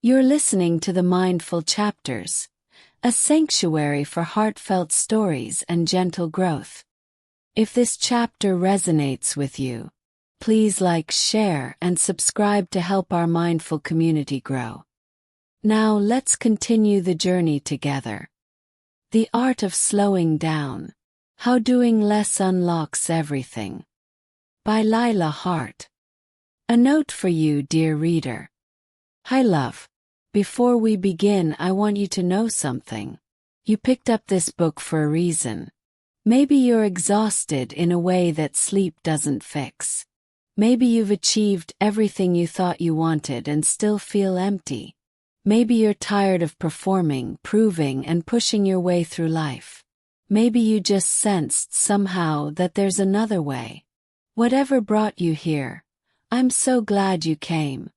You're listening to the Mindful Chapters, a sanctuary for heartfelt stories and gentle growth. If this chapter resonates with you, please like, share, and subscribe to help our mindful community grow. Now let's continue the journey together. The Art of Slowing Down: How Doing Less Unlocks Everything, by Lila Hart. A note for you, dear reader. Hi, love. Before we begin, I want you to know something. You picked up this book for a reason. Maybe you're exhausted in a way that sleep doesn't fix. Maybe you've achieved everything you thought you wanted and still feel empty. Maybe you're tired of performing, proving, and pushing your way through life. Maybe you just sensed somehow that there's another way. Whatever brought you here, I'm so glad you came.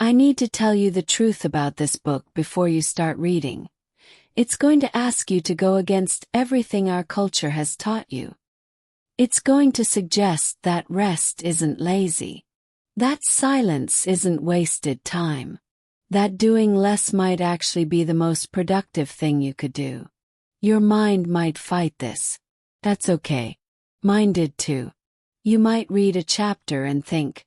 I need to tell you the truth about this book before you start reading. It's going to ask you to go against everything our culture has taught you. It's going to suggest that rest isn't lazy, that silence isn't wasted time, that doing less might actually be the most productive thing you could do. Your mind might fight this. That's okay. Mine did too. You might read a chapter and think,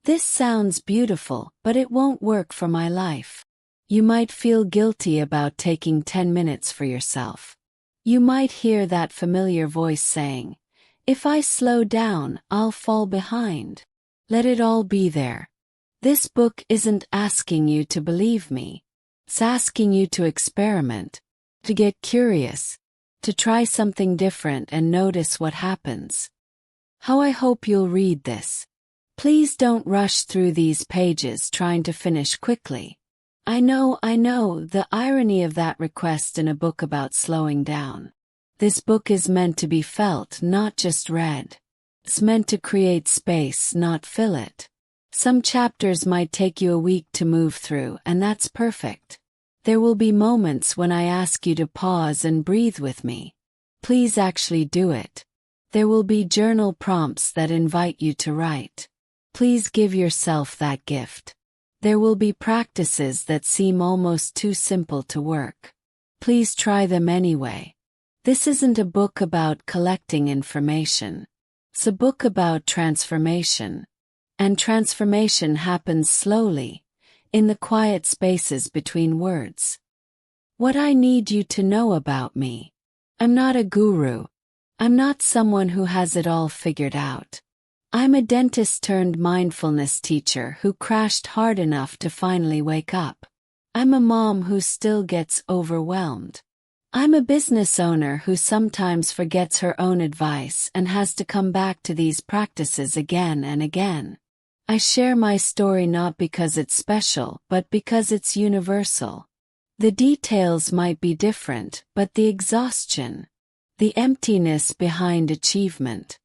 "This sounds beautiful, but it won't work for my life." You might feel guilty about taking 10 minutes for yourself. You might hear that familiar voice saying, "If I slow down, I'll fall behind." Let it all be there. This book isn't asking you to believe me. It's asking you to experiment, to get curious, to try something different and notice what happens. How I hope you'll read this. Please don't rush through these pages trying to finish quickly. I know the irony of that request in a book about slowing down. This book is meant to be felt, not just read. It's meant to create space, not fill it. Some chapters might take you a week to move through, and that's perfect. There will be moments when I ask you to pause and breathe with me. Please actually do it. There will be journal prompts that invite you to write. Please give yourself that gift. There will be practices that seem almost too simple to work. Please try them anyway. This isn't a book about collecting information. It's a book about transformation. And transformation happens slowly, in the quiet spaces between words. What I need you to know about me: I'm not a guru. I'm not someone who has it all figured out. I'm a dentist-turned-mindfulness teacher who crashed hard enough to finally wake up. I'm a mom who still gets overwhelmed. I'm a business owner who sometimes forgets her own advice and has to come back to these practices again and again. I share my story not because it's special, but because it's universal. The details might be different, but the exhaustion, the emptiness behind achievement,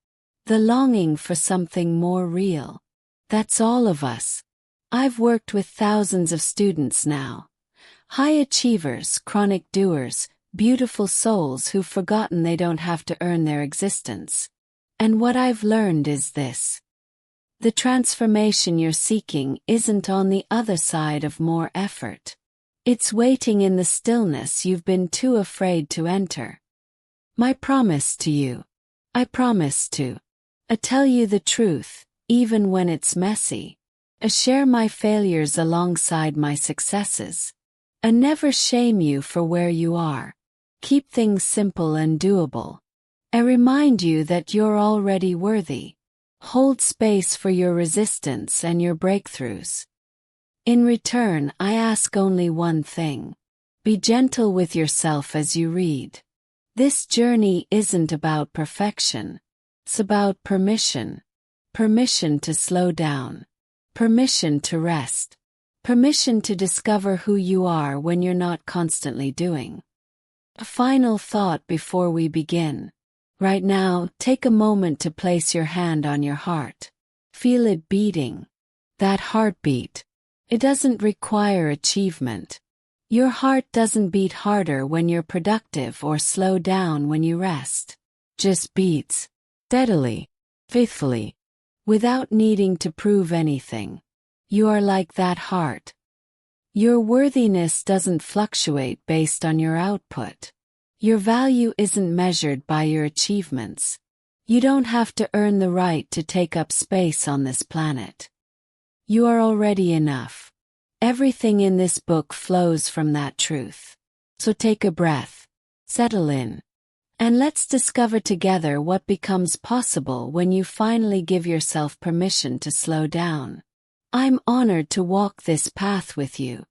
the longing for something more real, that's all of us. I've worked with thousands of students now. High achievers, chronic doers, beautiful souls who've forgotten they don't have to earn their existence. And what I've learned is this: the transformation you're seeking isn't on the other side of more effort. It's waiting in the stillness you've been too afraid to enter. My promise to you. I promise to tell you the truth, even when it's messy. Share my failures alongside my successes. Never shame you for where you are. Keep things simple and doable. Remind you that you're already worthy. Hold space for your resistance and your breakthroughs. In return, I ask only one thing: be gentle with yourself as you read. This journey isn't about perfection. It's about permission. Permission to slow down. Permission to rest. Permission to discover who you are when you're not constantly doing. A final thought before we begin. Right now, take a moment to place your hand on your heart. Feel it beating. That heartbeat. It doesn't require achievement. Your heart doesn't beat harder when you're productive or slow down when you rest. Just beats. Steadily. Faithfully. Without needing to prove anything. You are like that heart. Your worthiness doesn't fluctuate based on your output. Your value isn't measured by your achievements. You don't have to earn the right to take up space on this planet. You are already enough. Everything in this book flows from that truth. So take a breath, settle in, and let's discover together what becomes possible when you finally give yourself permission to slow down. I'm honored to walk this path with you.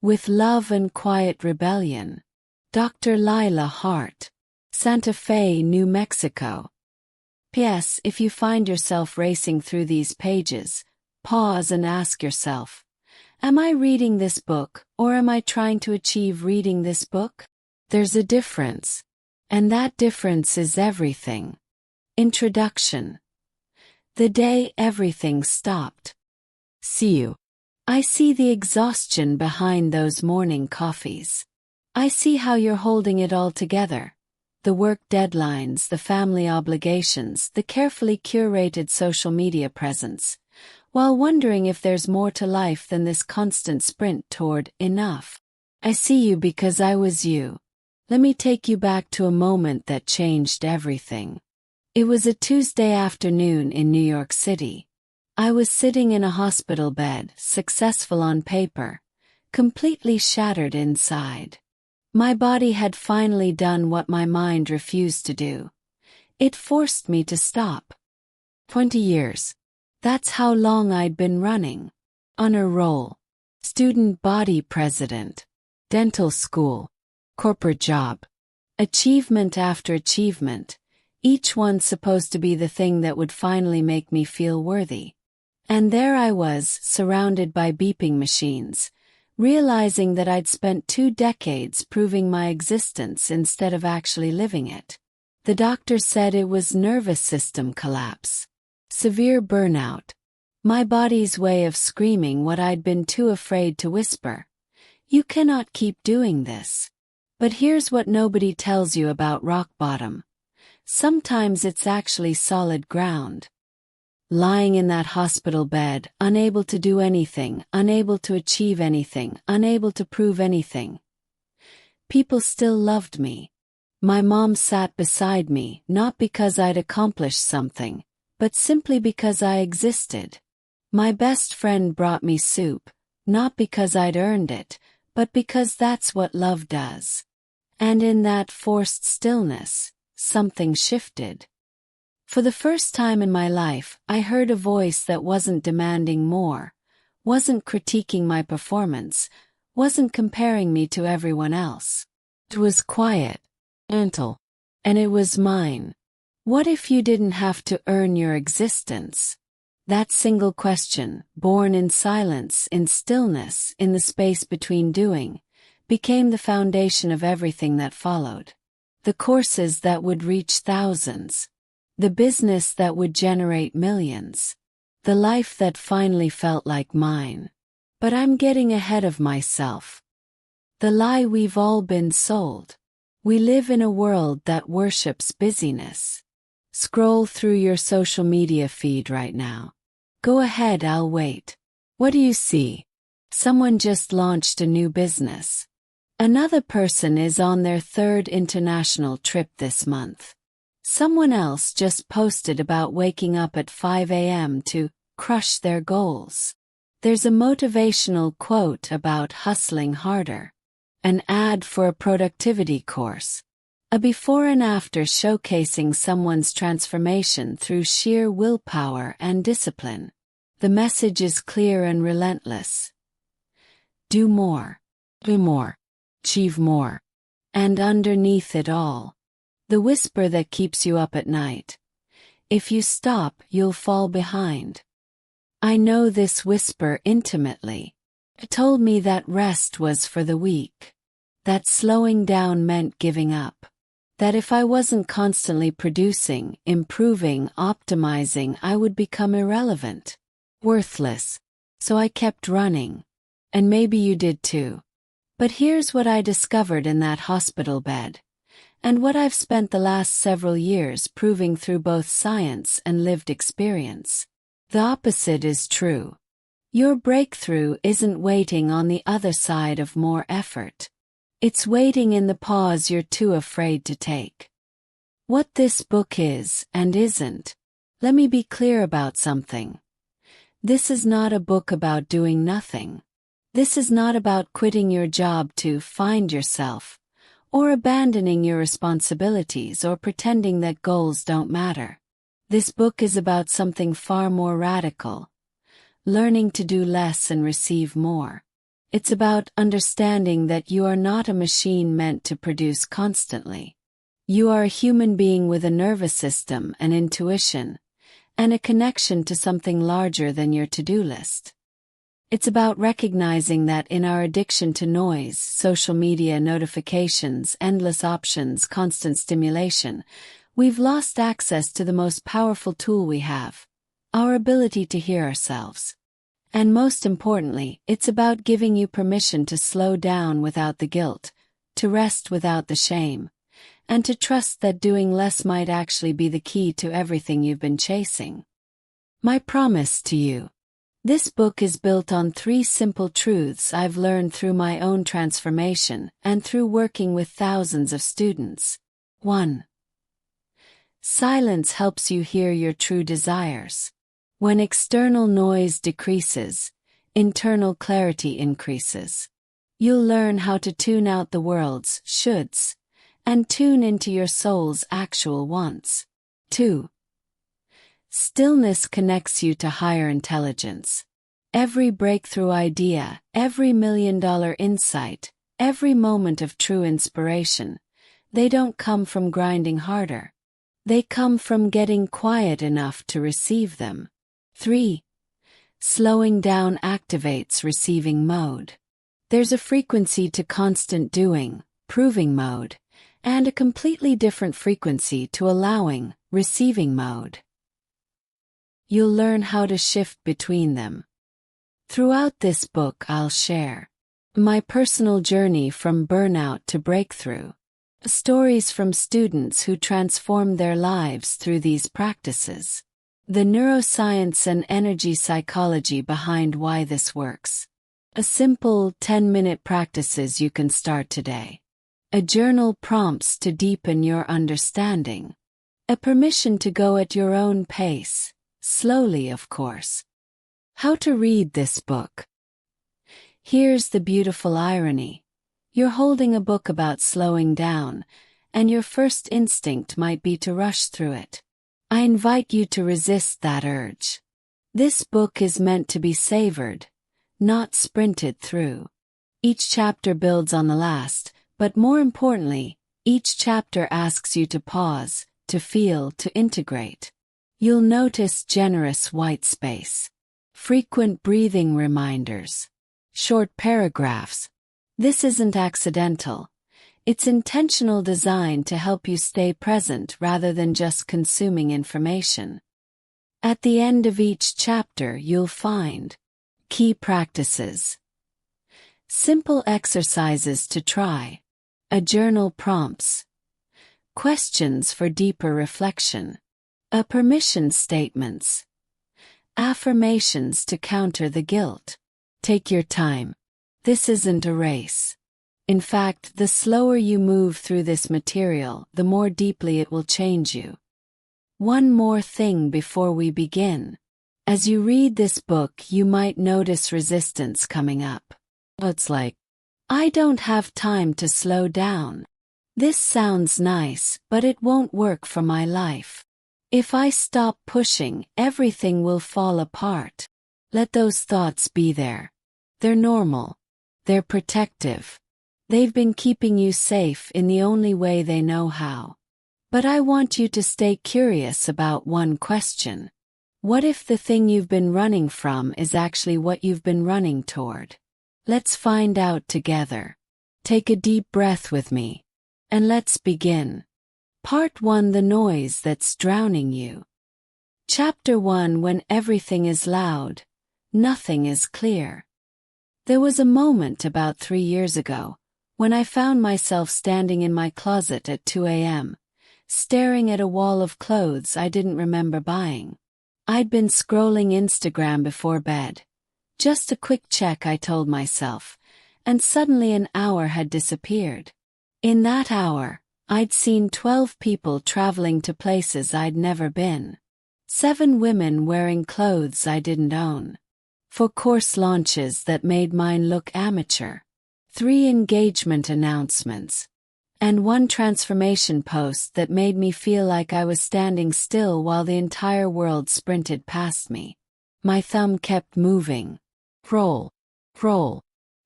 With love and quiet rebellion. Dr. Lila Hart. Santa Fe, New Mexico. P.S. If you find yourself racing through these pages, pause and ask yourself, am I reading this book, or am I trying to achieve reading this book? There's a difference. And that difference is everything. Introduction. The day everything stopped. See you. I see the exhaustion behind those morning coffees. I see how you're holding it all together. The work deadlines, the family obligations, the carefully curated social media presence, while wondering if there's more to life than this constant sprint toward enough. I see you because I was you. Let me take you back to a moment that changed everything. It was a Tuesday afternoon in New York City. I was sitting in a hospital bed, successful on paper, completely shattered inside. My body had finally done what my mind refused to do. It forced me to stop. 20 years. That's how long I'd been running. On a roll. Student body president. Dental school. Corporate job. Achievement after achievement, each one supposed to be the thing that would finally make me feel worthy. And there I was, surrounded by beeping machines, realizing that I'd spent 2 decades proving my existence instead of actually living it. The doctor said it was nervous system collapse. Severe burnout. My body's way of screaming what I'd been too afraid to whisper. You cannot keep doing this. But here's what nobody tells you about rock bottom. Sometimes it's actually solid ground. Lying in that hospital bed, unable to do anything, unable to achieve anything, unable to prove anything. People still loved me. My mom sat beside me, not because I'd accomplished something, but simply because I existed. My best friend brought me soup, not because I'd earned it, but because that's what love does. And in that forced stillness, something shifted. For the first time in my life, I heard a voice that wasn't demanding more, wasn't critiquing my performance, wasn't comparing me to everyone else. It was quiet, gentle, and it was mine. What if you didn't have to earn your existence? That single question, born in silence, in stillness, in the space between doing, became the foundation of everything that followed. The courses that would reach thousands. The business that would generate millions. The life that finally felt like mine. But I'm getting ahead of myself. The lie we've all been sold. We live in a world that worships busyness. Scroll through your social media feed right now. Go ahead, I'll wait. What do you see? Someone just launched a new business. Another person is on their 3rd international trip this month. Someone else just posted about waking up at 5 a.m. to crush their goals. There's a motivational quote about hustling harder. An ad for a productivity course. A before and after showcasing someone's transformation through sheer willpower and discipline. The message is clear and relentless. Do more. Do more. Achieve more. And underneath it all, the whisper that keeps you up at night. If you stop, you'll fall behind. I know this whisper intimately. It told me that rest was for the weak. That slowing down meant giving up. That if I wasn't constantly producing, improving, optimizing, I would become irrelevant. Worthless. So I kept running. And maybe you did too. But here's what I discovered in that hospital bed. And what I've spent the last several years proving through both science and lived experience. The opposite is true. Your breakthrough isn't waiting on the other side of more effort. It's waiting in the pause you're too afraid to take. What this book is and isn't. Let me be clear about something. This is not a book about doing nothing. This is not about quitting your job to find yourself, or abandoning your responsibilities or pretending that goals don't matter. This book is about something far more radical. Learning to do less and receive more. It's about understanding that you are not a machine meant to produce constantly. You are a human being with a nervous system and intuition, and a connection to something larger than your to-do list. It's about recognizing that in our addiction to noise, social media notifications, endless options, constant stimulation, we've lost access to the most powerful tool we have, our ability to hear ourselves. And most importantly, it's about giving you permission to slow down without the guilt, to rest without the shame, and to trust that doing less might actually be the key to everything you've been chasing. My promise to you. This book is built on 3 simple truths I've learned through my own transformation and through working with thousands of students. 1. Silence helps you hear your true desires. When external noise decreases, internal clarity increases. You'll learn how to tune out the world's shoulds and tune into your soul's actual wants. 2. Stillness connects you to higher intelligence. Every breakthrough idea, every million-dollar insight, every moment of true inspiration, they don't come from grinding harder. They come from getting quiet enough to receive them. 3. Slowing down activates receiving mode. There's a frequency to constant doing, proving mode, and a completely different frequency to allowing, receiving mode. You'll learn how to shift between them. Throughout this book I'll share my personal journey from burnout to breakthrough, stories from students who transformed their lives through these practices, the neuroscience and energy psychology behind why this works. A simple 10-minute practices you can start today. A journal prompts to deepen your understanding. A permission to go at your own pace, slowly of course. How to read this book. Here's the beautiful irony. You're holding a book about slowing down, and your first instinct might be to rush through it. I invite you to resist that urge. This book is meant to be savored, not sprinted through. Each chapter builds on the last, but more importantly, each chapter asks you to pause, to feel, to integrate. You'll notice generous white space, frequent breathing reminders, short paragraphs. This isn't accidental. It's intentional design to help you stay present rather than just consuming information. At the end of each chapter you'll find key practices, simple exercises to try, a journal prompts, questions for deeper reflection, a permission statements, affirmations to counter the guilt. Take your time. This isn't a race. In fact, the slower you move through this material, the more deeply it will change you. One more thing before we begin. As you read this book, you might notice resistance coming up. It's like, I don't have time to slow down. This sounds nice, but it won't work for my life. If I stop pushing, everything will fall apart. Let those thoughts be there. They're normal. They're protective. They've been keeping you safe in the only way they know how. But I want you to stay curious about one question. What if the thing you've been running from is actually what you've been running toward? Let's find out together. Take a deep breath with me. And let's begin. Part 1: The noise that's drowning you. Chapter 1: When everything is loud, nothing is clear. There was a moment about 3 years ago, when I found myself standing in my closet at 2 a.m., staring at a wall of clothes I didn't remember buying. I'd been scrolling Instagram before bed, Just a quick check, I told myself, and suddenly an hour had disappeared. In that hour, I'd seen 12 people traveling to places I'd never been. 7 women wearing clothes I didn't own. 4 course launches that made mine look amateur. 3 engagement announcements. And 1 transformation post that made me feel like I was standing still while the entire world sprinted past me. My thumb kept moving. Roll, roll,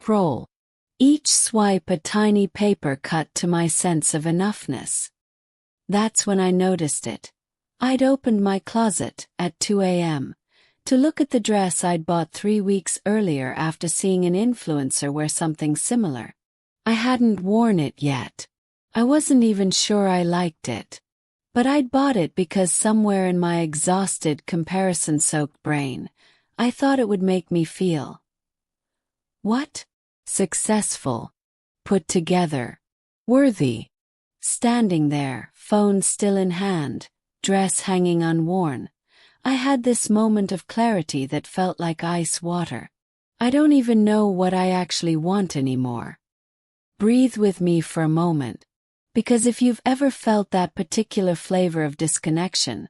roll. Each swipe a tiny paper cut to my sense of enoughness. That's when I noticed it. I'd opened my closet at 2 a.m. to look at the dress I'd bought 3 weeks earlier after seeing an influencer wear something similar. I hadn't worn it yet. I wasn't even sure I liked it. But I'd bought it because somewhere in my exhausted, comparison-soaked brain, I thought it would make me feel. What? Successful. Put together. Worthy. Standing there, phone still in hand, dress hanging unworn, I had this moment of clarity that felt like ice water. I don't even know what I actually want anymore. Breathe with me for a moment. Because if you've ever felt that particular flavor of disconnection,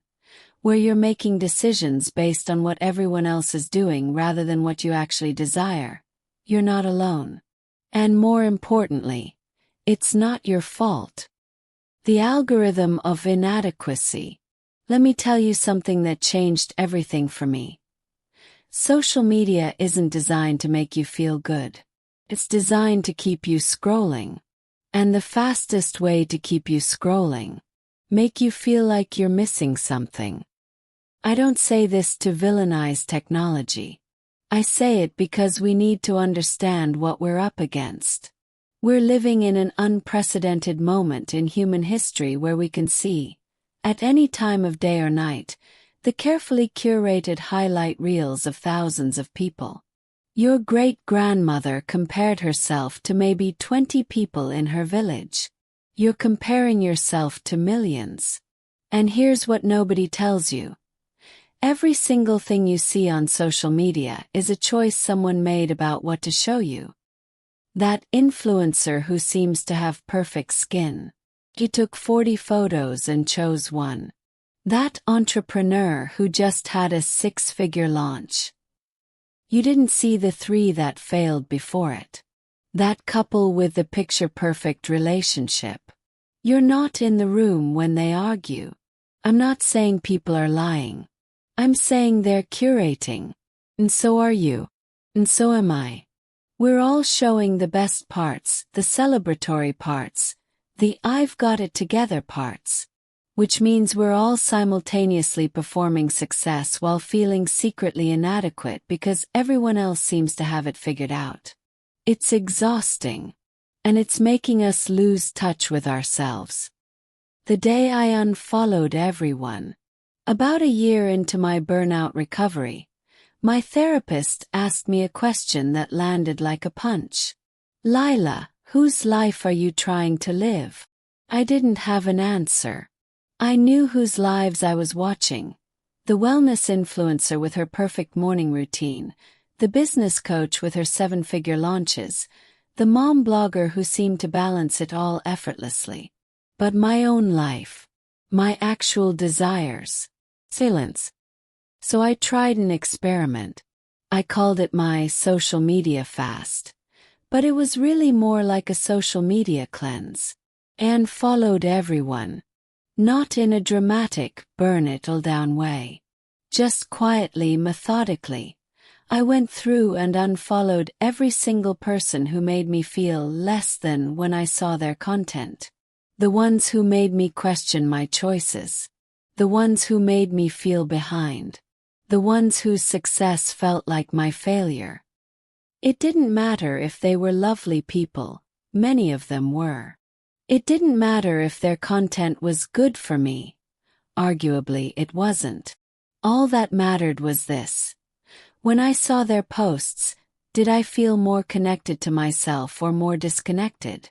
where you're making decisions based on what everyone else is doing rather than what you actually desire, you're not alone. And more importantly, it's not your fault. The algorithm of inadequacy. Let me tell you something that changed everything for me. Social media isn't designed to make you feel good. It's designed to keep you scrolling. And the fastest way to keep you scrolling, make you feel like you're missing something. I don't say this to villainize technology. I say it because we need to understand what we're up against. We're living in an unprecedented moment in human history where we can see, at any time of day or night, the carefully curated highlight reels of thousands of people. Your great-grandmother compared herself to maybe 20 people in her village. You're comparing yourself to millions. And here's what nobody tells you. Every single thing you see on social media is a choice someone made about what to show you. That influencer who seems to have perfect skin. He took 40 photos and chose one. That entrepreneur who just had a 6-figure launch. You didn't see the 3 that failed before it. That couple with the picture-perfect relationship. You're not in the room when they argue. I'm not saying people are lying. I'm saying they're curating. And so are you. And so am I. We're all showing the best parts, the celebratory parts, the I've got it together parts. Which means we're all simultaneously performing success while feeling secretly inadequate because everyone else seems to have it figured out. It's exhausting. And it's making us lose touch with ourselves. The day I unfollowed everyone, about a year into my burnout recovery, my therapist asked me a question that landed like a punch. Lila, whose life are you trying to live? I didn't have an answer. I knew whose lives I was watching. The wellness influencer with her perfect morning routine, the business coach with her 7-figure launches, the mom blogger who seemed to balance it all effortlessly. But my own life, my actual desires, silence. So I tried an experiment. I called it my social media fast. But it was really more like a social media cleanse. And followed everyone. Not in a dramatic, burn-it-all-down way. Just quietly, methodically. I went through and unfollowed every single person who made me feel less than when I saw their content. The ones who made me question my choices. The ones who made me feel behind. The ones whose success felt like my failure. It didn't matter if they were lovely people, many of them were. It didn't matter if their content was good for me. Arguably, it wasn't. All that mattered was this. When I saw their posts, did I feel more connected to myself or more disconnected?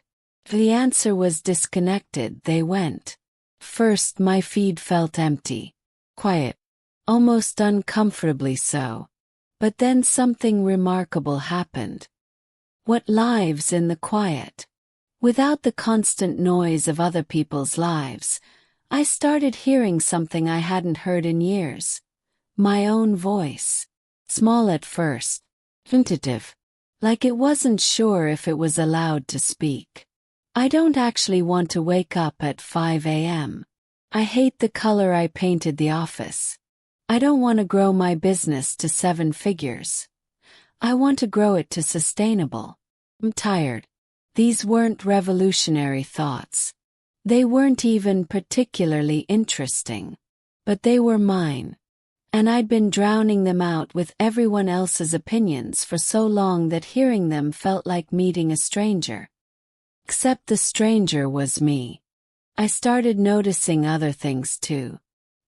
The answer was disconnected. They went. First, my feed felt empty. Quiet. Almost uncomfortably so. But then something remarkable happened. What lives in the quiet? Without the constant noise of other people's lives, I started hearing something I hadn't heard in years. My own voice. Small at first. Tentative. Like it wasn't sure if it was allowed to speak. I don't actually want to wake up at 5 a.m. I hate the color I painted the office. I don't want to grow my business to 7 figures. I want to grow it to sustainable. I'm tired. These weren't revolutionary thoughts. They weren't even particularly interesting. But they were mine. And I'd been drowning them out with everyone else's opinions for so long that hearing them felt like meeting a stranger. Except the stranger was me. I started noticing other things too.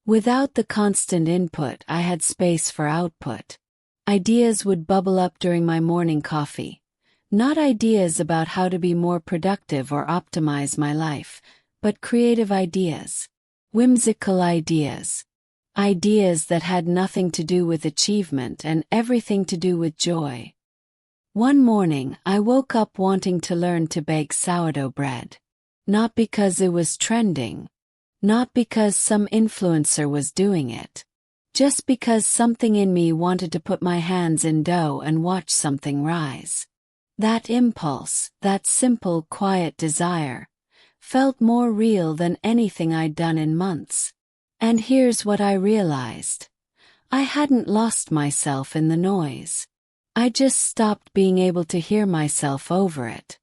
Without the constant input, I had space for output. Ideas would bubble up during my morning coffee. Not ideas about how to be more productive or optimize my life, but creative ideas. Whimsical ideas. Ideas that had nothing to do with achievement and everything to do with joy. One morning, I woke up wanting to learn to bake sourdough bread. Not because it was trending. Not because some influencer was doing it. Just because something in me wanted to put my hands in dough and watch something rise. That impulse, that simple, quiet desire, felt more real than anything I'd done in months. And here's what I realized. I hadn't lost myself in the noise. I just stopped being able to hear myself over it.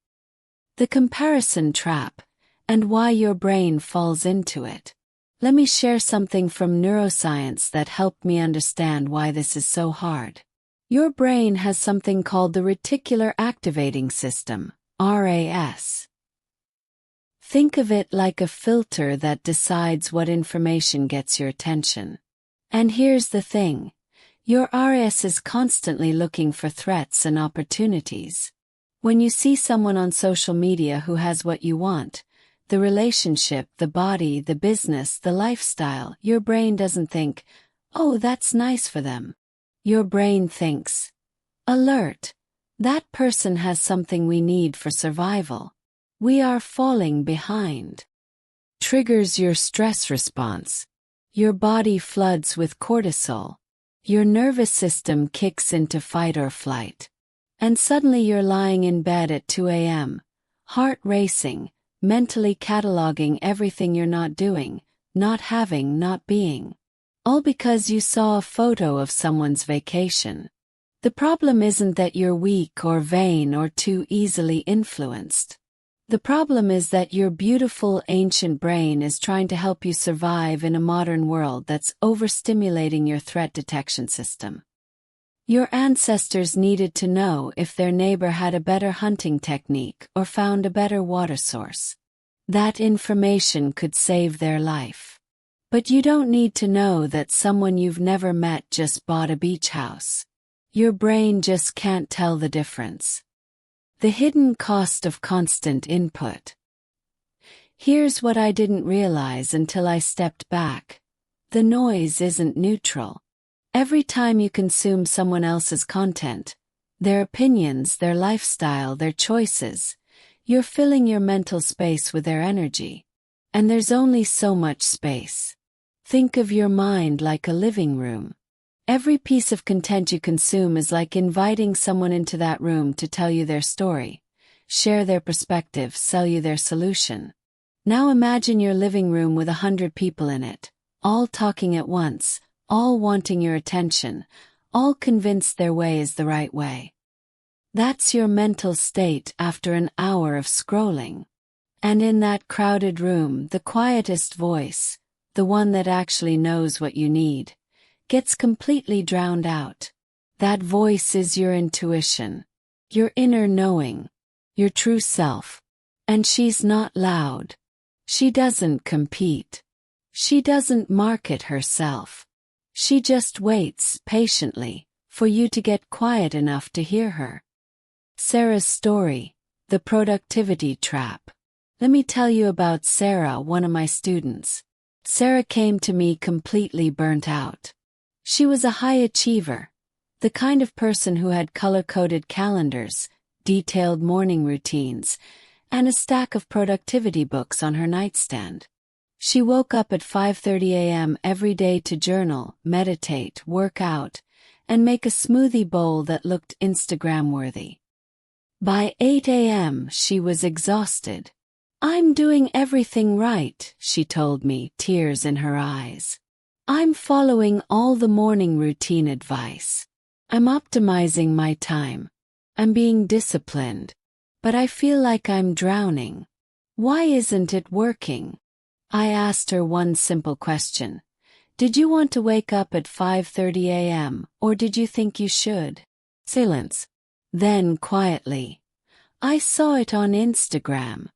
The comparison trap, and why your brain falls into it. Let me share something from neuroscience that helped me understand why this is so hard. Your brain has something called the reticular activating system, RAS. Think of it like a filter that decides what information gets your attention. And here's the thing. Your RAS is constantly looking for threats and opportunities. When you see someone on social media who has what you want, the relationship, the body, the business, the lifestyle, your brain doesn't think, oh, that's nice for them. Your brain thinks, alert, that person has something we need for survival. We are falling behind. Triggers your stress response. Your body floods with cortisol. Your nervous system kicks into fight or flight. And suddenly you're lying in bed at 2 a.m., heart racing, mentally cataloging everything you're not doing, not having, not being. All because you saw a photo of someone's vacation. The problem isn't that you're weak or vain or too easily influenced. The problem is that your beautiful ancient brain is trying to help you survive in a modern world that's overstimulating your threat detection system. Your ancestors needed to know if their neighbor had a better hunting technique or found a better water source. That information could save their life. But you don't need to know that someone you've never met just bought a beach house. Your brain just can't tell the difference. The hidden cost of constant input. Here's what I didn't realize until I stepped back. The noise isn't neutral. Every time you consume someone else's content, their opinions, their lifestyle, their choices, you're filling your mental space with their energy. And there's only so much space. Think of your mind like a living room. Every piece of content you consume is like inviting someone into that room to tell you their story, share their perspective, sell you their solution. Now imagine your living room with 100 people in it, all talking at once, all wanting your attention, all convinced their way is the right way. That's your mental state after an hour of scrolling. And in that crowded room, the quietest voice, the one that actually knows what you need, gets completely drowned out. That voice is your intuition, your inner knowing, your true self. And she's not loud. She doesn't compete. She doesn't market herself. She just waits patiently for you to get quiet enough to hear her. Sarah's story, the productivity trap. Let me tell you about Sarah, one of my students. Sarah came to me completely burnt out. She was a high achiever, The kind of person who had color-coded calendars, detailed morning routines, and a stack of productivity books on her nightstand. She woke up at 5:30 a.m. every day to journal, meditate, work out, and make a smoothie bowl that looked Instagram-worthy. By 8 a.m. she was exhausted. "I'm doing everything right," she told me, tears in her eyes. "I'm following all the morning routine advice. I'm optimizing my time. I'm being disciplined. But I feel like I'm drowning. Why isn't it working?" I asked her one simple question. "Did you want to wake up at 5:30 a.m., or did you think you should?" Silence. Then, quietly, "I saw it on Instagram.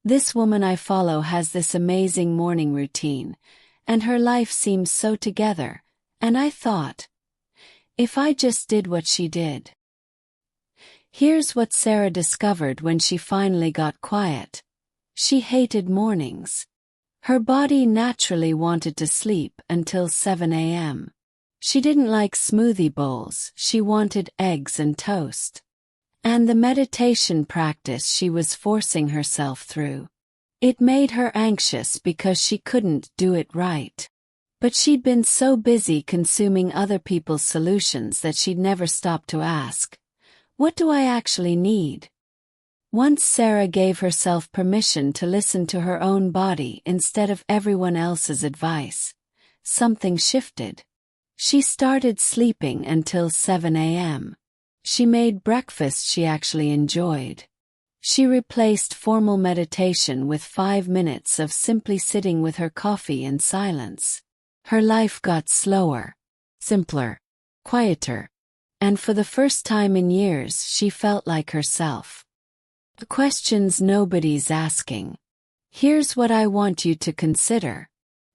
This woman I follow has this amazing morning routine, and her life seems so together, and I thought, if I just did what she did." Here's what Sarah discovered when she finally got quiet. She hated mornings. Her body naturally wanted to sleep until 7 a.m. She didn't like smoothie bowls, she wanted eggs and toast. And the meditation practice she was forcing herself through. It made her anxious because she couldn't do it right. But she'd been so busy consuming other people's solutions that she'd never stopped to ask, "What do I actually need?" Once Sarah gave herself permission to listen to her own body instead of everyone else's advice, something shifted. She started sleeping until 7 a.m. She made breakfast she actually enjoyed. She replaced formal meditation with 5 minutes of simply sitting with her coffee in silence. Her life got slower, simpler, quieter, and for the first time in years she felt like herself. The questions nobody's asking. Here's what I want you to consider.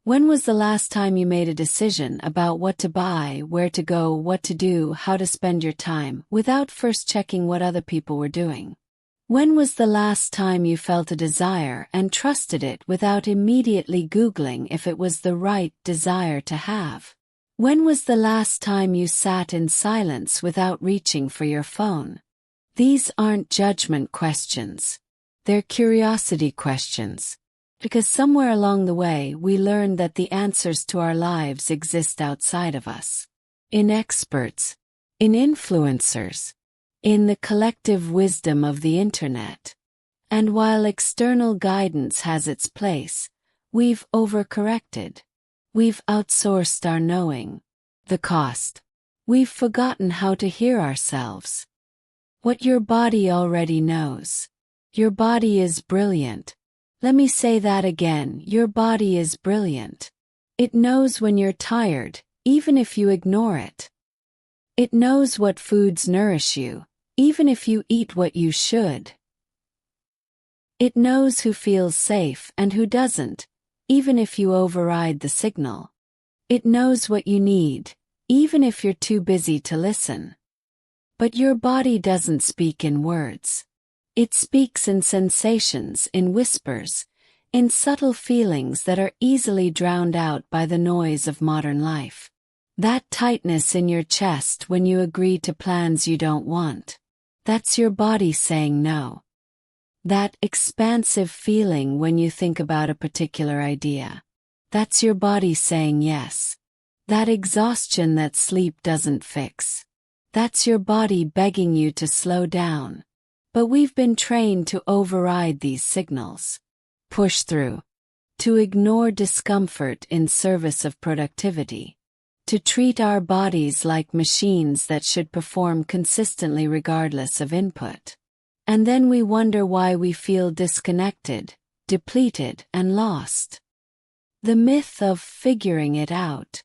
When was the last time you made a decision about what to buy, where to go, what to do, how to spend your time, without first checking what other people were doing? When was the last time you felt a desire and trusted it without immediately Googling if it was the right desire to have? When was the last time you sat in silence without reaching for your phone? These aren't judgment questions. They're curiosity questions. Because somewhere along the way we learned that the answers to our lives exist outside of us. In experts. In influencers. In the collective wisdom of the internet. And while external guidance has its place, we've overcorrected. We've outsourced our knowing. The cost. We've forgotten how to hear ourselves. What your body already knows. Your body is brilliant. Let me say that again, your body is brilliant. It knows when you're tired, even if you ignore it. It knows what foods nourish you, even if you eat what you should. It knows who feels safe and who doesn't, even if you override the signal. It knows what you need, even if you're too busy to listen. But your body doesn't speak in words. It speaks in sensations, in whispers, in subtle feelings that are easily drowned out by the noise of modern life. That tightness in your chest when you agree to plans you don't want. That's your body saying no. That expansive feeling when you think about a particular idea. That's your body saying yes. That exhaustion that sleep doesn't fix. That's your body begging you to slow down. But we've been trained to override these signals. Push through. To ignore discomfort in service of productivity. To treat our bodies like machines that should perform consistently regardless of input. And then we wonder why we feel disconnected, depleted, and lost. The myth of figuring it out.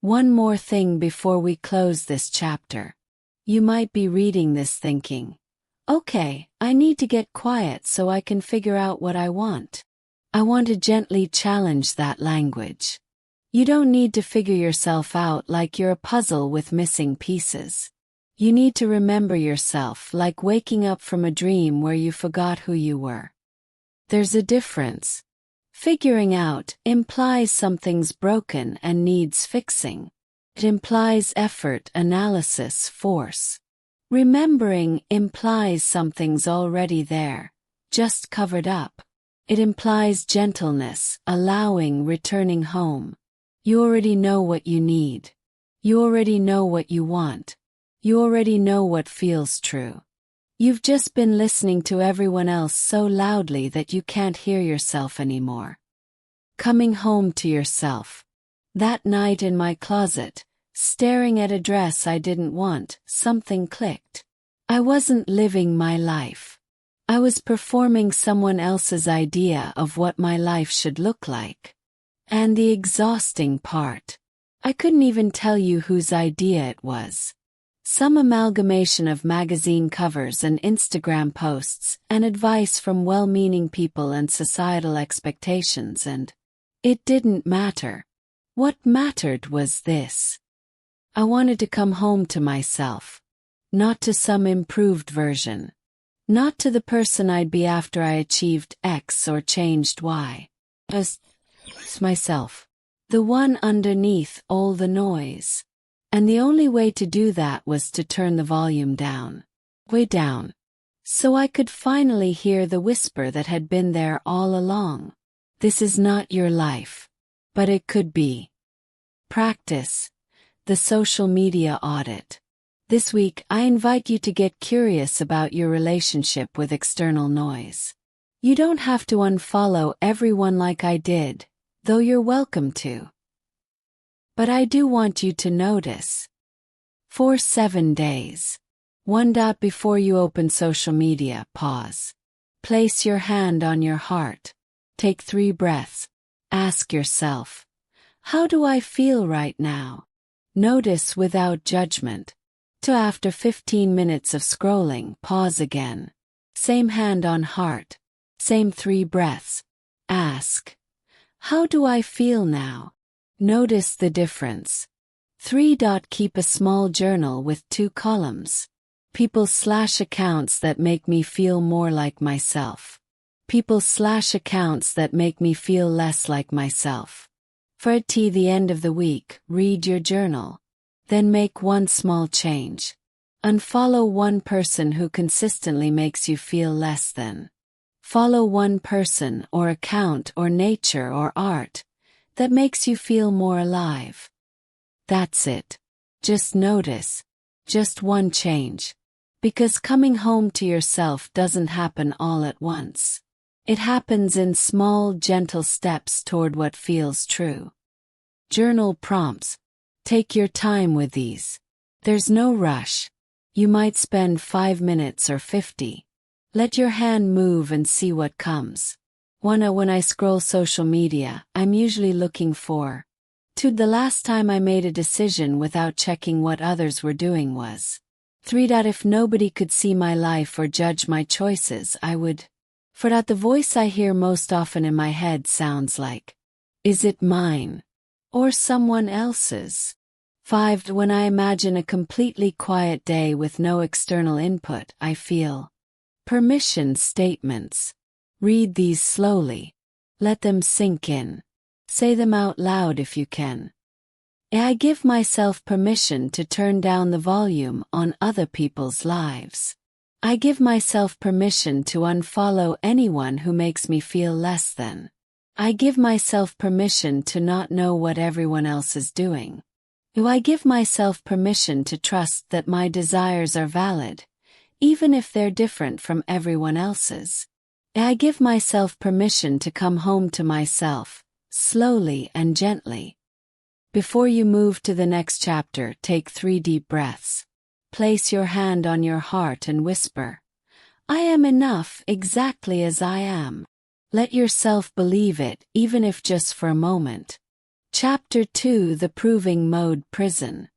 One more thing before we close this chapter. You might be reading this thinking, "Okay, I need to get quiet so I can figure out what I want." I want to gently challenge that language. You don't need to figure yourself out like you're a puzzle with missing pieces. You need to remember yourself like waking up from a dream where you forgot who you were. There's a difference. Figuring out implies something's broken and needs fixing. It implies effort, analysis, force. Remembering implies something's already there, just covered up. It implies gentleness, allowing, returning home. You already know what you need. You already know what you want. You already know what feels true. You've just been listening to everyone else so loudly that you can't hear yourself anymore. Coming home to yourself. That night in my closet, staring at a dress I didn't want, something clicked. I wasn't living my life. I was performing someone else's idea of what my life should look like. And the exhausting part. I couldn't even tell you whose idea it was. Some amalgamation of magazine covers and Instagram posts and advice from well-meaning people and societal expectations, and it didn't matter. What mattered was this. I wanted to come home to myself. Not to some improved version. Not to the person I'd be after I achieved X or changed Y. Just myself. The one underneath all the noise. And the only way to do that was to turn the volume down. Way down. So I could finally hear the whisper that had been there all along. This is not your life. But it could be. Practice. The social media audit. This week, I invite you to get curious about your relationship with external noise. You don't have to unfollow everyone like I did, though you're welcome to. But I do want you to notice. For 7 days. 1. Before you open social media, pause. Place your hand on your heart. Take 3 breaths. Ask yourself, how do I feel right now? Notice without judgment. 2. After 15 minutes of scrolling, pause again. Same hand on heart. Same 3 breaths. Ask, how do I feel now? Notice the difference. 3. Keep a small journal with 2 columns. People/accounts that make me feel more like myself. People/accounts that make me feel less like myself. For at the end of the week, read your journal. Then make one small change. Unfollow one person who consistently makes you feel less than. Follow one person or account or nature or art that makes you feel more alive. That's it. Just notice. Just one change. Because coming home to yourself doesn't happen all at once. It happens in small, gentle steps toward what feels true. Journal prompts. Take your time with these. There's no rush. You might spend 5 minutes or 50. Let your hand move and see what comes. 1. When I scroll social media, I'm usually looking for. 2. The last time I made a decision without checking what others were doing was. 3. If nobody could see my life or judge my choices, I would. 4. The voice I hear most often in my head sounds like, is it mine? Or someone else's? 5. When I imagine a completely quiet day with no external input, I feel. Permission statements. Read these slowly. Let them sink in. Say them out loud if you can. I give myself permission to turn down the volume on other people's lives. I give myself permission to unfollow anyone who makes me feel less than. I give myself permission to not know what everyone else is doing. I give myself permission to trust that my desires are valid, even if they're different from everyone else's. I give myself permission to come home to myself, slowly and gently. Before you move to the next chapter, take 3 deep breaths. Place your hand on your heart and whisper, I am enough exactly as I am. Let yourself believe it, even if just for a moment. Chapter 2: The Proving Mode Prison.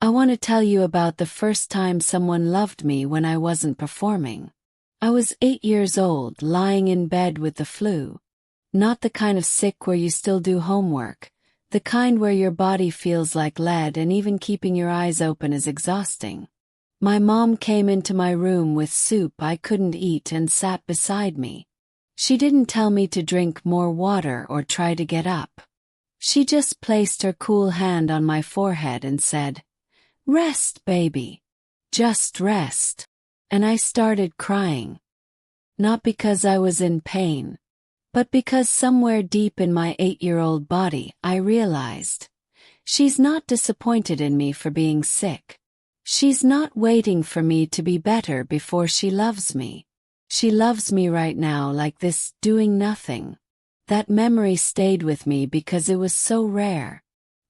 I want to tell you about the first time someone loved me when I wasn't performing. I was 8 years old, lying in bed with the flu. Not the kind of sick where you still do homework, the kind where your body feels like lead and even keeping your eyes open is exhausting. My mom came into my room with soup I couldn't eat and sat beside me. She didn't tell me to drink more water or try to get up. She just placed her cool hand on my forehead and said, "Rest, baby. Just rest." And I started crying. Not because I was in pain, but because somewhere deep in my 8-year-old body I realized, she's not disappointed in me for being sick. She's not waiting for me to be better before she loves me. She loves me right now like this, doing nothing. That memory stayed with me because it was so rare.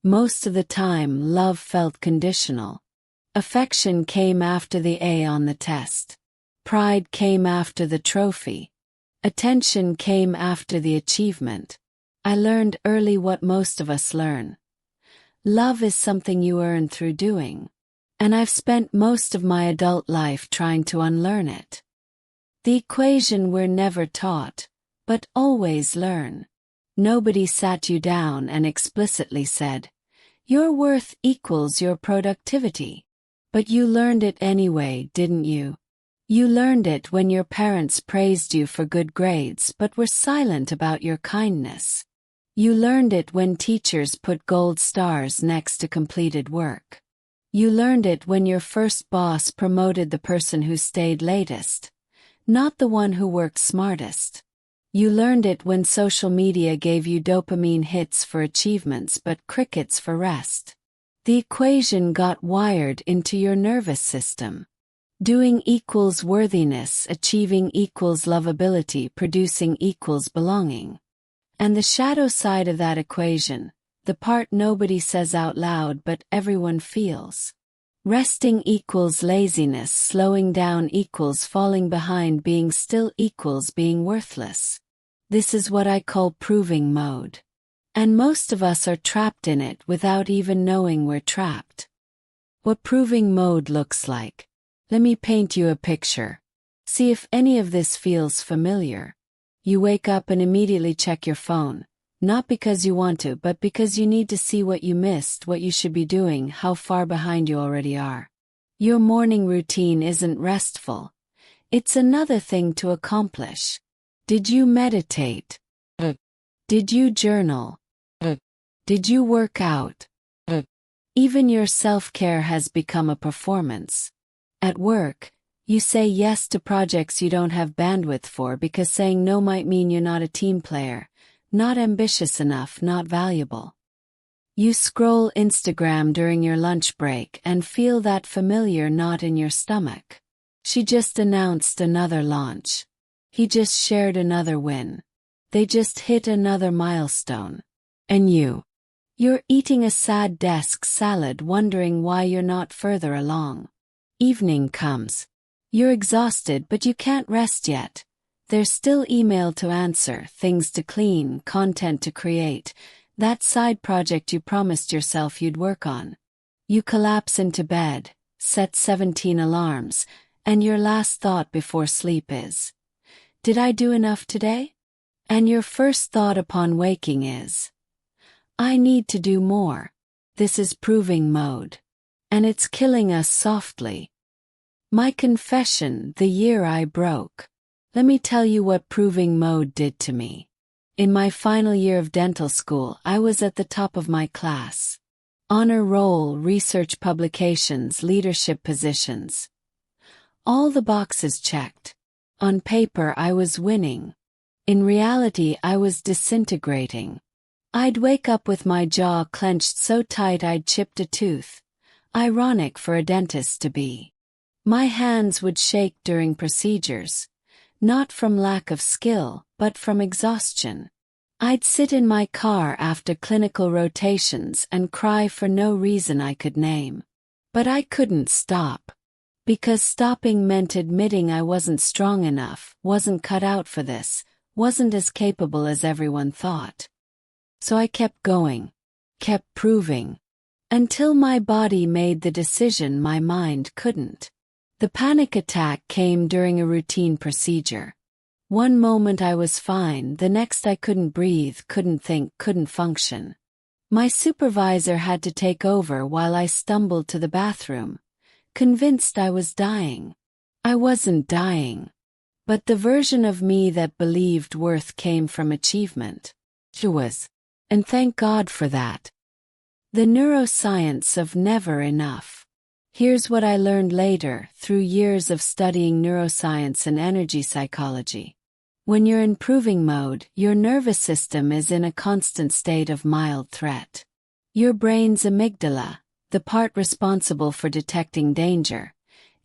Most of the time, love felt conditional. Affection came after the A on the test. Pride came after the trophy. Attention came after the achievement. I learned early what most of us learn. Love is something you earn through doing. And I've spent most of my adult life trying to unlearn it. The equation we're never taught, but always learn. Nobody sat you down and explicitly said, "Your worth equals your productivity." But you learned it anyway, didn't you? You learned it when your parents praised you for good grades but were silent about your kindness. You learned it when teachers put gold stars next to completed work. You learned it when your first boss promoted the person who stayed latest, not the one who worked smartest. You learned it when social media gave you dopamine hits for achievements but crickets for rest. The equation got wired into your nervous system. Doing equals worthiness, achieving equals lovability, producing equals belonging. And the shadow side of that equation, the part nobody says out loud but everyone feels. Resting equals laziness, slowing down equals falling behind, being still equals being worthless. This is what I call proving mode. And most of us are trapped in it without even knowing we're trapped. What proving mode looks like. Let me paint you a picture. See if any of this feels familiar. You wake up and immediately check your phone, not because you want to, but because you need to see what you missed, what you should be doing, how far behind you already are. Your morning routine isn't restful. It's another thing to accomplish. Did you meditate? Did you journal? Did you work out? Even your self-care has become a performance. At work, you say yes to projects you don't have bandwidth for because saying no might mean you're not a team player, not ambitious enough, not valuable. You scroll Instagram during your lunch break and feel that familiar knot in your stomach. She just announced another launch. He just shared another win. They just hit another milestone. And you're eating a sad desk salad wondering why you're not further along. Evening comes. You're exhausted but you can't rest yet. There's still email to answer, things to clean, content to create, that side project you promised yourself you'd work on. You collapse into bed, set 17 alarms, and your last thought before sleep is, "Did I do enough today?" And your first thought upon waking is, "I need to do more." This is proving mode. And it's killing us softly. My confession, the year I broke. Let me tell you what proving mode did to me. In my final year of dental school, I was at the top of my class. Honor roll, research publications, leadership positions. All the boxes checked. On paper, I was winning. In reality, I was disintegrating. I'd wake up with my jaw clenched so tight I'd chipped a tooth. Ironic for a dentist to be. My hands would shake during procedures, not from lack of skill, but from exhaustion. I'd sit in my car after clinical rotations and cry for no reason I could name. But I couldn't stop. Because stopping meant admitting I wasn't strong enough, wasn't cut out for this, wasn't as capable as everyone thought. So I kept going, kept proving, until my body made the decision my mind couldn't. The panic attack came during a routine procedure. One moment I was fine, the next I couldn't breathe, couldn't think, couldn't function. My supervisor had to take over while I stumbled to the bathroom, convinced I was dying. I wasn't dying. But the version of me that believed worth came from achievement. It was And thank God for that. The neuroscience of never enough. Here's what I learned later through years of studying neuroscience and energy psychology. When you're in proving mode, your nervous system is in a constant state of mild threat. Your brain's amygdala, the part responsible for detecting danger,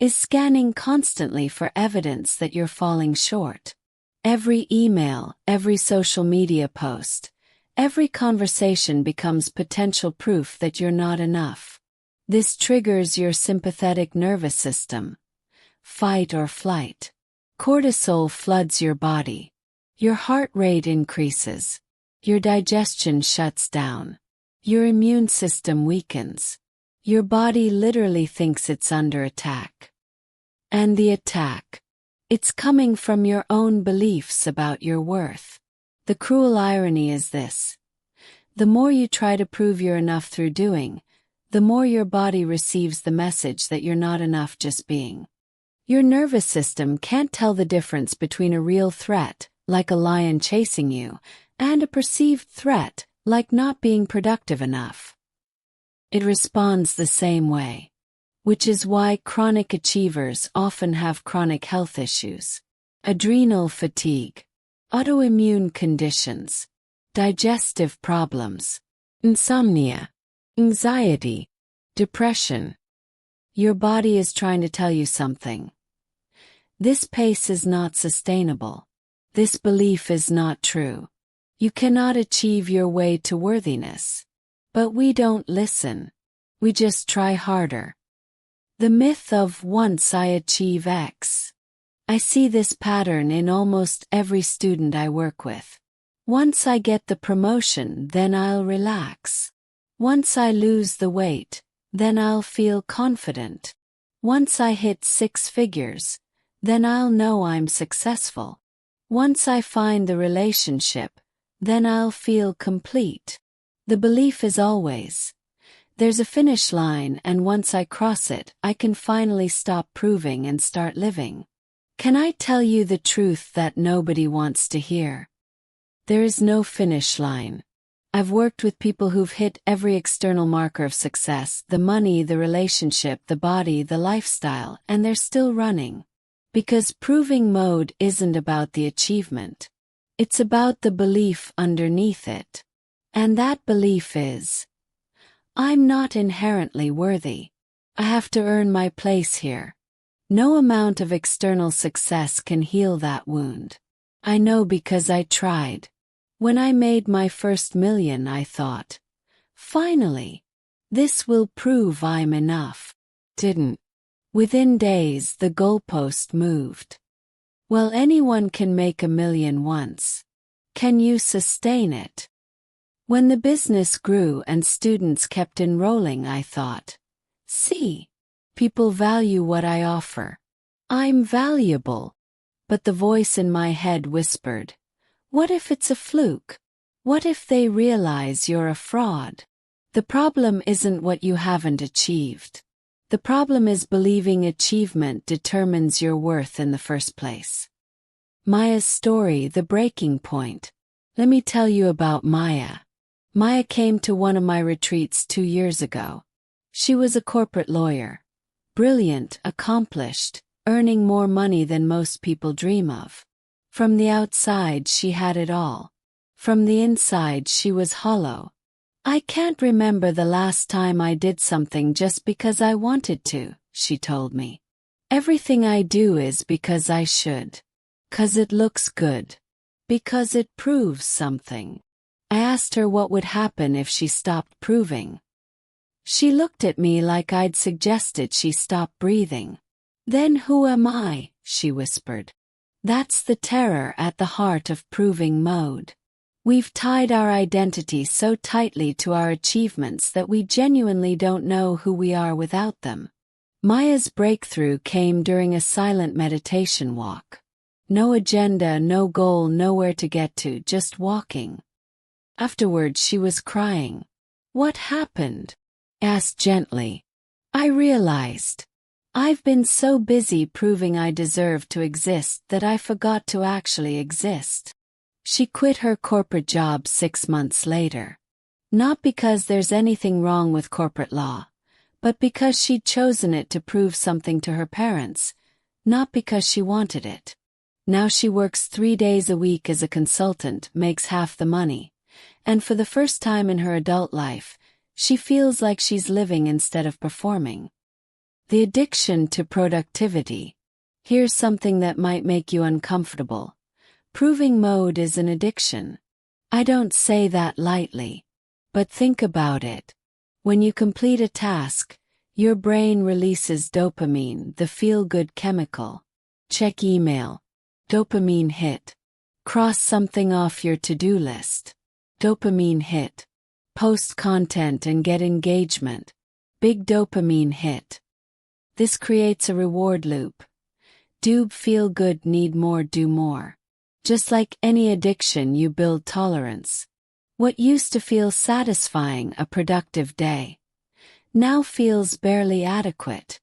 is scanning constantly for evidence that you're falling short. Every email, every social media post, every conversation becomes potential proof that you're not enough. This triggers your sympathetic nervous system. Fight or flight. Cortisol floods your body. Your heart rate increases. Your digestion shuts down. Your immune system weakens. Your body literally thinks it's under attack. And the attack? It's coming from your own beliefs about your worth. The cruel irony is this. The more you try to prove you're enough through doing, the more your body receives the message that you're not enough just being. Your nervous system can't tell the difference between a real threat, like a lion chasing you, and a perceived threat, like not being productive enough. It responds the same way. Which is why chronic achievers often have chronic health issues. Adrenal fatigue, autoimmune conditions, digestive problems, insomnia, anxiety, depression. Your body is trying to tell you something. This pace is not sustainable. This belief is not true. You cannot achieve your way to worthiness. But we don't listen. We just try harder. The myth of once I achieve X. I see this pattern in almost every student I work with. Once I get the promotion, then I'll relax. Once I lose the weight, then I'll feel confident. Once I hit 6 figures, then I'll know I'm successful. Once I find the relationship, then I'll feel complete. The belief is always, there's a finish line, and once I cross it, I can finally stop proving and start living. Can I tell you the truth that nobody wants to hear? There is no finish line. I've worked with people who've hit every external marker of success, the money, the relationship, the body, the lifestyle, and they're still running. Because proving mode isn't about the achievement. It's about the belief underneath it. And that belief is, I'm not inherently worthy. I have to earn my place here. No amount of external success can heal that wound. I know because I tried. When I made my first million, I thought, finally, this will prove I'm enough. Didn't. Within days, the goalpost moved. Well, anyone can make $1 million once. Can you sustain it? When the business grew and students kept enrolling, I thought, see, people value what I offer. I'm valuable. But the voice in my head whispered, what if it's a fluke? What if they realize you're a fraud? The problem isn't what you haven't achieved. The problem is believing achievement determines your worth in the first place. Maya's story, the breaking point. Let me tell you about Maya. Maya came to one of my retreats 2 years ago. She was a corporate lawyer. Brilliant, accomplished, earning more money than most people dream of. From the outside, she had it all. From the inside, she was hollow. I can't remember the last time I did something just because I wanted to, she told me. Everything I do is because I should. 'Cause it looks good. Because it proves something. I asked her what would happen if she stopped proving. She looked at me like I'd suggested she stop breathing. Then who am I? She whispered. That's the terror at the heart of proving mode. We've tied our identity so tightly to our achievements that we genuinely don't know who we are without them. Maya's breakthrough came during a silent meditation walk. No agenda, no goal, nowhere to get to, just walking. Afterwards, she was crying. What happened? Asked gently. I realized. I've been so busy proving I deserve to exist that I forgot to actually exist. She quit her corporate job 6 months later. Not because there's anything wrong with corporate law, but because she'd chosen it to prove something to her parents, not because she wanted it. Now she works 3 days a week as a consultant, makes half the money, and for the first time in her adult life, she feels like she's living instead of performing. The addiction to productivity. Here's something that might make you uncomfortable. Proving mode is an addiction. I don't say that lightly. But think about it. When you complete a task, your brain releases dopamine, the feel-good chemical. Check email. Dopamine hit. Cross something off your to-do list. Dopamine hit. Post content and get engagement. Big dopamine hit. This creates a reward loop. Do feel good, need more, do more. Just like any addiction, you build tolerance. What used to feel satisfying, a productive day, now feels barely adequate.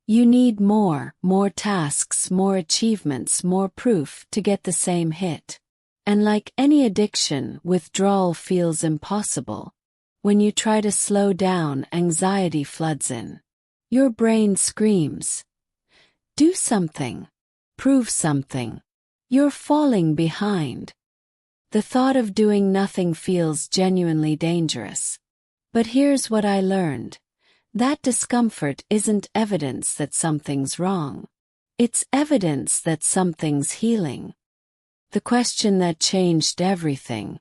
You need more tasks, more achievements, more proof to get the same hit. And like any addiction, withdrawal feels impossible. When you try to slow down, anxiety floods in. Your brain screams, do something. Prove something. You're falling behind. The thought of doing nothing feels genuinely dangerous. But here's what I learned. That discomfort isn't evidence that something's wrong. It's evidence that something's healing. The question that changed everything.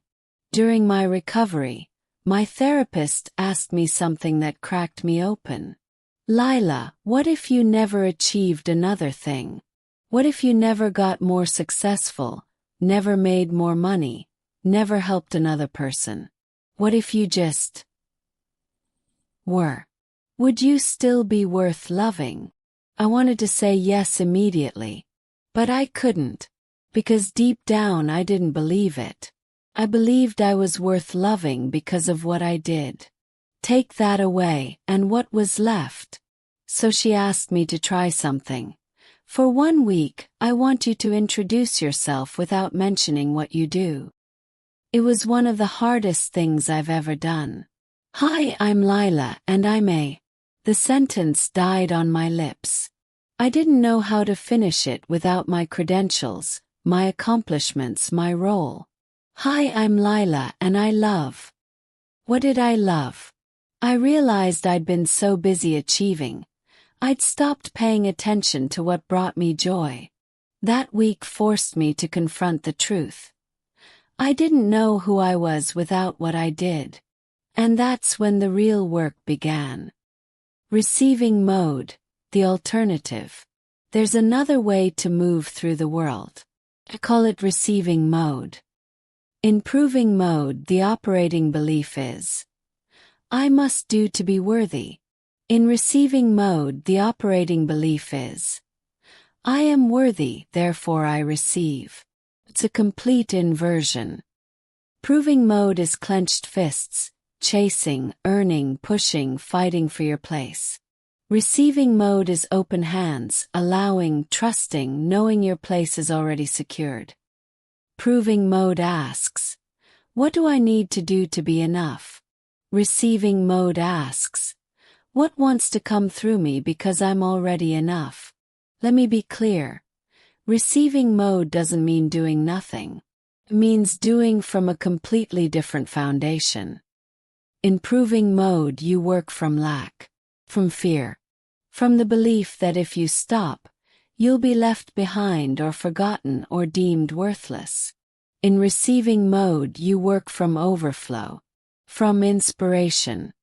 During my recovery, my therapist asked me something that cracked me open. Lila, what if you never achieved another thing? What if you never got more successful, never made more money, never helped another person? What if you just were? Would you still be worth loving? I wanted to say yes immediately, but I couldn't, because deep down I didn't believe it. I believed I was worth loving because of what I did. Take that away, and what was left? So she asked me to try something. For 1 week, I want you to introduce yourself without mentioning what you do. It was one of the hardest things I've ever done. Hi, I'm Lila, and I'm a. The sentence died on my lips. I didn't know how to finish it without my credentials, my accomplishments, my role. Hi, I'm Lila, and I love. What did I love? I realized I'd been so busy achieving. I'd stopped paying attention to what brought me joy. That week forced me to confront the truth. I didn't know who I was without what I did. And that's when the real work began. Receiving mode, the alternative. There's another way to move through the world. I call it receiving mode. In proving mode, the operating belief is, I must do to be worthy. In receiving mode, the operating belief is, I am worthy, therefore I receive. It's a complete inversion. Proving mode is clenched fists, chasing, earning, pushing, fighting for your place. Receiving mode is open hands, allowing, trusting, knowing your place is already secured. Proving mode asks, what do I need to do to be enough? Receiving mode asks, what wants to come through me because I'm already enough? Let me be clear. Receiving mode doesn't mean doing nothing. It means doing from a completely different foundation. In proving mode, you work from lack, from fear, from the belief that if you stop, you'll be left behind or forgotten or deemed worthless. In receiving mode, you work from overflow, from inspiration,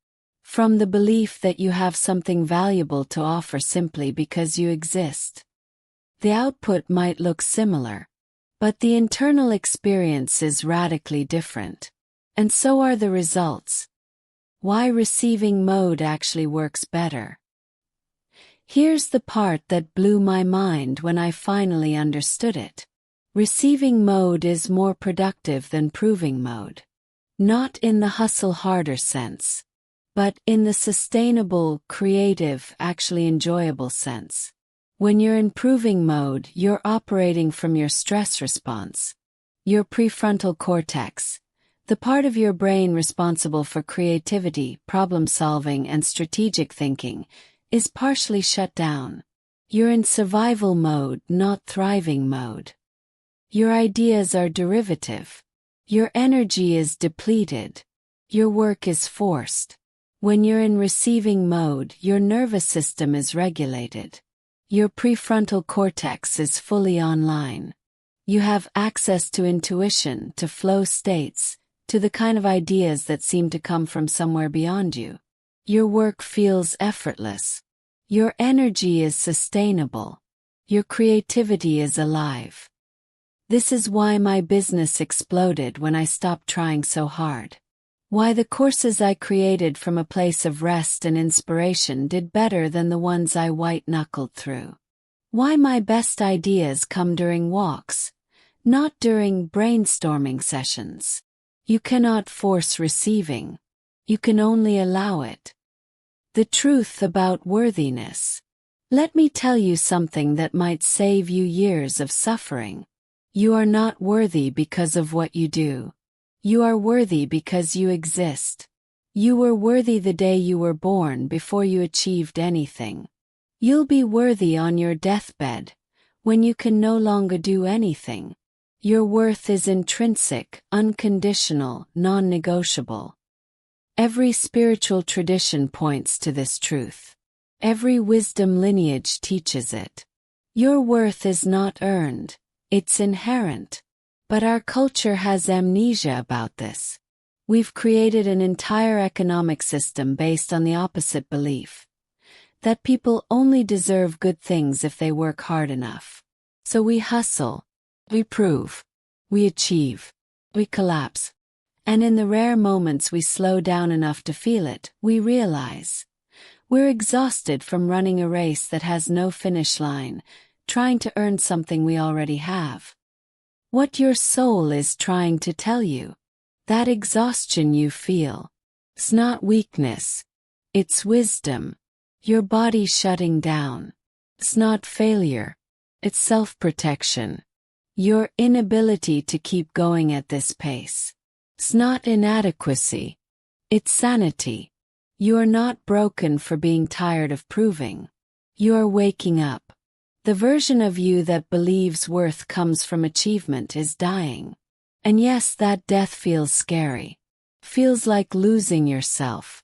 from the belief that you have something valuable to offer simply because you exist. The output might look similar, but the internal experience is radically different, and so are the results. Why receiving mode actually works better. Here's the part that blew my mind when I finally understood it. Receiving mode is more productive than proving mode. Not in the hustle harder sense, but in the sustainable, creative, actually enjoyable sense. When you're in proving mode, you're operating from your stress response. Your prefrontal cortex, the part of your brain responsible for creativity, problem-solving, and strategic thinking, is partially shut down. You're in survival mode, not thriving mode. Your ideas are derivative. Your energy is depleted. Your work is forced. When you're in receiving mode, your nervous system is regulated. Your prefrontal cortex is fully online. You have access to intuition, to flow states, to the kind of ideas that seem to come from somewhere beyond you. Your work feels effortless. Your energy is sustainable. Your creativity is alive. This is why my business exploded when I stopped trying so hard. Why the courses I created from a place of rest and inspiration did better than the ones I white-knuckled through. Why my best ideas come during walks, not during brainstorming sessions. You cannot force receiving. You can only allow it. The truth about worthiness. Let me tell you something that might save you years of suffering. You are not worthy because of what you do. You are worthy because you exist. You were worthy the day you were born before you achieved anything. You'll be worthy on your deathbed, when you can no longer do anything. Your worth is intrinsic, unconditional, non-negotiable. Every spiritual tradition points to this truth. Every wisdom lineage teaches it. Your worth is not earned, it's inherent. But our culture has amnesia about this. We've created an entire economic system based on the opposite belief. That people only deserve good things if they work hard enough. So we hustle, we prove, we achieve, we collapse. And in the rare moments we slow down enough to feel it, we realize we're exhausted from running a race that has no finish line, trying to earn something we already have. What your soul is trying to tell you, that exhaustion you feel, it's not weakness, it's wisdom. Your body shutting down. It's not failure, it's self-protection. Your inability to keep going at this pace. It's not inadequacy, it's sanity. You're not broken for being tired of proving. You're waking up. The version of you that believes worth comes from achievement is dying. And yes, that death feels scary. Feels like losing yourself.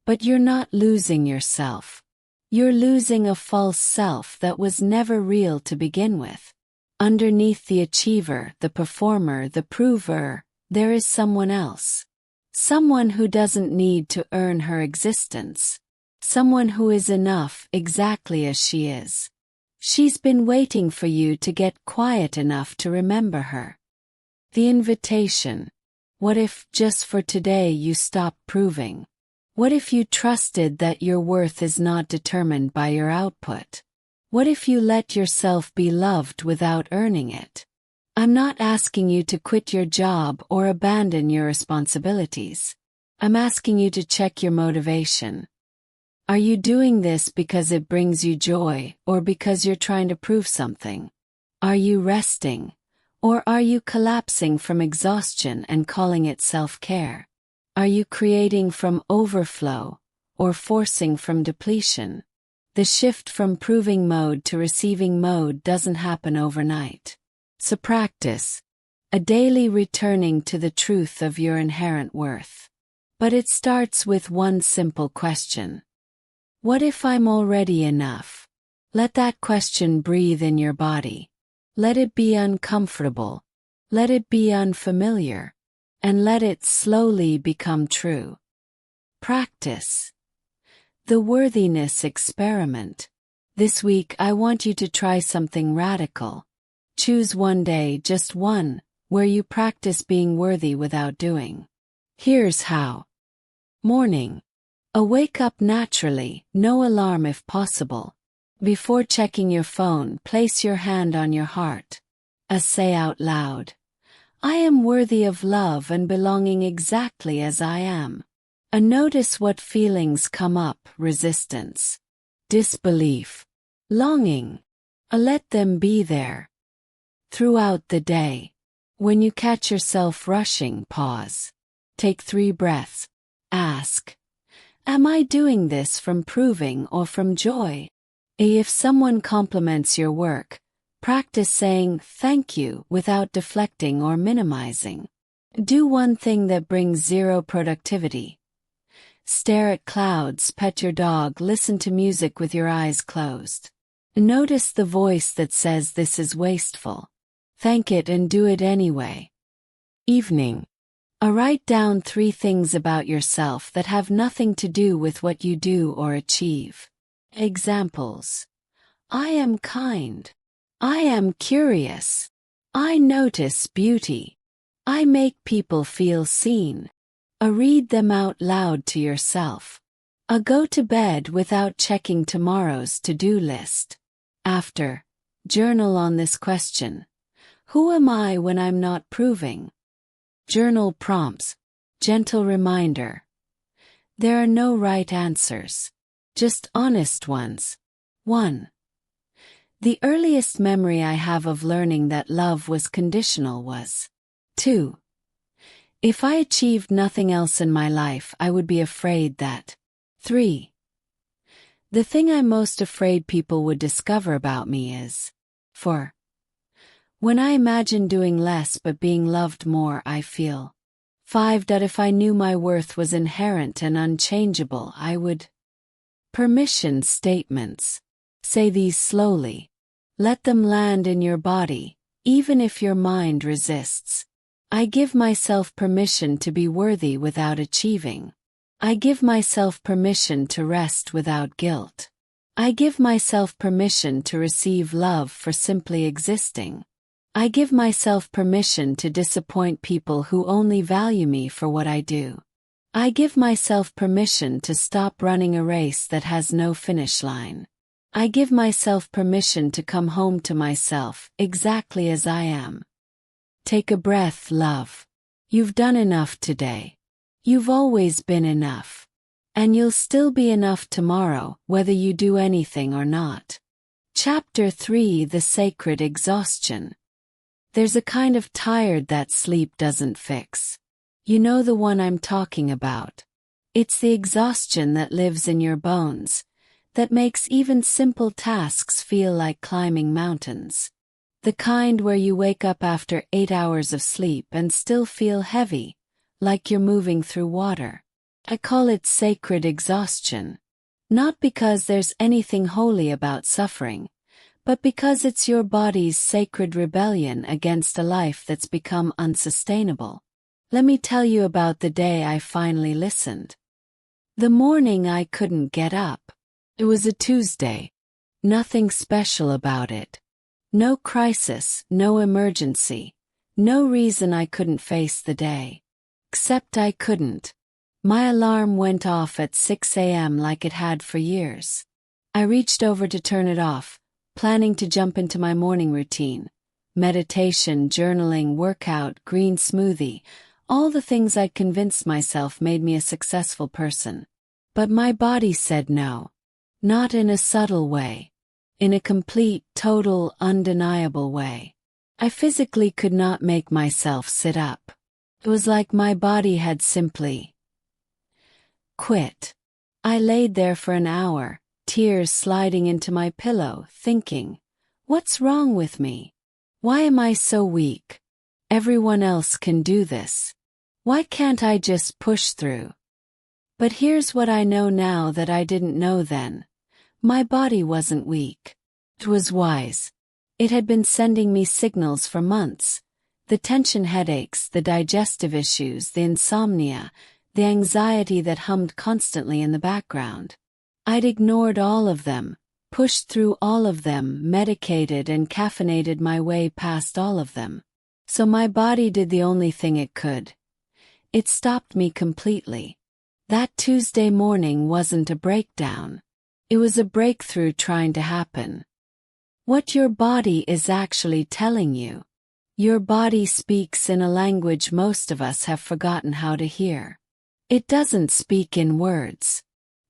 But you're not losing yourself. You're losing a false self that was never real to begin with. Underneath the achiever, the performer, the prover, there is someone else. Someone who doesn't need to earn her existence. Someone who is enough exactly as she is. She's been waiting for you to get quiet enough to remember her. The invitation. What if, just for today, you stop proving? What if you trusted that your worth is not determined by your output? What if you let yourself be loved without earning it? I'm not asking you to quit your job or abandon your responsibilities. I'm asking you to check your motivation. Are you doing this because it brings you joy or because you're trying to prove something? Are you resting? Or are you collapsing from exhaustion and calling it self-care? Are you creating from overflow or forcing from depletion? The shift from proving mode to receiving mode doesn't happen overnight. So practice, a daily returning to the truth of your inherent worth. But it starts with one simple question. What if I'm already enough? Let that question breathe in your body. Let it be uncomfortable. Let it be unfamiliar. And let it slowly become true. Practice. The worthiness experiment. This week I want you to try something radical. Choose one day, just one, where you practice being worthy without doing. Here's how. Morning. Wake up naturally, no alarm if possible. Before checking your phone, place your hand on your heart. Say out loud, I am worthy of love and belonging exactly as I am. Notice what feelings come up: resistance, disbelief, longing. Let them be there. Throughout the day, When you catch yourself rushing, pause. Take 3 breaths. Ask, am I doing this from proving or from joy? If someone compliments your work, practice saying thank you without deflecting or minimizing. Do one thing that brings 0 productivity. Stare at clouds, pet your dog, listen to music with your eyes closed. Notice the voice that says this is wasteful. Thank it and do it anyway. Evening. Write down 3 things about yourself that have nothing to do with what you do or achieve. Examples. I am kind. I am curious. I notice beauty. I make people feel seen. Read them out loud to yourself. Go to bed without checking tomorrow's to-do list. After, journal on this question. Who am I when I'm not proving? Journal prompts. Gentle reminder. There are no right answers. Just honest ones. 1. The earliest memory I have of learning that love was conditional was. 2. If I achieved nothing else in my life, I would be afraid that. 3. The thing I'm most afraid people would discover about me is. 4. When I imagine doing less but being loved more, I feel. 5. That if I knew my worth was inherent and unchangeable, I would. Permission statements. Say these slowly. Let them land in your body, even if your mind resists. I give myself permission to be worthy without achieving. I give myself permission to rest without guilt. I give myself permission to receive love for simply existing. I give myself permission to disappoint people who only value me for what I do. I give myself permission to stop running a race that has no finish line. I give myself permission to come home to myself, exactly as I am. Take a breath, love. You've done enough today. You've always been enough. And you'll still be enough tomorrow, whether you do anything or not. Chapter 3: The Sacred Exhaustion. There's a kind of tired that sleep doesn't fix. You know the one I'm talking about. It's the exhaustion that lives in your bones, that makes even simple tasks feel like climbing mountains. The kind where you wake up after 8 hours of sleep and still feel heavy, like you're moving through water. I call it sacred exhaustion. Not because there's anything holy about suffering, but because it's your body's sacred rebellion against a life that's become unsustainable. Let me tell you about the day I finally listened. The morning I couldn't get up. It was a Tuesday. Nothing special about it. No crisis, no emergency, no reason I couldn't face the day. Except I couldn't. My alarm went off at 6 a.m. like it had for years. I reached over to turn it off, planning to jump into my morning routine. Meditation, journaling, workout, green smoothie, all the things I'd convinced myself made me a successful person. But my body said no. Not in a subtle way. In a complete, total, undeniable way. I physically could not make myself sit up. It was like my body had simply quit. I laid there for an hour, tears sliding into my pillow, thinking, what's wrong with me? Why am I so weak? Everyone else can do this. Why can't I just push through? But here's what I know now that I didn't know then. My body wasn't weak. It was wise. It had been sending me signals for months. The tension headaches, the digestive issues, the insomnia, the anxiety that hummed constantly in the background. I'd ignored all of them, pushed through all of them, medicated and caffeinated my way past all of them. So my body did the only thing it could. It stopped me completely. That Tuesday morning wasn't a breakdown. It was a breakthrough trying to happen. What your body is actually telling you. Your body speaks in a language most of us have forgotten how to hear. It doesn't speak in words.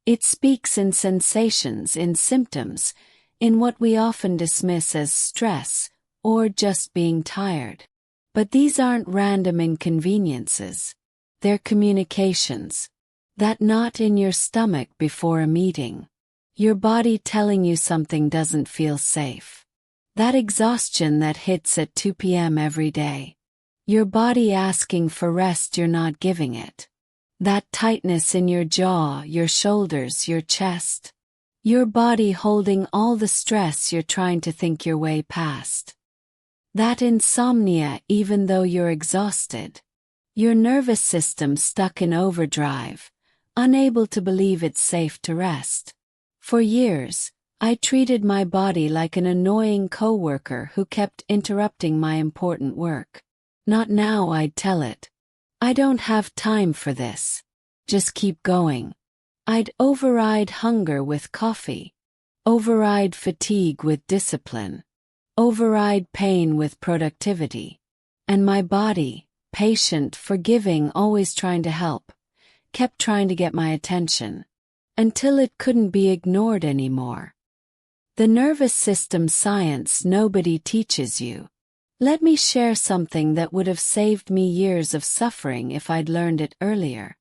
It speaks in sensations, in symptoms, in what we often dismiss as stress, or just being tired. But these aren't random inconveniences. They're communications. That knot in your stomach before a meeting. Your body telling you something doesn't feel safe. That exhaustion that hits at 2 p.m. every day. Your body asking for rest you're not giving it. That tightness in your jaw, your shoulders, your chest. Your body holding all the stress you're trying to think your way past. That insomnia even though you're exhausted. Your nervous system stuck in overdrive, unable to believe it's safe to rest. For years, I treated my body like an annoying coworker who kept interrupting my important work. Not now, I'd tell it. I don't have time for this. Just keep going. I'd override hunger with coffee. Override fatigue with discipline. Override pain with productivity. And my body, patient, forgiving, always trying to help, kept trying to get my attention. Until it couldn't be ignored anymore. The nervous system science nobody teaches you. Let me share something that would have saved me years of suffering if I'd learned it earlier.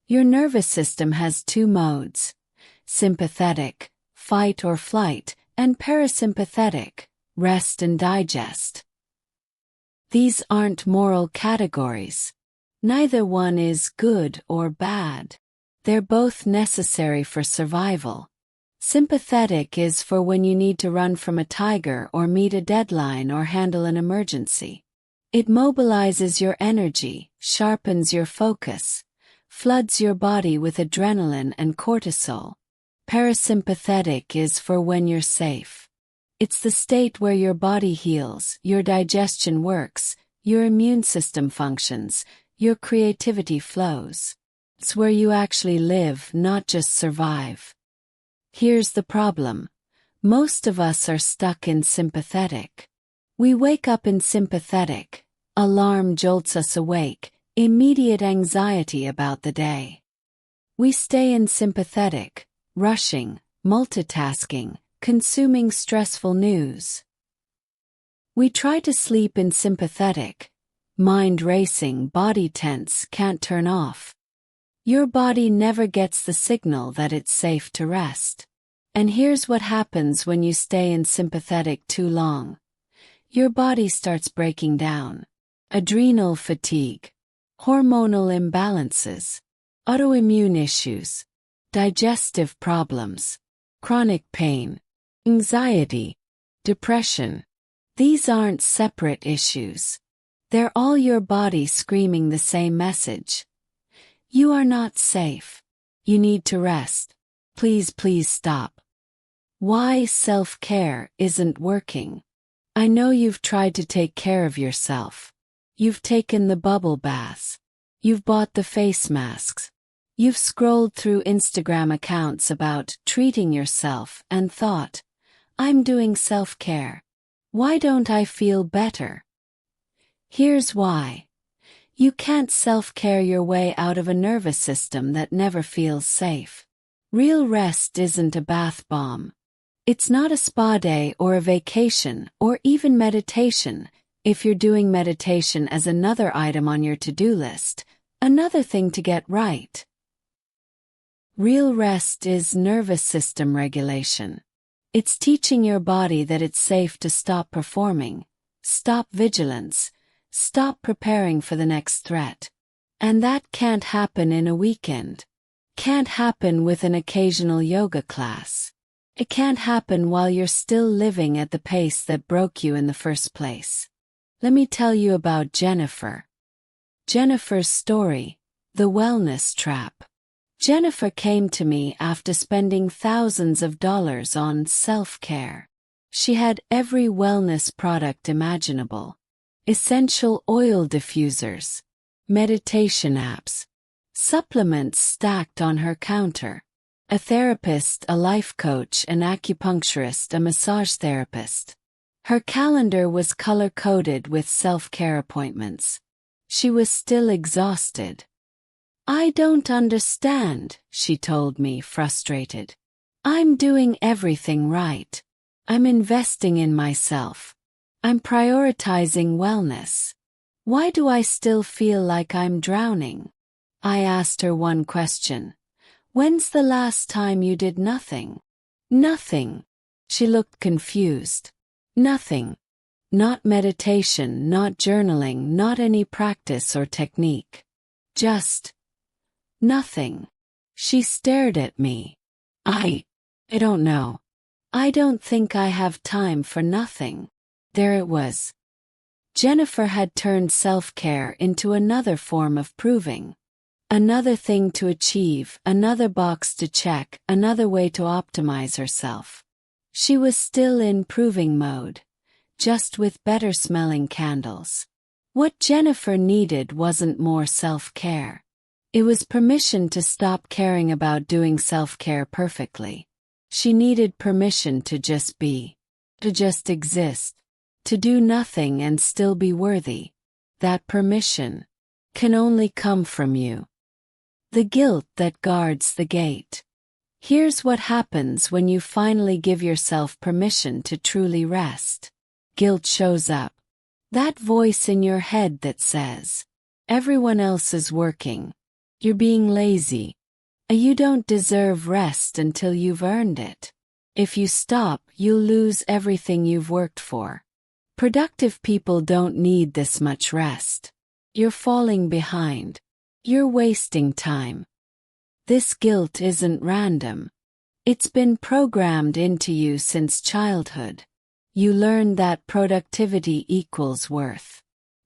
Your nervous system has two modes: sympathetic, fight or flight, and parasympathetic, rest and digest. These aren't moral categories. Neither one is good or bad. They're both necessary for survival. Sympathetic is for when you need to run from a tiger or meet a deadline or handle an emergency. It mobilizes your energy, sharpens your focus, floods your body with adrenaline and cortisol. Parasympathetic is for when you're safe. It's the state where your body heals, your digestion works, your immune system functions, your creativity flows. It's where you actually live, not just survive. Here's the problem. Most of us are stuck in sympathetic. We wake up in sympathetic. Alarm jolts us awake, immediate anxiety about the day. We stay in sympathetic, rushing, multitasking, consuming stressful news. We try to sleep in sympathetic. Mind racing, body tense, can't turn off. Your body never gets the signal that it's safe to rest. And here's what happens when you stay in sympathetic too long. Your body starts breaking down. Adrenal fatigue, hormonal imbalances, autoimmune issues, digestive problems, chronic pain, anxiety, depression. These aren't separate issues. They're all your body screaming the same message. You are not safe. You need to rest. Please, please stop. Why self-care isn't working. I know you've tried to take care of yourself. You've taken the bubble baths. You've bought the face masks. You've scrolled through Instagram accounts about treating yourself and thought, I'm doing self-care. Why don't I feel better? Here's why. You can't self-care your way out of a nervous system that never feels safe. Real rest isn't a bath bomb. It's not a spa day or a vacation or even meditation, if you're doing meditation as another item on your to-do list, another thing to get right. Real rest is nervous system regulation. It's teaching your body that it's safe to stop performing, stop vigilance, stop preparing for the next threat. And that can't happen in a weekend. Can't happen with an occasional yoga class. It can't happen while you're still living at the pace that broke you in the first place. Let me tell you about Jennifer. Jennifer's story, the wellness trap. Jennifer came to me after spending thousands of dollars on self-care. She had every wellness product imaginable. Essential oil diffusers, meditation apps, supplements stacked on her counter, a therapist, a life coach, an acupuncturist, a massage therapist. Her calendar was color-coded with self-care appointments. She was still exhausted. I don't understand, she told me, frustrated. I'm doing everything right. I'm investing in myself. I'm prioritizing wellness. Why do I still feel like I'm drowning? I asked her one question. When's the last time you did nothing? Nothing. She looked confused. Nothing. Not meditation, not journaling, not any practice or technique. Just nothing. She stared at me. I don't know. I don't think I have time for nothing. There it was. Jennifer had turned self-care into another form of proving. Another thing to achieve, another box to check, another way to optimize herself. She was still in proving mode, just with better smelling candles. What Jennifer needed wasn't more self-care. It was permission to stop caring about doing self-care perfectly. She needed permission to just be, to just exist, to do nothing and still be worthy. That permission can only come from you. The guilt that guards the gate. Here's what happens when you finally give yourself permission to truly rest. Guilt shows up. That voice in your head that says, everyone else is working. You're being lazy. You don't deserve rest until you've earned it. If you stop, you'll lose everything you've worked for. Productive people don't need this much rest. You're falling behind. You're wasting time. This guilt isn't random. It's been programmed into you since childhood. You learned that productivity equals worth.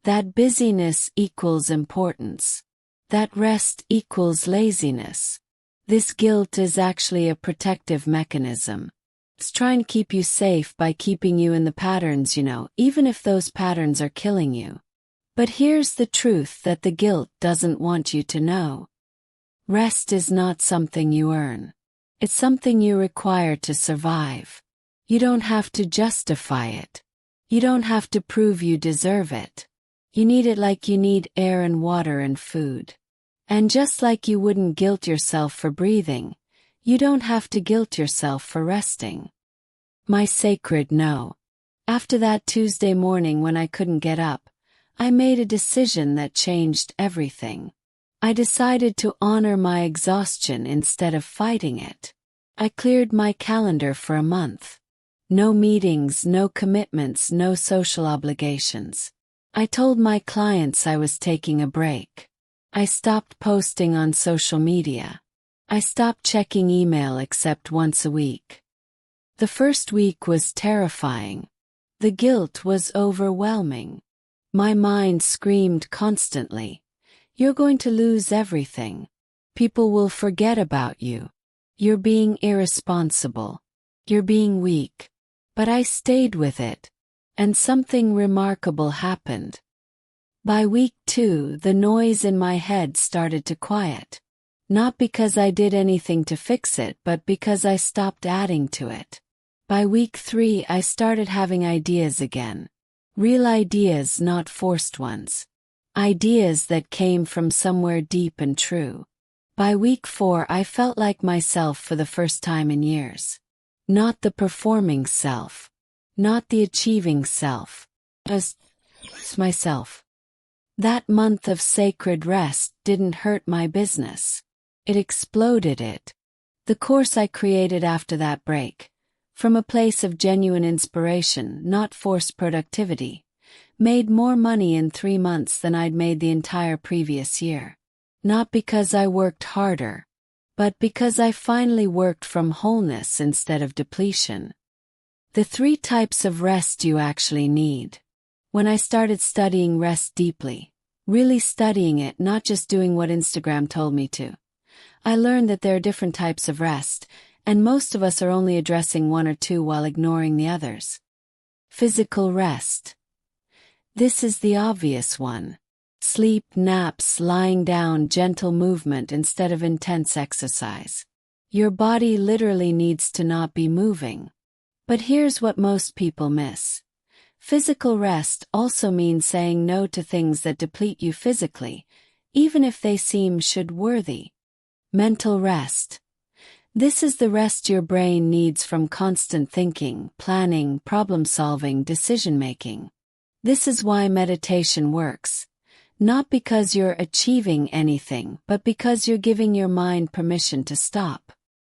That busyness equals importance. That rest equals laziness. This guilt is actually a protective mechanism. It's trying to keep you safe by keeping you in the patterns you know, even if those patterns are killing you. But here's the truth that the guilt doesn't want you to know. Rest is not something you earn. It's something you require to survive. You don't have to justify it. You don't have to prove you deserve it. You need it like you need air and water and food. And just like you wouldn't guilt yourself for breathing, you don't have to guilt yourself for resting. My sacred no. After that Tuesday morning when I couldn't get up, I made a decision that changed everything. I decided to honor my exhaustion instead of fighting it. I cleared my calendar for a month. No meetings, no commitments, no social obligations. I told my clients I was taking a break. I stopped posting on social media. I stopped checking email except once a week. The first week was terrifying. The guilt was overwhelming. My mind screamed constantly, "You're going to lose everything. People will forget about you. You're being irresponsible. You're being weak." But I stayed with it, and something remarkable happened. By week 2, the noise in my head started to quiet. Not because I did anything to fix it, but because I stopped adding to it. By week 3, I started having ideas again. Real ideas, not forced ones. Ideas that came from somewhere deep and true. By week 4, I felt like myself for the first time in years. Not the performing self. Not the achieving self. As myself. That month of sacred rest didn't hurt my business. It exploded it. The course I created after that break, from a place of genuine inspiration, not forced productivity, made more money in 3 months than I'd made the entire previous year. Not because I worked harder, but because I finally worked from wholeness instead of depletion. The 3 types of rest you actually need. When I started studying rest deeply, really studying it, not just doing what Instagram told me to, I learned that there are different types of rest, and most of us are only addressing 1 or 2 while ignoring the others. Physical rest. This is the obvious one. Sleep, naps, lying down, gentle movement instead of intense exercise. Your body literally needs to not be moving. But here's what most people miss. Physical rest also means saying no to things that deplete you physically, even if they seem worthy. Mental rest. This is the rest your brain needs from constant thinking, planning, problem-solving, decision-making. This is why meditation works. Not because you're achieving anything, but because you're giving your mind permission to stop.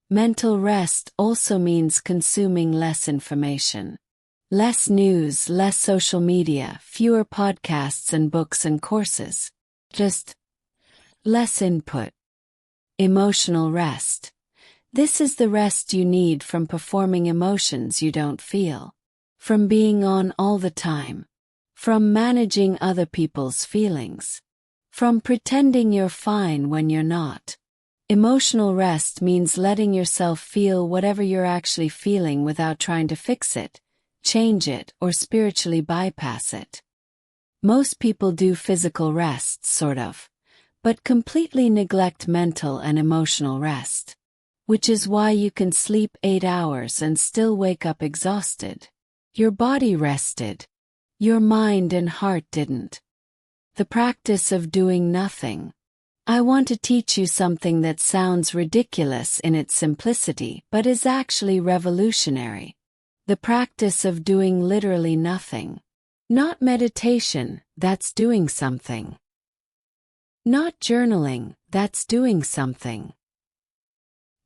Mental rest also means consuming less information. Less news, less social media, fewer podcasts and books and courses. Just less input. Emotional rest. This is the rest you need from performing emotions you don't feel. From being on all the time. From managing other people's feelings. From pretending you're fine when you're not. Emotional rest means letting yourself feel whatever you're actually feeling without trying to fix it, change it, or spiritually bypass it. Most people do physical rest, sort of, but completely neglect mental and emotional rest. Which is why you can sleep 8 hours and still wake up exhausted. Your body rested. Your mind and heart didn't. The practice of doing nothing. I want to teach you something that sounds ridiculous in its simplicity but is actually revolutionary. The practice of doing literally nothing. Not meditation, that's doing something. Not journaling, that's doing something.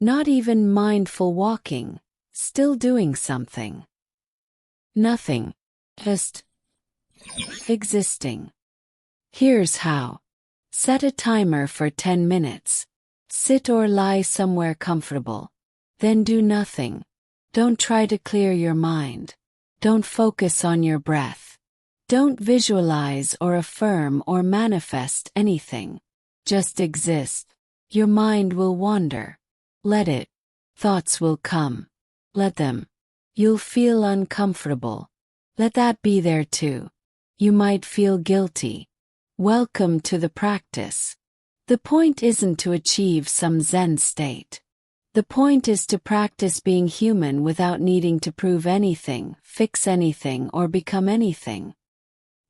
Not even mindful walking, still doing something. Nothing. Just existing. Here's how. Set a timer for 10 minutes. Sit or lie somewhere comfortable. Then do nothing. Don't try to clear your mind. Don't focus on your breath. Don't visualize or affirm or manifest anything. Just exist. Your mind will wander. Let it. Thoughts will come. Let them. You'll feel uncomfortable. Let that be there too. You might feel guilty. Welcome to the practice. The point isn't to achieve some Zen state. The point is to practice being human without needing to prove anything, fix anything, or become anything.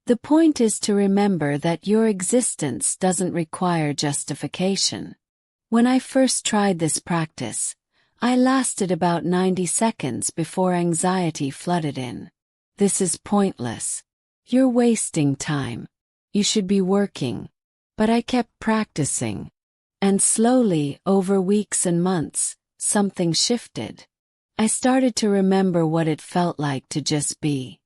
The point is to remember that your existence doesn't require justification. When I first tried this practice, I lasted about 90 seconds before anxiety flooded in. This is pointless. You're wasting time. You should be working. But I kept practicing. And slowly, over weeks and months, something shifted. I started to remember what it felt like to just be.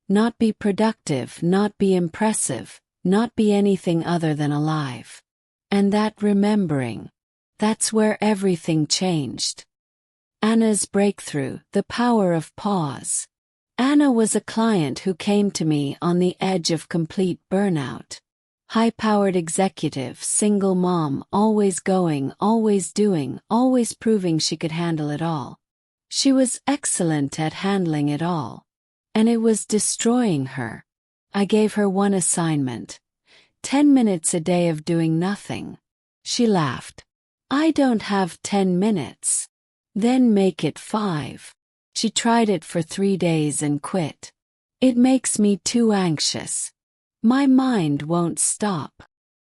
Not be productive, not be impressive, not be anything other than alive. And that remembering. That's where everything changed. Anna's breakthrough, the power of pause. Anna was a client who came to me on the edge of complete burnout. High-powered executive, single mom, always going, always doing, always proving she could handle it all. She was excellent at handling it all. And it was destroying her. I gave her one assignment. 10 minutes a day of doing nothing. She laughed. I don't have 10 minutes. Then make it 5. She tried it for 3 days and quit. It makes me too anxious. My mind won't stop.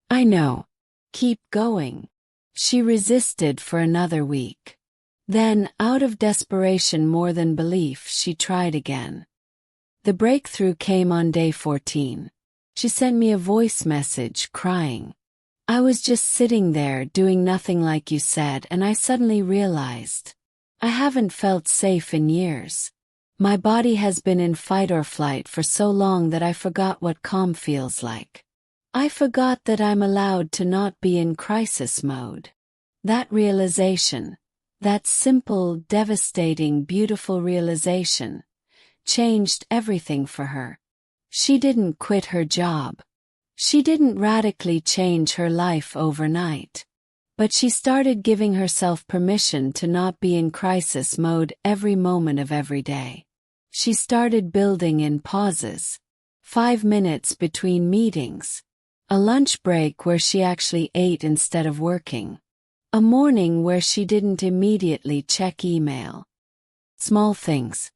I know. Keep going. She resisted for another week. Then, out of desperation more than belief, she tried again. The breakthrough came on day 14. She sent me a voice message, crying. I was just sitting there doing nothing like you said, and I suddenly realized. I haven't felt safe in years. My body has been in fight or flight for so long that I forgot what calm feels like. I forgot that I'm allowed to not be in crisis mode. That realization, that simple, devastating, beautiful realization, changed everything for her. She didn't quit her job. She didn't radically change her life overnight. But she started giving herself permission to not be in crisis mode every moment of every day. She started building in pauses. 5 minutes between meetings. A lunch break where she actually ate instead of working. A morning where she didn't immediately check email. Small things.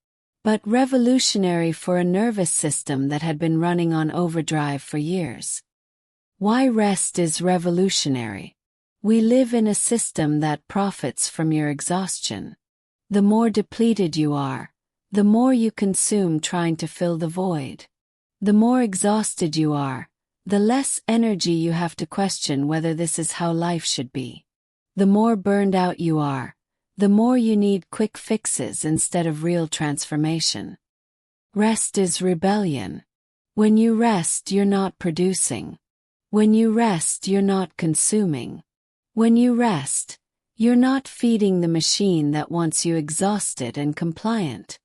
But revolutionary for a nervous system that had been running on overdrive for years. Why rest is revolutionary. We live in a system that profits from your exhaustion. The more depleted you are, the more you consume trying to fill the void. The more exhausted you are, the less energy you have to question whether this is how life should be. The more burned out you are, the more you need quick fixes instead of real transformation. Rest is rebellion. When you rest, you're not producing. When you rest, you're not consuming. When you rest, you're not feeding the machine that wants you exhausted and compliant.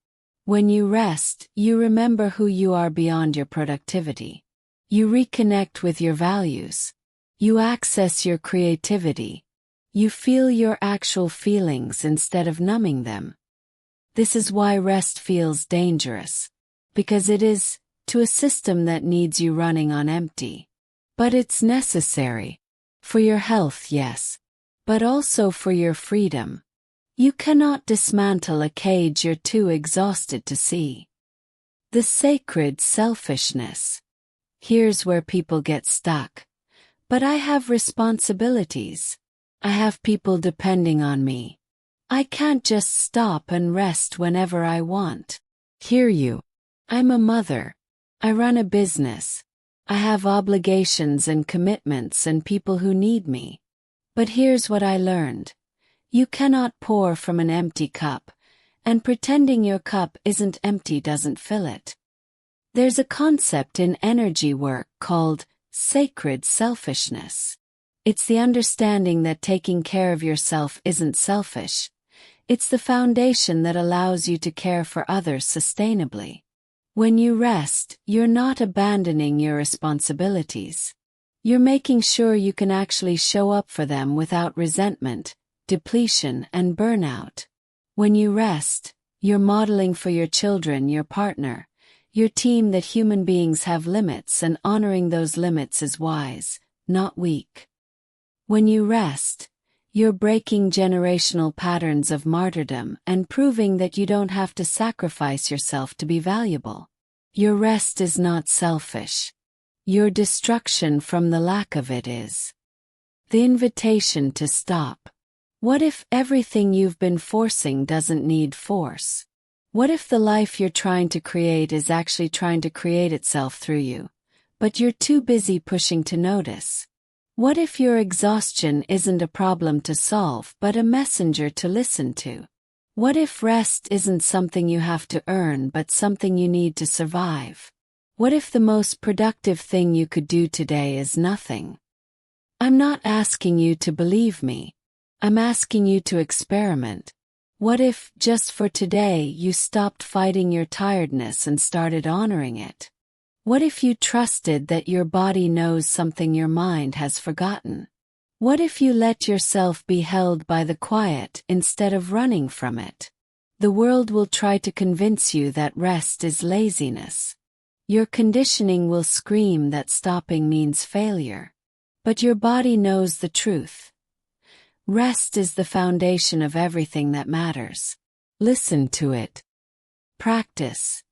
When you rest, you remember who you are beyond your productivity. You reconnect with your values. You access your creativity. You feel your actual feelings instead of numbing them. This is why rest feels dangerous. Because it is, to a system that needs you running on empty. But it's necessary. For your health, yes. But also for your freedom. You cannot dismantle a cage you're too exhausted to see. The sacred selfishness. Here's where people get stuck. But I have responsibilities. I have people depending on me. I can't just stop and rest whenever I want. Hear you. I'm a mother. I run a business. I have obligations and commitments and people who need me. But here's what I learned. You cannot pour from an empty cup, and pretending your cup isn't empty doesn't fill it. There's a concept in energy work called sacred selfishness. It's the understanding that taking care of yourself isn't selfish. It's the foundation that allows you to care for others sustainably. When you rest, you're not abandoning your responsibilities. You're making sure you can actually show up for them without resentment, depletion, and burnout. When you rest, you're modeling for your children, your partner, your team that human beings have limits, and honoring those limits is wise, not weak. When you rest, you're breaking generational patterns of martyrdom and proving that you don't have to sacrifice yourself to be valuable. Your rest is not selfish. Your destruction from the lack of it is. The invitation to stop. What if everything you've been forcing doesn't need force? What if the life you're trying to create is actually trying to create itself through you, but you're too busy pushing to notice? What if your exhaustion isn't a problem to solve but a messenger to listen to? What if rest isn't something you have to earn but something you need to survive? What if the most productive thing you could do today is nothing? I'm not asking you to believe me. I'm asking you to experiment. What if, just for today, you stopped fighting your tiredness and started honoring it? What if you trusted that your body knows something your mind has forgotten? What if you let yourself be held by the quiet instead of running from it? The world will try to convince you that rest is laziness. Your conditioning will scream that stopping means failure. But your body knows the truth. Rest is the foundation of everything that matters. Listen to it. Practice.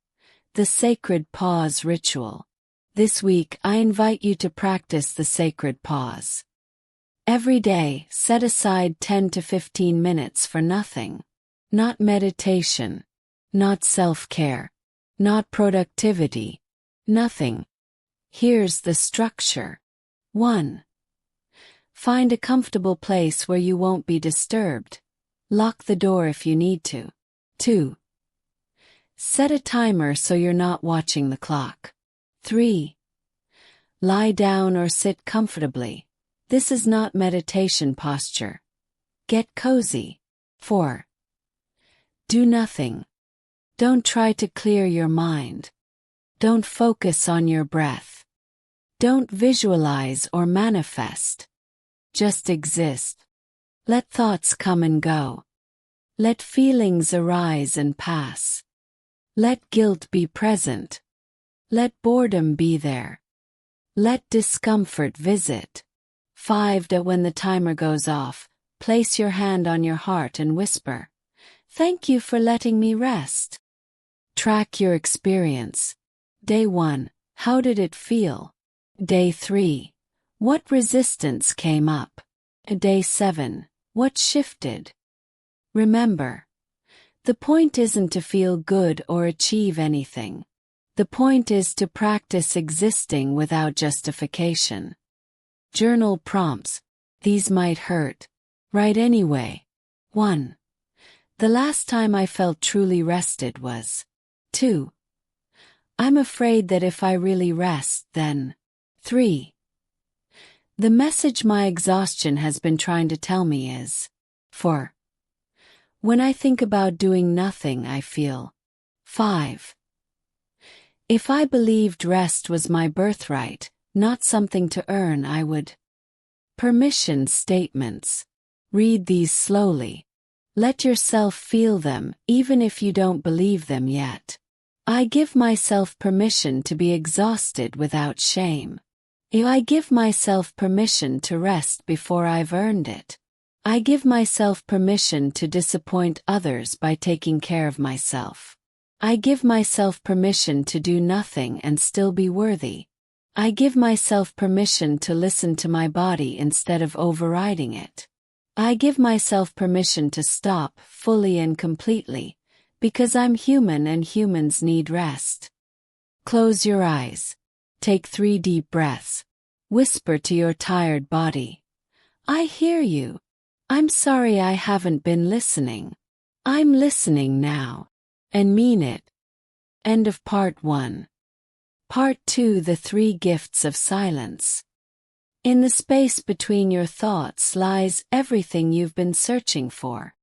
The sacred pause ritual. This week, I invite you to practice the sacred pause. Every day, set aside 10 to 15 minutes for nothing. Not meditation. Not self-care. Not productivity. Nothing. Here's the structure. 1. Find a comfortable place where you won't be disturbed. Lock the door if you need to. 2. Set a timer so you're not watching the clock. 3. Lie down or sit comfortably. This is not meditation posture. Get cozy. 4. Do nothing. Don't try to clear your mind. Don't focus on your breath. Don't visualize or manifest. Just exist. Let thoughts come and go. Let feelings arise and pass. Let guilt be present. Let boredom be there. Let discomfort visit. 5. When the timer goes off, place your hand on your heart and whisper, "Thank you for letting me rest." Track your experience. Day 1. How did it feel? Day 3. What resistance came up? Day 7. What shifted? Remember, the point isn't to feel good or achieve anything. The point is to practice existing without justification. Journal prompts. These might hurt. Write anyway. 1. The last time I felt truly rested was. 2. I'm afraid that if I really rest, then. 3. The message my exhaustion has been trying to tell me is. 4. When I think about doing nothing, I feel. 5. If I believed rest was my birthright, not something to earn, I would. Permission statements. Read these slowly. Let yourself feel them, even if you don't believe them yet. I give myself permission to be exhausted without shame. I give myself permission to rest before I've earned it. I give myself permission to disappoint others by taking care of myself. I give myself permission to do nothing and still be worthy. I give myself permission to listen to my body instead of overriding it. I give myself permission to stop fully and completely, because I'm human and humans need rest. Close your eyes. Take 3 deep breaths. Whisper to your tired body. I hear you. I'm sorry I haven't been listening. I'm listening now. And mean it. End of part 1. Part 2: The 3 Gifts of Silence. In the space between your thoughts lies everything you've been searching for.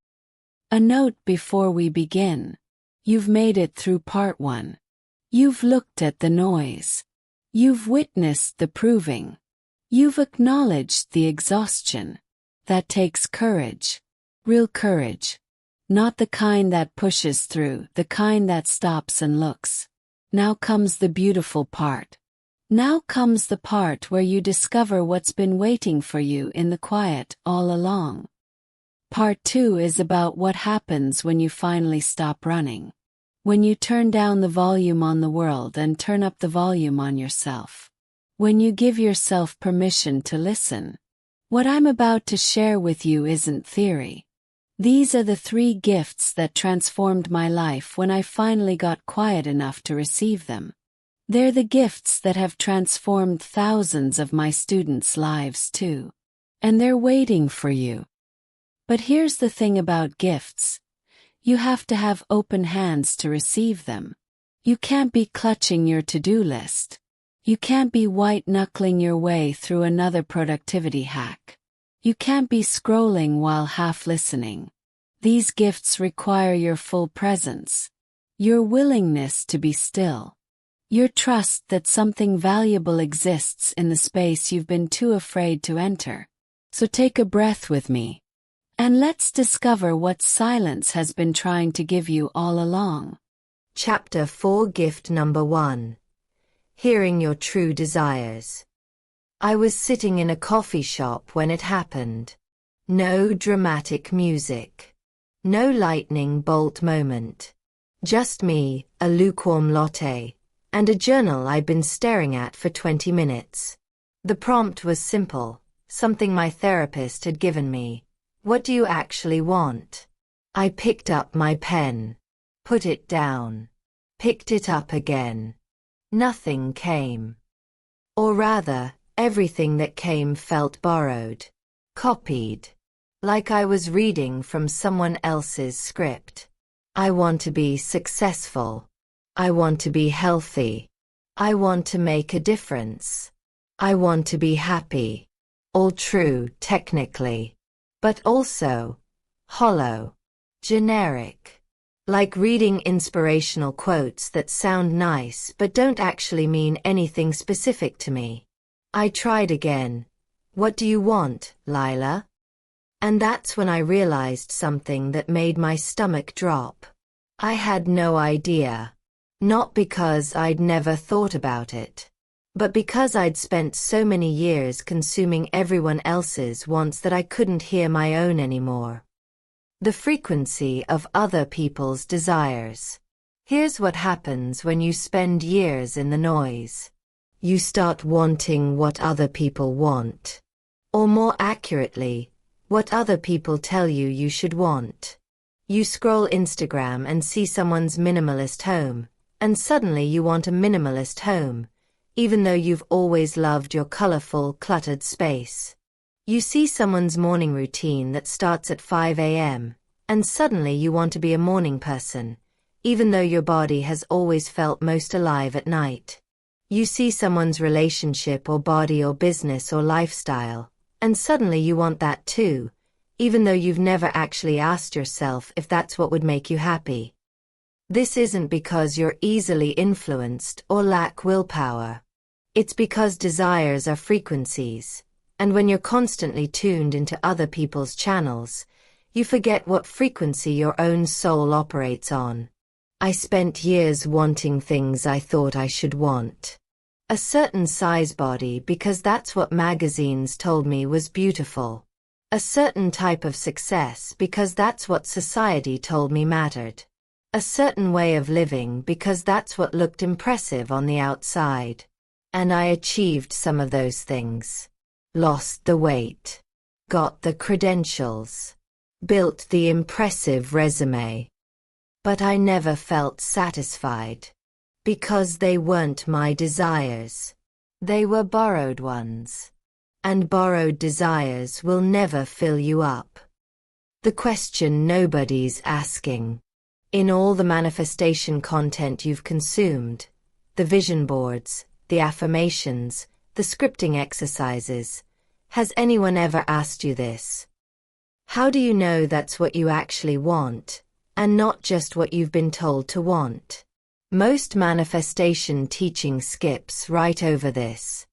A note before we begin. You've made it through part 1. You've looked at the noise. You've witnessed the proving. You've acknowledged the exhaustion. That takes courage. Real courage. Not the kind that pushes through, the kind that stops and looks. Now comes the beautiful part. Now comes the part where you discover what's been waiting for you in the quiet all along. Part 2 is about what happens when you finally stop running. When you turn down the volume on the world and turn up the volume on yourself. When you give yourself permission to listen. What I'm about to share with you isn't theory. These are the 3 gifts that transformed my life when I finally got quiet enough to receive them. They're the gifts that have transformed thousands of my students' lives too. And they're waiting for you. But here's the thing about gifts. You have to have open hands to receive them. You can't be clutching your to-do list. You can't be white-knuckling your way through another productivity hack. You can't be scrolling while half listening. These gifts require your full presence. Your willingness to be still. Your trust that something valuable exists in the space you've been too afraid to enter. So take a breath with me. And let's discover what silence has been trying to give you all along. Chapter 4, Gift Number 1. Hearing Your True Desires. I was sitting in a coffee shop when it happened. No dramatic music. No lightning bolt moment. Just me, a lukewarm latte, and a journal I'd been staring at for 20 minutes. The prompt was simple, something my therapist had given me. What do you actually want? I picked up my pen. Put it down. Picked it up again. Nothing came. Or rather, everything that came felt borrowed. Copied. Like I was reading from someone else's script. I want to be successful. I want to be healthy. I want to make a difference. I want to be happy. All true, technically. But also hollow, generic. Like reading inspirational quotes that sound nice but don't actually mean anything specific to me. I tried again. What do you want, Lila? And that's when I realized something that made my stomach drop. I had no idea. Not because I'd never thought about it. But because I'd spent so many years consuming everyone else's wants that I couldn't hear my own anymore. The frequency of other people's desires. Here's what happens when you spend years in the noise. You start wanting what other people want. Or more accurately, what other people tell you you should want. You scroll Instagram and see someone's minimalist home, and suddenly you want a minimalist home, even though you've always loved your colorful, cluttered space. You see someone's morning routine that starts at 5 a.m., and suddenly you want to be a morning person, even though your body has always felt most alive at night. You see someone's relationship or body or business or lifestyle, and suddenly you want that too, even though you've never actually asked yourself if that's what would make you happy. This isn't because you're easily influenced or lack willpower. It's because desires are frequencies, and when you're constantly tuned into other people's channels, you forget what frequency your own soul operates on. I spent years wanting things I thought I should want. A certain size body because that's what magazines told me was beautiful. A certain type of success because that's what society told me mattered. A certain way of living because that's what looked impressive on the outside. And I achieved some of those things. Lost the weight. Got the credentials. Built the impressive resume. But I never felt satisfied. Because they weren't my desires. They were borrowed ones. And borrowed desires will never fill you up. The question nobody's asking. In all the manifestation content you've consumed, the vision boards, the affirmations, the scripting exercises, has anyone ever asked you this? How do you know that's what you actually want, and not just what you've been told to want? Most manifestation teaching skips right over this.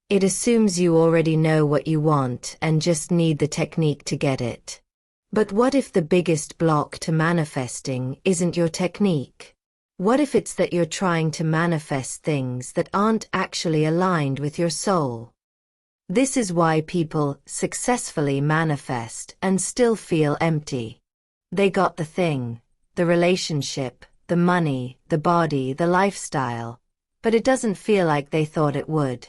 It assumes you already know what you want and just need the technique to get it. But what if the biggest block to manifesting isn't your technique? What if it's that you're trying to manifest things that aren't actually aligned with your soul? This is why people successfully manifest and still feel empty. They got the thing, the relationship, the money, the body, the lifestyle, but it doesn't feel like they thought it would.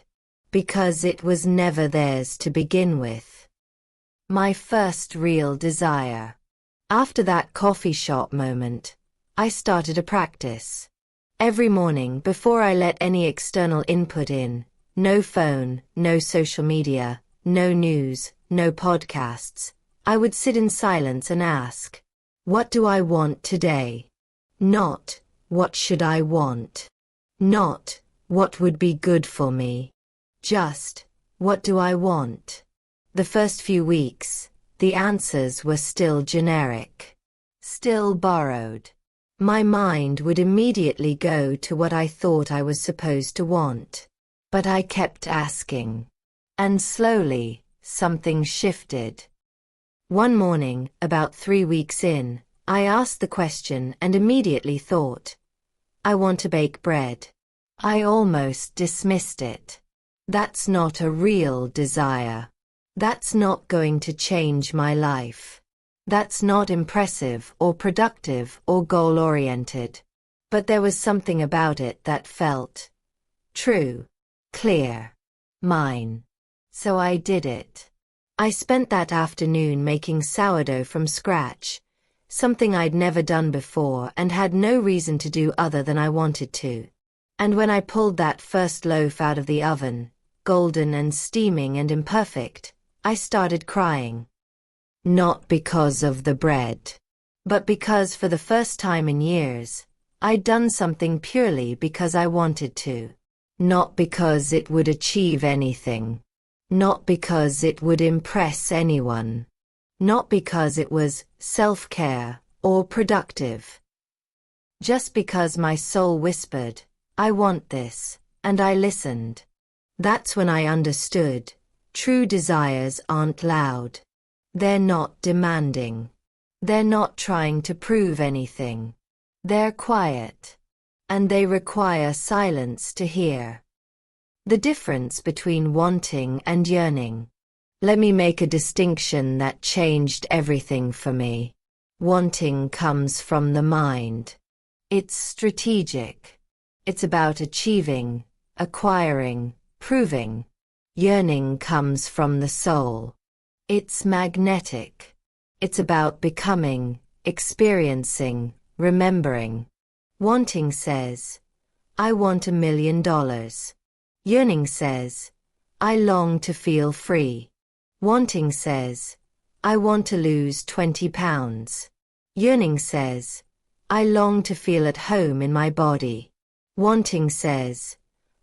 Because it was never theirs to begin with. My first real desire. After that coffee shop moment, I started a practice. Every morning before I let any external input in, no phone, no social media, no news, no podcasts, I would sit in silence and ask, what do I want today? Not, what should I want? Not, what would be good for me? Just, what do I want? The first few weeks, the answers were still generic. Still borrowed. My mind would immediately go to what I thought I was supposed to want. But I kept asking. And slowly, something shifted. One morning, about 3 weeks in, I asked the question and immediately thought, I want to bake bread. I almost dismissed it. That's not a real desire. That's not going to change my life. That's not impressive or productive or goal-oriented. But there was something about it that felt true, clear, mine. So I did it. I spent that afternoon making sourdough from scratch, something I'd never done before and had no reason to do other than I wanted to. And when I pulled that first loaf out of the oven, golden and steaming and imperfect, I started crying. Not because of the bread, but because for the first time in years, I'd done something purely because I wanted to. Not because it would achieve anything. Not because it would impress anyone. Not because it was self-care or productive. Just because my soul whispered, I want this, and I listened. That's when I understood. True desires aren't loud. They're not demanding. They're not trying to prove anything. They're quiet. And they require silence to hear. The difference between wanting and yearning. Let me make a distinction that changed everything for me. Wanting comes from the mind. It's strategic. It's about achieving, acquiring, proving. Yearning comes from the soul. It's magnetic. It's about becoming, experiencing, remembering. Wanting says, I want $1,000,000. Yearning says, I long to feel free. Wanting says, I want to lose 20 pounds. Yearning says, I long to feel at home in my body. Wanting says,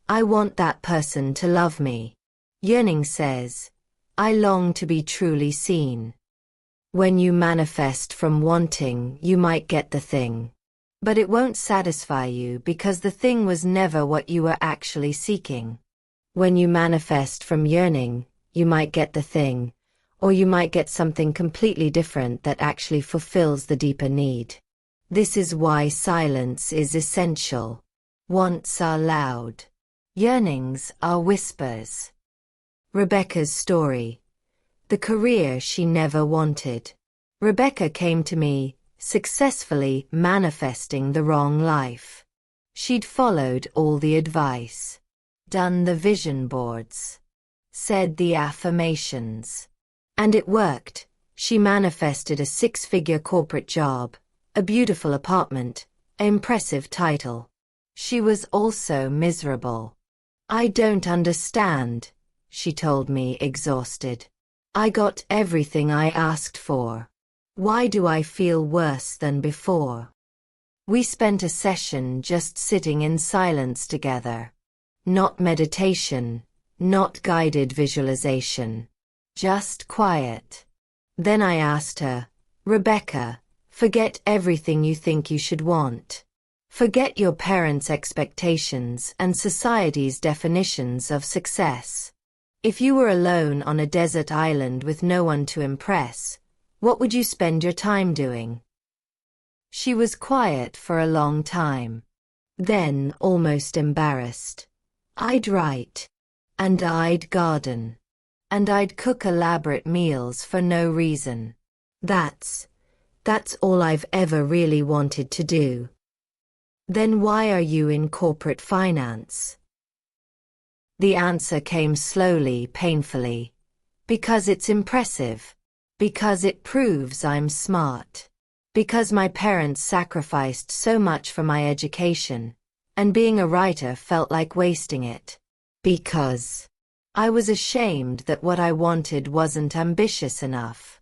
I want that person to love me. Yearning says, I long to be truly seen. When you manifest from wanting, you might get the thing. But it won't satisfy you because the thing was never what you were actually seeking. When you manifest from yearning, you might get the thing, or you might get something completely different that actually fulfills the deeper need. This is why silence is essential. Wants are loud. Yearnings are whispers. Rebecca's story. The career she never wanted. Rebecca came to me, successfully manifesting the wrong life. She'd followed all the advice, done the vision boards, said the affirmations. And it worked. She manifested a 6-figure corporate job, a beautiful apartment, an impressive title. She was also miserable. I don't understand, she told me, exhausted. I got everything I asked for. Why do I feel worse than before? We spent a session just sitting in silence together. Not meditation, not guided visualization. Just quiet. Then I asked her, Rebecca, forget everything you think you should want. Forget your parents' expectations and society's definitions of success. If you were alone on a desert island with no one to impress, what would you spend your time doing? She was quiet for a long time. Then, almost embarrassed, I'd write. And I'd garden. And I'd cook elaborate meals for no reason. That's all I've ever really wanted to do. Then why are you in corporate finance? The answer came slowly, painfully. Because it's impressive. Because it proves I'm smart. Because my parents sacrificed so much for my education, and being a writer felt like wasting it. Because I was ashamed that what I wanted wasn't ambitious enough.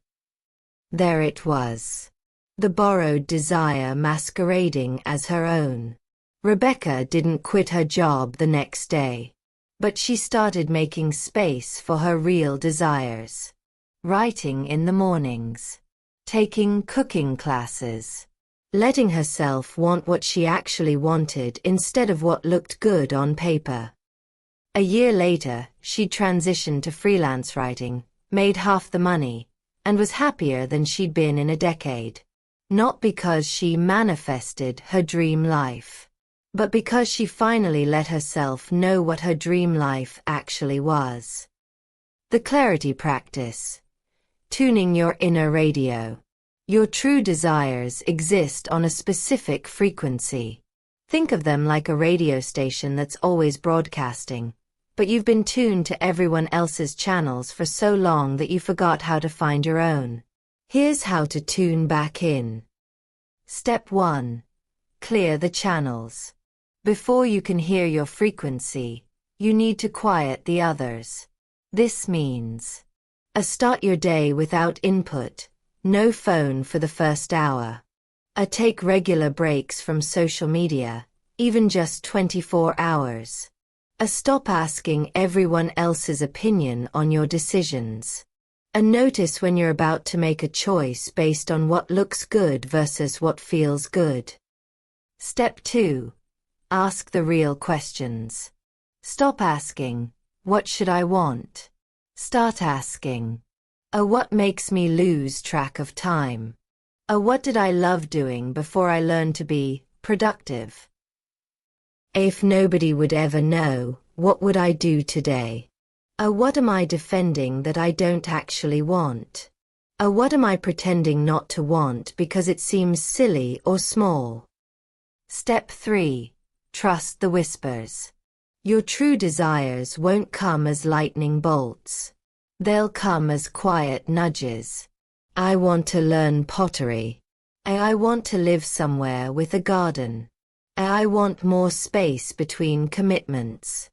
There it was. The borrowed desire masquerading as her own. Rebecca didn't quit her job the next day. But she started making space for her real desires. Writing in the mornings. Taking cooking classes. Letting herself want what she actually wanted instead of what looked good on paper. A year later, she transitioned to freelance writing, made half the money, and was happier than she'd been in a decade. Not because she manifested her dream life, but because she finally let herself know what her dream life actually was. The clarity practice. Tuning your inner radio. Your true desires exist on a specific frequency. Think of them like a radio station that's always broadcasting, but you've been tuned to everyone else's channels for so long that you forgot how to find your own. Here's how to tune back in. Step 1. Clear the channels. Before you can hear your frequency, you need to quiet the others. This means start your day without input, no phone for the first hour. Take regular breaks from social media, even just 24 hours. Stop asking everyone else's opinion on your decisions. Notice when you're about to make a choice based on what looks good versus what feels good. Step 2. Ask the real questions. Stop asking, what should I want? Start asking, what makes me lose track of time? What did I love doing before I learned to be productive? If nobody would ever know, what would I do today? What am I defending that I don't actually want? What am I pretending not to want because it seems silly or small? Step 3. Trust the whispers. Your true desires won't come as lightning bolts. They'll come as quiet nudges. I want to learn pottery. I want to live somewhere with a garden. I want more space between commitments.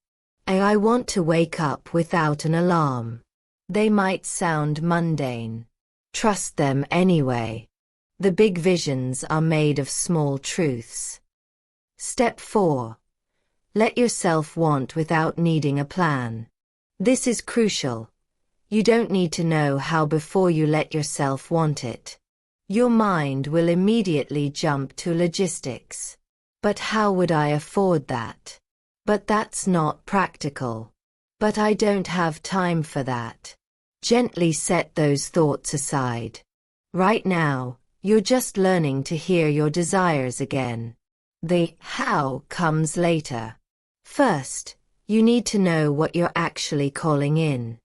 I want to wake up without an alarm. They might sound mundane. Trust them anyway. The big visions are made of small truths. Step 4. Let yourself want without needing a plan. This is crucial. You don't need to know how before you let yourself want it. Your mind will immediately jump to logistics. But how would I afford that? But that's not practical. But I don't have time for that. Gently set those thoughts aside. Right now, you're just learning to hear your desires again. The how comes later. First, you need to know what you're actually calling in.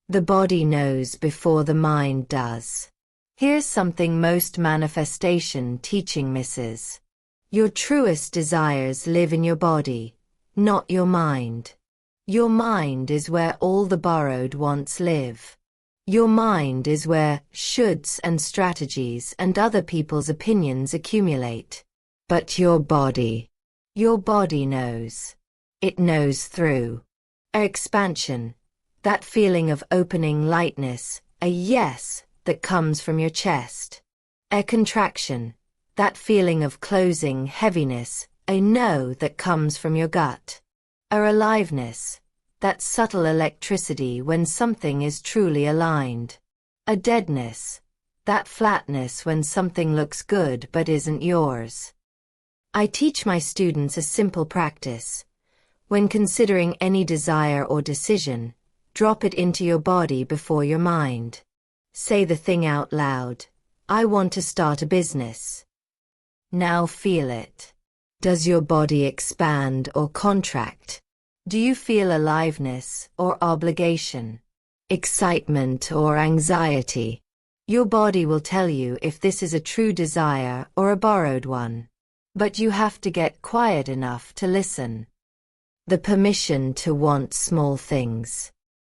The body knows before the mind does. Here's something most manifestation teaching misses. Your truest desires live in your body, not your mind. Your mind is where all the borrowed wants live. Your mind is where shoulds and strategies and other people's opinions accumulate. But your body knows. It knows through expansion, that feeling of opening lightness, a yes that comes from your chest. A contraction, that feeling of closing heaviness, a no that comes from your gut. A aliveness, that subtle electricity when something is truly aligned. A deadness, that flatness when something looks good but isn't yours. I teach my students a simple practice. When considering any desire or decision, drop it into your body before your mind. Say the thing out loud. I want to start a business. Now feel it. Does your body expand or contract? Do you feel aliveness or obligation? Excitement or anxiety? Your body will tell you if this is a true desire or a borrowed one. But you have to get quiet enough to listen. The permission to want small things.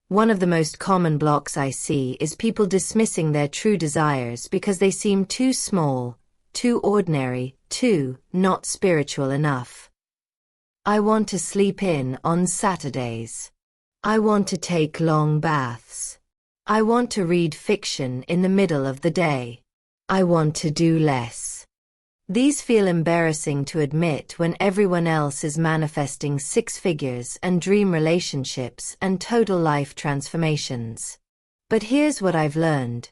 One of the most common blocks I see is people dismissing their true desires because they seem too small, too ordinary, too not spiritual enough. I want to sleep in on Saturdays. I want to take long baths. I want to read fiction in the middle of the day. I want to do less. These feel embarrassing to admit when everyone else is manifesting six figures and dream relationships and total life transformations. But here's what I've learned.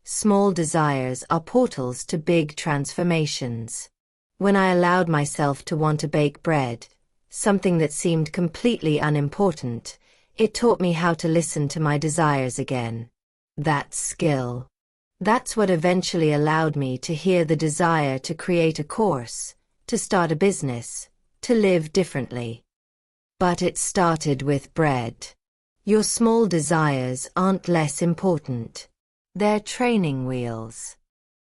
Small desires are portals to big transformations. When I allowed myself to want to bake bread, something that seemed completely unimportant, it taught me how to listen to my desires again. That skill. That's what eventually allowed me to hear the desire to create a course, to start a business, to live differently. But it started with bread. Your small desires aren't less important. They're training wheels.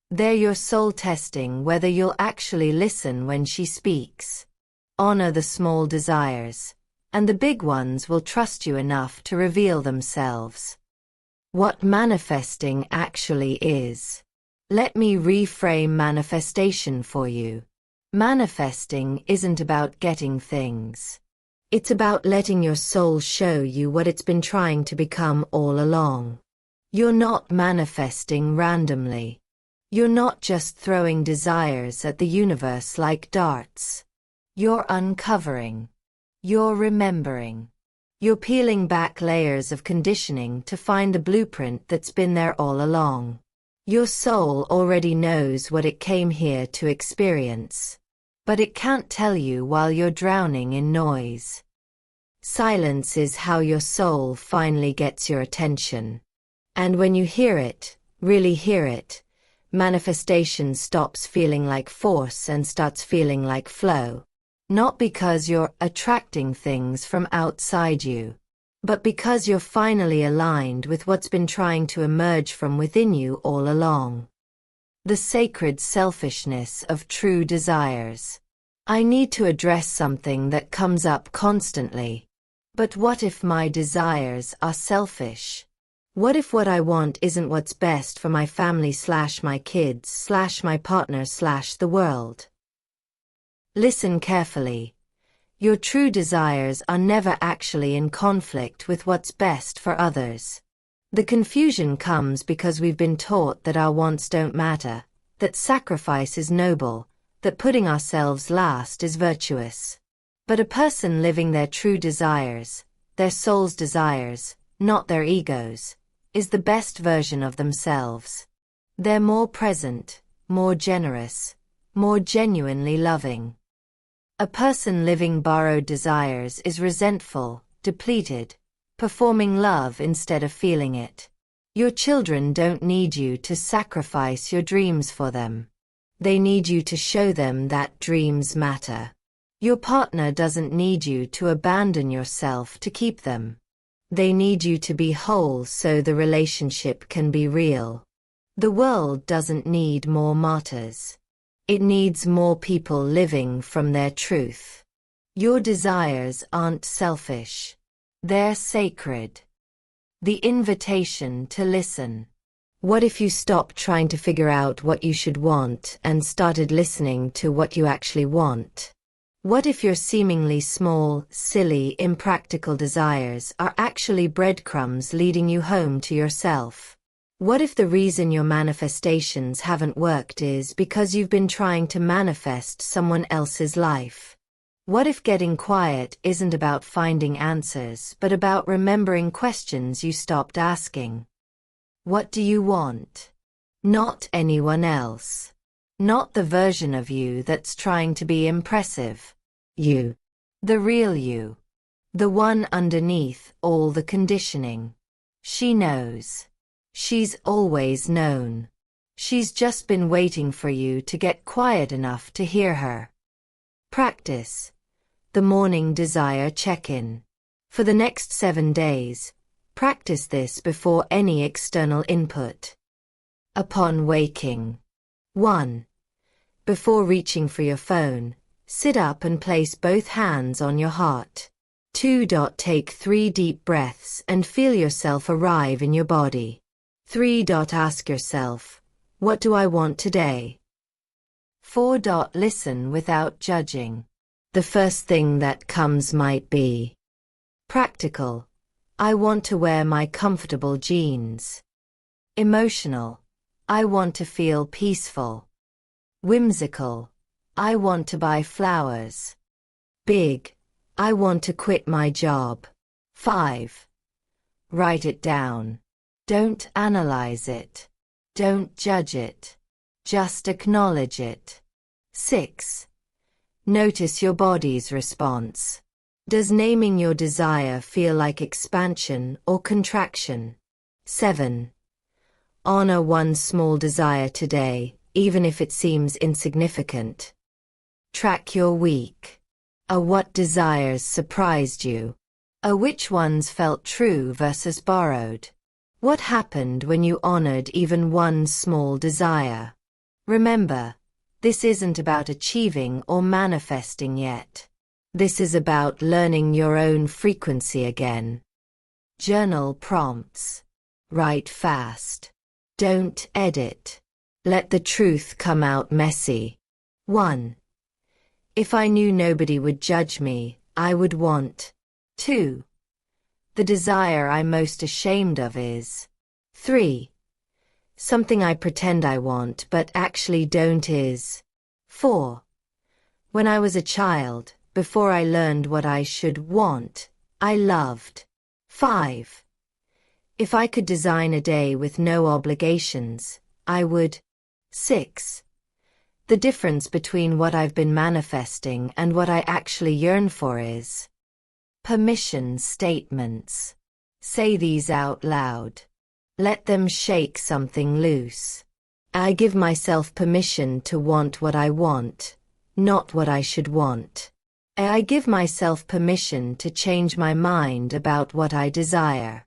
They're your soul testing whether you'll actually listen when she speaks. Honor the small desires, and the big ones will trust you enough to reveal themselves. What manifesting actually is. Let me reframe manifestation for you. Manifesting isn't about getting things. It's about letting your soul show you what it's been trying to become all along. You're not manifesting randomly. You're not just throwing desires at the universe like darts. You're uncovering. You're remembering. You're peeling back layers of conditioning to find the blueprint that's been there all along. Your soul already knows what it came here to experience. But it can't tell you while you're drowning in noise. Silence is how your soul finally gets your attention. And when you hear it, really hear it, manifestation stops feeling like force and starts feeling like flow. Not because you're attracting things from outside you, but because you're finally aligned with what's been trying to emerge from within you all along. The sacred selfishness of true desires. I need to address something that comes up constantly. But what if my desires are selfish? What if what I want isn't what's best for my family / my kids / my partner / the world? Listen carefully. Your true desires are never actually in conflict with what's best for others. The confusion comes because we've been taught that our wants don't matter, that sacrifice is noble, that putting ourselves last is virtuous. But a person living their true desires, their soul's desires, not their egos, is the best version of themselves. They're more present, more generous, more genuinely loving. A person living borrowed desires is resentful, depleted, performing love instead of feeling it. Your children don't need you to sacrifice your dreams for them. They need you to show them that dreams matter. Your partner doesn't need you to abandon yourself to keep them. They need you to be whole so the relationship can be real. The world doesn't need more martyrs. It needs more people living from their truth. Your desires aren't selfish. They're sacred. The invitation to listen. What if you stopped trying to figure out what you should want and started listening to what you actually want? What if your seemingly small, silly, impractical desires are actually breadcrumbs leading you home to yourself? What if the reason your manifestations haven't worked is because you've been trying to manifest someone else's life? What if getting quiet isn't about finding answers but about remembering questions you stopped asking? What do you want? Not anyone else. Not the version of you that's trying to be impressive. You. The real you. The one underneath all the conditioning. She knows. She's always known. She's just been waiting for you to get quiet enough to hear her. Practice. The morning desire check-in. For the next 7 days, practice this before any external input. Upon waking. 1. Before reaching for your phone, sit up and place both hands on your heart. 2. Take 3 deep breaths and feel yourself arrive in your body. 3. Ask yourself, what do I want today? 4. Listen without judging. The first thing that comes might be practical. I want to wear my comfortable jeans. Emotional. I want to feel peaceful. Whimsical. I want to buy flowers. Big. I want to quit my job. 5. Write it down. Don't analyze it. Don't judge it. Just acknowledge it. 6. Notice your body's response. Does naming your desire feel like expansion or contraction? 7. Honor one small desire today, even if it seems insignificant. Track your week. What desires surprised you? Which ones felt true versus borrowed? What happened when you honored even one small desire? Remember, this isn't about achieving or manifesting yet. This is about learning your own frequency again. Journal prompts. Write fast. Don't edit. Let the truth come out messy. 1. If I knew nobody would judge me, I would want. 2. The desire I'm most ashamed of is. 3. Something I pretend I want but actually don't is. 4. When I was a child, before I learned what I should want, I loved. 5. If I could design a day with no obligations, I would. 6. The difference between what I've been manifesting and what I actually yearn for is. Permission statements. Say these out loud. Let them shake something loose. I give myself permission to want what I want, not what I should want. I give myself permission to change my mind about what I desire.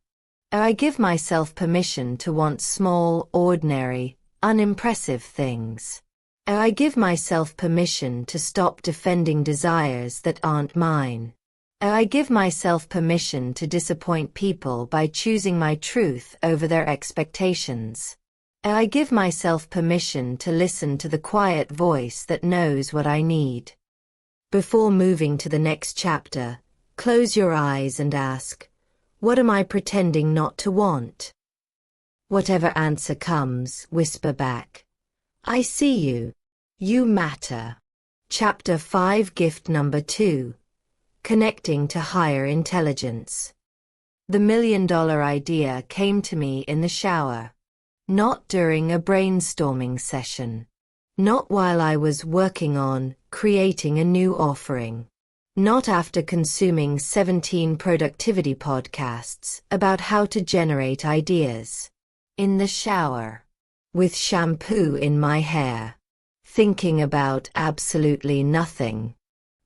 I give myself permission to want small, ordinary, unimpressive things. I give myself permission to stop defending desires that aren't mine. I give myself permission to disappoint people by choosing my truth over their expectations. I give myself permission to listen to the quiet voice that knows what I need. Before moving to the next chapter, close your eyes and ask, what am I pretending not to want? Whatever answer comes, whisper back, I see you. You matter. Chapter 5, Gift Number 2. Connecting to Higher Intelligence. The $1,000,000 idea came to me in the shower. Not during a brainstorming session. Not while I was working on creating a new offering. Not after consuming 17 productivity podcasts about how to generate ideas. In the shower. With shampoo in my hair. Thinking about absolutely nothing.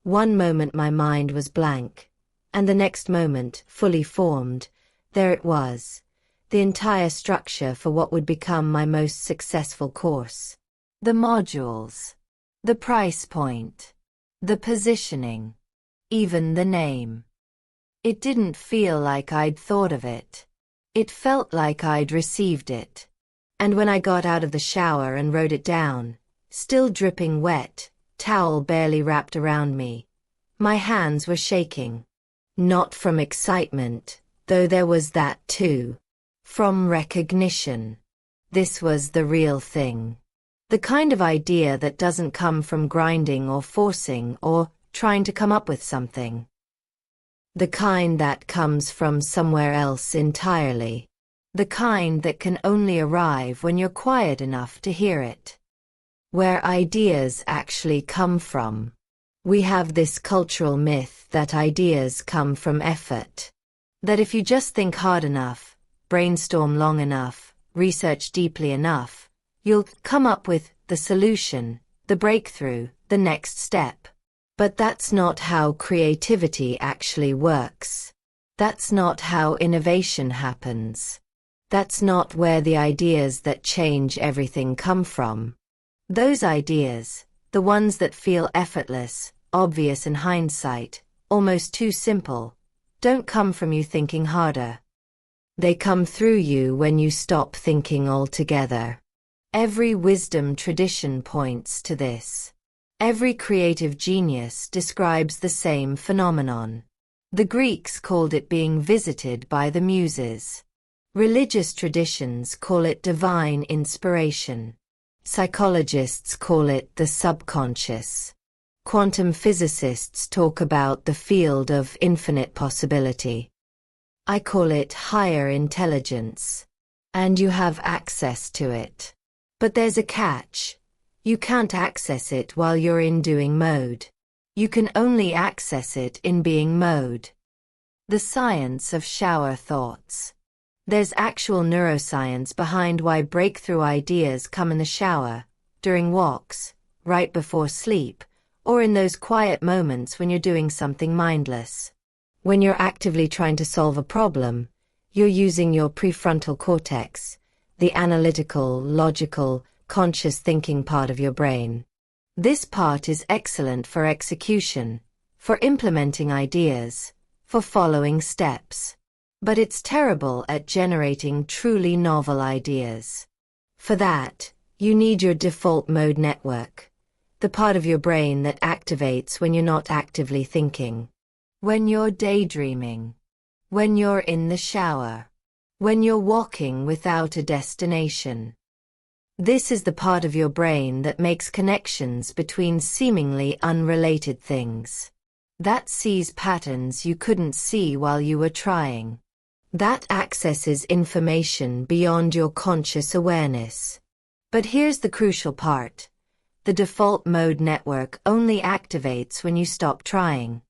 One moment my mind was blank, and the next moment, fully formed, there it was, the entire structure for what would become my most successful course. The modules. The price point. The positioning. Even the name. It didn't feel like I'd thought of it. It felt like I'd received it. And when I got out of the shower and wrote it down, still dripping wet, towel barely wrapped around me, my hands were shaking. Not from excitement, though there was that too. From recognition. This was the real thing. The kind of idea that doesn't come from grinding or forcing or trying to come up with something. The kind that comes from somewhere else entirely. The kind that can only arrive when you're quiet enough to hear it. Where ideas actually come from. We have this cultural myth that ideas come from effort. That if you just think hard enough, brainstorm long enough, research deeply enough, you'll come up with the solution, the breakthrough, the next step. But that's not how creativity actually works. That's not how innovation happens. That's not where the ideas that change everything come from. Those ideas, the ones that feel effortless, obvious in hindsight, almost too simple, don't come from you thinking harder. They come through you when you stop thinking altogether. Every wisdom tradition points to this. Every creative genius describes the same phenomenon. The Greeks called it being visited by the muses. Religious traditions call it divine inspiration. Psychologists call it the subconscious. Quantum physicists talk about the field of infinite possibility. I call it higher intelligence. And you have access to it. But there's a catch. You can't access it while you're in doing mode. You can only access it in being mode. The science of shower thoughts. There's actual neuroscience behind why breakthrough ideas come in the shower, during walks, right before sleep, or in those quiet moments when you're doing something mindless. When you're actively trying to solve a problem, you're using your prefrontal cortex, the analytical, logical, conscious thinking part of your brain. This part is excellent for execution, for implementing ideas, for following steps. But it's terrible at generating truly novel ideas. For that, you need your default mode network, the part of your brain that activates when you're not actively thinking. When you're daydreaming. When you're in the shower. When you're walking without a destination. This is the part of your brain that makes connections between seemingly unrelated things. That sees patterns you couldn't see while you were trying. That accesses information beyond your conscious awareness. But here's the crucial part. The default mode network only activates when you stop trying.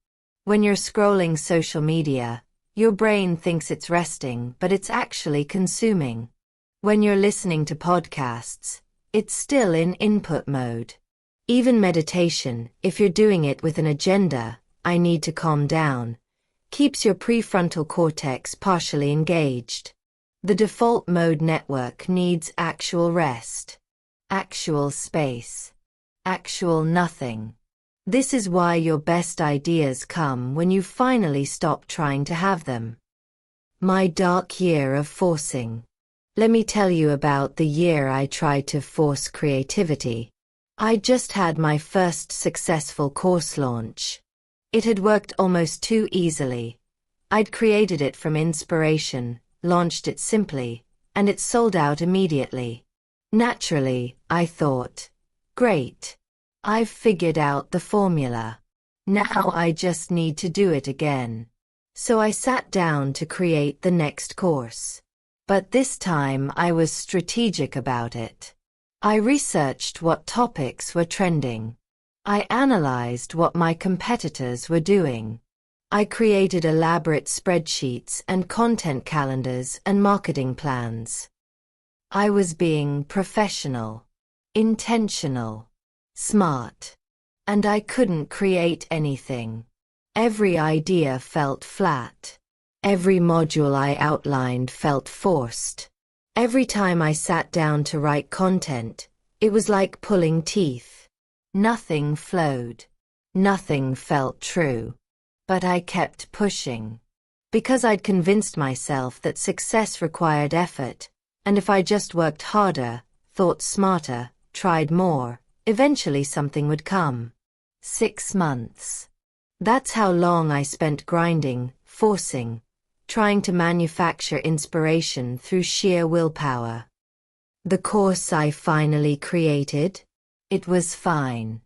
When you're scrolling social media, your brain thinks it's resting, but it's actually consuming. When you're listening to podcasts, it's still in input mode. Even meditation, if you're doing it with an agenda, I need to calm down, keeps your prefrontal cortex partially engaged. The default mode network needs actual rest, actual space, actual nothing. This is why your best ideas come when you finally stop trying to have them. My dark year of forcing. Let me tell you about the year I tried to force creativity. I just had my first successful course launch. It had worked almost too easily. I'd created it from inspiration, launched it simply, and it sold out immediately. Naturally, I thought, great. I've figured out the formula. Now I just need to do it again. So I sat down to create the next course. But this time I was strategic about it. I researched what topics were trending. I analyzed what my competitors were doing. I created elaborate spreadsheets and content calendars and marketing plans. I was being professional, intentional, smart, and I couldn't create anything. Every idea felt flat. Every module I outlined felt forced. Every time I sat down to write content, it was like pulling teeth. Nothing flowed. Nothing felt true. But I kept pushing. Because I'd convinced myself that success required effort, and if I just worked harder, thought smarter, tried more, eventually something would come. 6 months. That's how long I spent grinding, forcing, trying to manufacture inspiration through sheer willpower. The course I finally created? It was fine.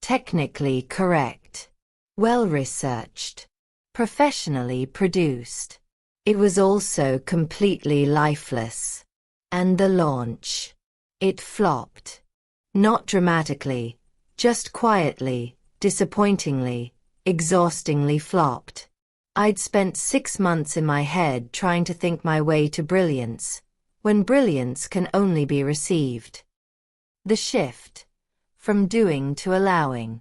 Technically correct. Well-researched. Professionally produced. It was also completely lifeless. And the launch. It flopped. Not dramatically, just quietly, disappointingly, exhaustingly flopped. I'd spent 6 months in my head trying to think my way to brilliance, when brilliance can only be received. The shift. From doing to allowing.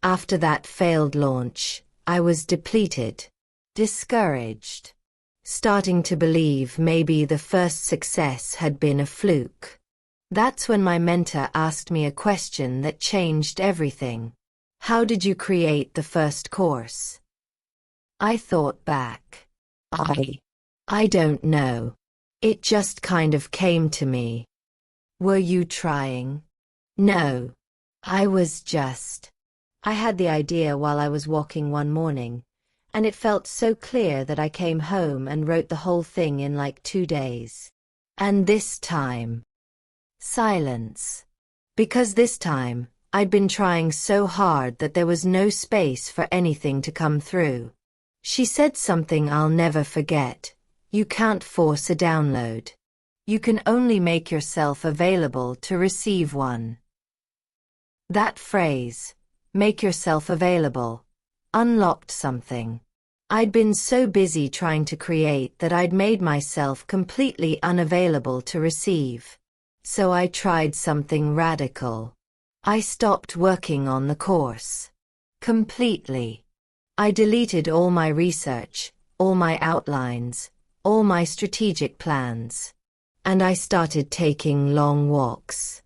After that failed launch, I was depleted, discouraged, starting to believe maybe the first success had been a fluke. That's when my mentor asked me a question that changed everything. How did you create the first course? I thought back. I don't know. It just kind of came to me. Were you trying? No. I had the idea while I was walking one morning, and it felt so clear that I came home and wrote the whole thing in like 2 days. And this time, silence. Because this time, I'd been trying so hard that there was no space for anything to come through. She said something I'll never forget. You can't force a download. You can only make yourself available to receive one. That phrase, make yourself available, unlocked something. I'd been so busy trying to create that I'd made myself completely unavailable to receive. So I tried something radical. I stopped working on the course. Completely. I deleted all my research, all my outlines, all my strategic plans. And I started taking long walks.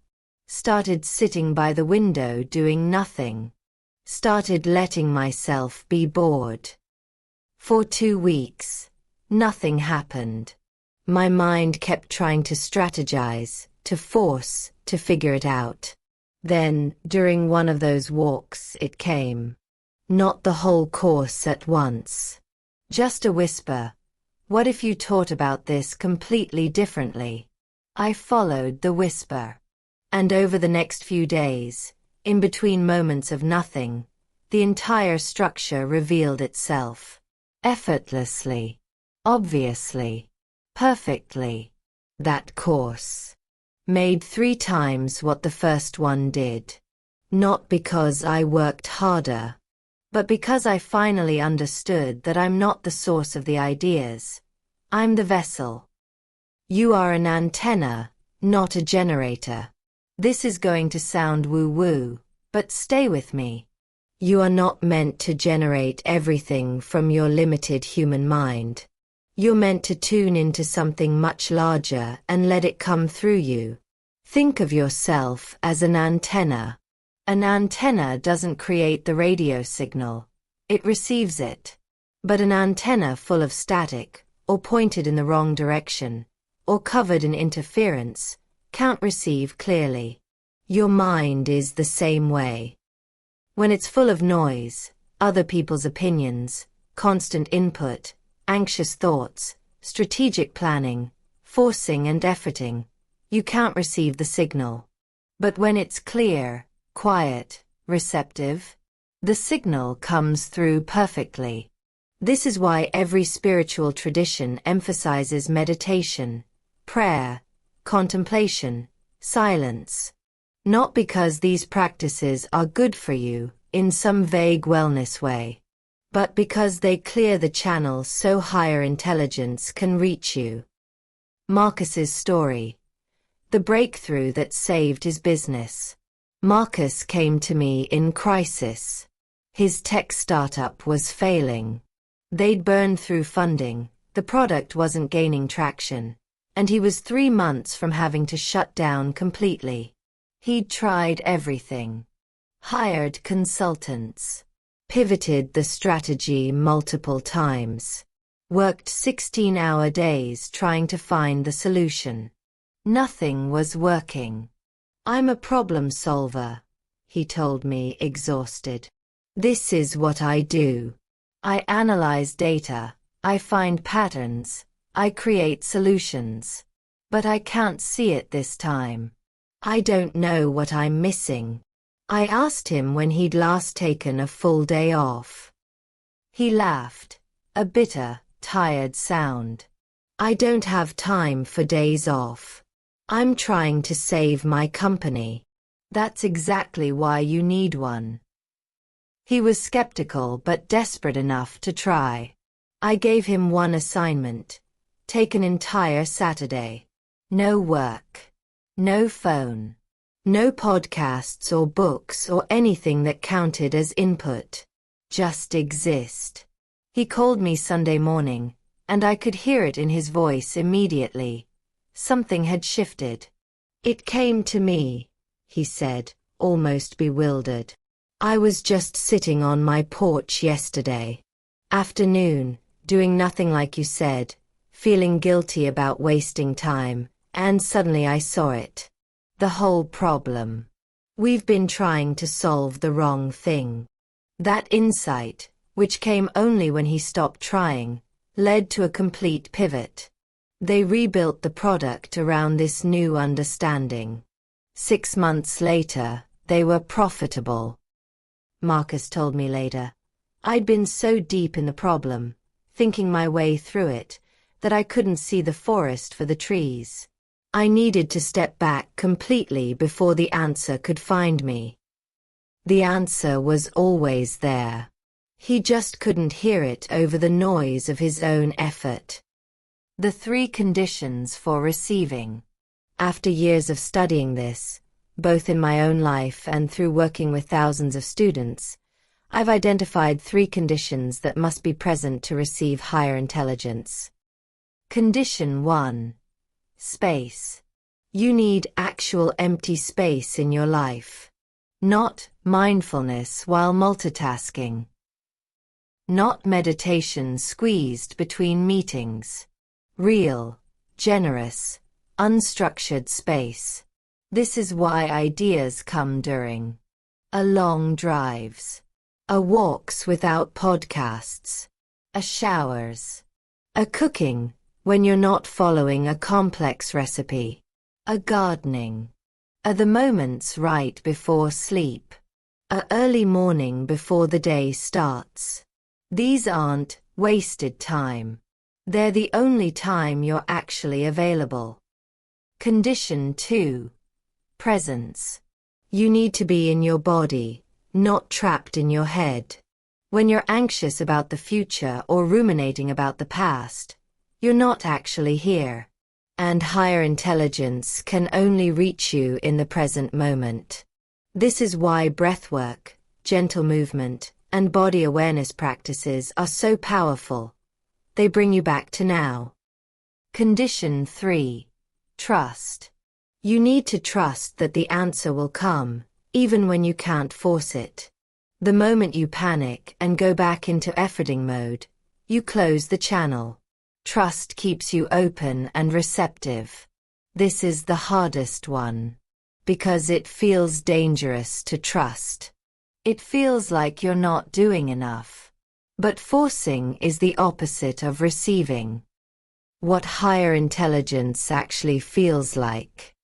Started sitting by the window doing nothing. Started letting myself be bored. For 2 weeks, nothing happened. My mind kept trying to strategize, to force, to figure it out. Then, during one of those walks, it came. Not the whole course at once. Just a whisper. What if you taught about this completely differently? I followed the whisper. And over the next few days, in between moments of nothing, the entire structure revealed itself. Effortlessly. Obviously. Perfectly. That course made 3 times what the first one did. Not because I worked harder, but because I finally understood that I'm not the source of the ideas. I'm the vessel. You are an antenna, not a generator. This is going to sound woo-woo, but stay with me. You are not meant to generate everything from your limited human mind. You're meant to tune into something much larger and let it come through you. Think of yourself as an antenna. An antenna doesn't create the radio signal. It receives it. But an antenna full of static, or pointed in the wrong direction, or covered in interference, can't receive clearly. Your mind is the same way. When it's full of noise, other people's opinions, constant input, anxious thoughts, strategic planning, forcing and efforting, you can't receive the signal. But when it's clear, quiet, receptive, the signal comes through perfectly. This is why every spiritual tradition emphasizes meditation, prayer, contemplation, silence. Not because these practices are good for you in some vague wellness way, but because they clear the channel so higher intelligence can reach you. Marcus's story. The breakthrough that saved his business. Marcus came to me in crisis. His tech startup was failing. They'd burned through funding, the product wasn't gaining traction, and he was 3 months from having to shut down completely. He'd tried everything. Hired consultants. Pivoted the strategy multiple times. Worked 16-hour days trying to find the solution. Nothing was working. I'm a problem solver, he told me, exhausted. This is what I do. I analyze data, I find patterns, I create solutions. But I can't see it this time. I don't know what I'm missing. I asked him when he'd last taken a full day off. He laughed, a bitter, tired sound. I don't have time for days off. I'm trying to save my company. That's exactly why you need one. He was skeptical but desperate enough to try. I gave him one assignment. Take an entire Saturday. No work. No phone. No podcasts or books or anything that counted as input. Just exist. He called me Sunday morning, and I could hear it in his voice immediately. Something had shifted. It came to me, he said, almost bewildered. I was just sitting on my porch yesterday afternoon, doing nothing like you said, feeling guilty about wasting time, and suddenly I saw it. The whole problem. We've been trying to solve the wrong thing. That insight, which came only when he stopped trying, led to a complete pivot. They rebuilt the product around this new understanding. 6 months later, they were profitable. Marcus told me later. I'd been so deep in the problem, thinking my way through it, that I couldn't see the forest for the trees. I needed to step back completely before the answer could find me. The answer was always there. He just couldn't hear it over the noise of his own effort. The 3 conditions for receiving. After years of studying this, both in my own life and through working with thousands of students, I've identified 3 conditions that must be present to receive higher intelligence. Condition 1. Space. You need actual empty space in your life. Not mindfulness while multitasking. Not meditation squeezed between meetings. Real, generous, unstructured space. This is why ideas come during a long drives, a walks without podcasts, a showers, a cooking when you're not following a complex recipe, a gardening, a the moments right before sleep, a early morning before the day starts. These aren't wasted time. They're the only time you're actually available. Condition 2. Presence. You need to be in your body, not trapped in your head. When you're anxious about the future or ruminating about the past, you're not actually here. And higher intelligence can only reach you in the present moment. This is why breathwork, gentle movement, and body awareness practices are so powerful. They bring you back to now. Condition 3. Trust. You need to trust that the answer will come, even when you can't force it. The moment you panic and go back into efforting mode, you close the channel. Trust keeps you open and receptive. This is the hardest one. because it feels dangerous to trust. It feels like you're not doing enough. But forcing is the opposite of receiving. What higher intelligence actually feels like.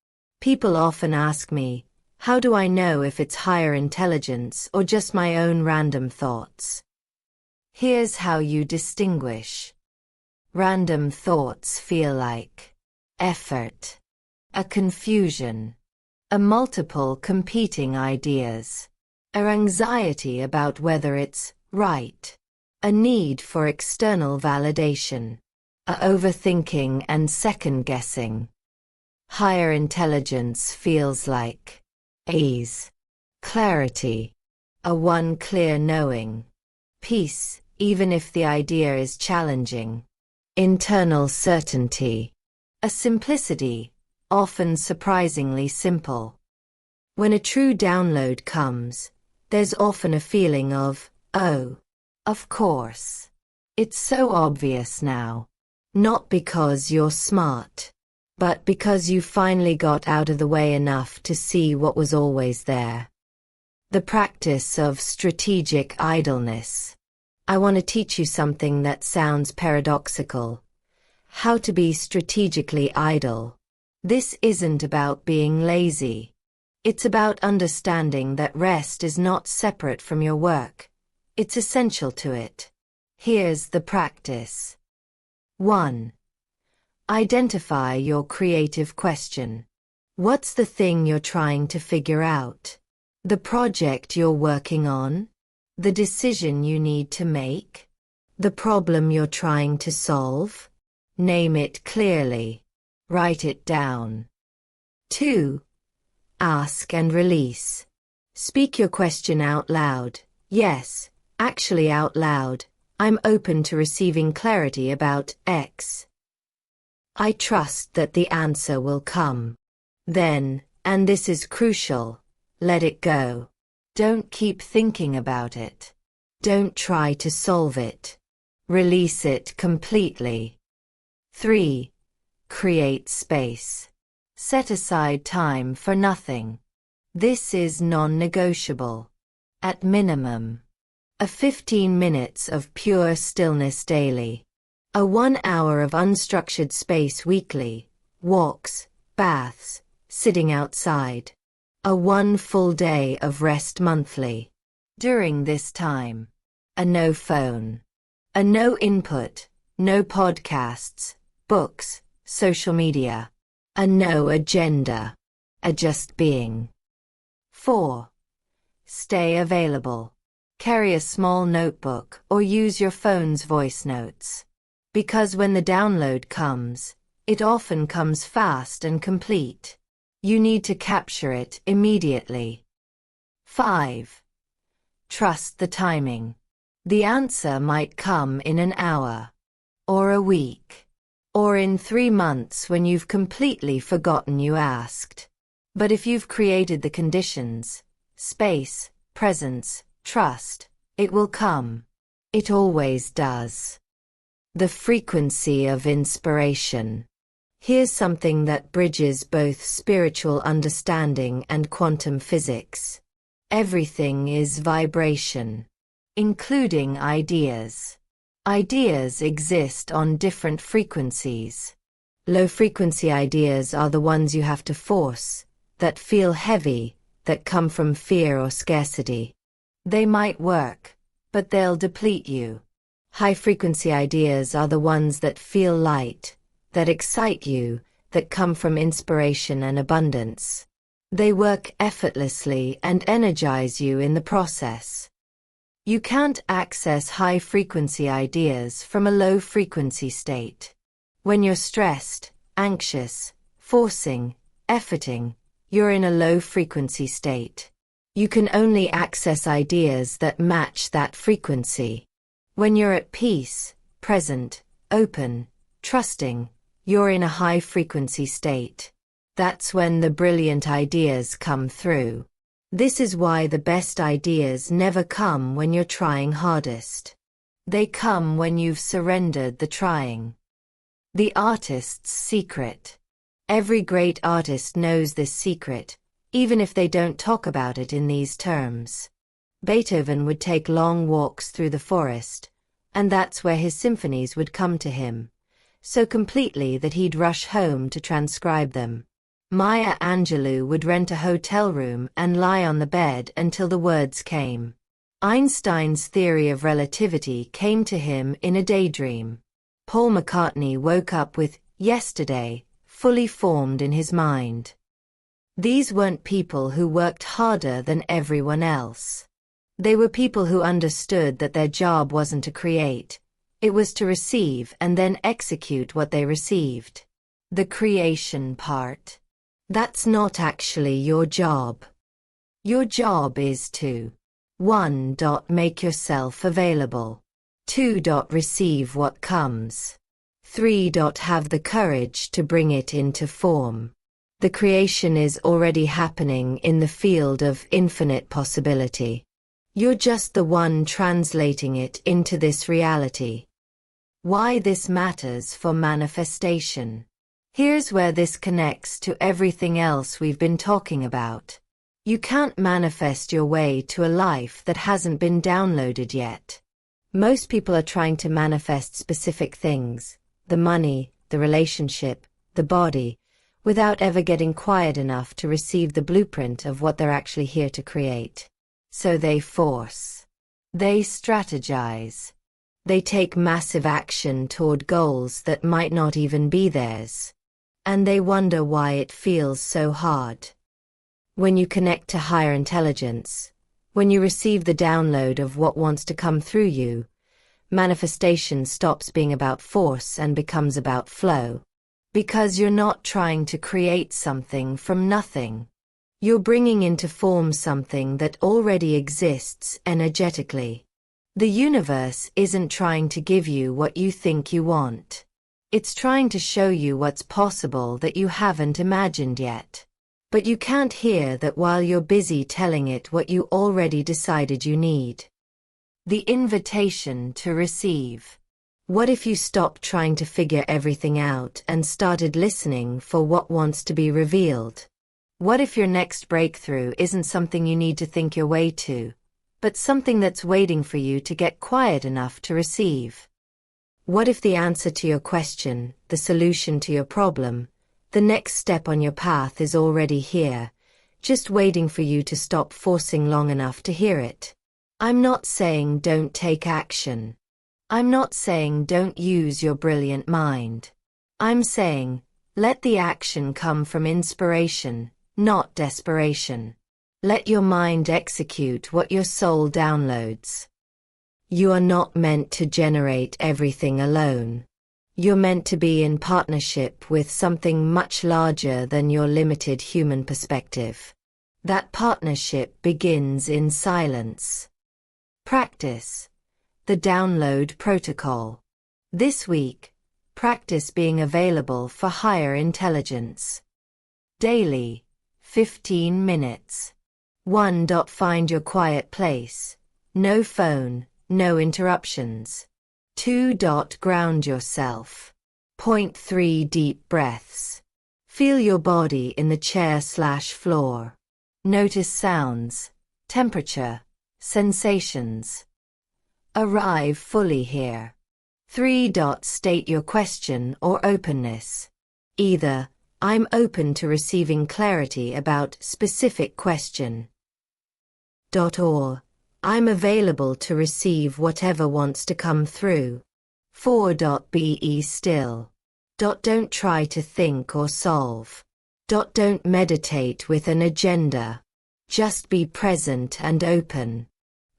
People often ask me, how do I know if it's higher intelligence or just my own random thoughts? Here's how you distinguish. Random thoughts feel like effort, a confusion, a multiple competing ideas, an anxiety about whether it's right, a need for external validation, a overthinking and second-guessing. Higher intelligence feels like ease, clarity, a one clear knowing, peace, even if the idea is challenging, internal certainty, a simplicity, often surprisingly simple. When a true download comes, there's often a feeling of, oh, of course. It's so obvious now. Not because you're smart, but because you finally got out of the way enough to see what was always there. The practice of strategic idleness. I want to teach you something that sounds paradoxical. How to be strategically idle. This isn't about being lazy. It's about understanding that rest is not separate from your work. It's essential to it. Here's the practice. 1. Identify your creative question. What's the thing you're trying to figure out? The project you're working on? The decision you need to make? The problem you're trying to solve? Name it clearly. Write it down. 2. Ask and release. Speak your question out loud. Yes, actually out loud. I'm open to receiving clarity about X. I trust that the answer will come. Then, and this is crucial, let it go. Don't keep thinking about it. Don't try to solve it. Release it completely. 3. Create space. Set aside time for nothing. This is non-negotiable. At minimum, a 15 minutes of pure stillness daily. A 1 hour of unstructured space weekly. Walks, baths, sitting outside. A 1 full day of rest monthly. During this time, a no phone. A no input, no podcasts, books, social media. A no agenda. A just being. 4. Stay available. Carry a small notebook or use your phone's voice notes. Because when the download comes, it often comes fast and complete. You need to capture it immediately. 5. Trust the timing. The answer might come in an hour, or a week, or in 3 months when you've completely forgotten you asked. But if you've created the conditions, space, presence, trust, it will come. It always does. The frequency of inspiration. Here's something that bridges both spiritual understanding and quantum physics. Everything is vibration, including ideas. Ideas exist on different frequencies. Low-frequency ideas are the ones you have to force, that feel heavy, that come from fear or scarcity. They might work, but they'll deplete you. High-frequency ideas are the ones that feel light, that excite you, that come from inspiration and abundance. They work effortlessly and energize you in the process. You can't access high-frequency ideas from a low-frequency state. When you're stressed, anxious, forcing, efforting, you're in a low-frequency state. You can only access ideas that match that frequency. When you're at peace, present, open, trusting, you're in a high-frequency state. That's when the brilliant ideas come through. This is why the best ideas never come when you're trying hardest. They come when you've surrendered the trying. The artist's secret. Every great artist knows this secret, even if they don't talk about it in these terms. Beethoven would take long walks through the forest, and that's where his symphonies would come to him, so completely that he'd rush home to transcribe them. Maya Angelou would rent a hotel room and lie on the bed until the words came. Einstein's theory of relativity came to him in a daydream. Paul McCartney woke up with "Yesterday" fully formed in his mind. These weren't people who worked harder than everyone else. They were people who understood that their job wasn't to create, it was to receive and then execute what they received. The creation part. That's not actually your job. Your job is to 1. Make yourself available. 2. Receive what comes. 3. Have the courage to bring it into form. The creation is already happening in the field of infinite possibility. You're just the one translating it into this reality. Why this matters for manifestation. Here's where this connects to everything else we've been talking about. You can't manifest your way to a life that hasn't been downloaded yet. Most people are trying to manifest specific things, the money, the relationship, the body, without ever getting quiet enough to receive the blueprint of what they're actually here to create. So they force. They strategize. They take massive action toward goals that might not even be theirs. And they wonder why it feels so hard. When you connect to higher intelligence, when you receive the download of what wants to come through you, manifestation stops being about force and becomes about flow. Because you're not trying to create something from nothing. You're bringing into form something that already exists energetically. The universe isn't trying to give you what you think you want. It's trying to show you what's possible that you haven't imagined yet. But you can't hear that while you're busy telling it what you already decided you need. The invitation to receive. What if you stopped trying to figure everything out and started listening for what wants to be revealed? What if your next breakthrough isn't something you need to think your way to, but something that's waiting for you to get quiet enough to receive? What if the answer to your question, the solution to your problem, the next step on your path is already here, just waiting for you to stop forcing long enough to hear it? I'm not saying don't take action. I'm not saying don't use your brilliant mind. I'm saying, let the action come from inspiration, not desperation. Let your mind execute what your soul downloads. You are not meant to generate everything alone. You're meant to be in partnership with something much larger than your limited human perspective. That partnership begins in silence. Practice. The download protocol. This week, practice being available for higher intelligence. Daily, 15 minutes. 1. Find your quiet place. No phone, no interruptions. 2. Ground yourself. 3. Deep breaths. Feel your body in the chair/floor. Notice sounds, temperature, sensations. Arrive fully here. 3. State your question or openness. Either, I'm open to receiving clarity about specific question. Or, I'm available to receive whatever wants to come through. 4. Be still. Don't try to think or solve. Don't meditate with an agenda. Just be present and open.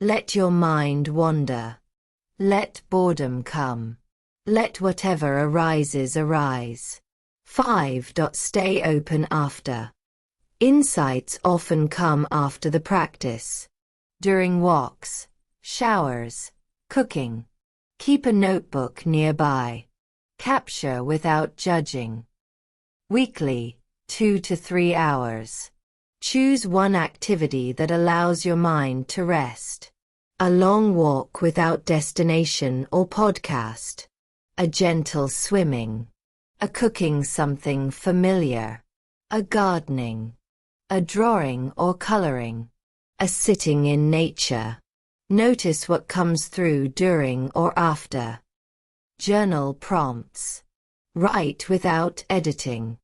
Let your mind wander. Let boredom come. Let whatever arises arise. 5. Stay open after. Insights often come after the practice. During walks, showers, cooking. Keep a notebook nearby. Capture without judging. Weekly, 2 to 3 hours. Choose one activity that allows your mind to rest. A long walk without destination or podcast. A gentle swimming. A cooking something familiar. A gardening. a drawing or coloring, a sitting in nature. Notice what comes through during or after. Journal prompts. Write without editing.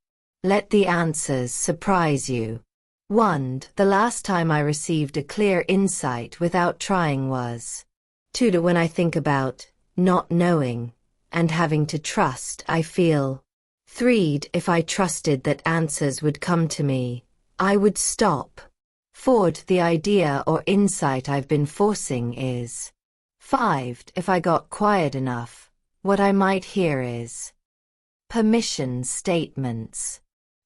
Let the answers surprise you. 1. The last time I received a clear insight without trying was. 2. When I think about not knowing and having to trust, I feel. 3. If I trusted that answers would come to me, I would stop. 4. The idea or insight I've been forcing is. 5. If I got quiet enough, what I might hear is. Permission statements.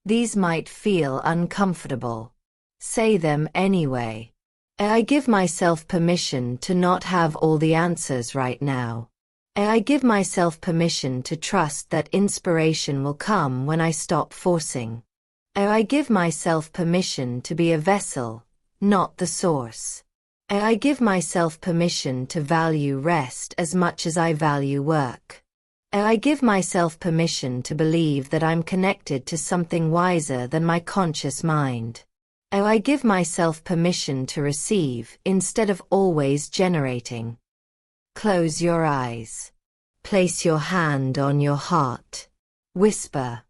These might feel uncomfortable. Say them anyway. I give myself permission to not have all the answers right now. I give myself permission to trust that inspiration will come when I stop forcing. I give myself permission to be a vessel, not the source. I give myself permission to value rest as much as I value work. I give myself permission to believe that I'm connected to something wiser than my conscious mind. I give myself permission to receive instead of always generating. Close your eyes. Place your hand on your heart. Whisper,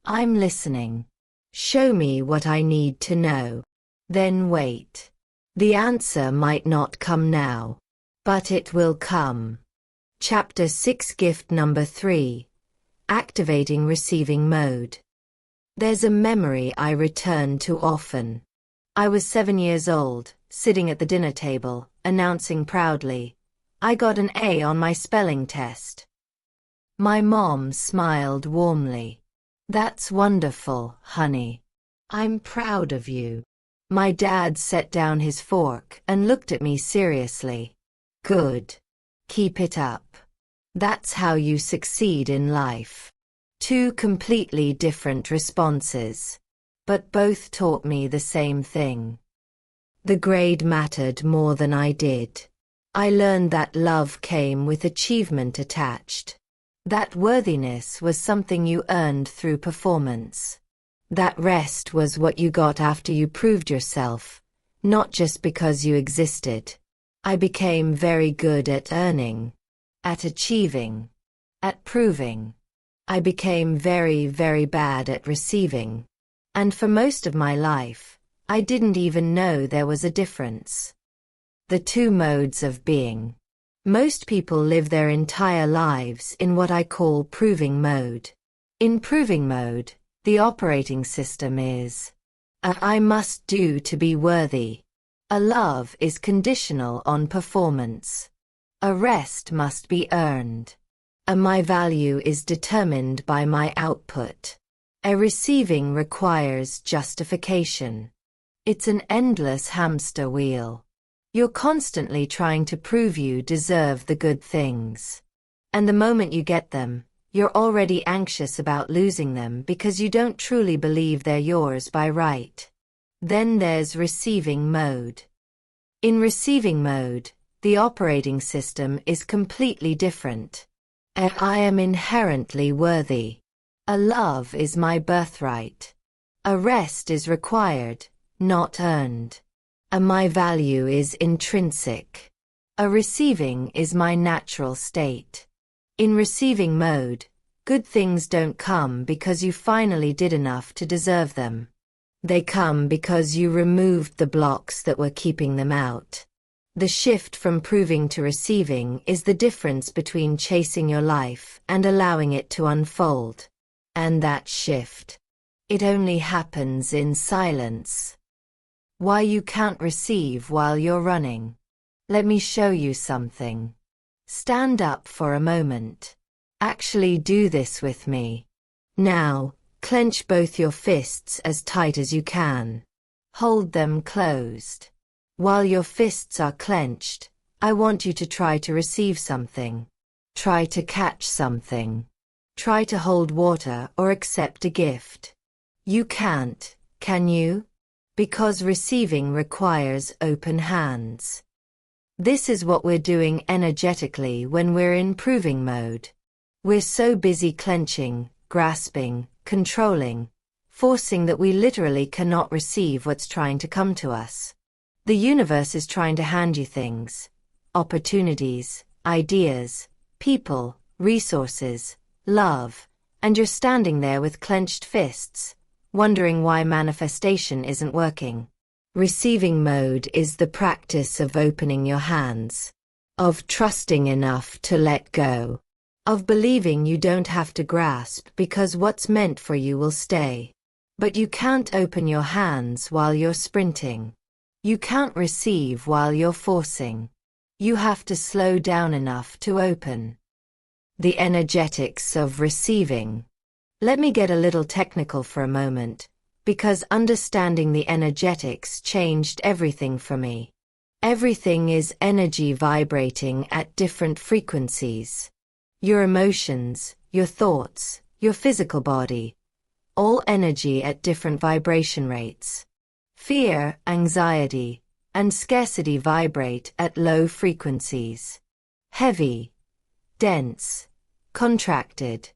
I'm listening. Show me what I need to know. Then wait. The answer might not come now, but it will come. Chapter 6, Gift Number 3. Activating Receiving Mode. There's a memory I return to often. I was 7 years old, sitting at the dinner table, announcing proudly, I got an A on my spelling test. My mom smiled warmly. That's wonderful, honey. I'm proud of you. My dad set down his fork and looked at me seriously. Good. Keep it up. That's how you succeed in life. 2 completely different responses, but both taught me the same thing. The grade mattered more than I did. I learned that love came with achievement attached. That worthiness was something you earned through performance. That rest was what you got after you proved yourself, not just because you existed. I became very good at earning, at achieving, at proving. I became very, very bad at receiving. And for most of my life, I didn't even know there was a difference. The 2 modes of being. Most people live their entire lives in what I call proving mode. In proving mode, the operating system is a I must do to be worthy. A love is conditional on performance. A rest must be earned. A my value is determined by my output. A receiving requires justification. It's an endless hamster wheel. You're constantly trying to prove you deserve the good things. And the moment you get them, you're already anxious about losing them because you don't truly believe they're yours by right. Then there's receiving mode. In receiving mode, the operating system is completely different. I am inherently worthy. A love is my birthright. A rest is required, not earned. A my value is intrinsic. A receiving is my natural state. In receiving mode, good things don't come because you finally did enough to deserve them. They come because you removed the blocks that were keeping them out. The shift from proving to receiving is the difference between chasing your life and allowing it to unfold. And that shift, it only happens in silence. Why you can't receive while you're running. Let me show you something. Stand up for a moment. Actually do this with me. Now, clench both your fists as tight as you can. Hold them closed. While your fists are clenched, I want you to try to receive something. Try to catch something. Try to hold water or accept a gift. You can't, can you? Because receiving requires open hands. This is what we're doing energetically when we're in proving mode. We're so busy clenching, grasping, controlling, forcing that we literally cannot receive what's trying to come to us. The universe is trying to hand you things, opportunities, ideas, people, resources, love, and you're standing there with clenched fists, wondering why manifestation isn't working. Receiving mode is the practice of opening your hands, of trusting enough to let go, of believing you don't have to grasp because what's meant for you will stay. But you can't open your hands while you're sprinting. You can't receive while you're forcing. You have to slow down enough to open. The energetics of receiving. Let me get a little technical for a moment, because understanding the energetics changed everything for me. Everything is energy vibrating at different frequencies. Your emotions, your thoughts, your physical body, all energy at different vibration rates. Fear, anxiety, and scarcity vibrate at low frequencies. Heavy, dense, contracted.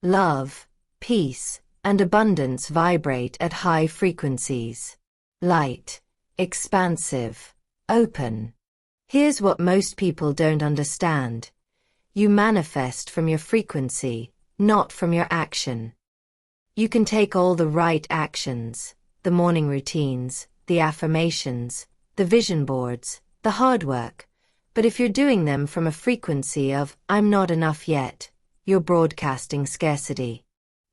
Love, peace, and abundance vibrate at high frequencies. Light, expansive, open. Here's what most people don't understand. You manifest from your frequency, not from your action. You can take all the right actions, the morning routines, the affirmations, the vision boards, the hard work, but if you're doing them from a frequency of, I'm not enough yet, you're broadcasting scarcity.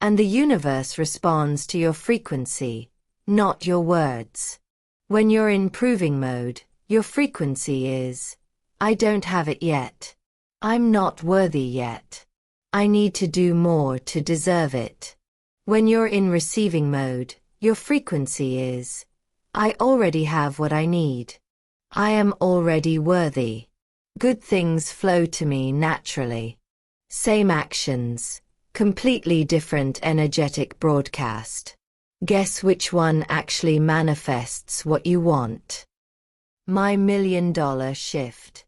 And the universe responds to your frequency, not your words. When you're in proving mode, your frequency is, I don't have it yet. I'm not worthy yet. I need to do more to deserve it. When you're in receiving mode, your frequency is, I already have what I need. I am already worthy. Good things flow to me naturally. Same actions, completely different energetic broadcast. Guess which one actually manifests what you want? My $1 million shift.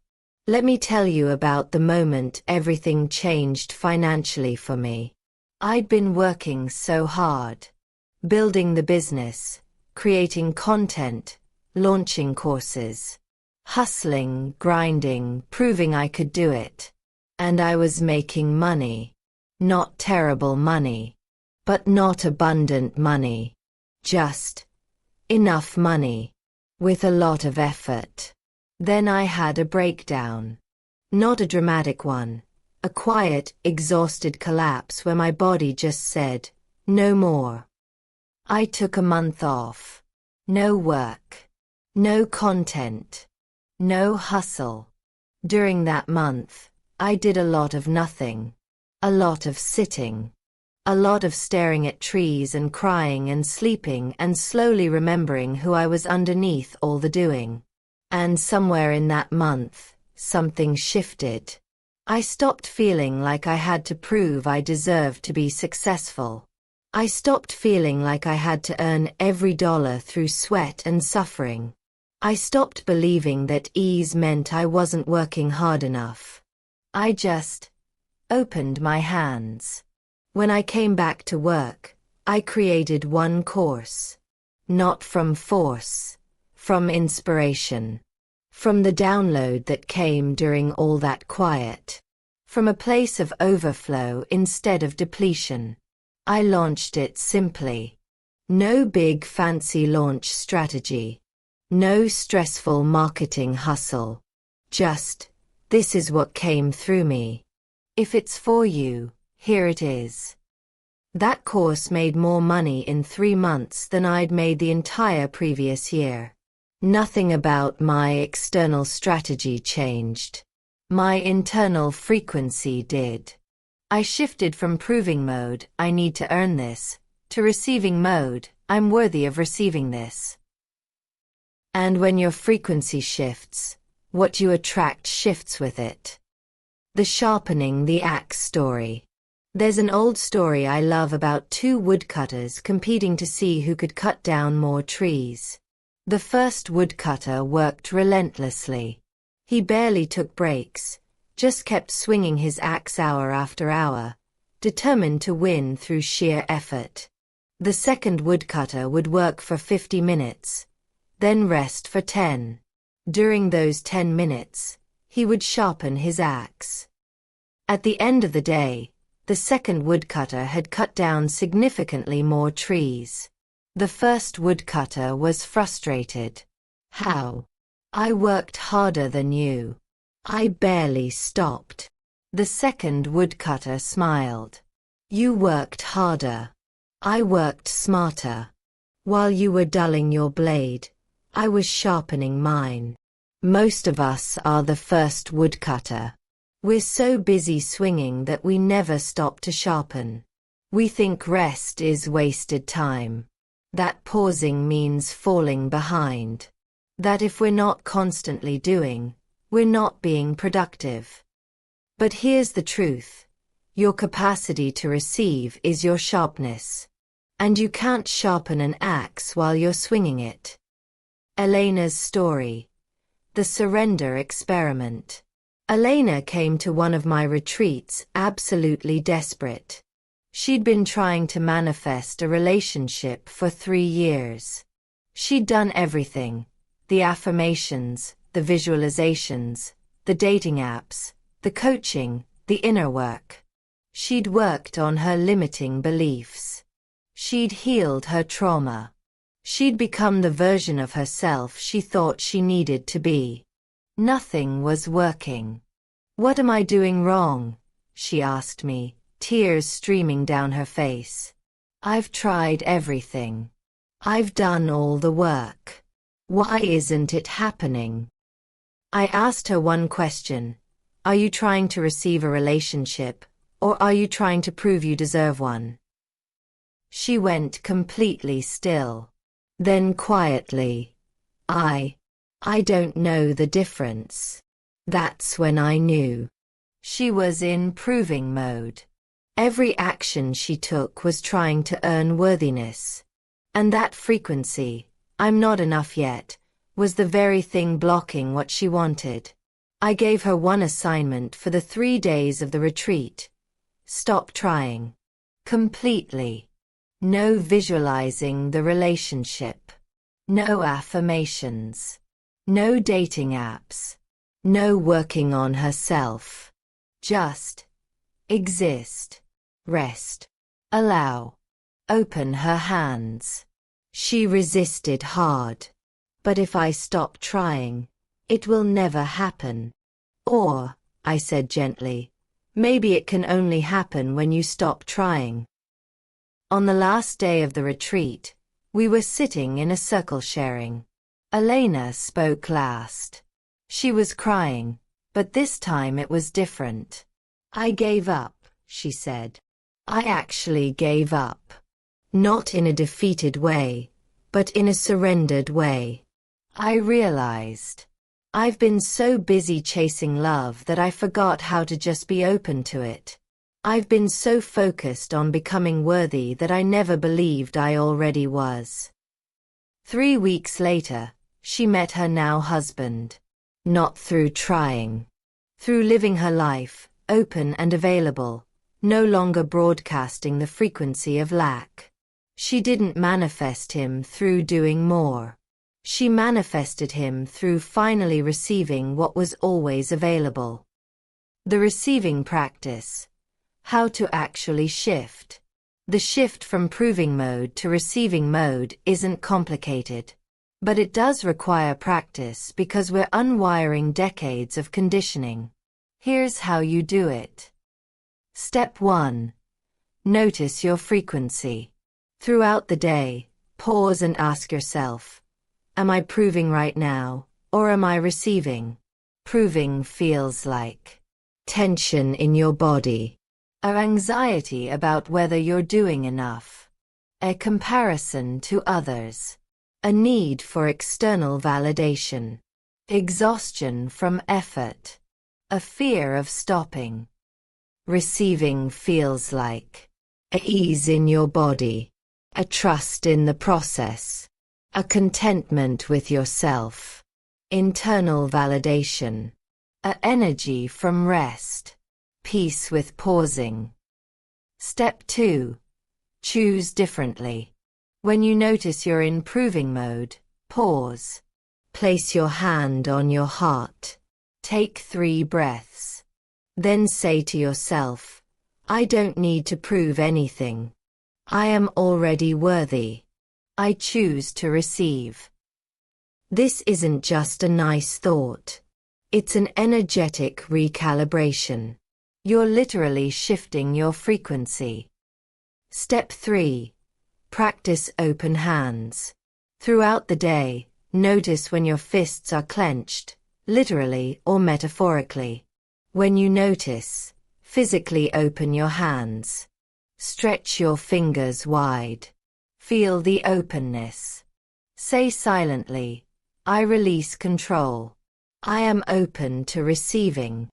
Let me tell you about the moment everything changed financially for me. I'd been working so hard. Building the business, creating content, launching courses. Hustling, grinding, proving I could do it. And I was making money. Not terrible money. But not abundant money. Just enough money. With a lot of effort. Then I had a breakdown. Not a dramatic one. A quiet, exhausted collapse where my body just said, no more. I took a month off. No work. No content. No hustle. During that month, I did a lot of nothing. A lot of sitting. A lot of staring at trees and crying and sleeping and slowly remembering who I was underneath all the doing. And somewhere in that month, something shifted. I stopped feeling like I had to prove I deserved to be successful. I stopped feeling like I had to earn every dollar through sweat and suffering. I stopped believing that ease meant I wasn't working hard enough. I just opened my hands. When I came back to work, I created one course. Not from force, from inspiration. From the download that came during all that quiet. From a place of overflow instead of depletion. I launched it simply. No big fancy launch strategy. No stressful marketing hustle. Just, this is what came through me. If it's for you, here it is. That course made more money in 3 months than I'd made the entire previous year. Nothing about my external strategy changed. My internal frequency did. I shifted from proving mode, I need to earn this, to receiving mode, I'm worthy of receiving this. And when your frequency shifts, what you attract shifts with it. The sharpening the axe story. There's an old story I love about 2 woodcutters competing to see who could cut down more trees. The first woodcutter worked relentlessly. He barely took breaks, just kept swinging his axe hour after hour, determined to win through sheer effort. The second woodcutter would work for 50 minutes, then rest for 10. During those 10 minutes, he would sharpen his axe. At the end of the day, the second woodcutter had cut down significantly more trees. The first woodcutter was frustrated. How? I worked harder than you. I barely stopped. The second woodcutter smiled. You worked harder. I worked smarter. While you were dulling your blade, I was sharpening mine. Most of us are the first woodcutter. We're so busy swinging that we never stop to sharpen. We think rest is wasted time. That pausing means falling behind. That if we're not constantly doing, we're not being productive. But here's the truth. Your capacity to receive is your sharpness. And you can't sharpen an axe while you're swinging it. Elena's story. The surrender experiment. Elena came to one of my retreats absolutely desperate. She'd been trying to manifest a relationship for 3 years. She'd done everything. The affirmations, the visualizations, the dating apps, the coaching, the inner work. She'd worked on her limiting beliefs. She'd healed her trauma. She'd become the version of herself she thought she needed to be. Nothing was working. What am I doing wrong? She asked me, tears streaming down her face. I've tried everything. I've done all the work. Why isn't it happening? I asked her one question. Are you trying to receive a relationship, or are you trying to prove you deserve one? She went completely still. Then quietly, I don't know the difference. That's when I knew. She was in proving mode. Every action she took was trying to earn worthiness. And that frequency, I'm not enough yet, was the very thing blocking what she wanted. I gave her one assignment for the 3 days of the retreat. Stop trying. Completely. No visualizing the relationship. No affirmations. No dating apps. No working on herself. Just exist. Rest. Allow. Open her hands. She resisted hard. But if I stop trying, it will never happen. Or, I said gently, maybe it can only happen when you stop trying. On the last day of the retreat, we were sitting in a circle sharing. Elena spoke last. She was crying, but this time it was different. I gave up, she said. I actually gave up. Not in a defeated way, but in a surrendered way. I realized. I've been so busy chasing love that I forgot how to just be open to it. I've been so focused on becoming worthy that I never believed I already was. 3 weeks later, she met her now husband. Not through trying. Through living her life, open and available, no longer broadcasting the frequency of lack. She didn't manifest him through doing more. She manifested him through finally receiving what was always available. The receiving practice. How to actually shift. The shift from proving mode to receiving mode isn't complicated. But it does require practice because we're unwiring decades of conditioning. Here's how you do it. Step 1. Notice your frequency. Throughout the day, pause and ask yourself, am I proving right now, or am I receiving? Proving feels like tension in your body, or anxiety about whether you're doing enough, a comparison to others, a need for external validation, exhaustion from effort, a fear of stopping. Receiving feels like a ease in your body, a trust in the process, a contentment with yourself, internal validation, a energy from rest, peace with pausing. Step 2. Choose differently. When you notice you're in proving mode, pause. Place your hand on your heart. Take 3 breaths. Then say to yourself, I don't need to prove anything. I am already worthy. I choose to receive. This isn't just a nice thought. It's an energetic recalibration. You're literally shifting your frequency. Step 3. Practice open hands. Throughout the day, notice when your fists are clenched, literally or metaphorically. When you notice, physically open your hands. Stretch your fingers wide. Feel the openness. Say silently, I release control. I am open to receiving.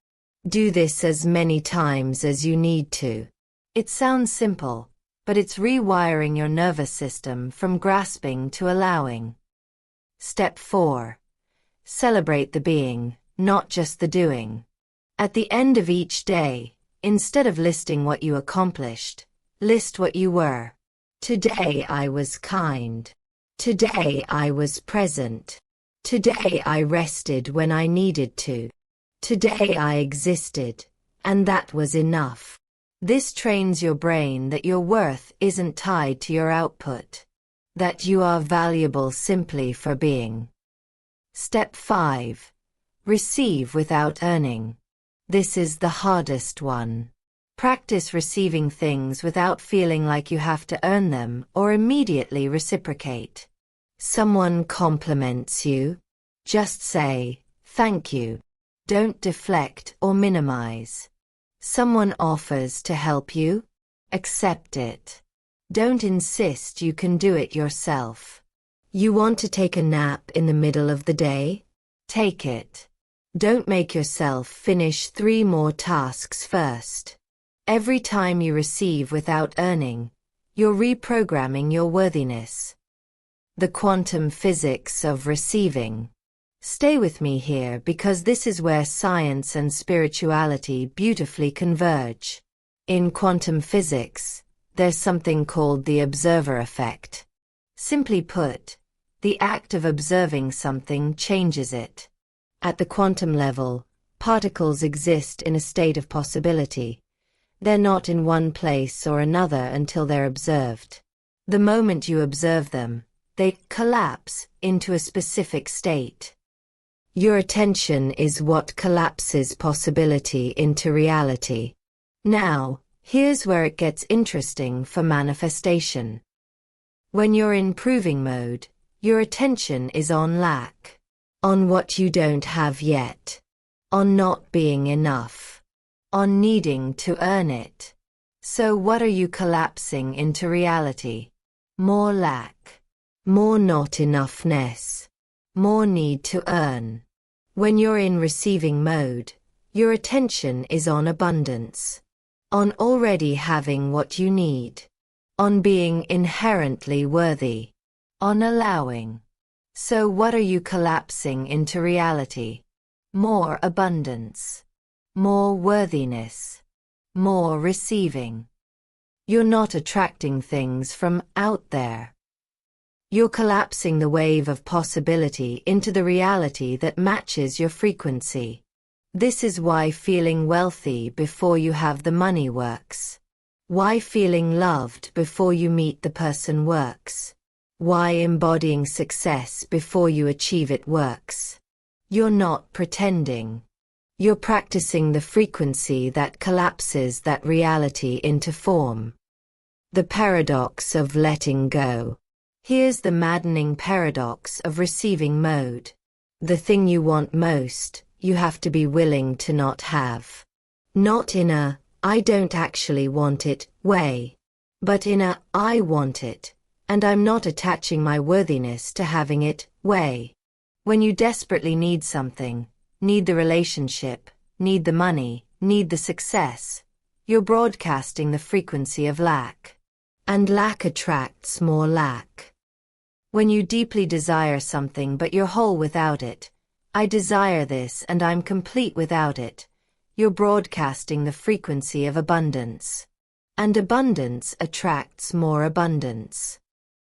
Do this as many times as you need to. It sounds simple, but it's rewiring your nervous system from grasping to allowing. Step 4. Celebrate the being, not just the doing. At the end of each day, instead of listing what you accomplished, list what you were. Today I was kind. Today I was present. Today I rested when I needed to. Today I existed, and that was enough. This trains your brain that your worth isn't tied to your output, that you are valuable simply for being. Step 5. Receive without earning. This is the hardest one. Practice receiving things without feeling like you have to earn them or immediately reciprocate. Someone compliments you. Just say, thank you. Don't deflect or minimize. Someone offers to help you. Accept it. Don't insist you can do it yourself. You want to take a nap in the middle of the day? Take it. Don't make yourself finish 3 more tasks first. Every time you receive without earning, you're reprogramming your worthiness. The quantum physics of receiving. Stay with me here because this is where science and spirituality beautifully converge. In quantum physics, there's something called the observer effect. Simply put, the act of observing something changes it. At the quantum level, particles exist in a state of possibility. They're not in one place or another until they're observed. The moment you observe them, they collapse into a specific state. Your attention is what collapses possibility into reality. Now, here's where it gets interesting for manifestation. When you're in proving mode, your attention is on lack, on what you don't have yet, on not being enough, on needing to earn it. So what are you collapsing into reality? More lack, more not enoughness, more need to earn. When you're in receiving mode, your attention is on abundance, on already having what you need, on being inherently worthy, on allowing. So what are you collapsing into reality? More abundance, more worthiness, more receiving. You're not attracting things from out there. You're collapsing the wave of possibility into the reality that matches your frequency. This is why feeling wealthy before you have the money works. Why feeling loved before you meet the person works. Why embodying success before you achieve it works. You're not pretending. You're practicing the frequency that collapses that reality into form. The paradox of letting go. Here's the maddening paradox of receiving mode. The thing you want most, you have to be willing to not have. Not in a, I don't actually want it, way, but in a, I want it, and I'm not attaching my worthiness to having it, way. When you desperately need something, need the relationship, need the money, need the success, you're broadcasting the frequency of lack. And lack attracts more lack. When you deeply desire something but you're whole without it, I desire this and I'm complete without it, you're broadcasting the frequency of abundance. And abundance attracts more abundance.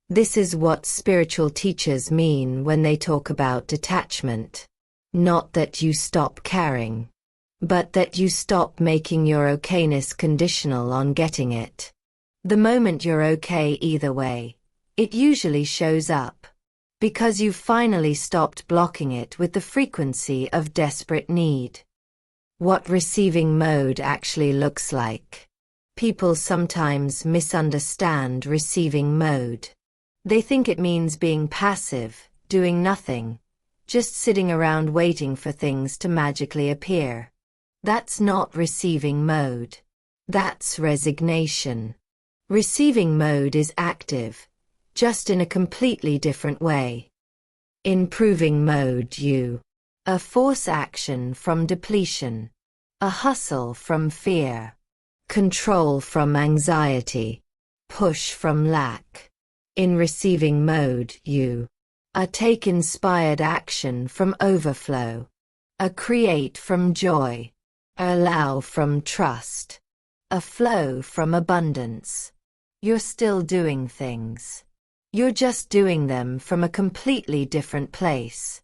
This is what spiritual teachers mean when they talk about detachment. Not that you stop caring, but that you stop making your okayness conditional on getting it. The moment you're okay either way, it usually shows up, because you've finally stopped blocking it with the frequency of desperate need. What receiving mode actually looks like. People sometimes misunderstand receiving mode. They think it means being passive, doing nothing, just sitting around waiting for things to magically appear. That's not receiving mode. That's resignation. Receiving mode is active, just in a completely different way. In proving mode, a force action from depletion, a hustle from fear, control from anxiety, push from lack. In receiving mode, a take inspired action from overflow, a create from joy, a allow from trust, a flow from abundance. You're still doing things. You're just doing them from a completely different place.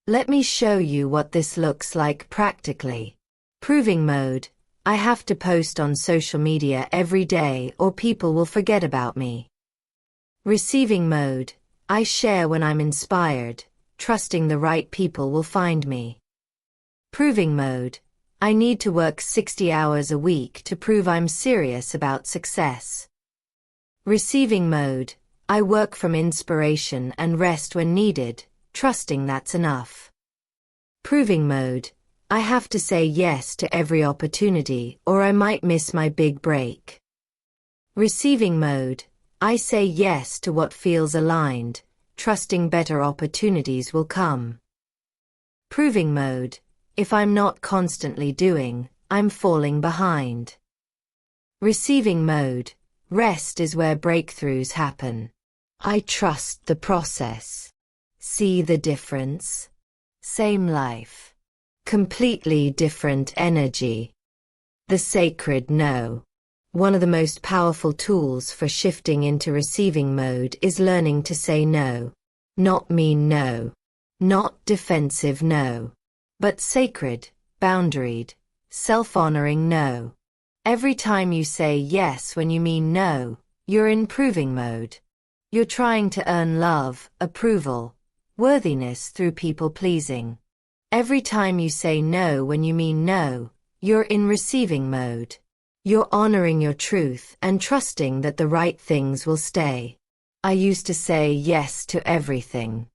Let me show you what this looks like practically. Proving mode. I have to post on social media every day or people will forget about me. Receiving mode. I share when I'm inspired, trusting the right people will find me. Proving mode. I need to work 60 hours a week to prove I'm serious about success. Receiving mode. I work from inspiration and rest when needed, trusting that's enough. Proving mode. I have to say yes to every opportunity or I might miss my big break. Receiving mode. I say yes to what feels aligned, trusting better opportunities will come. Proving mode. If I'm not constantly doing, I'm falling behind. Receiving mode. Rest is where breakthroughs happen. I trust the process. See the difference? Same life. Completely different energy. The sacred no. One of the most powerful tools for shifting into receiving mode is learning to say no. Not mean no. Not defensive no. But sacred, boundaried, self-honoring no. Every time you say yes when you mean no, you're in proving mode. You're trying to earn love, approval, worthiness through people-pleasing. Every time you say no when you mean no, you're in receiving mode. You're honoring your truth and trusting that the right things will stay. I used to say yes to everything.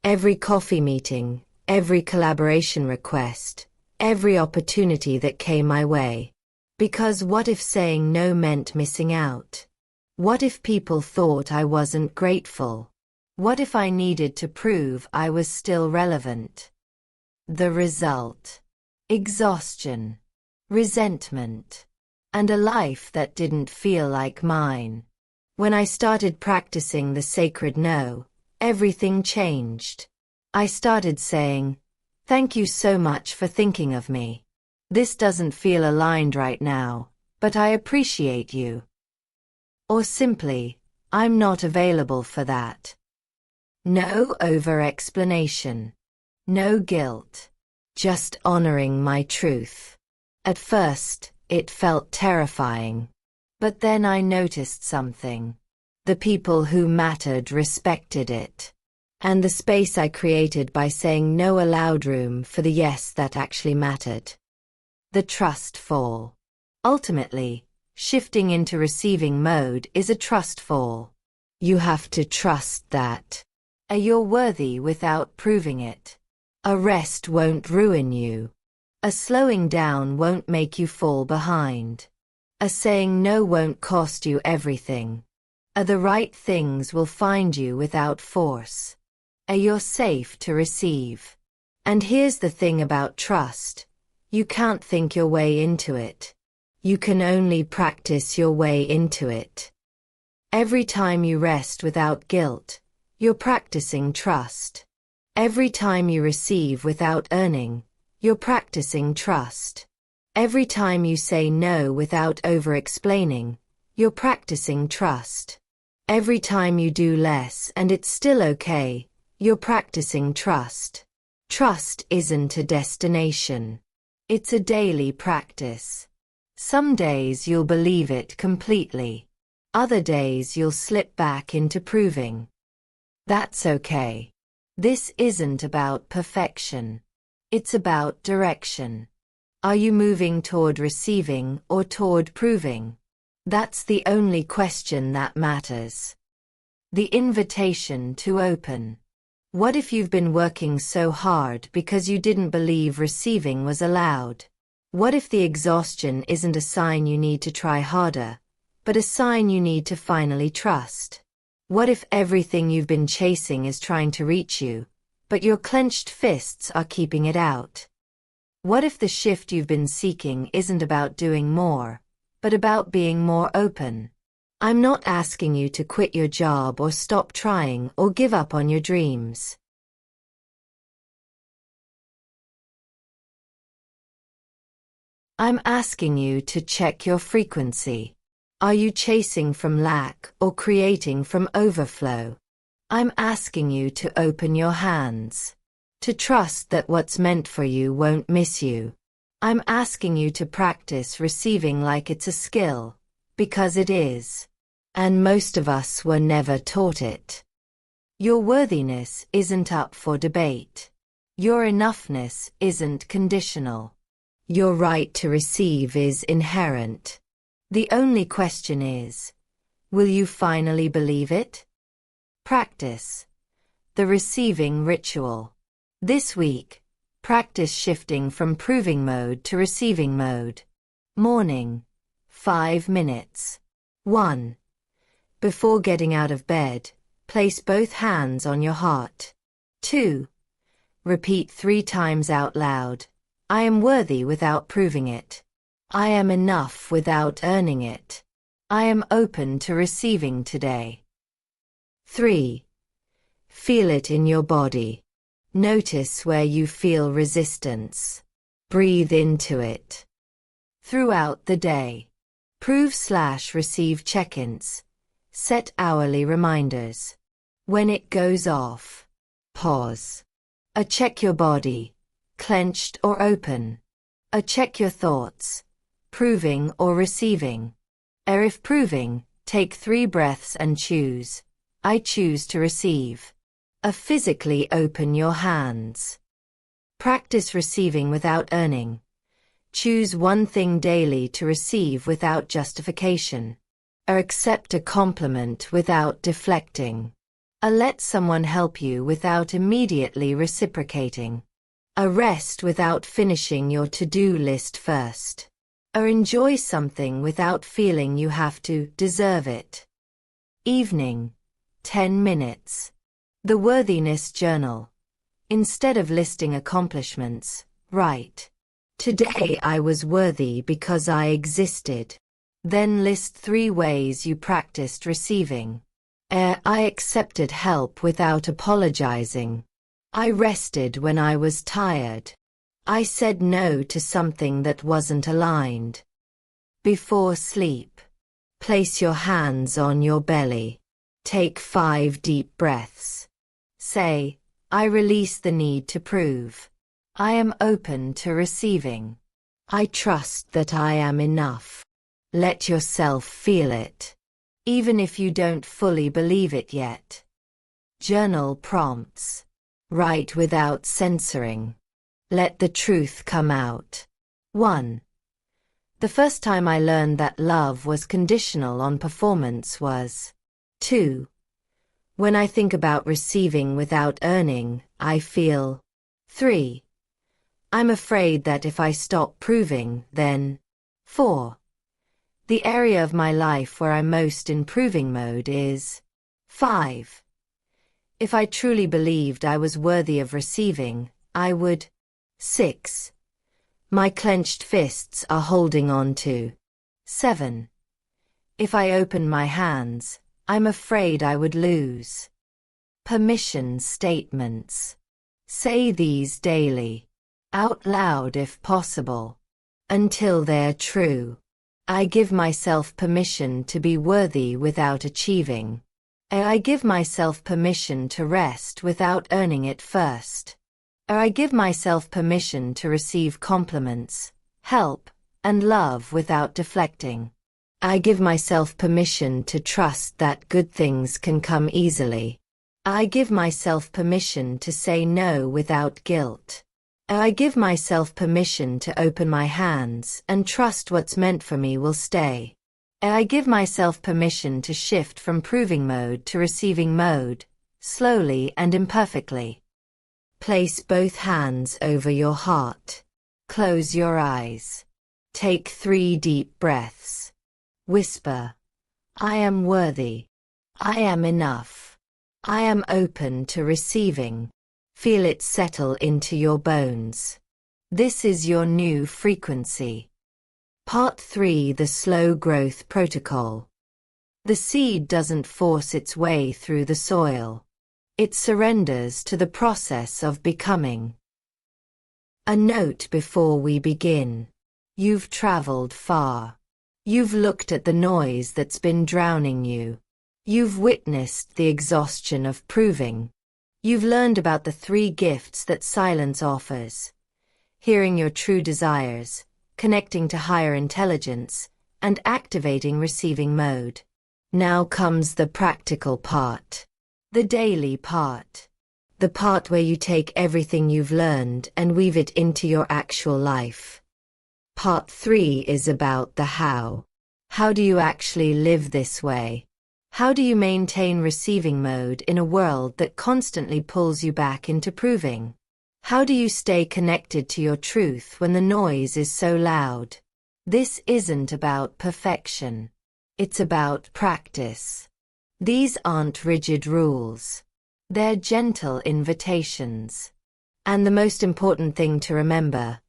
Every coffee meeting, every collaboration request, every opportunity that came my way. Because what if saying no meant missing out? What if people thought I wasn't grateful? What if I needed to prove I was still relevant? The result: exhaustion, resentment, and a life that didn't feel like mine. When I started practicing the sacred no, everything changed. I started saying, "Thank you so much for thinking of me. This doesn't feel aligned right now, but I appreciate you." Or simply, "I'm not available for that." No over-explanation. No guilt. Just honoring my truth. At first, it felt terrifying. But then I noticed something. The people who mattered respected it. And the space I created by saying no allowed room for the yes that actually mattered. The trust fall. Ultimately, shifting into receiving mode is a trust fall. You have to trust that you're worthy without proving it. A rest won't ruin you. A slowing down won't make you fall behind. A saying no won't cost you everything. The right things will find you without force. You're safe to receive. And here's the thing about trust. You can't think your way into it. You can only practice your way into it. Every time you rest without guilt, you're practicing trust. Every time you receive without earning, you're practicing trust. Every time you say no without over-explaining, You're practicing trust. Every time you do less and it's still okay, you're practicing trust. Trust isn't a destination. It's a daily practice. Some days you'll believe it completely. Other days you'll slip back into proving. That's okay. This isn't about perfection. It's about direction. Are you moving toward receiving or toward proving? That's the only question that matters. The invitation to open. What if you've been working so hard because you didn't believe receiving was allowed? What if the exhaustion isn't a sign you need to try harder, but a sign you need to finally trust? What if everything you've been chasing is trying to reach you, but your clenched fists are keeping it out? What if the shift you've been seeking isn't about doing more, but about being more open? I'm not asking you to quit your job or stop trying or give up on your dreams. I'm asking you to check your frequency. Are you chasing from lack or creating from overflow? I'm asking you to open your hands, to trust that what's meant for you won't miss you. I'm asking you to practice receiving like it's a skill, because it is. And most of us were never taught it. Your worthiness isn't up for debate. Your enoughness isn't conditional. Your right to receive is inherent. The only question is, will you finally believe it? Practice. The receiving ritual. This week, practice shifting from proving mode to receiving mode. Morning. 5 minutes. 1. Before getting out of bed, place both hands on your heart. 2. Repeat 3 times out loud. I am worthy without proving it. I am enough without earning it. I am open to receiving today. 3. Feel it in your body. Notice where you feel resistance. Breathe into it. Throughout the day, prove/receive check-ins. Set hourly reminders. When it goes off, pause. Check your body, clenched or open. Check your thoughts, proving or receiving. If proving, take 3 breaths and choose. I choose to receive. Physically open your hands. Practice receiving without earning. Choose one thing daily to receive without justification. Accept a compliment without deflecting. Let someone help you without immediately reciprocating. Rest without finishing your to-do list first. Enjoy something without feeling you have to deserve it. Evening. 10 minutes. The Worthiness Journal. Instead of listing accomplishments, write, "Today I was worthy because I existed." Then list 3 ways you practiced receiving. I accepted help without apologizing. I rested when I was tired. I said no to something that wasn't aligned. Before sleep, place your hands on your belly. Take 5 deep breaths. Say, I release the need to prove. I am open to receiving. I trust that I am enough. Let yourself feel it, even if you don't fully believe it yet. Journal prompts. Write without censoring. Let the truth come out. 1. The first time I learned that love was conditional on performance was. 2. When I think about receiving without earning, I feel. 3. I'm afraid that if I stop proving, then. 4. The area of my life where I'm most in proving mode is. 5. If I truly believed I was worthy of receiving, I would. 6. My clenched fists are holding on to. 7. If I open my hands, I'm afraid I would lose. Permission statements. Say these daily, out loud if possible, until they're true. I give myself permission to be worthy without achieving. I give myself permission to rest without earning it first. I give myself permission to receive compliments, help, and love without deflecting. I give myself permission to trust that good things can come easily. I give myself permission to say no without guilt. I give myself permission to open my hands and trust what's meant for me will stay. I give myself permission to shift from proving mode to receiving mode, slowly and imperfectly. Place both hands over your heart. Close your eyes. Take 3 deep breaths. Whisper, I am worthy. I am enough. I am open to receiving. Feel it settle into your bones. This is your new frequency. Part 3: The Slow Growth Protocol. The seed doesn't force its way through the soil. It surrenders to the process of becoming. A note before we begin. You've traveled far. You've looked at the noise that's been drowning you. You've witnessed the exhaustion of proving. You've learned about the 3 gifts that silence offers: hearing your true desires, connecting to higher intelligence, and activating receiving mode. Now comes the practical part. The daily part. The part where you take everything you've learned and weave it into your actual life. Part 3 is about the how. How do you actually live this way? How do you maintain receiving mode in a world that constantly pulls you back into proving? How do you stay connected to your truth when the noise is so loud? This isn't about perfection. It's about practice. These aren't rigid rules. They're gentle invitations. And the most important thing to remember,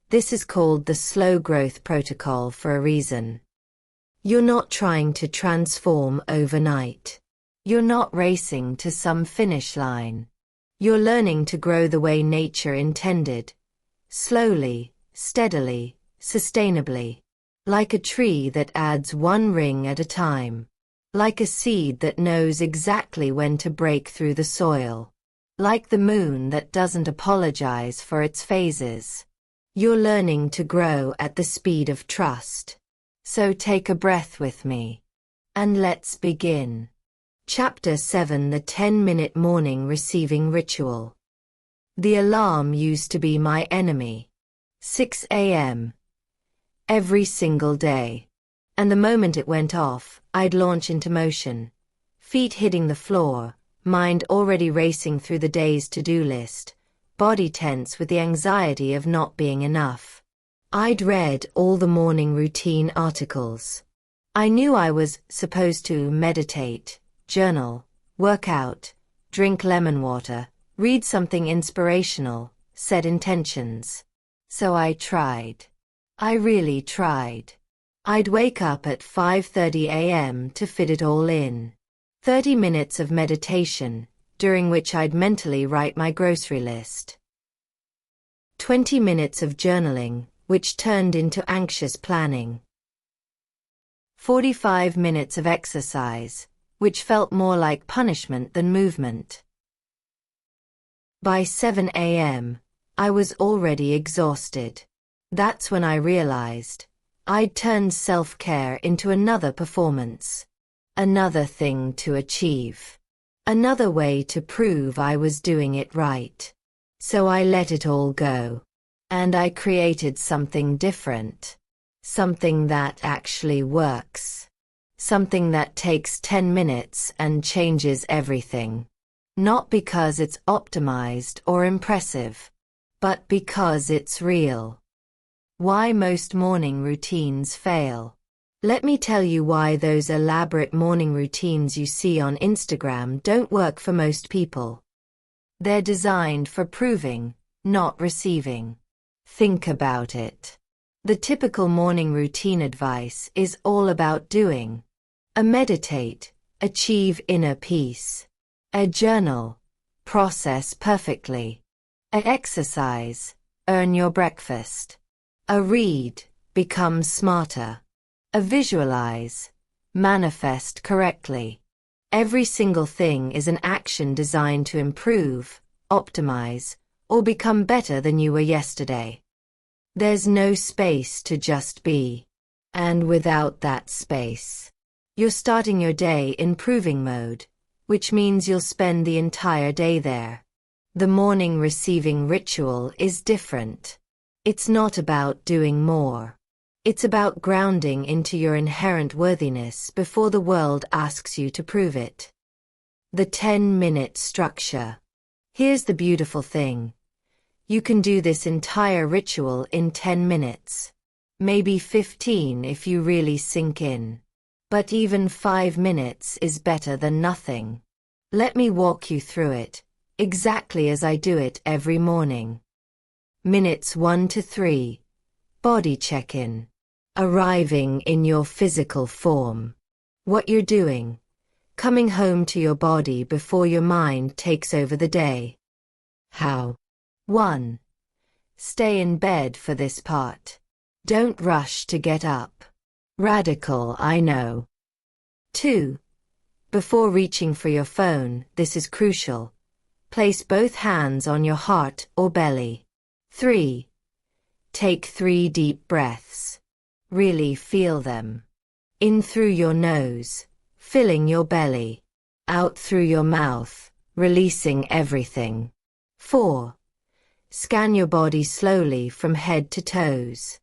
this is called the slow growth protocol for a reason. You're not trying to transform overnight. You're not racing to some finish line. You're learning to grow the way nature intended. Slowly, steadily, sustainably. Like a tree that adds 1 ring at a time. Like a seed that knows exactly when to break through the soil. Like the moon that doesn't apologize for its phases. You're learning to grow at the speed of trust. So take a breath with me. And let's begin. Chapter 7: The 10-minute morning receiving ritual. The alarm used to be my enemy. 6 a.m. Every single day. And the moment it went off, I'd launch into motion. Feet hitting the floor, mind already racing through the day's to-do list, body tense with the anxiety of not being enough. I'd read all the morning routine articles. I knew I was supposed to meditate, journal, work out, drink lemon water, read something inspirational, set intentions. So I tried. I really tried. I'd wake up at 5:30 a.m. to fit it all in. 30 minutes of meditation, during which I'd mentally write my grocery list. 20 minutes of journaling, which turned into anxious planning. 45 minutes of exercise, which felt more like punishment than movement. By 7 a.m., I was already exhausted. That's when I realized I'd turned self-care into another performance. Another thing to achieve. Another way to prove I was doing it right. So I let it all go. And I created something different. Something that actually works. Something that takes 10 minutes and changes everything. Not because it's optimized or impressive, but because it's real. Why most morning routines fail. Let me tell you why those elaborate morning routines you see on Instagram don't work for most people. They're designed for proving, not receiving. Think about it. The typical morning routine advice is all about doing. A meditate, achieve inner peace. A journal, process perfectly. A exercise, earn your breakfast. A read, become smarter. Visualize. Manifest correctly. Every single thing is an action designed to improve, optimize, or become better than you were yesterday. There's no space to just be. And without that space, you're starting your day in proving mode, which means you'll spend the entire day there. The morning receiving ritual is different. It's not about doing more. It's about grounding into your inherent worthiness before the world asks you to prove it. The 10-minute structure. Here's the beautiful thing. You can do this entire ritual in 10 minutes. Maybe 15 if you really sink in. But even 5 minutes is better than nothing. Let me walk you through it, exactly as I do it every morning. Minutes 1 to 3. Body check-in. Arriving in your physical form. What you're doing. Coming home to your body before your mind takes over the day. How? 1. Stay in bed for this part. Don't rush to get up. Radical, I know. 2. Before reaching for your phone, this is crucial. Place both hands on your heart or belly. 3. Take 3 deep breaths. Really feel them. In through your nose, filling your belly. Out through your mouth, releasing everything. 4. Scan your body slowly from head to toes.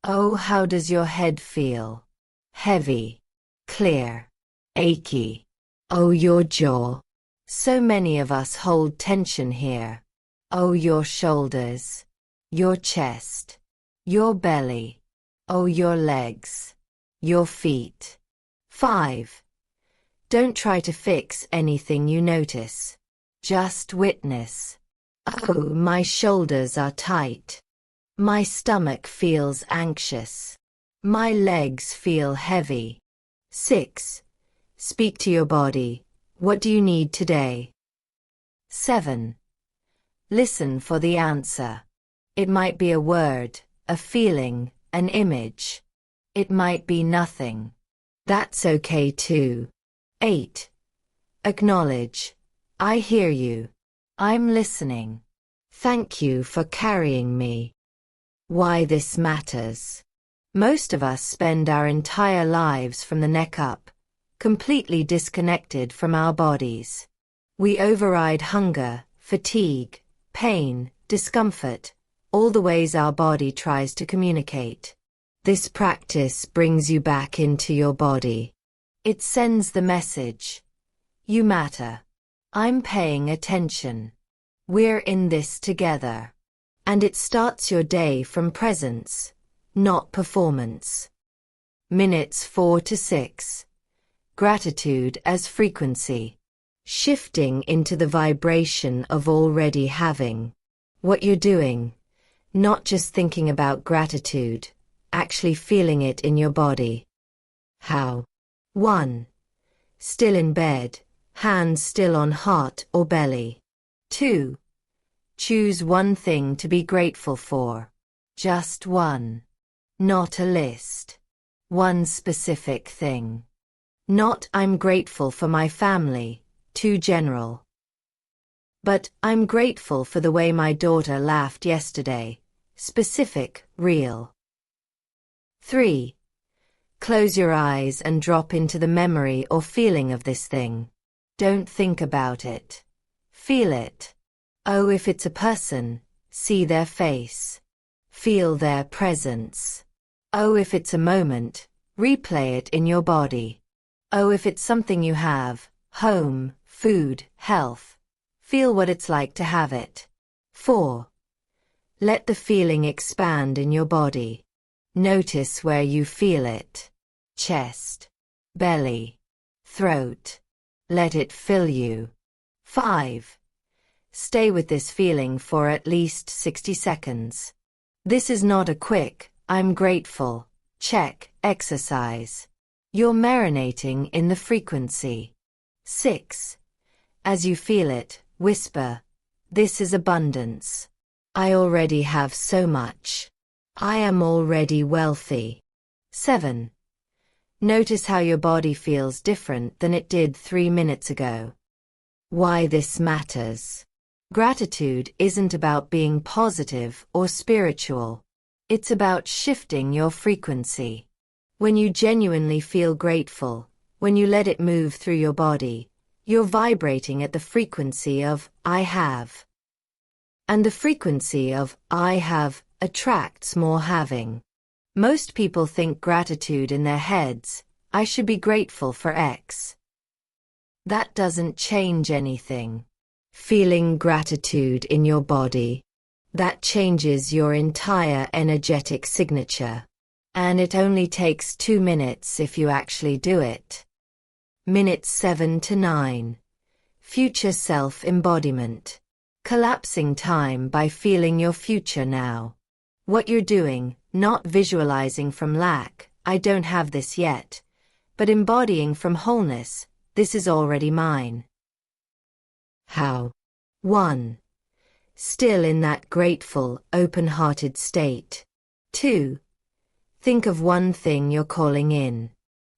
Oh, how does your head feel? Heavy, clear, achy. Oh, your jaw. So many of us hold tension here. Oh, your shoulders, your chest, your belly. Oh, your legs, your feet. 5. Don't try to fix anything you notice. Just witness. Oh, my shoulders are tight. My stomach feels anxious. My legs feel heavy. 6. Speak to your body. What do you need today? 7. Listen for the answer. It might be a word, a feeling, an image. It might be nothing. That's okay too. 8. Acknowledge. I hear you. I'm listening. Thank you for carrying me. Why this matters. Most of us spend our entire lives from the neck up, completely disconnected from our bodies. We override hunger, fatigue, pain, discomfort, all the ways our body tries to communicate. This practice brings you back into your body. It sends the message. You matter. I'm paying attention. We're in this together. And it starts your day from presence, not performance. Minutes 4 to 6. Gratitude as frequency. Shifting into the vibration of already having. What you're doing. Not just thinking about gratitude, actually feeling it in your body. How? 1. Still in bed, hands still on heart or belly. 2. Choose one thing to be grateful for. Just one. Not a list. One specific thing. Not I'm grateful for my family, too general. But I'm grateful for the way my daughter laughed yesterday. Specific, real. 3. Close your eyes and drop into the memory or feeling of this thing. Don't think about it. Feel it. Oh, if it's a person, see their face. Feel their presence. Oh, if it's a moment, replay it in your body. Oh, if it's something you have, home, food, health. Feel what it's like to have it. 4. Let the feeling expand in your body. Notice where you feel it. Chest, belly, throat. Let it fill you. 5. Stay with this feeling for at least 60 seconds. This is not a quick, I'm grateful, check, exercise. You're marinating in the frequency. 6. As you feel it, whisper, this is abundance. I already have so much. I am already wealthy. 7. Notice how your body feels different than it did 3 minutes ago. Why this matters. Gratitude isn't about being positive or spiritual. It's about shifting your frequency. When you genuinely feel grateful, when you let it move through your body, you're vibrating at the frequency of I have. And the frequency of I have attracts more having. Most people think gratitude in their heads, I should be grateful for X. That doesn't change anything. Feeling gratitude in your body, that changes your entire energetic signature. And it only takes 2 minutes if you actually do it. Minutes 7 to 9. Future self-embodiment. Collapsing time by feeling your future now. What you're doing, not visualizing from lack, I don't have this yet, but embodying from wholeness, this is already mine. How? 1. Still in that grateful, open-hearted state. 2. Think of one thing you're calling in.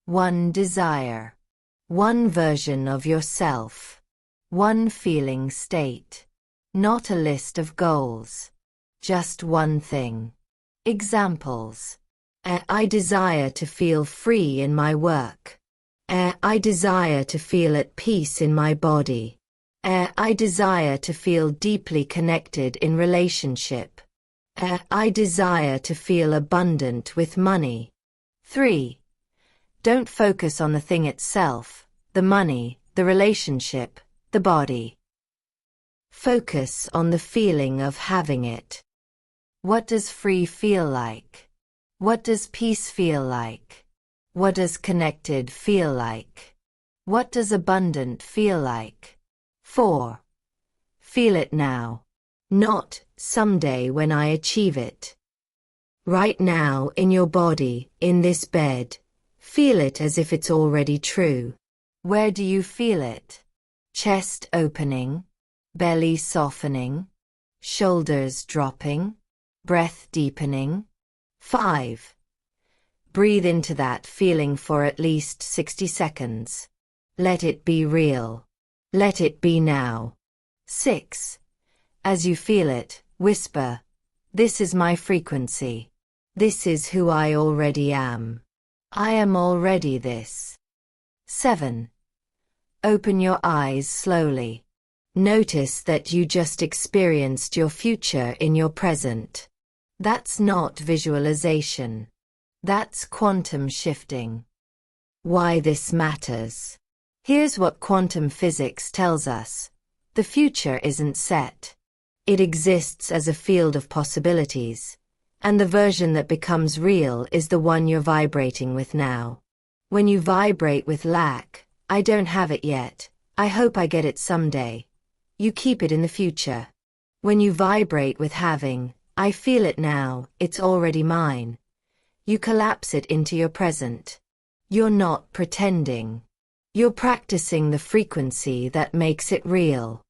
One desire. One version of yourself. One feeling state. Not a list of goals. Just one thing. Examples. I desire to feel free in my work. I desire to feel at peace in my body. I desire to feel deeply connected in relationship. I desire to feel abundant with money. 3. Don't focus on the thing itself, the money, the relationship, the body. Focus on the feeling of having it. What does free feel like? What does peace feel like? What does connected feel like? What does abundant feel like? 4. Feel it now. Not someday when I achieve it. Right now in your body, in this bed. Feel it as if it's already true. Where do you feel it? Chest opening, belly softening, shoulders dropping, breath deepening. 5. Breathe into that feeling for at least 60 seconds. Let it be real. Let it be now. 6. As you feel it, whisper, this is my frequency. This is who I already am. I am already this. 7. Open your eyes slowly. Notice that you just experienced your future in your present. That's not visualization. That's quantum shifting. Why this matters. Here's what quantum physics tells us. The future isn't set. It exists as a field of possibilities. And the version that becomes real is the one you're vibrating with now. When you vibrate with lack, I don't have it yet, I hope I get it someday. You keep it in the future. When you vibrate with having, I feel it now, it's already mine. You collapse it into your present. You're not pretending. You're practicing the frequency that makes it real.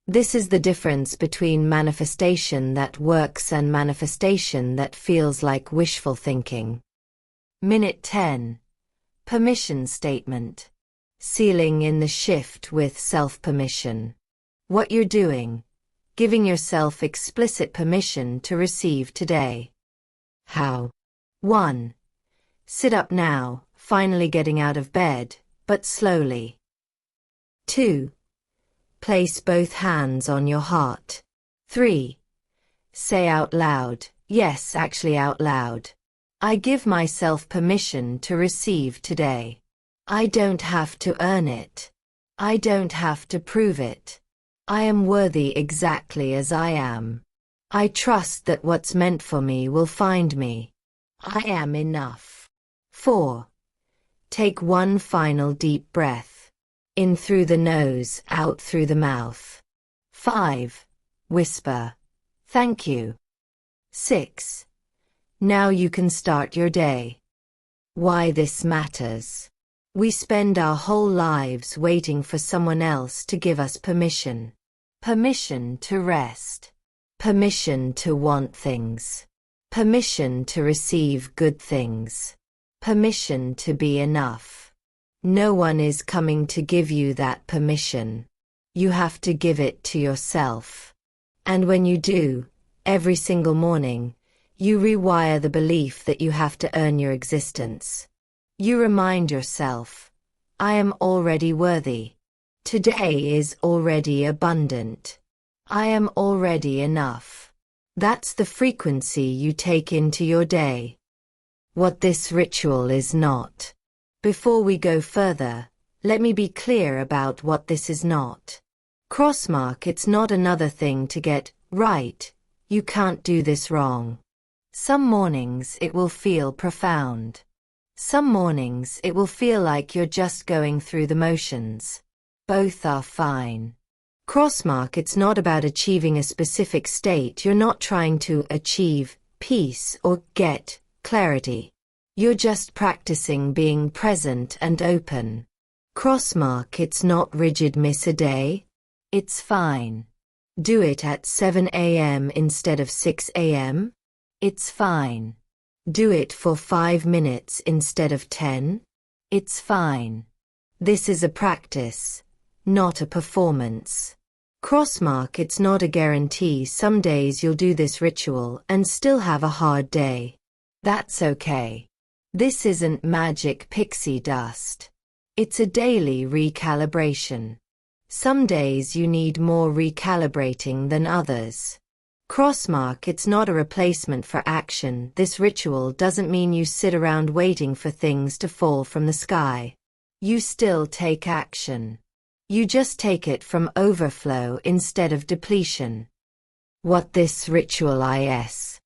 This is the difference between manifestation that works and manifestation that feels like wishful thinking. Minute 10. Permission statement. Sealing in the shift with self-permission. What you're doing. Giving yourself explicit permission to receive today. How? 1. Sit up now, finally getting out of bed, but slowly. 2. Place both hands on your heart. 3. Say out loud, yes, actually out loud. I give myself permission to receive today. I don't have to earn it. I don't have to prove it. I am worthy exactly as I am. I trust that what's meant for me will find me. I am enough. 4. Take one final deep breath. In through the nose, out through the mouth. 5. Whisper, thank you. 6. Now you can start your day. Why this matters. We spend our whole lives waiting for someone else to give us permission. Permission to rest. Permission to want things. Permission to receive good things. Permission to be enough. No one is coming to give you that permission. You have to give it to yourself. And when you do, every single morning, you rewire the belief that you have to earn your existence. You remind yourself, I am already worthy. Today is already abundant. I am already enough. That's the frequency you take into your day. What this ritual is not. Before we go further, let me be clear about what this is not. Crossmark, it's not another thing to get right. You can't do this wrong. Some mornings it will feel profound. Some mornings it will feel like you're just going through the motions. Both are fine. Crossmark, it's not about achieving a specific state. You're not trying to achieve peace or get clarity. You're just practicing being present and open. Crossmark, it's not rigid. Miss a day? It's fine. Do it at 7 a.m. instead of 6 a.m.? It's fine. Do it for 5 minutes instead of 10? It's fine. This is a practice, not a performance. Crossmark, it's not a guarantee. Some days you'll do this ritual and still have a hard day. That's okay. This isn't magic pixie dust. It's a daily recalibration. Some days you need more recalibrating than others. Crossmark, it's not a replacement for action. This ritual doesn't mean you sit around waiting for things to fall from the sky. You still take action. You just take it from overflow instead of depletion. What this ritual is.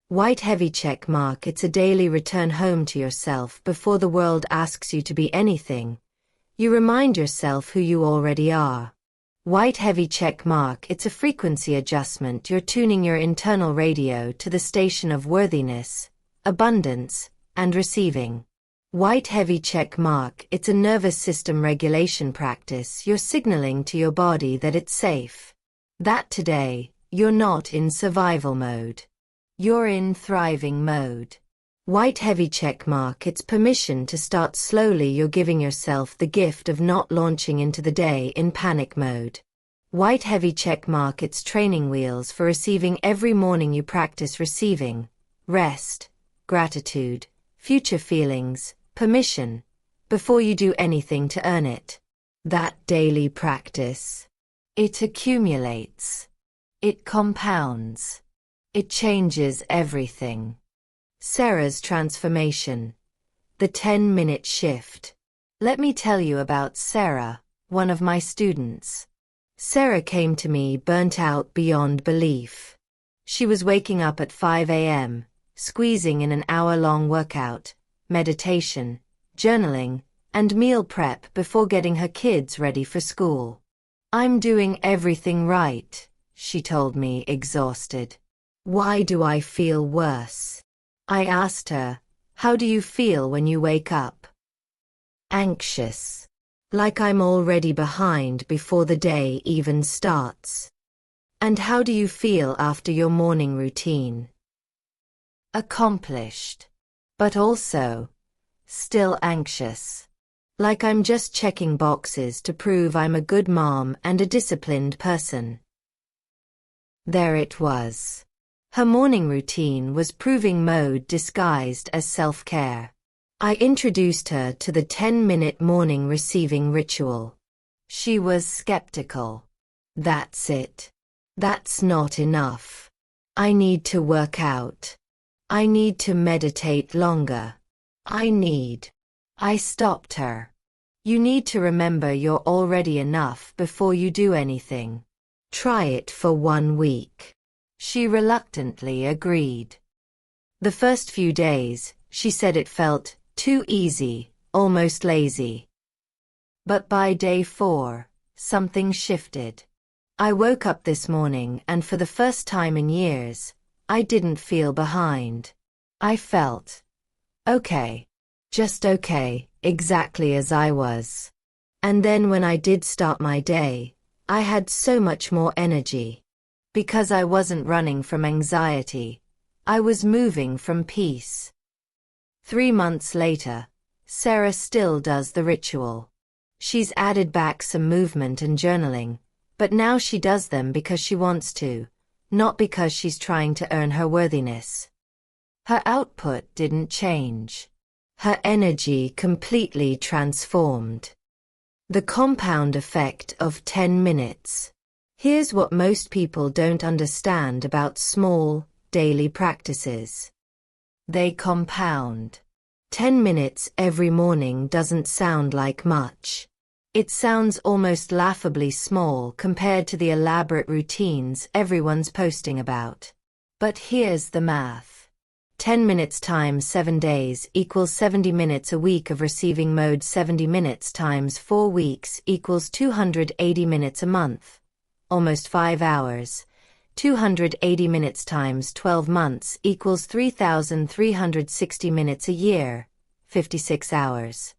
White heavy check mark, it's a daily return home to yourself before the world asks you to be anything. You remind yourself who you already are. White heavy check mark, it's a frequency adjustment. You're tuning your internal radio to the station of worthiness, abundance, and receiving. White heavy check mark, it's a nervous system regulation practice. You're signaling to your body that it's safe. That today, you're not in survival mode. You're in thriving mode. White heavy check mark, it's permission to start slowly. You're giving yourself the gift of not launching into the day in panic mode. White heavy check mark, it's training wheels for receiving. Every morning you practice receiving, rest, gratitude, future feelings, permission, before you do anything to earn it. That daily practice. It accumulates. It compounds. It changes everything. Sarah's transformation. The 10-minute shift. Let me tell you about Sarah, one of my students. Sarah came to me burnt out beyond belief. She was waking up at 5 a.m., squeezing in an hour-long workout, meditation, journaling, and meal prep before getting her kids ready for school. I'm doing everything right, she told me, exhausted. Why do I feel worse? I asked her, how do you feel when you wake up? Anxious. Like I'm already behind before the day even starts. And how do you feel after your morning routine? Accomplished. But also, still anxious. Like I'm just checking boxes to prove I'm a good mom and a disciplined person. There it was. Her morning routine was proving mode disguised as self-care. I introduced her to the 10-minute morning receiving ritual. She was skeptical. That's it. That's not enough. I need to work out. I need to meditate longer. I stopped her. You need to remember you're already enough before you do anything. Try it for 1 week. She reluctantly agreed. The first few days, she said it felt too easy, almost lazy. But by day 4, something shifted. I woke up this morning and for the first time in years, I didn't feel behind. I felt okay. Just okay, exactly as I was. And then when I did start my day, I had so much more energy. Because I wasn't running from anxiety. I was moving from peace. 3 months later, Sarah still does the ritual. She's added back some movement and journaling, but now she does them because she wants to, not because she's trying to earn her worthiness. Her output didn't change. Her energy completely transformed. The compound effect of 10 minutes. Here's what most people don't understand about small, daily practices. They compound. 10 minutes every morning doesn't sound like much. It sounds almost laughably small compared to the elaborate routines everyone's posting about. But here's the math. 10 minutes times 7 days equals 70 minutes a week of receiving mode. 70 minutes times 4 weeks equals 280 minutes a month. Almost 5 hours. 280 minutes times 12 months equals 3,360 minutes a year. 56 hours.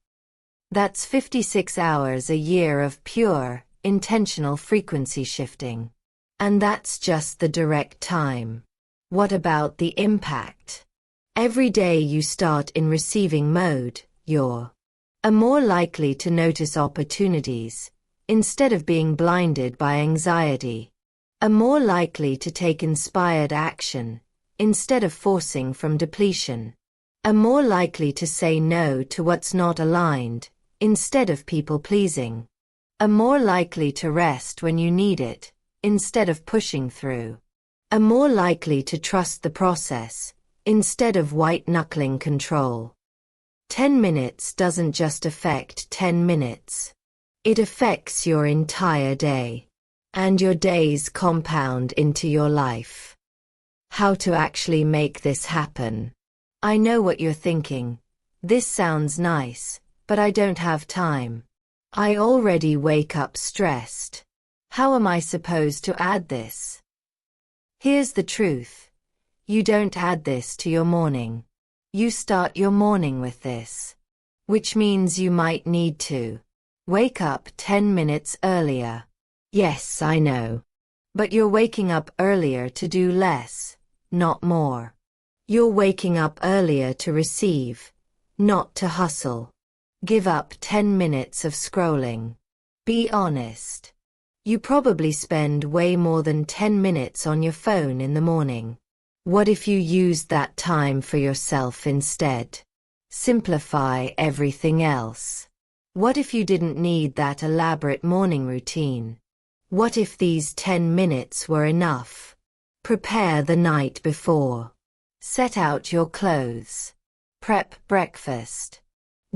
That's 56 hours a year of pure, intentional frequency shifting. And that's just the direct time. What about the impact? Every day you start in receiving mode, you're more likely to notice opportunities, instead of being blinded by anxiety. More likely to take inspired action, instead of forcing from depletion. More likely to say no to what's not aligned, instead of people-pleasing. More likely to rest when you need it, instead of pushing through. More likely to trust the process, instead of white-knuckling control. 10 minutes doesn't just affect 10 minutes. It affects your entire day. And your days compound into your life. How to actually make this happen? I know what you're thinking. This sounds nice, but I don't have time. I already wake up stressed. How am I supposed to add this? Here's the truth. You don't add this to your morning. You start your morning with this. Which means you might need to wake up 10 minutes earlier. Yes, I know. But you're waking up earlier to do less, not more. You're waking up earlier to receive, not to hustle. Give up 10 minutes of scrolling. Be honest. You probably spend way more than 10 minutes on your phone in the morning. What if you used that time for yourself instead? Simplify everything else. What if you didn't need that elaborate morning routine? What if these 10 minutes were enough? Prepare the night before. Set out your clothes. Prep breakfast.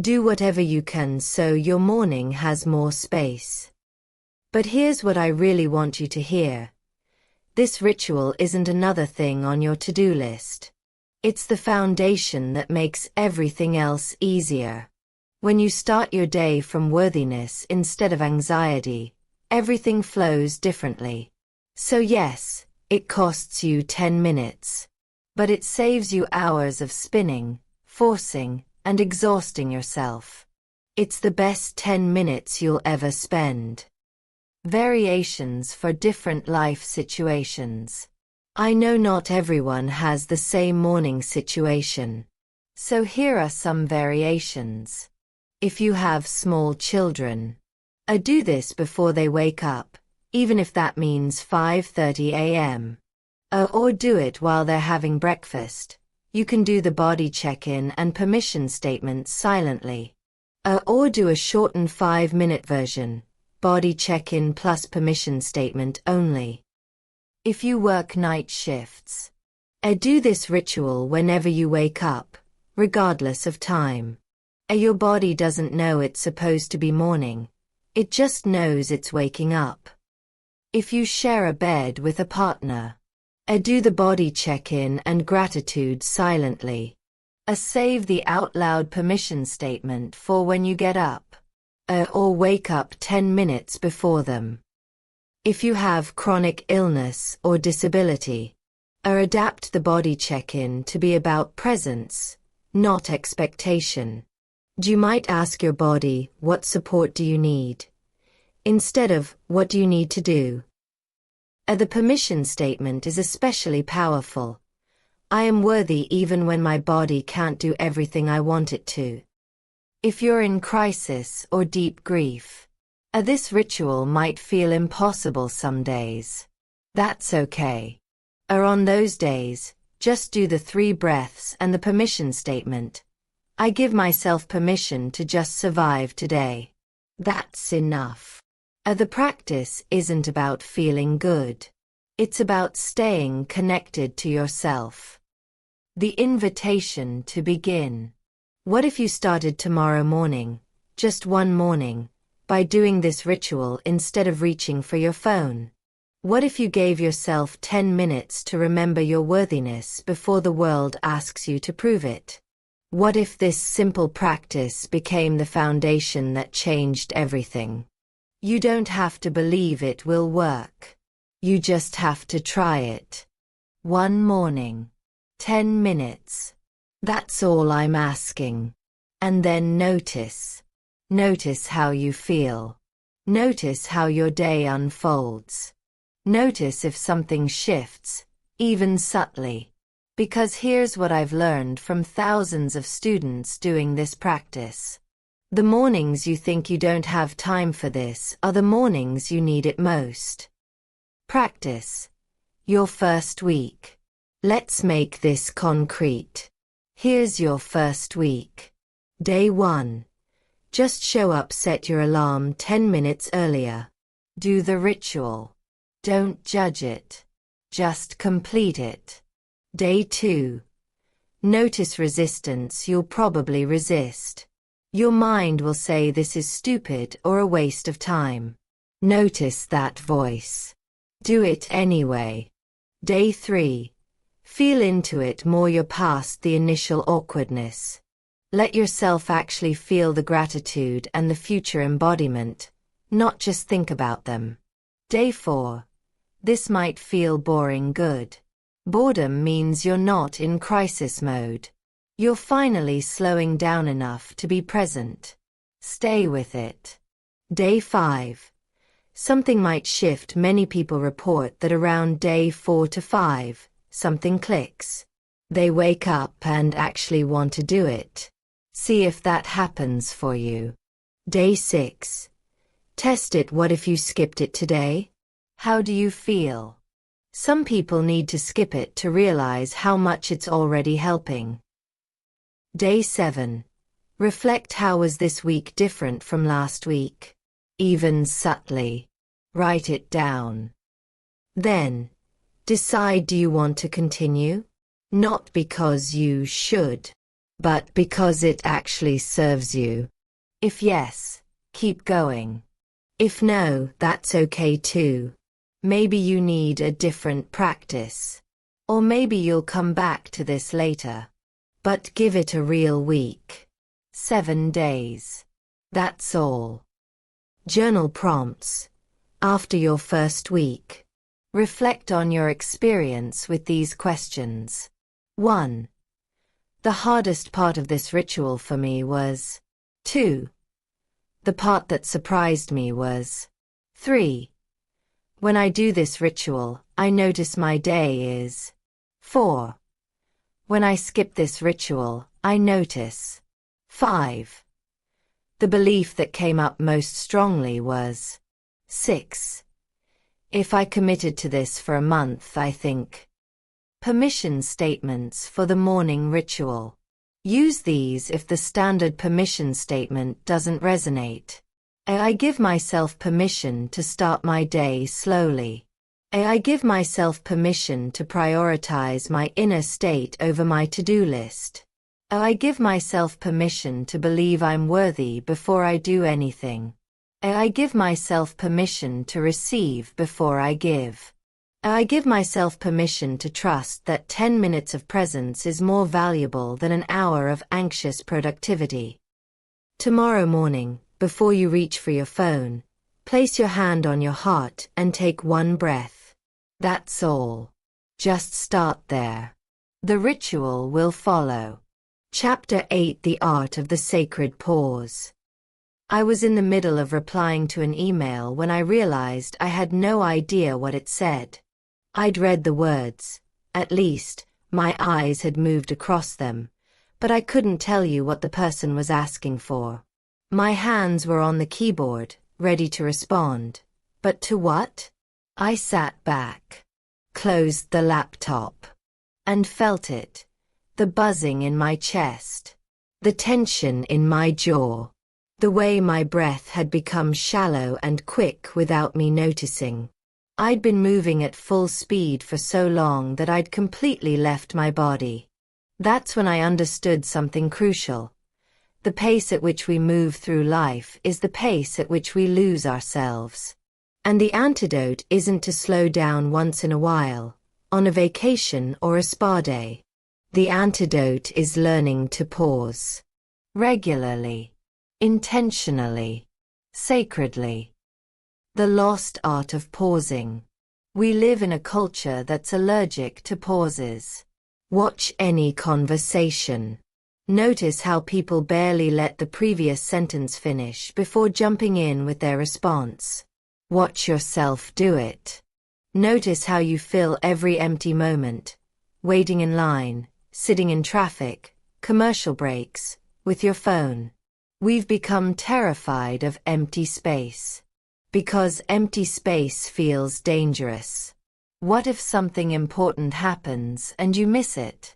Do whatever you can so your morning has more space. But here's what I really want you to hear. This ritual isn't another thing on your to-do list. It's the foundation that makes everything else easier. When you start your day from worthiness instead of anxiety, everything flows differently. So yes, it costs you 10 minutes. But it saves you hours of spinning, forcing, and exhausting yourself. It's the best 10 minutes you'll ever spend. Variations for different life situations. I know not everyone has the same morning situation. So here are some variations. If you have small children, do this before they wake up, even if that means 5:30 a.m. Or do it while they're having breakfast. You can do the body check-in and permission statement silently. Or do a shortened 5-minute version, body check-in plus permission statement only. If you work night shifts, do this ritual whenever you wake up, regardless of time. Your body doesn't know it's supposed to be morning. It just knows it's waking up. If you share a bed with a partner, do the body check-in and gratitude silently. Save the out-loud permission statement for when you get up. Or wake up 10 minutes before them. If you have chronic illness or disability, adapt the body check-in to be about presence, not expectation. You might ask your body, what support do you need? Instead of, what do you need to do? The permission statement is especially powerful. I am worthy even when my body can't do everything I want it to. If you're in crisis or deep grief, this ritual might feel impossible some days. That's okay. On those days, just do the 3 breaths and the permission statement. I give myself permission to just survive today. That's enough. The practice isn't about feeling good. It's about staying connected to yourself. The invitation to begin. What if you started tomorrow morning, just one morning, by doing this ritual instead of reaching for your phone? What if you gave yourself 10 minutes to remember your worthiness before the world asks you to prove it? What if this simple practice became the foundation that changed everything? You don't have to believe it will work. You just have to try it. One morning. 10 minutes. That's all I'm asking. And then notice. Notice how you feel. Notice how your day unfolds. Notice if something shifts, even subtly. Because here's what I've learned from thousands of students doing this practice. The mornings you think you don't have time for this are the mornings you need it most. Practice. Your first week. Let's make this concrete. Here's your first week. Day 1. Just show up, set your alarm 10 minutes earlier. Do the ritual. Don't judge it. Just complete it. Day 2. Notice resistance. You'll probably resist. Your mind will say this is stupid or a waste of time. Notice that voice. Do it anyway. Day 3. Feel into it more. You're past the initial awkwardness. Let yourself actually feel the gratitude and the future embodiment, not just think about them. Day 4. This might feel boring. Good. Boredom means you're not in crisis mode. You're finally slowing down enough to be present. Stay with it. Day 5. Something might shift. Many people report that around day 4 to 5, something clicks. They wake up and actually want to do it. See if that happens for you. Day 6. Test it. What if you skipped it today? How do you feel? Some people need to skip it to realize how much it's already helping. Day 7. Reflect. How was this week different from last week? Even subtly. Write it down. Then, decide, do you want to continue? Not because you should, but because it actually serves you. If yes, keep going. If no, that's okay too. Maybe you need a different practice. Or maybe you'll come back to this later. But give it a real week. 7 days. That's all. Journal prompts. After your first week, reflect on your experience with these questions. 1. The hardest part of this ritual for me was. 2. The part that surprised me was. 3. When I do this ritual, I notice my day is. 4. When I skip this ritual, I notice. 5. The belief that came up most strongly was. 6. If I committed to this for a month, I think. Permission statements for the morning ritual. Use these if the standard permission statement doesn't resonate. I give myself permission to start my day slowly. I give myself permission to prioritize my inner state over my to-do list. I give myself permission to believe I'm worthy before I do anything. I give myself permission to receive before I give. I give myself permission to trust that 10 minutes of presence is more valuable than an hour of anxious productivity. Tomorrow morning, before you reach for your phone, place your hand on your heart and take one breath. That's all. Just start there. The ritual will follow. Chapter 8: The Art of the Sacred Pause. I was in the middle of replying to an email when I realized I had no idea what it said. I'd read the words, at least, My eyes had moved across them, but I couldn't tell you what the person was asking for. My hands were on the keyboard, ready to respond. But to what? I sat back, closed the laptop, and felt it. The buzzing in my chest, the tension in my jaw, the way my breath had become shallow and quick without me noticing. I'd been moving at full speed for so long that I'd completely left my body. That's when I understood something crucial. The pace at which we move through life is the pace at which we lose ourselves. And the antidote isn't to slow down once in a while, on a vacation or a spa day. The antidote is learning to pause. Regularly. Intentionally. Sacredly. The lost art of pausing. We live in a culture that's allergic to pauses. Watch any conversation. Notice how people barely let the previous sentence finish before jumping in with their response. Watch yourself do it. Notice how you fill every empty moment, waiting in line, sitting in traffic, commercial breaks, with your phone. We've become terrified of empty space. Because empty space feels dangerous. What if something important happens and you miss it?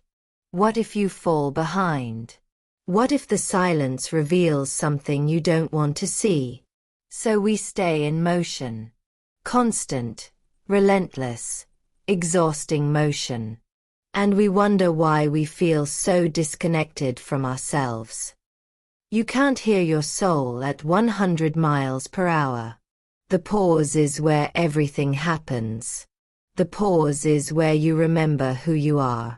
What if you fall behind? What if the silence reveals something you don't want to see? So we stay in motion. Constant, relentless, exhausting motion. And we wonder why we feel so disconnected from ourselves. You can't hear your soul at 100 miles per hour. The pause is where everything happens. The pause is where you remember who you are.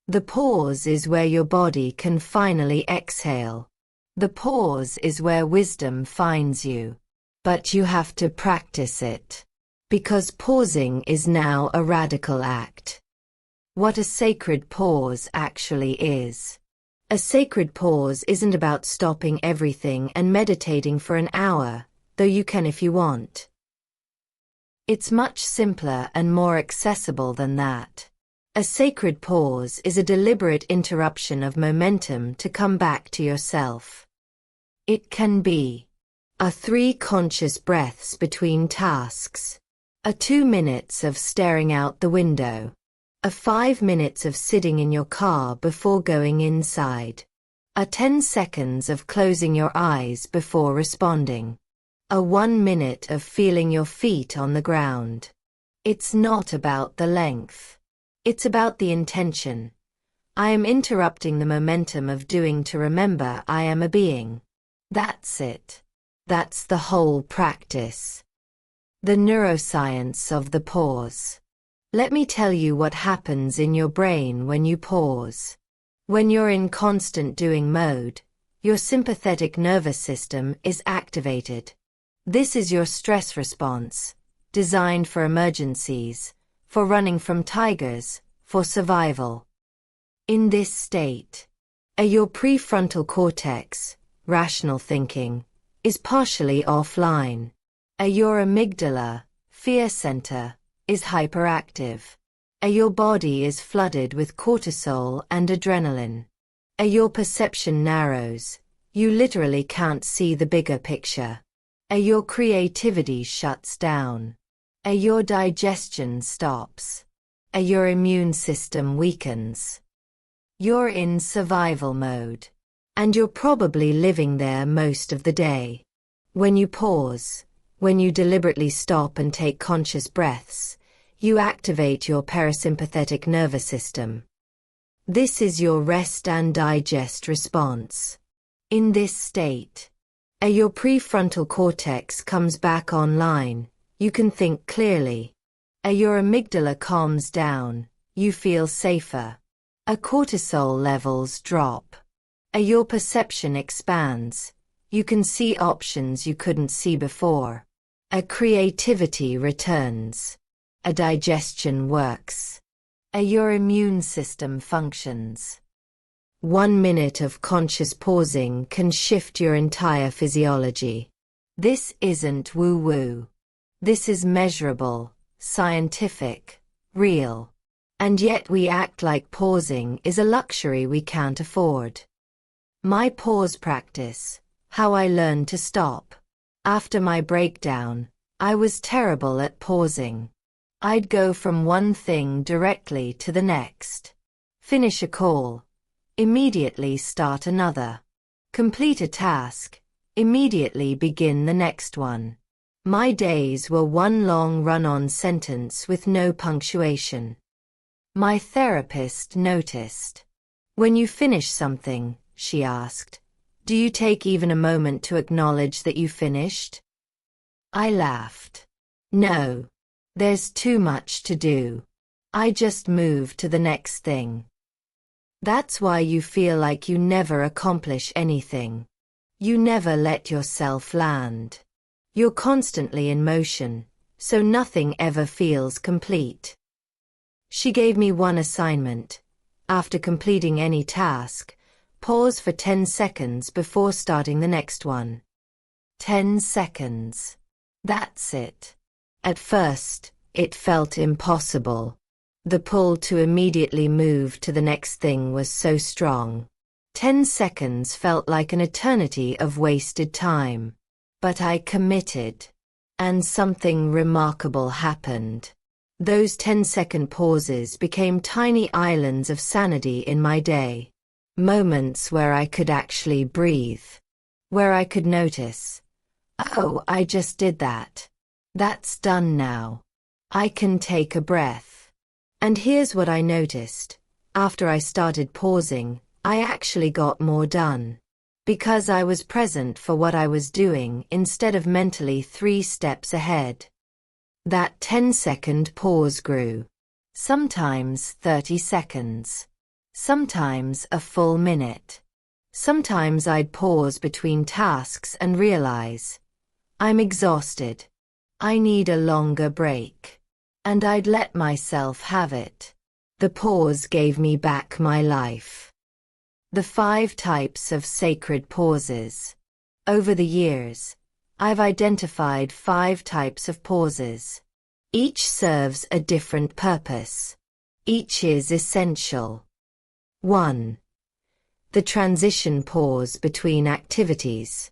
The pause is where your body can finally exhale. The pause is where wisdom finds you. But you have to practice it. Because pausing is now a radical act. What a sacred pause actually is. A sacred pause isn't about stopping everything and meditating for an hour, though you can if you want. It's much simpler and more accessible than that. A sacred pause is a deliberate interruption of momentum to come back to yourself. It can be a 3 conscious breaths between tasks, a 2 minutes of staring out the window, a 5 minutes of sitting in your car before going inside, a 10 seconds of closing your eyes before responding, a 1 minute of feeling your feet on the ground. It's not about the length. It's about the intention. I am interrupting the momentum of doing to remember I am a being. That's it. That's the whole practice. The neuroscience of the pause. Let me tell you what happens in your brain when you pause. When you're in constant doing mode, your sympathetic nervous system is activated. This is your stress response, designed for emergencies, for running from tigers, for survival. In this state, your prefrontal cortex, rational thinking, is partially offline. Your amygdala, fear center, is hyperactive. Your body is flooded with cortisol and adrenaline. Your perception narrows. You literally can't see the bigger picture. Your creativity shuts down. Your digestion stops. Your immune system weakens. You're in survival mode. And you're probably living there most of the day. When you pause, when you deliberately stop and take conscious breaths, you activate your parasympathetic nervous system. This is your rest and digest response. In this state, your prefrontal cortex comes back online. You can think clearly. Your amygdala calms down. You feel safer. Cortisol levels drop. Your perception expands. You can see options you couldn't see before. Creativity returns. Digestion works. Your immune system functions. 1 minute of conscious pausing can shift your entire physiology. This isn't woo-woo. This is measurable, scientific, real. And yet we act like pausing is a luxury we can't afford. My pause practice, how I learned to stop. After my breakdown, I was terrible at pausing. I'd go from one thing directly to the next. Finish a call. Immediately start another. Complete a task. Immediately begin the next one. My days were one long run-on sentence with no punctuation. My therapist noticed. When you finish something, she asked, do you take even a moment to acknowledge that you finished? I laughed. No. There's too much to do. I just move to the next thing. That's why you feel like you never accomplish anything. You never let yourself land. You're constantly in motion, so nothing ever feels complete. She gave me one assignment. After completing any task, pause for 10 seconds before starting the next one. 10 seconds. That's it. At first, it felt impossible. The pull to immediately move to the next thing was so strong. 10 seconds felt like an eternity of wasted time. But I committed. And something remarkable happened. Those 10-second pauses became tiny islands of sanity in my day. Moments where I could actually breathe. Where I could notice. Oh, I just did that. That's done now. I can take a breath. And here's what I noticed. After I started pausing, I actually got more done. Because I was present for what I was doing instead of mentally 3 steps ahead. That 10-second pause grew. Sometimes 30 seconds. Sometimes a full minute. Sometimes I'd pause between tasks and realize, I'm exhausted. I need a longer break. And I'd let myself have it. The pause gave me back my life. The 5 types of sacred pauses. Over the years, I've identified 5 types of pauses. Each serves a different purpose. Each is essential. 1. The transition pause between activities.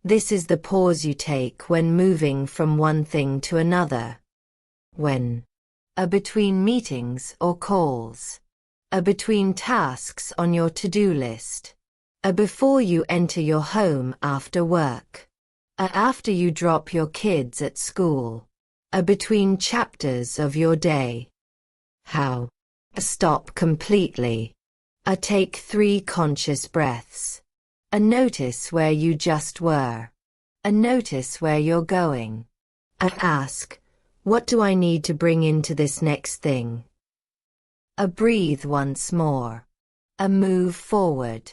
This is the pause you take when moving from one thing to another. When. Between meetings or calls. Between tasks on your to-do list. Before you enter your home after work. After you drop your kids at school. Between chapters of your day. How? Stop completely. Take 3 conscious breaths. Notice where you just were. Notice where you're going. Ask, what do I need to bring into this next thing? Breathe once more. Move forward.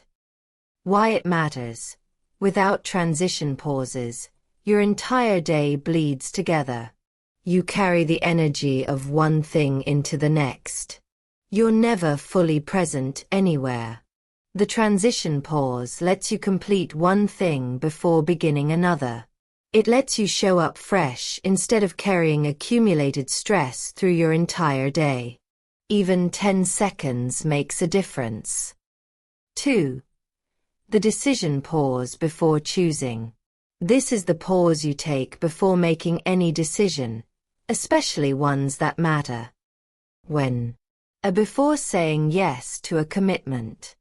Why it matters. Without transition pauses, your entire day bleeds together. You carry the energy of one thing into the next. You're never fully present anywhere. The transition pause lets you complete one thing before beginning another. It lets you show up fresh instead of carrying accumulated stress through your entire day. Even 10 seconds makes a difference. 2. The decision pause before choosing. This is the pause you take before making any decision, especially ones that matter. When. Before saying yes to a commitment.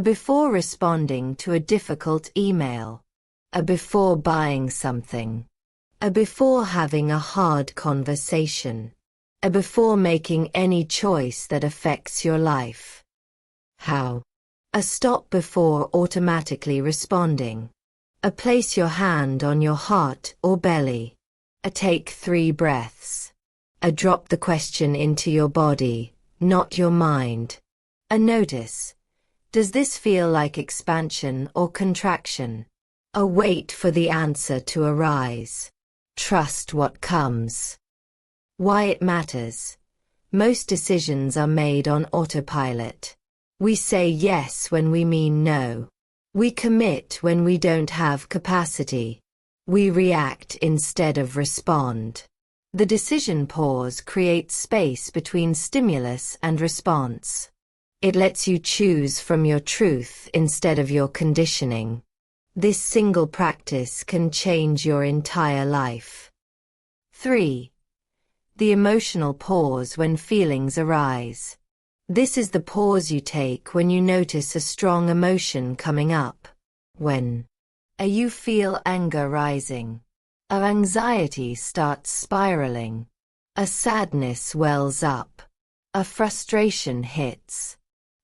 Before responding to a difficult email. Before buying something. Before having a hard conversation. Before making any choice that affects your life. How? Stop before automatically responding. Place your hand on your heart or belly. Take 3 breaths. Drop the question into your body, not your mind. Notice. Does this feel like expansion or contraction? Wait for the answer to arise. Trust what comes. Why it matters. Most decisions are made on autopilot. We say yes when we mean no. We commit when we don't have capacity. We react instead of respond. The decision pause creates space between stimulus and response. It lets you choose from your truth instead of your conditioning. This single practice can change your entire life. 3. The emotional pause when feelings arise. This is the pause you take when you notice a strong emotion coming up. When you feel anger rising, anxiety starts spiraling, a sadness wells up, a frustration hits,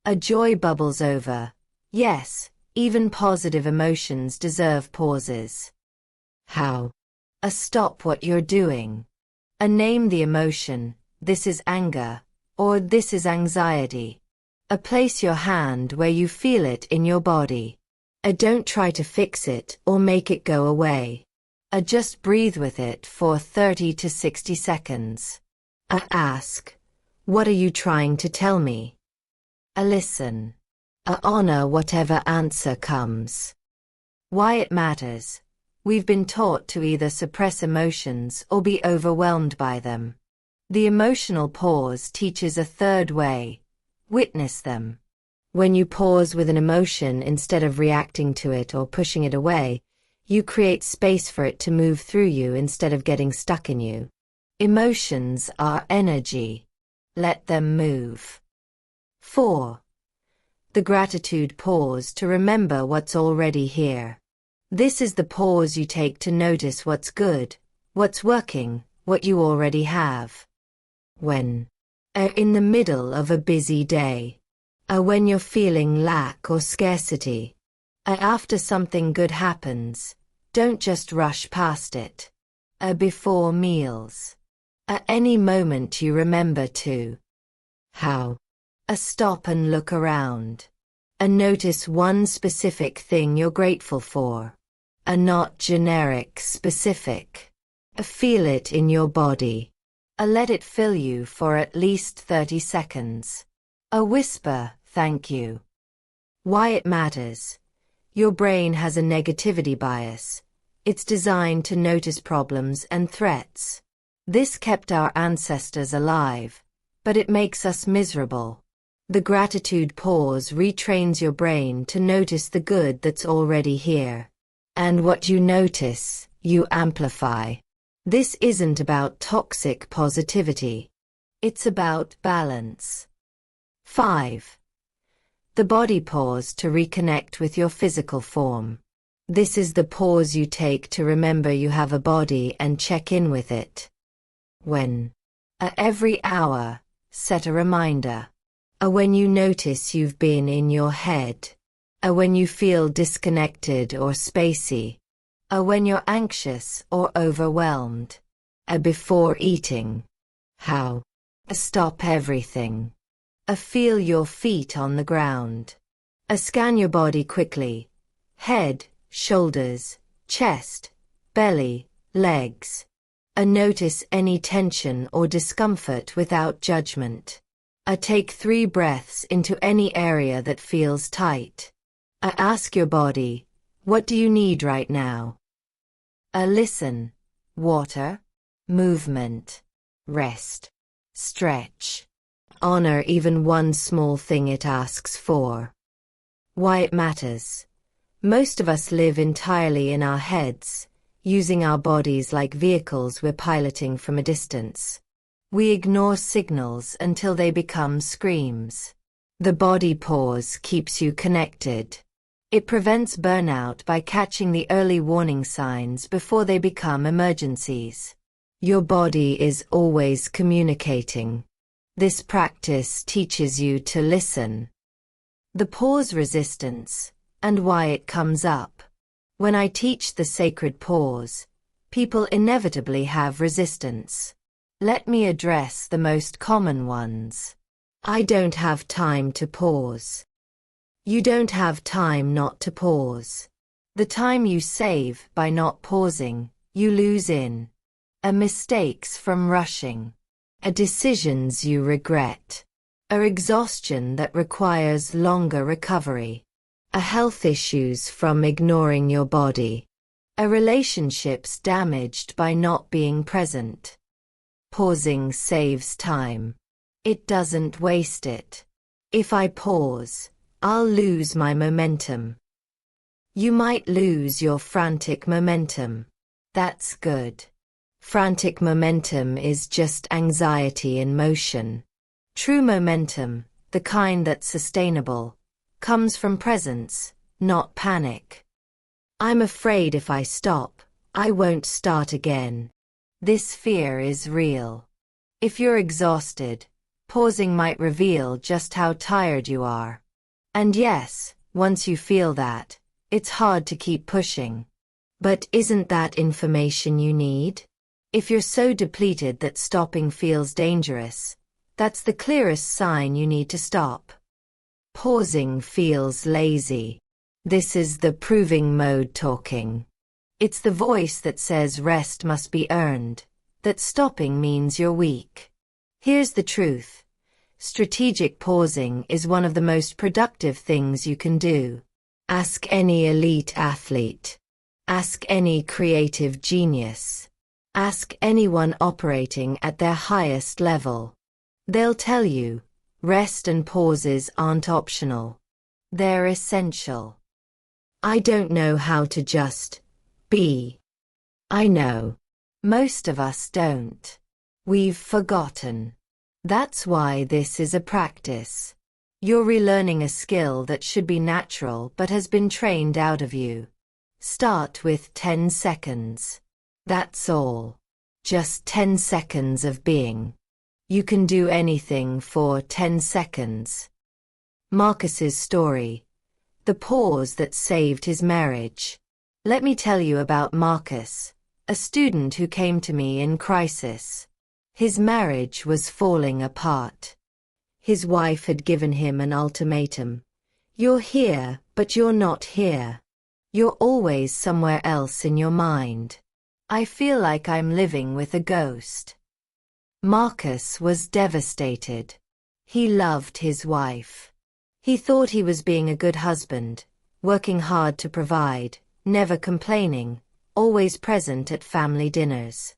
a joy bubbles over. Yes, even positive emotions deserve pauses. How? Stop what you're doing. Name the emotion. This is anger, or this is anxiety. Place your hand where you feel it in your body. Don't try to fix it or make it go away. Just breathe with it for 30 to 60 seconds. Ask, what are you trying to tell me? Listen. Honor whatever answer comes. Why it matters. We've been taught to either suppress emotions or be overwhelmed by them. The emotional pause teaches a third way. Witness them. When you pause with an emotion instead of reacting to it or pushing it away, you create space for it to move through you instead of getting stuck in you. Emotions are energy. Let them move. 4. The gratitude pause to remember what's already here. This is the pause you take to notice what's good, what's working, what you already have. When in the middle of a busy day, when you're feeling lack or scarcity, after something good happens, don't just rush past it. Before meals, at any moment you remember to stop and look around. Notice one specific thing you're grateful for. Not generic, specific. Feel it in your body. Let it fill you for at least 30 seconds. Whisper, thank you. Why it matters. Your brain has a negativity bias. It's designed to notice problems and threats. This kept our ancestors alive, but it makes us miserable. The gratitude pause retrains your brain to notice the good that's already here. And what you notice, you amplify. This isn't about toxic positivity. It's about balance. 5. The body pause to reconnect with your physical form. This is the pause you take to remember you have a body and check in with it. When every hour, set a reminder. When you notice you've been in your head. When you feel disconnected or spacey. When you're anxious or overwhelmed. Before eating. How? Stop everything. Feel your feet on the ground. Scan your body quickly. Head, shoulders, chest, belly, legs. Notice any tension or discomfort without judgment. Take 3 breaths into any area that feels tight. Ask your body, what do you need right now? Listen. Water, movement, rest, stretch. Honor even one small thing it asks for. Why it matters. Most of us live entirely in our heads, using our bodies like vehicles we're piloting from a distance. We ignore signals until they become screams. The body pause keeps you connected. It prevents burnout by catching the early warning signs before they become emergencies. Your body is always communicating. This practice teaches you to listen. The pause resistance, and why it comes up. When I teach the sacred pause, people inevitably have resistance. Let me address the most common ones. I don't have time to pause. You don't have time not to pause. The time you save by not pausing, you lose in. Mistakes from rushing. Decisions you regret. Exhaustion that requires longer recovery. Health issues from ignoring your body. A relationship's damaged by not being present. Pausing saves time. It doesn't waste it. If I pause, I'll lose my momentum. You might lose your frantic momentum. That's good. Frantic momentum is just anxiety in motion. True momentum, the kind that's sustainable, comes from presence, not panic. I'm afraid if I stop, I won't start again. This fear is real. If you're exhausted, pausing might reveal just how tired you are. And yes, once you feel that, it's hard to keep pushing. But isn't that information you need? If you're so depleted that stopping feels dangerous, that's the clearest sign you need to stop. Pausing feels lazy. This is the proving mode talking. It's the voice that says rest must be earned, that stopping means you're weak. Here's the truth. Strategic pausing is one of the most productive things you can do. Ask any elite athlete. Ask any creative genius. Ask anyone operating at their highest level. They'll tell you, rest and pauses aren't optional. They're essential. I don't know how to just be. I know. Most of us don't. We've forgotten. That's why this is a practice. You're relearning a skill that should be natural but has been trained out of you. Start with 10 seconds. That's all. Just 10 seconds of being. You can do anything for 10 seconds. Marcus's story. The pause that saved his marriage. Let me tell you about Marcus, a student who came to me in crisis. His marriage was falling apart. His wife had given him an ultimatum. You're here, but you're not here. You're always somewhere else in your mind. I feel like I'm living with a ghost. Marcus was devastated. He loved his wife. He thought he was being a good husband, working hard to provide, never complaining, always present at family dinners.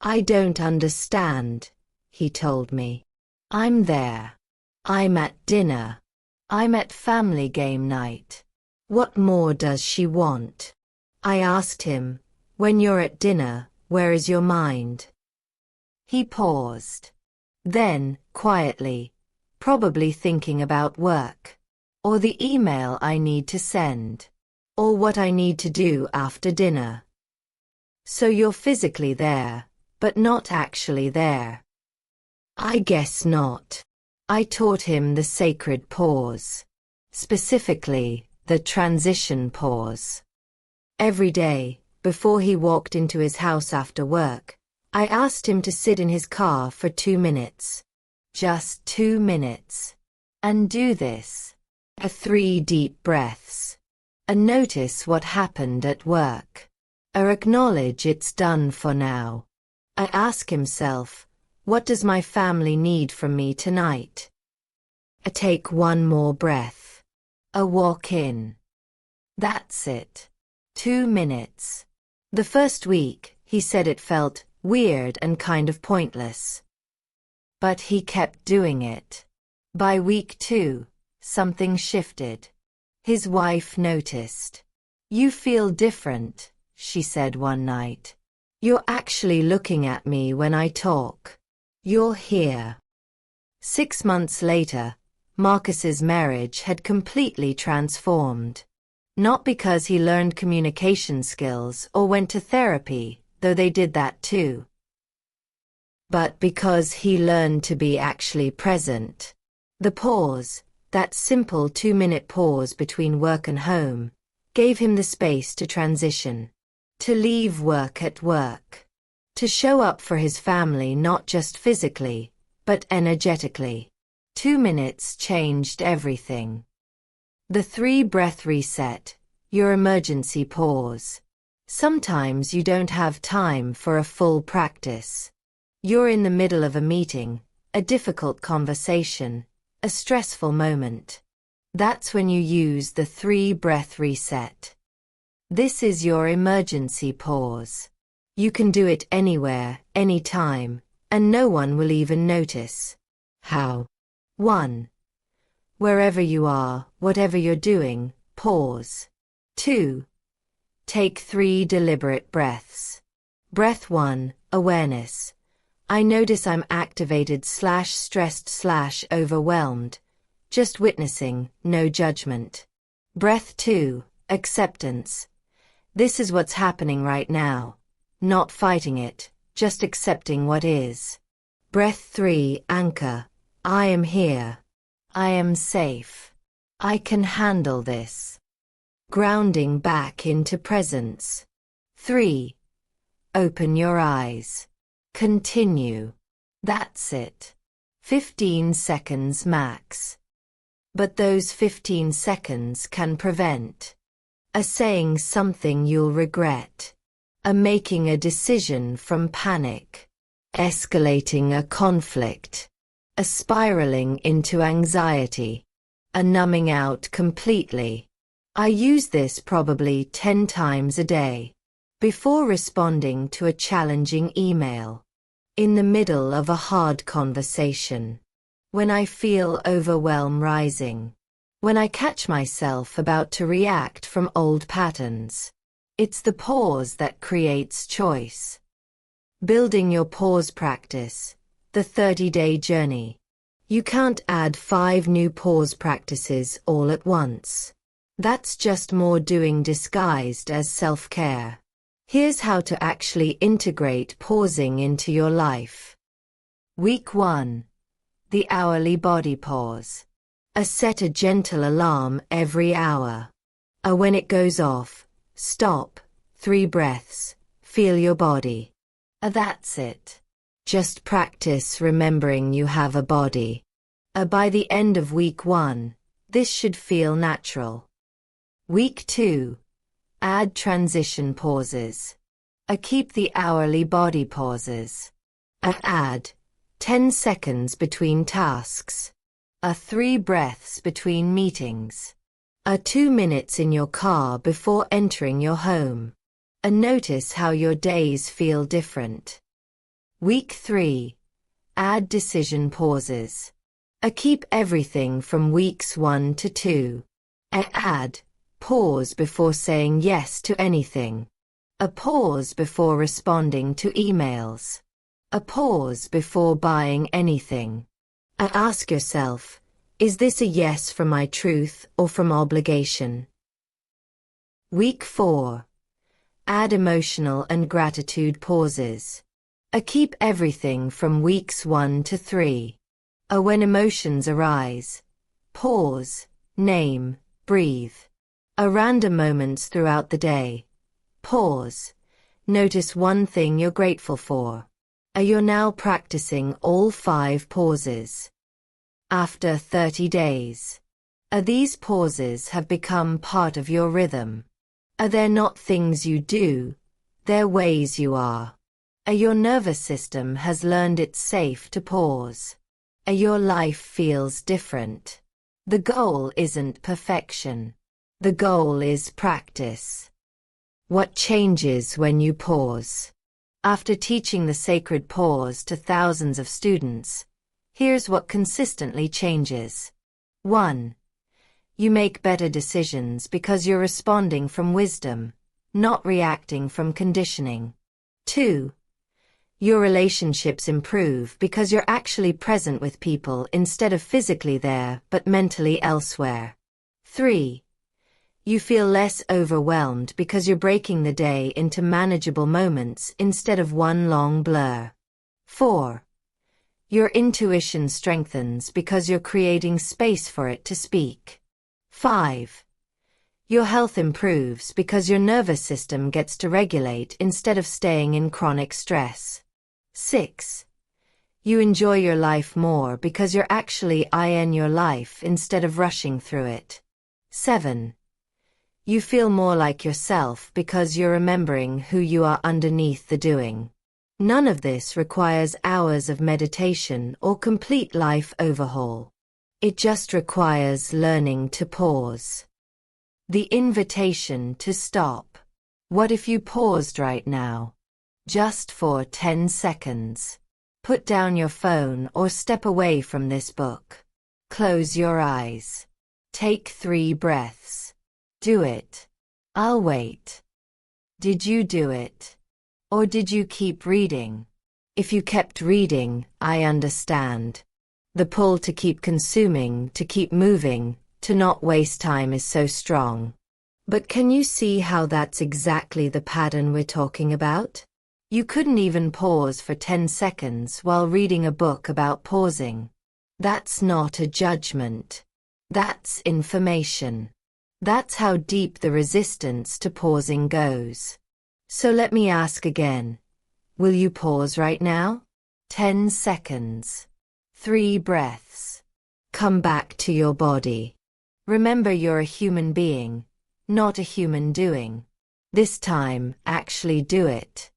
I don't understand, he told me. I'm there. I'm at dinner. I'm at family game night. What more does she want? I asked him, when you're at dinner, where is your mind? He paused. Then, quietly, probably thinking about work, or the email I need to send, or what I need to do after dinner. So you're physically there, but not actually there. I guess not. I taught him the sacred pause. Specifically, the transition pause. Every day, before he walked into his house after work, I asked him to sit in his car for 2 minutes. Just 2 minutes. And do this. 3 deep breaths. And notice what happened at work. Acknowledge it's done for now. Ask himself, what does my family need from me tonight? Take 1 more breath. Walk in. That's it. 2 minutes. The first week, he said it felt weird and kind of pointless. But he kept doing it. By week 2, something shifted. His wife noticed. You feel different, she said one night. You're actually looking at me when I talk. You're here. 6 months later, Marcus's marriage had completely transformed. Not because he learned communication skills or went to therapy, though they did that too. But because he learned to be actually present. The pause, that simple 2-minute pause between work and home, gave him the space to transition. To leave work at work. To show up for his family not just physically, but energetically. 2 minutes changed everything. The 3-breath reset, your emergency pause. Sometimes you don't have time for a full practice. You're in the middle of a meeting, a difficult conversation, a stressful moment. That's when you use the 3-breath reset. This is your emergency pause. You can do it anywhere, anytime, and no one will even notice. How? 1. Wherever you are, whatever you're doing, pause. 2. Take 3 deliberate breaths. Breath 1, awareness. I notice I'm activated / stressed / overwhelmed. Just witnessing, no judgment. Breath 2, acceptance. This is what's happening right now. Not fighting it, just accepting what is. Breath 3, anchor. I am here. I am safe. I can handle this. Grounding back into presence. 3. Open your eyes. Continue. That's it. 15 seconds max. But those 15 seconds can prevent a saying something you'll regret, a making a decision from panic, escalating a conflict, a spiraling into anxiety, a numbing out completely. I use this probably 10 times a day. Before responding to a challenging email. In the middle of a hard conversation. When I feel overwhelm rising. When I catch myself about to react from old patterns. It's the pause that creates choice. Building your pause practice. The 30-day journey. You can't add 5 new pause practices all at once. That's just more doing disguised as self-care. Here's how to actually integrate pausing into your life. Week 1. The hourly body pause. Set a gentle alarm every hour. When it goes off, stop, 3 breaths, feel your body. That's it. Just practice remembering you have a body. By the end of week 1, this should feel natural. Week 2. Add transition pauses. Keep the hourly body pauses. Add 10 seconds between tasks. 3 breaths between meetings. 2 minutes in your car before entering your home. Notice how your days feel different. Week 3. Add decision pauses. Keep everything from weeks 1 to 2. Add pause before saying yes to anything. A pause before responding to emails. A pause before buying anything. Ask yourself, is this a yes from my truth or from obligation? Week 4. Add emotional and gratitude pauses. Keep everything from weeks 1 to 3. When emotions arise, pause, name, breathe. Random moments throughout the day. Pause. Notice one thing you're grateful for. You're now practicing all 5 pauses. After 30 days. These pauses have become part of your rhythm. They're not things you do, they're ways you are. Your nervous system has learned it's safe to pause. Your life feels different. The goal isn't perfection. The goal is practice. What changes when you pause? After teaching the sacred pause to thousands of students, here's what consistently changes. 1. You make better decisions because you're responding from wisdom, not reacting from conditioning. 2. Your relationships improve because you're actually present with people instead of physically there but mentally elsewhere. 3. You feel less overwhelmed because you're breaking the day into manageable moments instead of one long blur. 4. Your intuition strengthens because you're creating space for it to speak. 5. Your health improves because your nervous system gets to regulate instead of staying in chronic stress. 6. You enjoy your life more because you're actually in your life instead of rushing through it. 7. You feel more like yourself because you're remembering who you are underneath the doing. None of this requires hours of meditation or complete life overhaul. It just requires learning to pause. The invitation to stop. What if you paused right now? Just for 10 seconds. Put down your phone or step away from this book. Close your eyes. Take 3 breaths. Do it. I'll wait. Did you do it? Or did you keep reading? If you kept reading, I understand. The pull to keep consuming, to keep moving, to not waste time is so strong. But can you see how that's exactly the pattern we're talking about? You couldn't even pause for 10 seconds while reading a book about pausing. That's not a judgment. That's information. That's how deep the resistance to pausing goes. So let me ask again. Will you pause right now? 10 seconds. 3 breaths. Come back to your body. Remember you're a human being, not a human doing. This time, actually do it.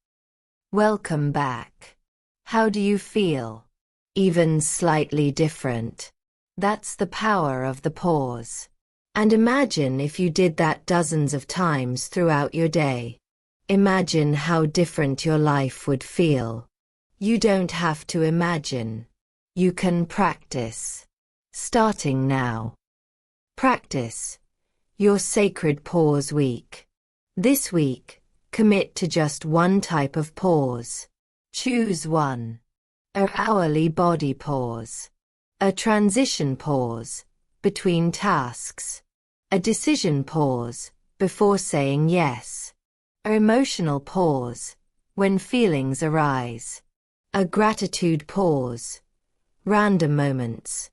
Welcome back. How do you feel? Even slightly different. That's the power of the pause. And imagine if you did that dozens of times throughout your day. Imagine how different your life would feel. You don't have to imagine. You can practice. Starting now. Practice. Your sacred pause week. This week, commit to just one type of pause. Choose one. A hourly body pause. A transition pause, between tasks. A decision pause, before saying yes. A emotional pause, when feelings arise. A gratitude pause. Random moments.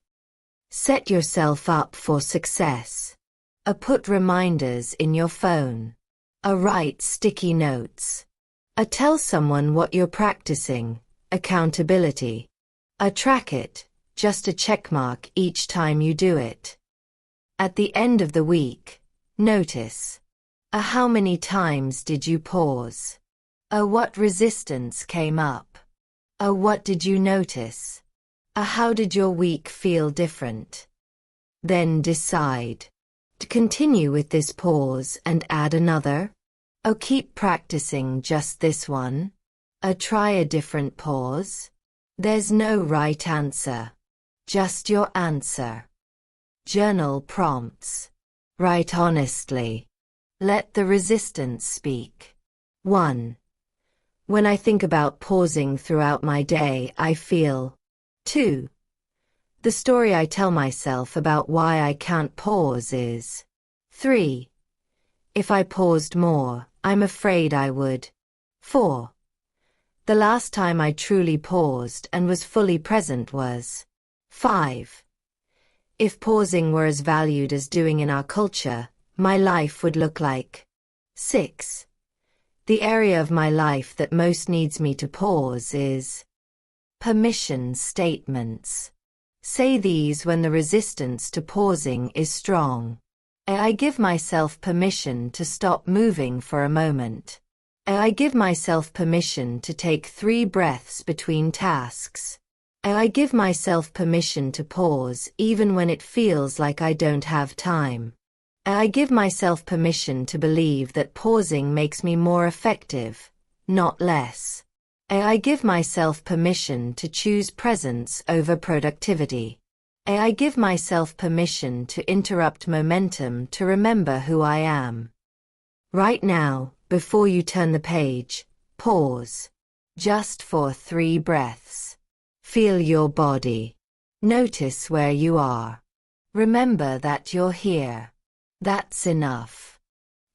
Set yourself up for success. A put reminders in your phone. A write sticky notes. A tell someone what you're practicing. Accountability. A track it, just a checkmark each time you do it. At the end of the week, notice. How many times did you pause? What resistance came up? What did you notice? How did your week feel different? Then decide. To continue with this pause and add another? Keep practicing just this one? Try a different pause? There's no right answer. Just your answer. Journal prompts. Write honestly. Let the resistance speak. 1. When I think about pausing throughout my day, I feel. 2. The story I tell myself about why I can't pause is. 3. If I paused more, I'm afraid I would. 4. The last time I truly paused and was fully present was. 5. If pausing were as valued as doing in our culture, my life would look like. 6. The area of my life that most needs me to pause is. Permission statements. Say these when the resistance to pausing is strong. I give myself permission to stop moving for a moment. I give myself permission to take 3 breaths between tasks. I give myself permission to pause even when it feels like I don't have time. I give myself permission to believe that pausing makes me more effective, not less. I give myself permission to choose presence over productivity. I give myself permission to interrupt momentum to remember who I am. Right now, before you turn the page, pause. Just for 3 breaths. Feel your body. Notice where you are. Remember that you're here. That's enough.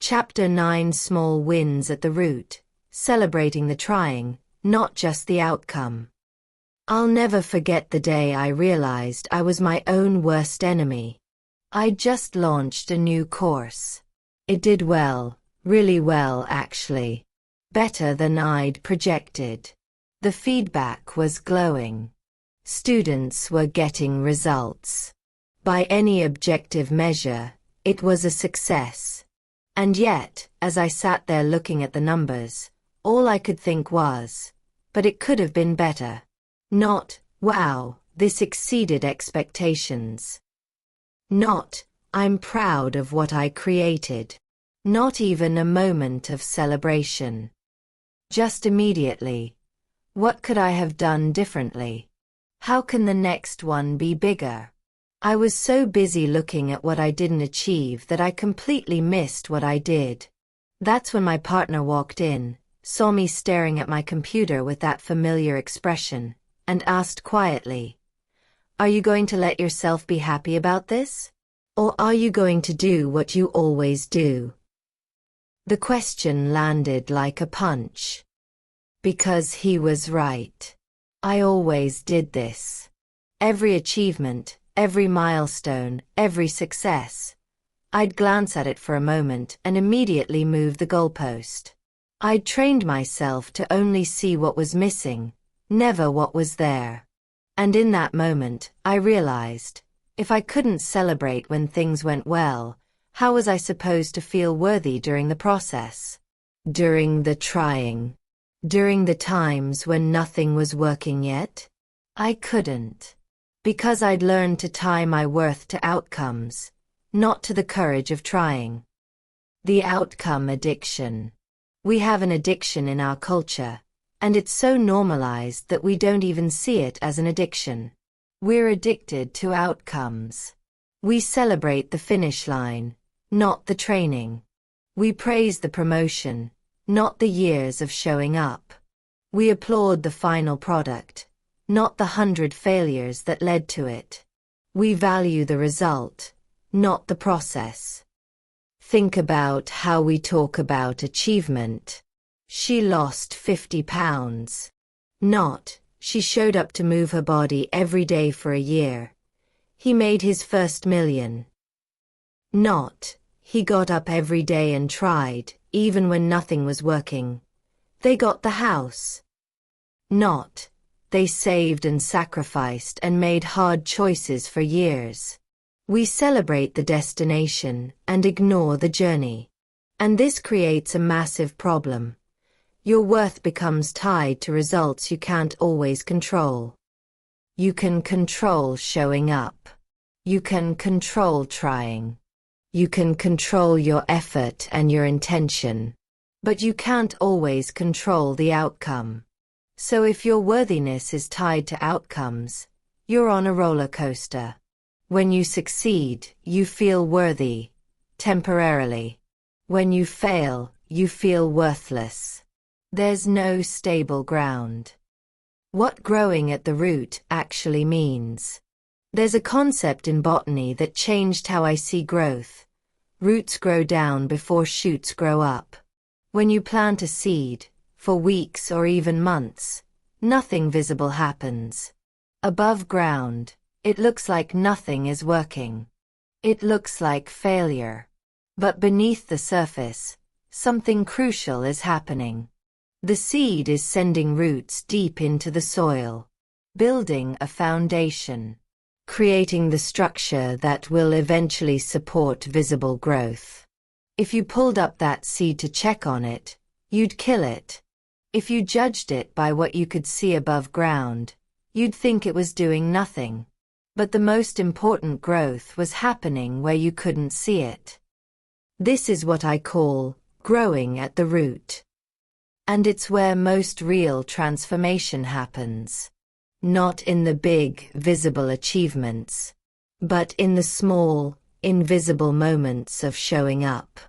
Chapter 9 Small Wins at the Root, celebrating the trying, not just the outcome. I'll never forget the day I realized I was my own worst enemy. I'd just launched a new course. It did well, really well actually. Better than I'd projected. The feedback was glowing. Students were getting results. By any objective measure, it was a success. And yet, as I sat there looking at the numbers, all I could think was, but it could have been better. Not, wow, this exceeded expectations. Not, I'm proud of what I created. Not even a moment of celebration. Just immediately. What could I have done differently? How can the next one be bigger? I was so busy looking at what I didn't achieve that I completely missed what I did. That's when my partner walked in, saw me staring at my computer with that familiar expression, and asked quietly, "Are you going to let yourself be happy about this? Or are you going to do what you always do?" The question landed like a punch. Because he was right. I always did this. Every achievement, every milestone, every success. I'd glance at it for a moment and immediately move the goalpost. I'd trained myself to only see what was missing, never what was there. And in that moment, I realized, if I couldn't celebrate when things went well, how was I supposed to feel worthy during the process? During the trying? During the times when nothing was working yet? I couldn't. Because I'd learned to tie my worth to outcomes, not to the courage of trying. The outcome addiction. We have an addiction in our culture, and it's so normalized that we don't even see it as an addiction. We're addicted to outcomes. We celebrate the finish line, not the training. We praise the promotion, not the years of showing up. We applaud the final product, not the 100 failures that led to it. We value the result, not the process. Think about how we talk about achievement. She lost 50 pounds. Not, she showed up to move her body every day for a year. He made his first million. Not, he got up every day and tried, even when nothing was working. They got the house. Not, they saved and sacrificed and made hard choices for years. We celebrate the destination and ignore the journey. And this creates a massive problem. Your worth becomes tied to results you can't always control. You can control showing up. You can control trying. You can control your effort and your intention. But you can't always control the outcome. So if your worthiness is tied to outcomes, you're on a roller coaster. When you succeed, you feel worthy, temporarily. When you fail, you feel worthless. There's no stable ground. What growing at the root actually means. There's a concept in botany that changed how I see growth. Roots grow down before shoots grow up. When you plant a seed, for weeks or even months, nothing visible happens. Above ground, it looks like nothing is working. It looks like failure. But beneath the surface, something crucial is happening. The seed is sending roots deep into the soil, building a foundation, creating the structure that will eventually support visible growth. If you pulled up that seed to check on it, you'd kill it. If you judged it by what you could see above ground, you'd think it was doing nothing. But the most important growth was happening where you couldn't see it. This is what I call growing at the root. And it's where most real transformation happens. Not in the big, visible achievements, but in the small, invisible moments of showing up,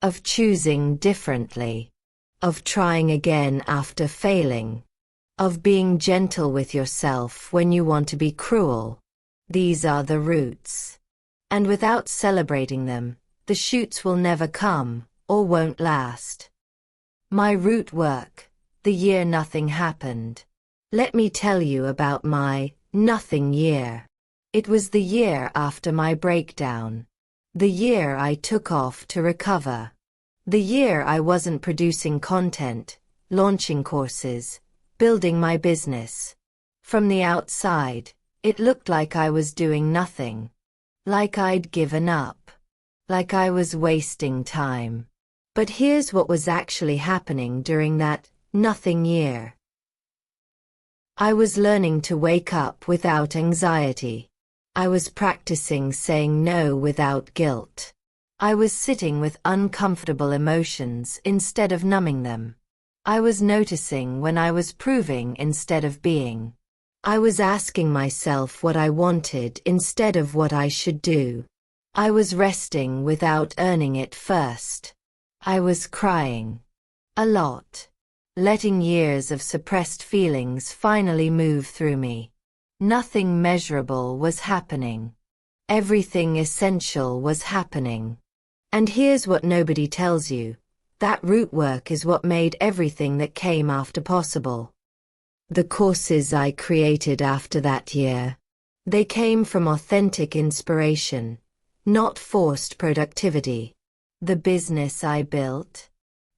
of choosing differently, of trying again after failing, of being gentle with yourself when you want to be cruel. These are the roots. And without celebrating them, the shoots will never come, or won't last. My root work, the year nothing happened. Let me tell you about my nothing year. It was the year after my breakdown. The year I took off to recover. The year I wasn't producing content, launching courses, building my business. From the outside, it looked like I was doing nothing. Like I'd given up. Like I was wasting time. But here's what was actually happening during that nothing year. I was learning to wake up without anxiety. I was practicing saying no without guilt. I was sitting with uncomfortable emotions instead of numbing them. I was noticing when I was proving instead of being. I was asking myself what I wanted instead of what I should do. I was resting without earning it first. I was crying. A lot. Letting years of suppressed feelings finally move through me. Nothing measurable was happening. Everything essential was happening. And here's what nobody tells you. That root work is what made everything that came after possible. The courses I created after that year. They came from authentic inspiration, not forced productivity. The business I built.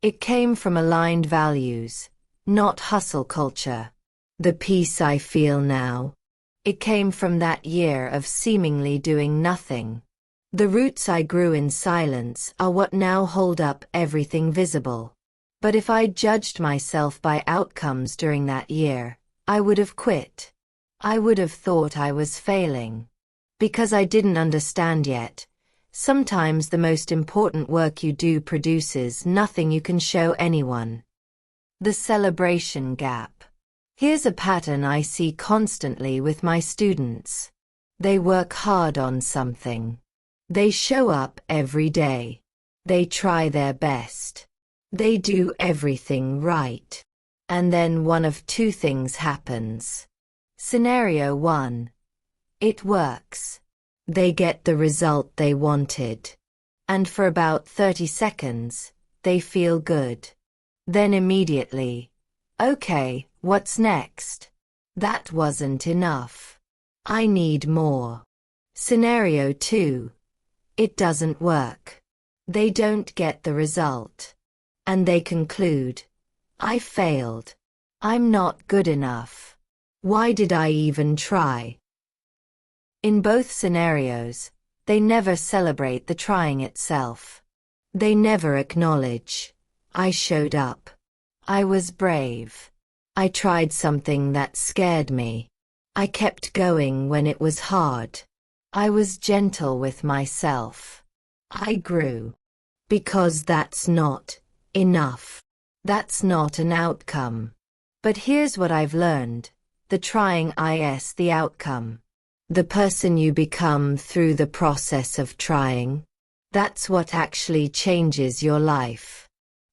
It came from aligned values, not hustle culture. The peace I feel now. It came from that year of seemingly doing nothing. The roots I grew in silence are what now hold up everything visible. But if I judged myself by outcomes during that year, I would have quit. I would have thought I was failing. Because I didn't understand yet. Sometimes the most important work you do produces nothing you can show anyone. The celebration gap. Here's a pattern I see constantly with my students. They work hard on something. They show up every day. They try their best. They do everything right. And then one of two things happens. Scenario 1. It works. They get the result they wanted. And for about 30 seconds, they feel good. Then immediately, okay, what's next? That wasn't enough. I need more. Scenario 2. It doesn't work. They don't get the result. And they conclude, I failed. I'm not good enough. Why did I even try? In both scenarios, they never celebrate the trying itself. They never acknowledge, I showed up. I was brave. I tried something that scared me. I kept going when it was hard. I was gentle with myself. I grew. Because that's not enough. That's not an outcome. But here's what I've learned. The trying is the outcome. The person you become through the process of trying. That's what actually changes your life.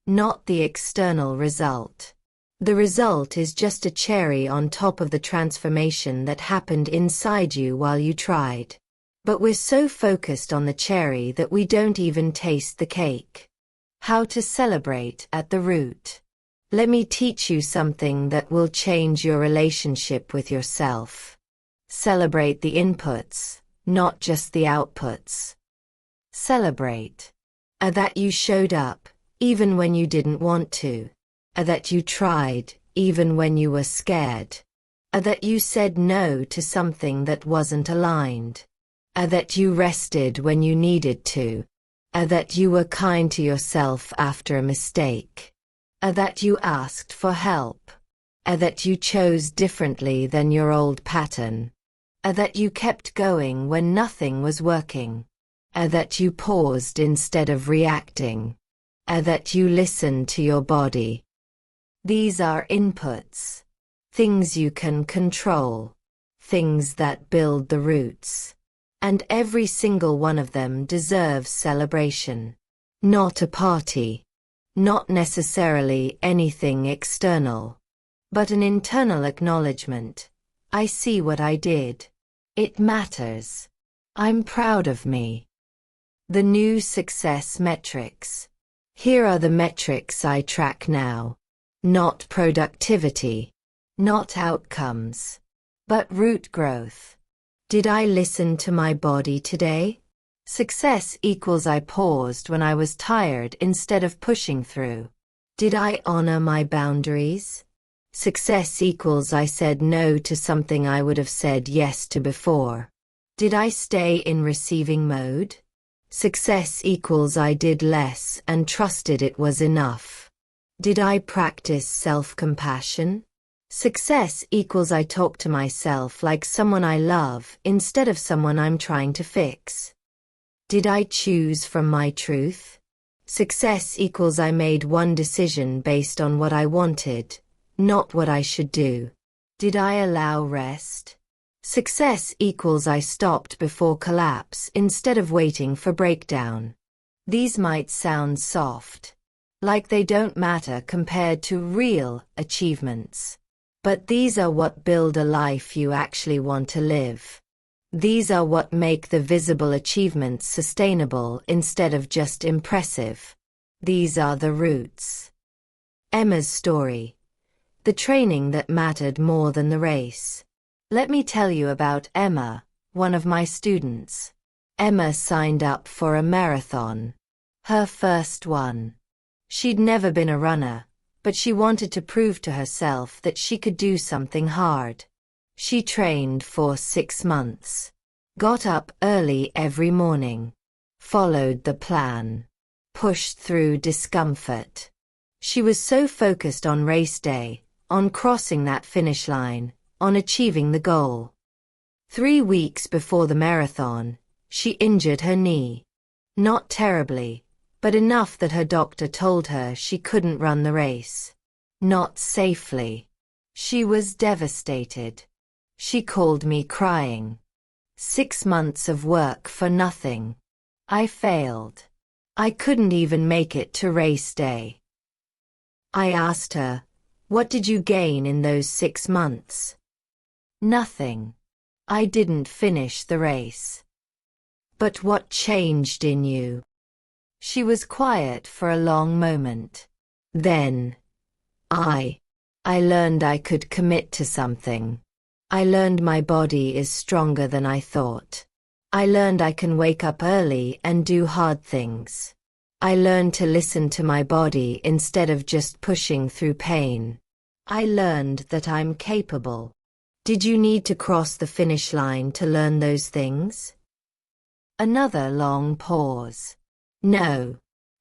Not the external result. The result is just a cherry on top of the transformation that happened inside you while you tried. But we're so focused on the cherry that we don't even taste the cake. How to celebrate at the root. Let me teach you something that will change your relationship with yourself. Celebrate the inputs, not just the outputs. Celebrate. That you showed up, even when you didn't want to. That you tried, even when you were scared. That you said no to something that wasn't aligned. That you rested when you needed to. That you were kind to yourself after a mistake. That you asked for help. That you chose differently than your old pattern. That you kept going when nothing was working. That you paused instead of reacting. That you listened to your body. These are inputs. Things you can control. Things that build the roots. And every single one of them deserves celebration. Not a party. Not necessarily anything external. But an internal acknowledgement. I see what I did. It matters. I'm proud of me. The new success metrics. Here are the metrics I track now. Not productivity. Not outcomes. But root growth. Did I listen to my body today? Success equals I paused when I was tired instead of pushing through. Did I honor my boundaries? Success equals I said no to something I would have said yes to before. Did I stay in receiving mode? Success equals I did less and trusted it was enough. Did I practice self-compassion? Success equals I talk to myself like someone I love instead of someone I'm trying to fix. Did I choose from my truth? Success equals I made one decision based on what I wanted, not what I should do. Did I allow rest? Success equals I stopped before collapse instead of waiting for breakdown. These might sound soft, like they don't matter compared to real achievements. But these are what build a life you actually want to live. These are what make the visible achievements sustainable instead of just impressive. These are the roots. Emma's story. The training that mattered more than the race. Let me tell you about Emma, one of my students. Emma signed up for a marathon. Her first one. She'd never been a runner, but she wanted to prove to herself that she could do something hard. She trained for 6 months. Got up early every morning. Followed the plan. Pushed through discomfort. She was so focused on race day, on crossing that finish line, on achieving the goal. 3 weeks before the marathon, she injured her knee. Not terribly, but enough that her doctor told her she couldn't run the race. Not safely. She was devastated. She called me crying. 6 months of work for nothing. I failed. I couldn't even make it to race day. I asked her, "What did you gain in those 6 months?" "Nothing. I didn't finish the race." "But what changed in you?" She was quiet for a long moment. Then, I learned I could commit to something. I learned my body is stronger than I thought. I learned I can wake up early and do hard things. I learned to listen to my body instead of just pushing through pain. I learned that I'm capable. Did you need to cross the finish line to learn those things? Another long pause. No.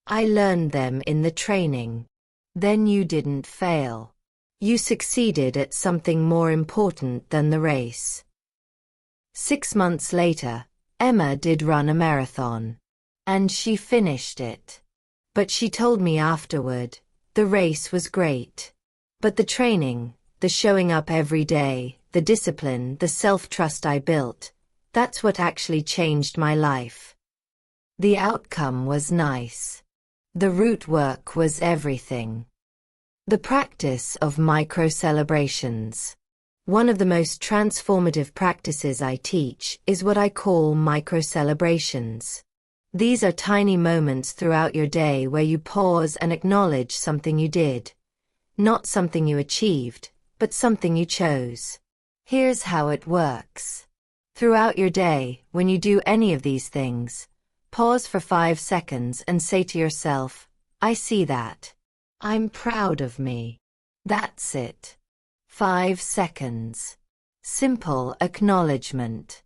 I learned them in the training. Then you didn't fail. You succeeded at something more important than the race. 6 months later, Emma did run a marathon. And she finished it. But she told me afterward, the race was great. But the training, the showing up every day, the discipline, the self-trust I built, that's what actually changed my life. The outcome was nice. The root work was everything. The practice of micro-celebrations. One of the most transformative practices I teach is what I call micro-celebrations. These are tiny moments throughout your day where you pause and acknowledge something you did. Not something you achieved, but something you chose. Here's how it works. Throughout your day, when you do any of these things, pause for 5 seconds and say to yourself, "I see that. I'm proud of me." That's it. 5 seconds. Simple acknowledgement.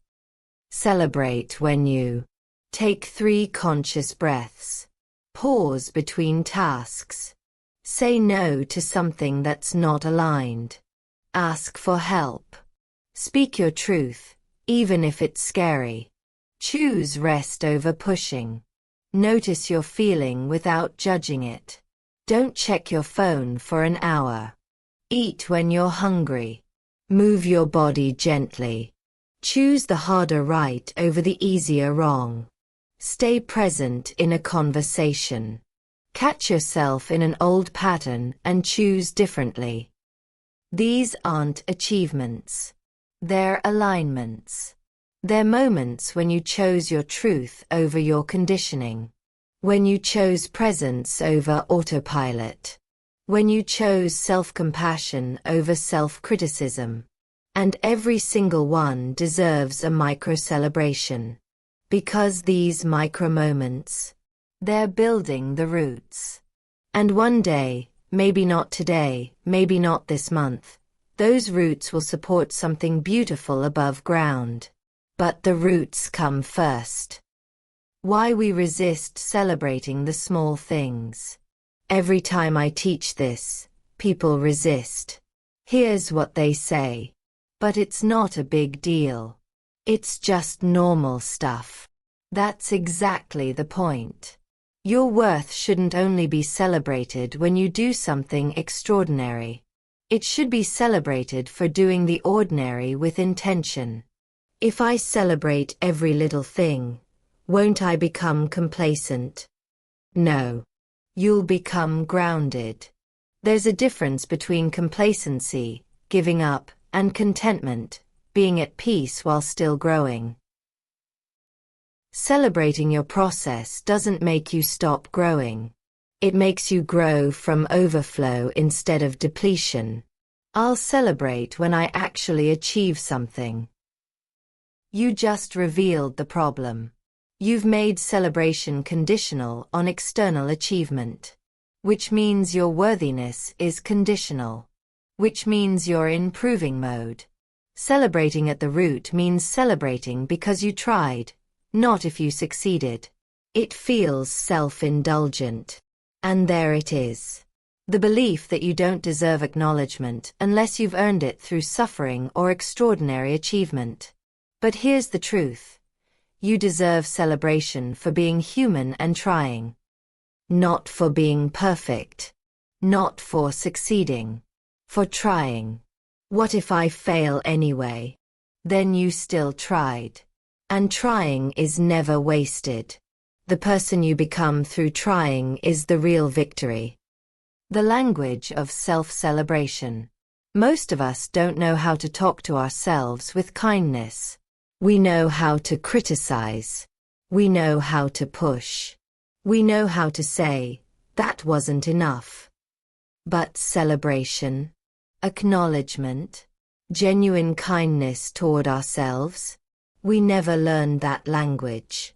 Celebrate when you take 3 conscious breaths. Pause between tasks. Say no to something that's not aligned. Ask for help. Speak your truth, even if it's scary. Choose rest over pushing. Notice your feeling without judging it. Don't check your phone for an hour. Eat when you're hungry. Move your body gently. Choose the harder right over the easier wrong. Stay present in a conversation. Catch yourself in an old pattern and choose differently. These aren't achievements. They're alignments. They're moments when you chose your truth over your conditioning. When you chose presence over autopilot. When you chose self-compassion over self-criticism. And every single one deserves a micro-celebration. Because these micro-moments, they're building the roots. And one day, maybe not today, maybe not this month, those roots will support something beautiful above ground. But the roots come first. Why we resist celebrating the small things. Every time I teach this, people resist. Here's what they say. But it's not a big deal. It's just normal stuff. That's exactly the point. Your worth shouldn't only be celebrated when you do something extraordinary. It should be celebrated for doing the ordinary with intention. If I celebrate every little thing, won't I become complacent? No. You'll become grounded. There's a difference between complacency, giving up, and contentment, being at peace while still growing. Celebrating your process doesn't make you stop growing. It makes you grow from overflow instead of depletion. I'll celebrate when I actually achieve something. You just revealed the problem. You've made celebration conditional on external achievement, which means your worthiness is conditional, which means you're in proving mode. Celebrating at the root means celebrating because you tried, not if you succeeded. It feels self-indulgent. And there it is. The belief that you don't deserve acknowledgement unless you've earned it through suffering or extraordinary achievement. But here's the truth. You deserve celebration for being human and trying. Not for being perfect. Not for succeeding. For trying. What if I fail anyway? Then you still tried. And trying is never wasted. The person you become through trying is the real victory. The language of self-celebration. Most of us don't know how to talk to ourselves with kindness. We know how to criticize. We know how to push. We know how to say, that wasn't enough. But celebration, acknowledgement, genuine kindness toward ourselves, we never learned that language.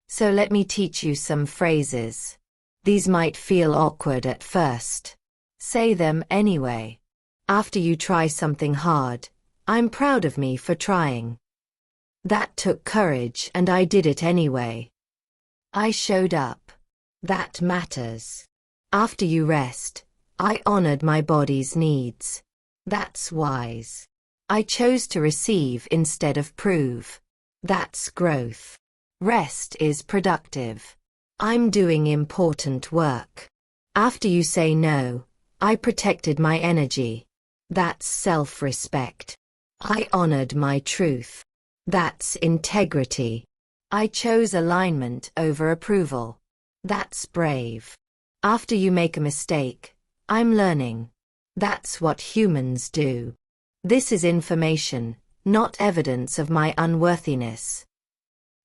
So let me teach you some phrases. These might feel awkward at first. Say them anyway. After you try something hard, I'm proud of me for trying. That took courage and I did it anyway. I showed up. That matters. After you rest, I honored my body's needs. That's wise. I chose to receive instead of prove. That's growth. Rest is productive. I'm doing important work. After you say no, I protected my energy. That's self-respect. I honored my truth. That's integrity. I chose alignment over approval. That's brave. After you make a mistake, I'm learning. That's what humans do. This is information, not evidence of my unworthiness.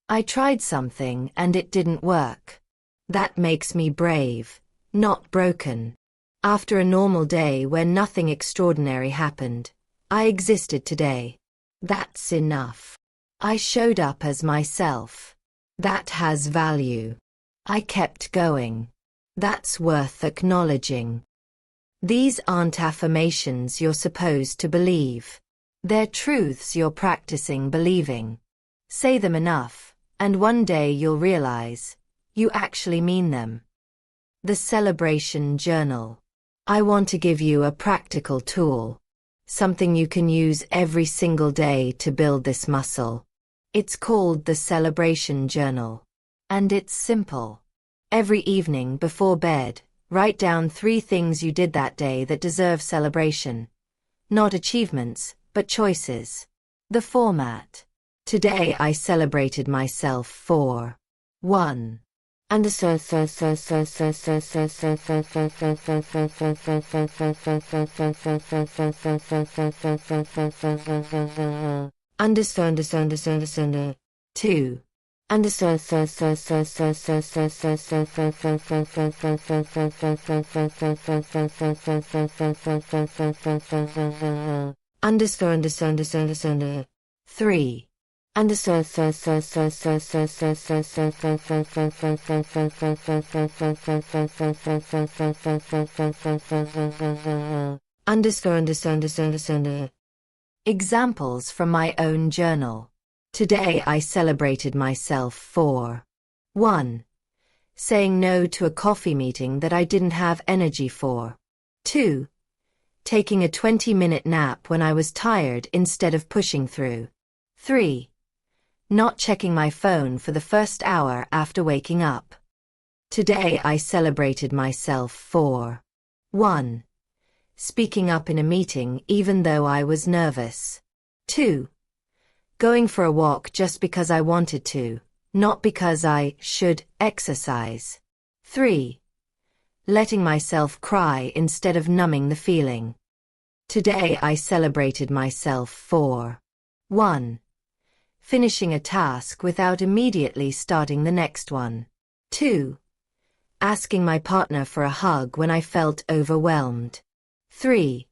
I tried something and it didn't work. That makes me brave, not broken. After a normal day where nothing extraordinary happened, I existed today. That's enough. I showed up as myself. That has value. I kept going. That's worth acknowledging. These aren't affirmations you're supposed to believe. They're truths you're practicing believing. Say them enough, and one day you'll realize you actually mean them. The Celebration Journal. I want to give you a practical tool. Something you can use every single day to build this muscle. It's called the Celebration Journal. And it's simple. Every evening before bed, write down 3 things you did that day that deserve celebration. Not achievements, but choices. The format. Today I celebrated myself for 1. Understand understand 2. Understand understand 3. Understand understand. Examples from my own journal. Today I celebrated myself for 1. Saying no to a coffee meeting that I didn't have energy for. 2. Taking a 20-minute nap when I was tired instead of pushing through. 3. Not checking my phone for the first hour after waking up. Today I celebrated myself for 1. Speaking up in a meeting even though I was nervous. 2. Going for a walk just because I wanted to, not because I should exercise. 3. Letting myself cry instead of numbing the feeling. Today I celebrated myself for 1. Finishing a task without immediately starting the next one. 2. Asking my partner for a hug when I felt overwhelmed. 3.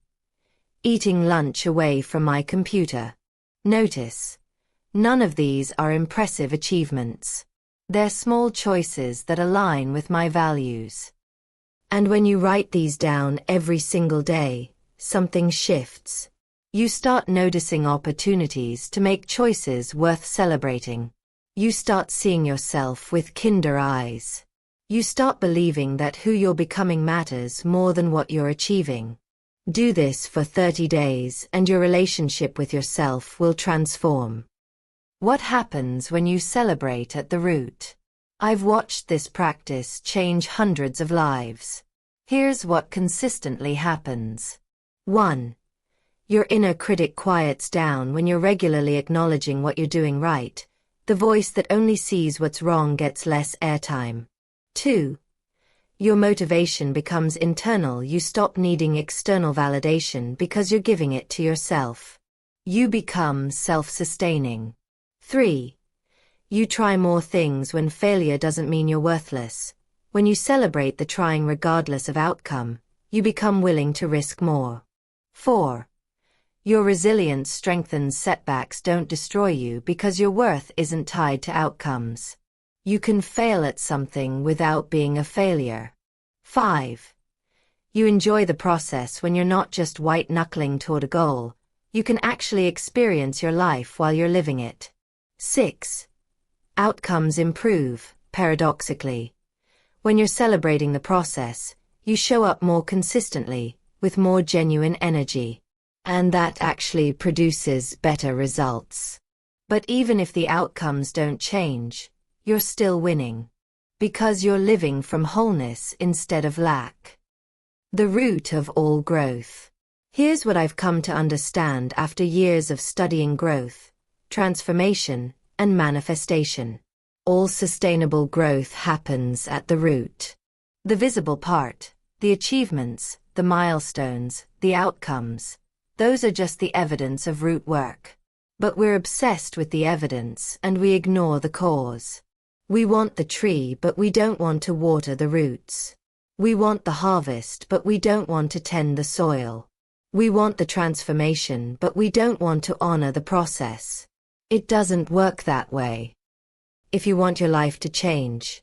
Eating lunch away from my computer. Notice, none of these are impressive achievements. They're small choices that align with my values. And when you write these down every single day, something shifts. You start noticing opportunities to make choices worth celebrating. You start seeing yourself with kinder eyes. You start believing that who you're becoming matters more than what you're achieving. Do this for 30 days and your relationship with yourself will transform. What happens when you celebrate at the root? I've watched this practice change hundreds of lives. Here's what consistently happens. 1. Your inner critic quiets down when you're regularly acknowledging what you're doing right. The voice that only sees what's wrong gets less airtime. 2. Your motivation becomes internal. You stop needing external validation because you're giving it to yourself. You become self-sustaining. 3. You try more things when failure doesn't mean you're worthless. When you celebrate the trying regardless of outcome, you become willing to risk more. 4. Your resilience strengthens. Setbacks don't destroy you because your worth isn't tied to outcomes. You can fail at something without being a failure. 5. You enjoy the process when you're not just white-knuckling toward a goal. You can actually experience your life while you're living it. 6. Outcomes improve, paradoxically. When you're celebrating the process, you show up more consistently, with more genuine energy. And that actually produces better results. But even if the outcomes don't change, you're still winning. Because you're living from wholeness instead of lack. The root of all growth. Here's what I've come to understand after years of studying growth, transformation, and manifestation. All sustainable growth happens at the root. The visible part, the achievements, the milestones, the outcomes, those are just the evidence of root work. But we're obsessed with the evidence and we ignore the cause. We want the tree but we don't want to water the roots. We want the harvest but we don't want to tend the soil. We want the transformation but we don't want to honor the process. It doesn't work that way. If you want your life to change,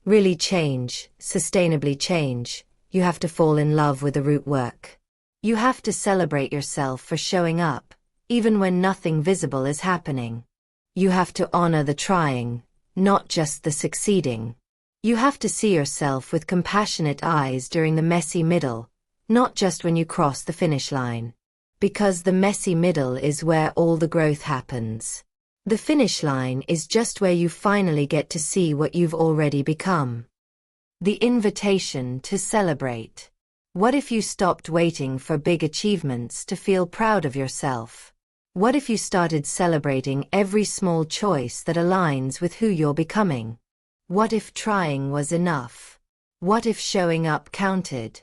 really change, sustainably change, you have to fall in love with the root work. You have to celebrate yourself for showing up, even when nothing visible is happening. You have to honor the trying, not just the succeeding. You have to see yourself with compassionate eyes during the messy middle, not just when you cross the finish line. Because the messy middle is where all the growth happens. The finish line is just where you finally get to see what you've already become. The invitation to celebrate. What if you stopped waiting for big achievements to feel proud of yourself? What if you started celebrating every small choice that aligns with who you're becoming? What if trying was enough? What if showing up counted?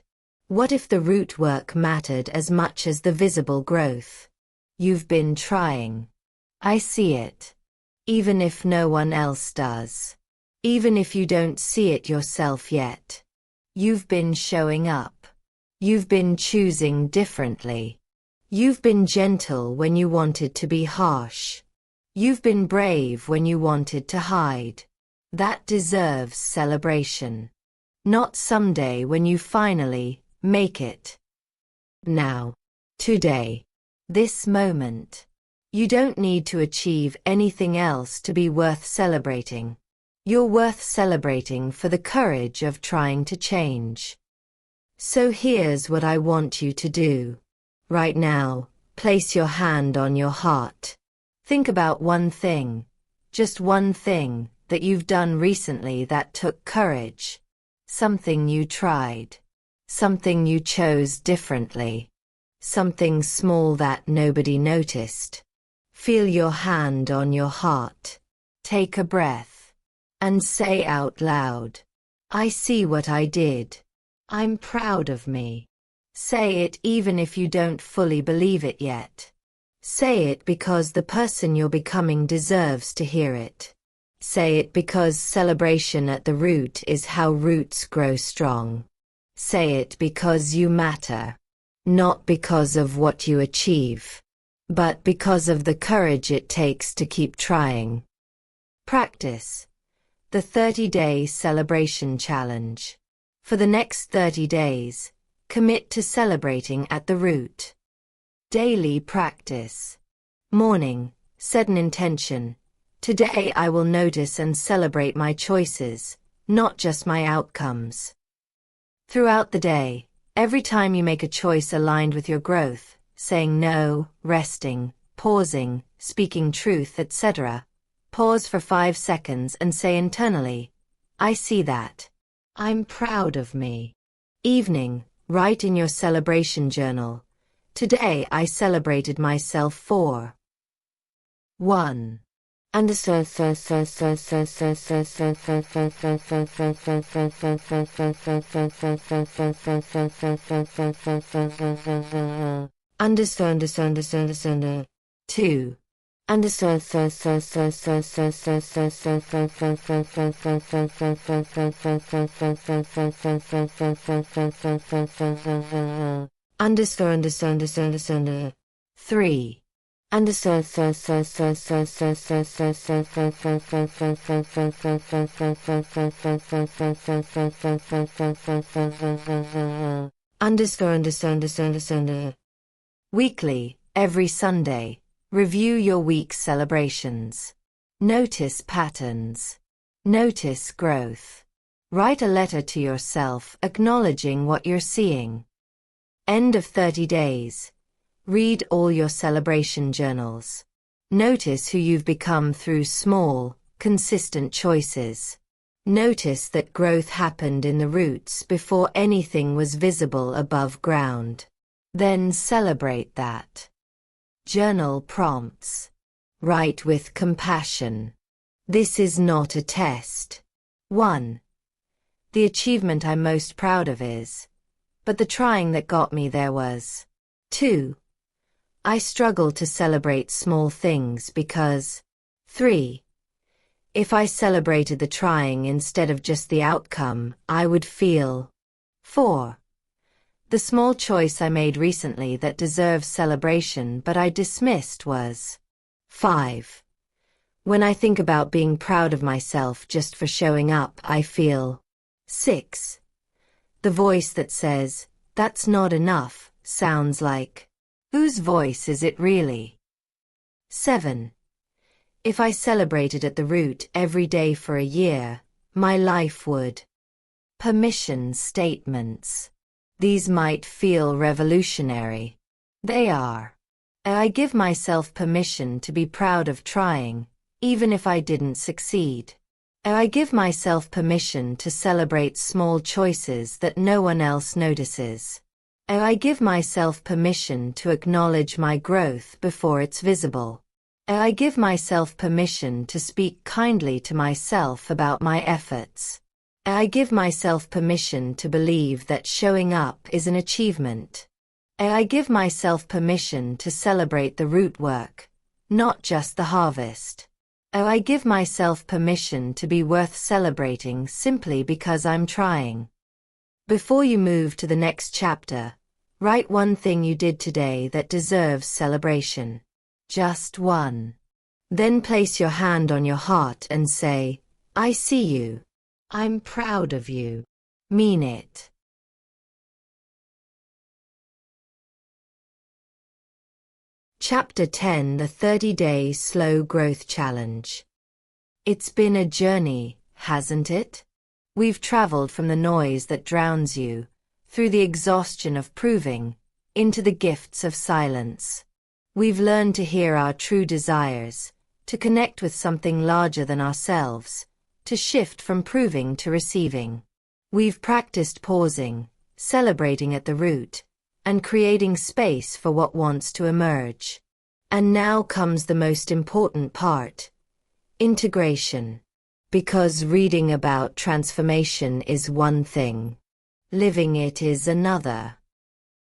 What if the root work mattered as much as the visible growth? You've been trying. I see it. Even if no one else does. Even if you don't see it yourself yet. You've been showing up. You've been choosing differently. You've been gentle when you wanted to be harsh. You've been brave when you wanted to hide. That deserves celebration. Not someday when you finally make it. Now. Today. This moment. You don't need to achieve anything else to be worth celebrating. You're worth celebrating for the courage of trying to change. So here's what I want you to do. Right now, place your hand on your heart. Think about one thing. Just one thing that you've done recently that took courage. Something you tried. Something you chose differently. Something small that nobody noticed. Feel your hand on your heart. Take a breath. And say out loud, I see what I did. I'm proud of me. Say it even if you don't fully believe it yet. Say it because the person you're becoming deserves to hear it. Say it because celebration at the root is how roots grow strong. Say it because you matter. Not because of what you achieve, but because of the courage it takes to keep trying. Practice. The 30-Day Celebration Challenge. For the next 30 days, commit to celebrating at the root. Daily practice. Morning, set an intention. Today I will notice and celebrate my choices, not just my outcomes. Throughout the day, every time you make a choice aligned with your growth, saying no, resting, pausing, speaking truth, etc., pause for 5 seconds and say internally, I see that. I'm proud of me. Evening, write in your celebration journal. Today I celebrated myself for 1. Understood. Understood. 2. Understood. Understood. 3. Understood. Understood. Weekly, every Sunday, review your week's celebrations. Notice patterns. Notice growth. Write a letter to yourself acknowledging what you're seeing. End of 30 days. Read all your celebration journals. Notice who you've become through small, consistent choices. Notice that growth happened in the roots before anything was visible above ground. Then celebrate that. Journal prompts. Write with compassion. This is not a test. 1. The achievement I'm most proud of is, but the trying that got me there was. 2. I struggle to celebrate small things because. 3. If I celebrated the trying instead of just the outcome, I would feel. 4. The small choice I made recently that deserves celebration but I dismissed was. 5. When I think about being proud of myself just for showing up, I feel. 6. The voice that says, that's not enough, sounds like. Whose voice is it really? 7. If I celebrated at the root every day for a year, my life would. Permission statements. These might feel revolutionary. They are. I give myself permission to be proud of trying, even if I didn't succeed. I give myself permission to celebrate small choices that no one else notices. I give myself permission to acknowledge my growth before it's visible. I give myself permission to speak kindly to myself about my efforts. I give myself permission to believe that showing up is an achievement. I give myself permission to celebrate the root work, not just the harvest. I give myself permission to be worth celebrating simply because I'm trying. Before you move to the next chapter, write one thing you did today that deserves celebration. Just one. Then place your hand on your heart and say, I see you. I'm proud of you. Mean it. Chapter 10: The 30-Day Slow Growth Challenge. It's been a journey, hasn't it? We've traveled from the noise that drowns you, through the exhaustion of proving, into the gifts of silence. We've learned to hear our true desires, to connect with something larger than ourselves, to shift from proving to receiving. We've practiced pausing, celebrating at the root, and creating space for what wants to emerge. And now comes the most important part: integration. Because reading about transformation is one thing, living it is another.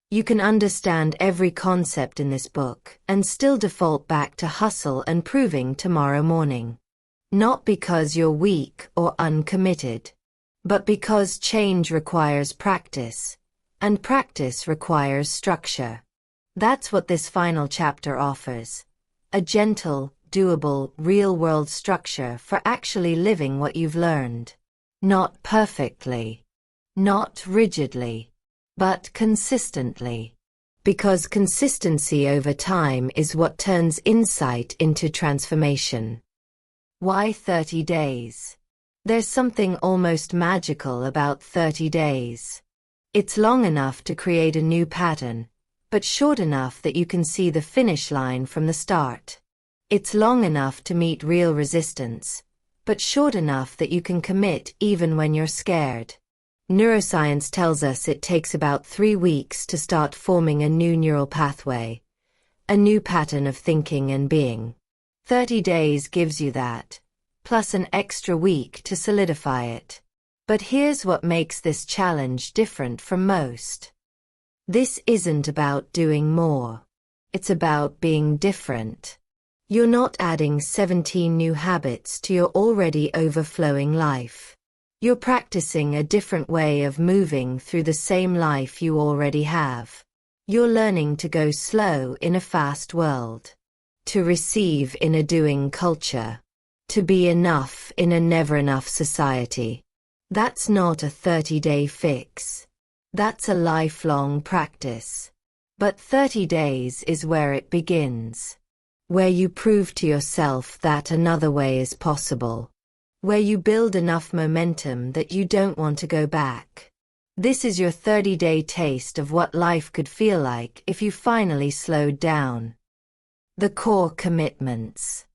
You can understand every concept in this book and still default back to hustle and proving tomorrow morning. Not because you're weak or uncommitted, but because change requires practice, and practice requires structure. That's what this final chapter offers: a gentle, doable, real-world structure for actually living what you've learned. Not perfectly, not rigidly, but consistently. Because consistency over time is what turns insight into transformation. Why 30 days? There's something almost magical about 30 days. It's long enough to create a new pattern, but short enough that you can see the finish line from the start. It's long enough to meet real resistance, but short enough that you can commit even when you're scared. Neuroscience tells us it takes about 3 weeks to start forming a new neural pathway, a new pattern of thinking and being. 30 days gives you that, plus an extra week to solidify it. But here's what makes this challenge different from most. This isn't about doing more. It's about being different. You're not adding 17 new habits to your already overflowing life. You're practicing a different way of moving through the same life you already have. You're learning to go slow in a fast world, to receive in a doing culture, to be enough in a never enough society. That's not a 30-day fix. That's a lifelong practice. But 30 days is where it begins. Where you prove to yourself that another way is possible. Where you build enough momentum that you don't want to go back. This is your 30-day taste of what life could feel like if you finally slowed down. The core commitments.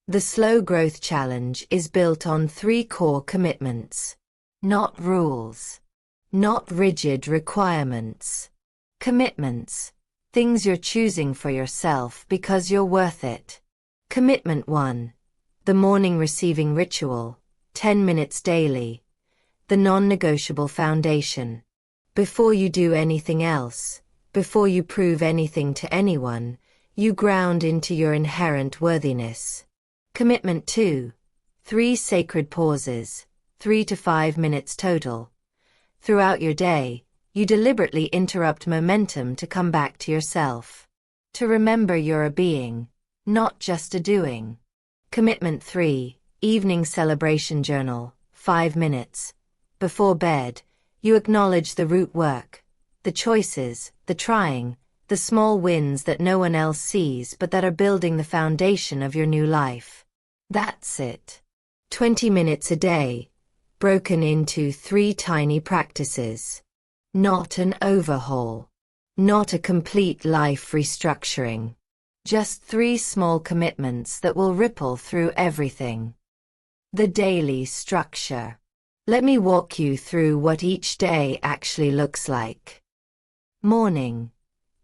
The Slow Growth Challenge is built on 3 core commitments. Not rules. Not rigid requirements. Commitments. Things you're choosing for yourself because you're worth it. Commitment 1. The morning receiving ritual. 10 minutes daily. The non-negotiable foundation. Before you do anything else, before you prove anything to anyone, you ground into your inherent worthiness. Commitment 2. 3 sacred pauses, 3 to 5 minutes total. Throughout your day, you deliberately interrupt momentum to come back to yourself. To remember you're a being, not just a doing. Commitment 3. Evening celebration journal, 5 minutes. Before bed, you acknowledge the root work, the choices, the trying, the small wins that no one else sees but that are building the foundation of your new life. That's it. 20 minutes a day, broken into 3 tiny practices. Not an overhaul. Not a complete life restructuring. Just 3 small commitments that will ripple through everything. The daily structure. Let me walk you through what each day actually looks like. Morning.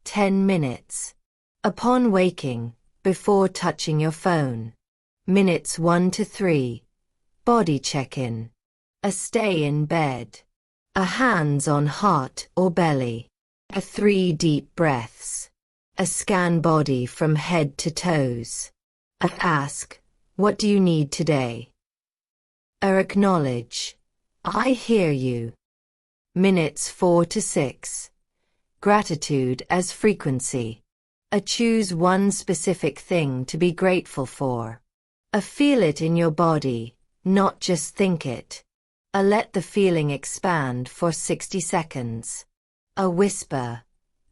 10 minutes. Upon waking, before touching your phone. Minutes 1 to 3. Body check-in. A stay in bed. A hands on heart or belly. A 3 deep breaths. A scan body from head to toes. A ask, what do you need today? A acknowledge, I hear you. Minutes 4 to 6. Gratitude as frequency. A choose one specific thing to be grateful for. A feel it in your body, not just think it. A let the feeling expand for 60 seconds. A whisper,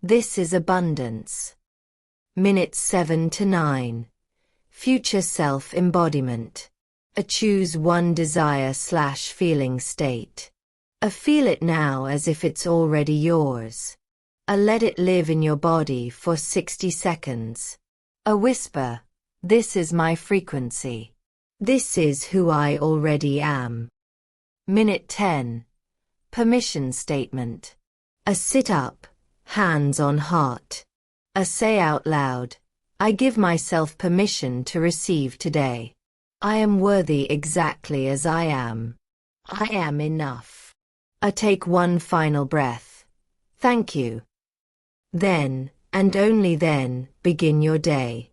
this is abundance. Minutes 7 to 9. Future self-embodiment. A choose one desire/feeling state. A feel it now as if it's already yours. A let it live in your body for 60 seconds. A whisper, This is my frequency. This is who I already am. Minute 10. Permission statement. A sit-up, hands on heart. A say out loud, I give myself permission to receive today. I am worthy exactly as I am. I am enough. A take one final breath. Thank you. Then, and only then, begin your day.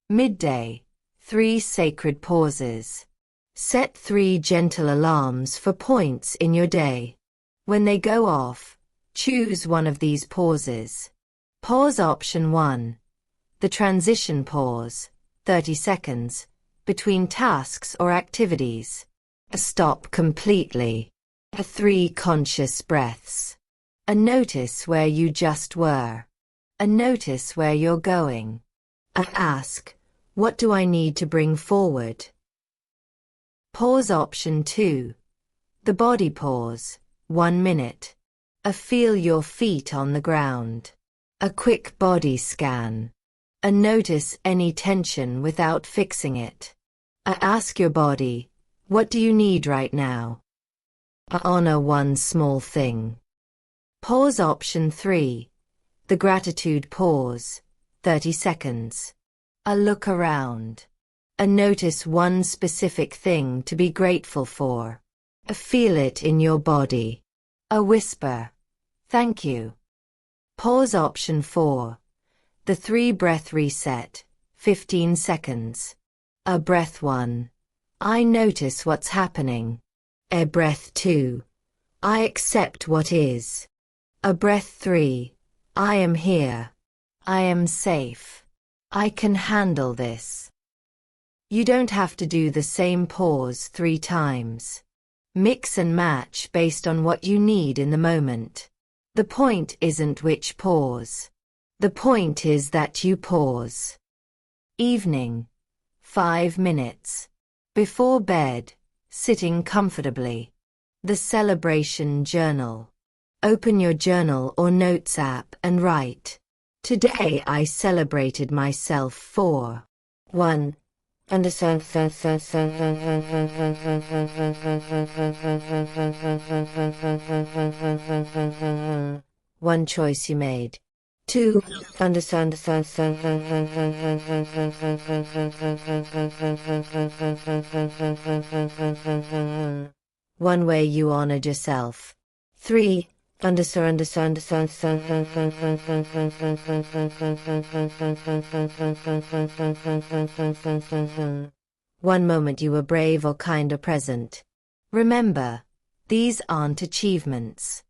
Midday. 3 sacred pauses. Set 3 gentle alarms for points in your day. When they go off, choose one of these pauses. Pause option 1. The transition pause, 30 seconds, between tasks or activities. A stop completely. A 3 conscious breaths. A notice where you just were. A notice where you're going. A ask, what do I need to bring forward? Pause option 2. The body pause, 1 minute. A feel your feet on the ground. A quick body scan. A notice any tension without fixing it. A ask your body, what do you need right now? A honor one small thing. Pause option 3. The gratitude pause, 30 seconds. A look around. A notice one specific thing to be grateful for. A feel it in your body. A whisper, thank you. Pause option 4. The 3 breath reset, 15 seconds. A breath 1. I notice what's happening. A breath 2. I accept what is. A breath 3. I am here. I am safe. I can handle this. You don't have to do the same pause 3 times. Mix and match based on what you need in the moment. The point isn't which pause. The point is that you pause. Evening. 5 minutes. Before bed, sitting comfortably. The celebration journal. Open your journal or notes app and write. Today I celebrated myself for 1. Understand one choice you made. 2. Understand one way you honored yourself. 3. Understand one moment you were brave or kind or present. Remember, these aren't achievements.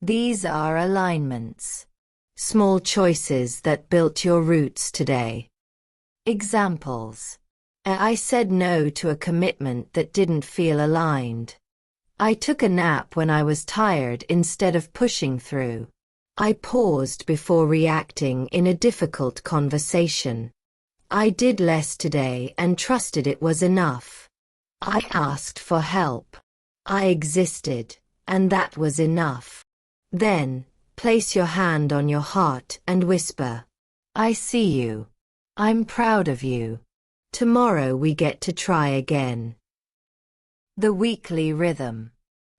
These are alignments. Small choices that built your roots today. Examples. I said no to a commitment that didn't feel aligned. I took a nap when I was tired instead of pushing through. I paused before reacting in a difficult conversation. I did less today and trusted it was enough. I asked for help. I existed, and that was enough. Then, place your hand on your heart and whisper, I see you. I'm proud of you. Tomorrow we get to try again. The weekly rhythm.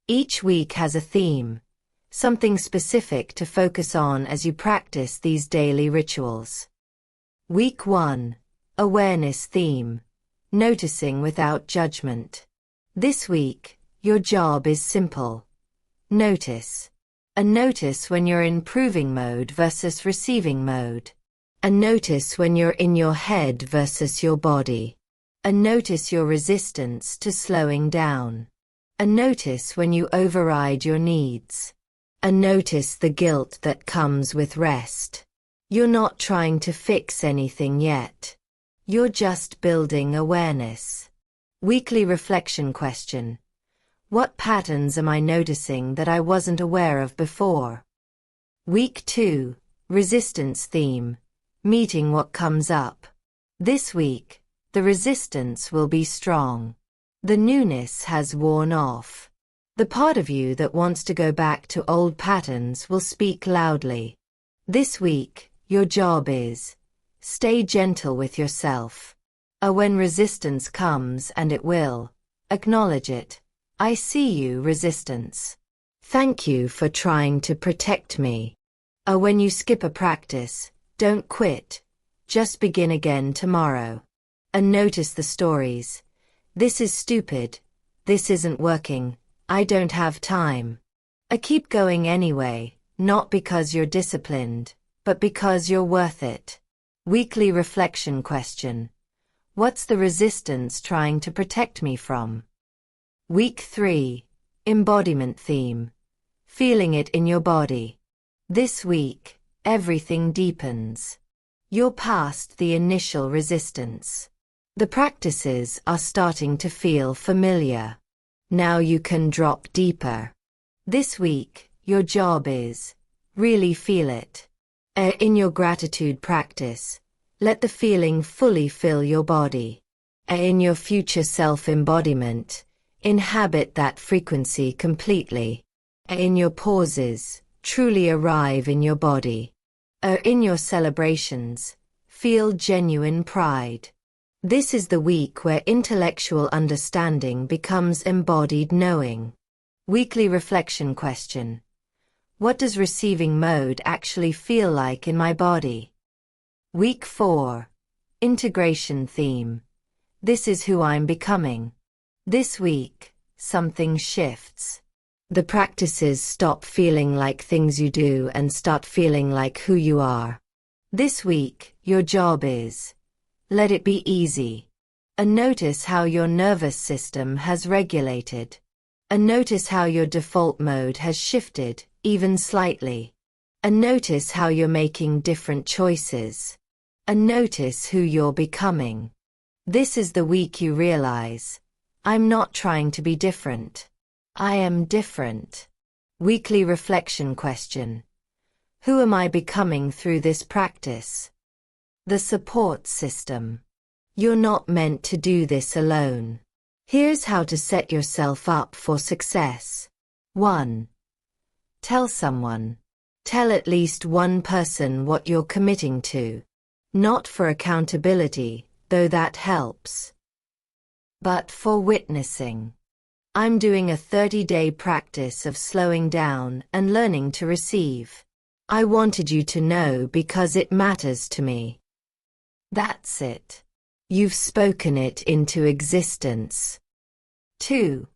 Each week has a theme, something specific to focus on as you practice these daily rituals. Week 1. Awareness theme. Noticing without judgment. This week, your job is simple. Notice. A notice when you're in proving mode versus receiving mode. A notice when you're in your head versus your body. A notice your resistance to slowing down. A notice when you override your needs. A notice the guilt that comes with rest. You're not trying to fix anything yet. You're just building awareness. Weekly reflection question. What patterns am I noticing that I wasn't aware of before? Week 2. Resistance theme. Meeting what comes up. This week, the resistance will be strong. The newness has worn off. The part of you that wants to go back to old patterns will speak loudly. This week, your job is, stay gentle with yourself. When resistance comes, and it will, acknowledge it. I see you, resistance. Thank you for trying to protect me. When you skip a practice, don't quit. Just begin again tomorrow. Notice the stories. This is stupid. This isn't working. I don't have time. Keep going anyway, not because you're disciplined, but because you're worth it. Weekly reflection question. What's the resistance trying to protect me from? Week 3. Embodiment theme. Feeling it in your body. This week, everything deepens. You're past the initial resistance. The practices are starting to feel familiar. Now you can drop deeper. This week, your job is really feel it. In your gratitude practice, let the feeling fully fill your body. In your future self-embodiment, inhabit that frequency completely. In your pauses, truly arrive in your body. In your celebrations, feel genuine pride. This is the week where intellectual understanding becomes embodied knowing. Weekly reflection question. What does receiving mode actually feel like in my body? Week 4. Integration theme. This is who I'm becoming. This week, something shifts. The practices stop feeling like things you do and start feeling like who you are. This week, your job is let it be easy. Notice how your nervous system has regulated. Notice how your default mode has shifted, even slightly. Notice how you're making different choices. Notice who you're becoming. This is the week you realize, I'm not trying to be different. I am different. Weekly reflection question. Who am I becoming through this practice? The support system. You're not meant to do this alone. Here's how to set yourself up for success. 1. Tell someone. Tell at least one person what you're committing to. Not for accountability, though that helps, but for witnessing. I'm doing a 30-day practice of slowing down and learning to receive. I wanted you to know because it matters to me. That's it. You've spoken it into existence. 2.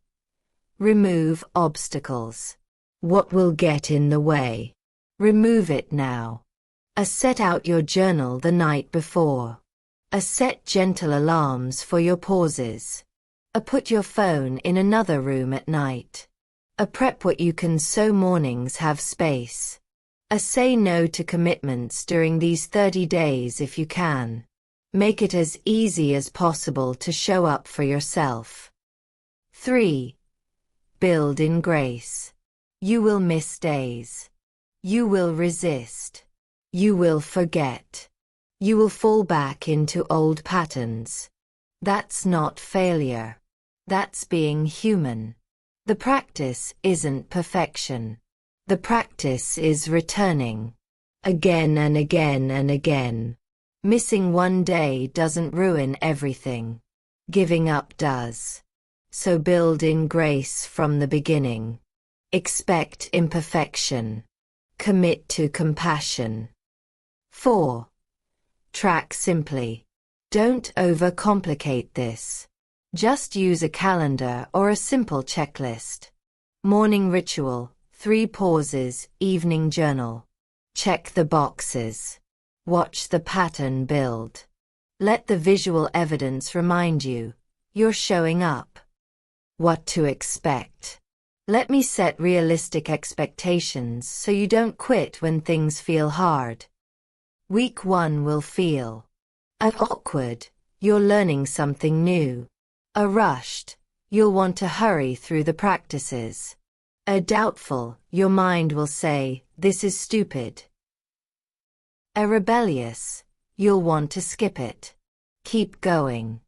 Remove obstacles. What will get in the way? Remove it now. Set out your journal the night before. Set gentle alarms for your pauses. Put your phone in another room at night. Prep what you can so mornings have space. Say no to commitments during these 30 days if you can. Make it as easy as possible to show up for yourself. 3. Build in grace. You will miss days. You will resist. You will forget. You will fall back into old patterns. That's not failure. That's being human. The practice isn't perfection. The practice is returning. Again and again and again. Missing one day doesn't ruin everything. Giving up does. So build in grace from the beginning. Expect imperfection. Commit to compassion. 4. Track simply. Don't overcomplicate this. Just use a calendar or a simple checklist. Morning ritual, 3 pauses, evening journal. Check the boxes. Watch the pattern build. Let the visual evidence remind you, you're showing up. What to expect. Let me set realistic expectations so you don't quit when things feel hard. Week 1 will feel awkward. You're learning something new. Rushed. You'll want to hurry through the practices. Doubtful. Your mind will say, this is stupid. Rebellious. You'll want to skip it. Keep going.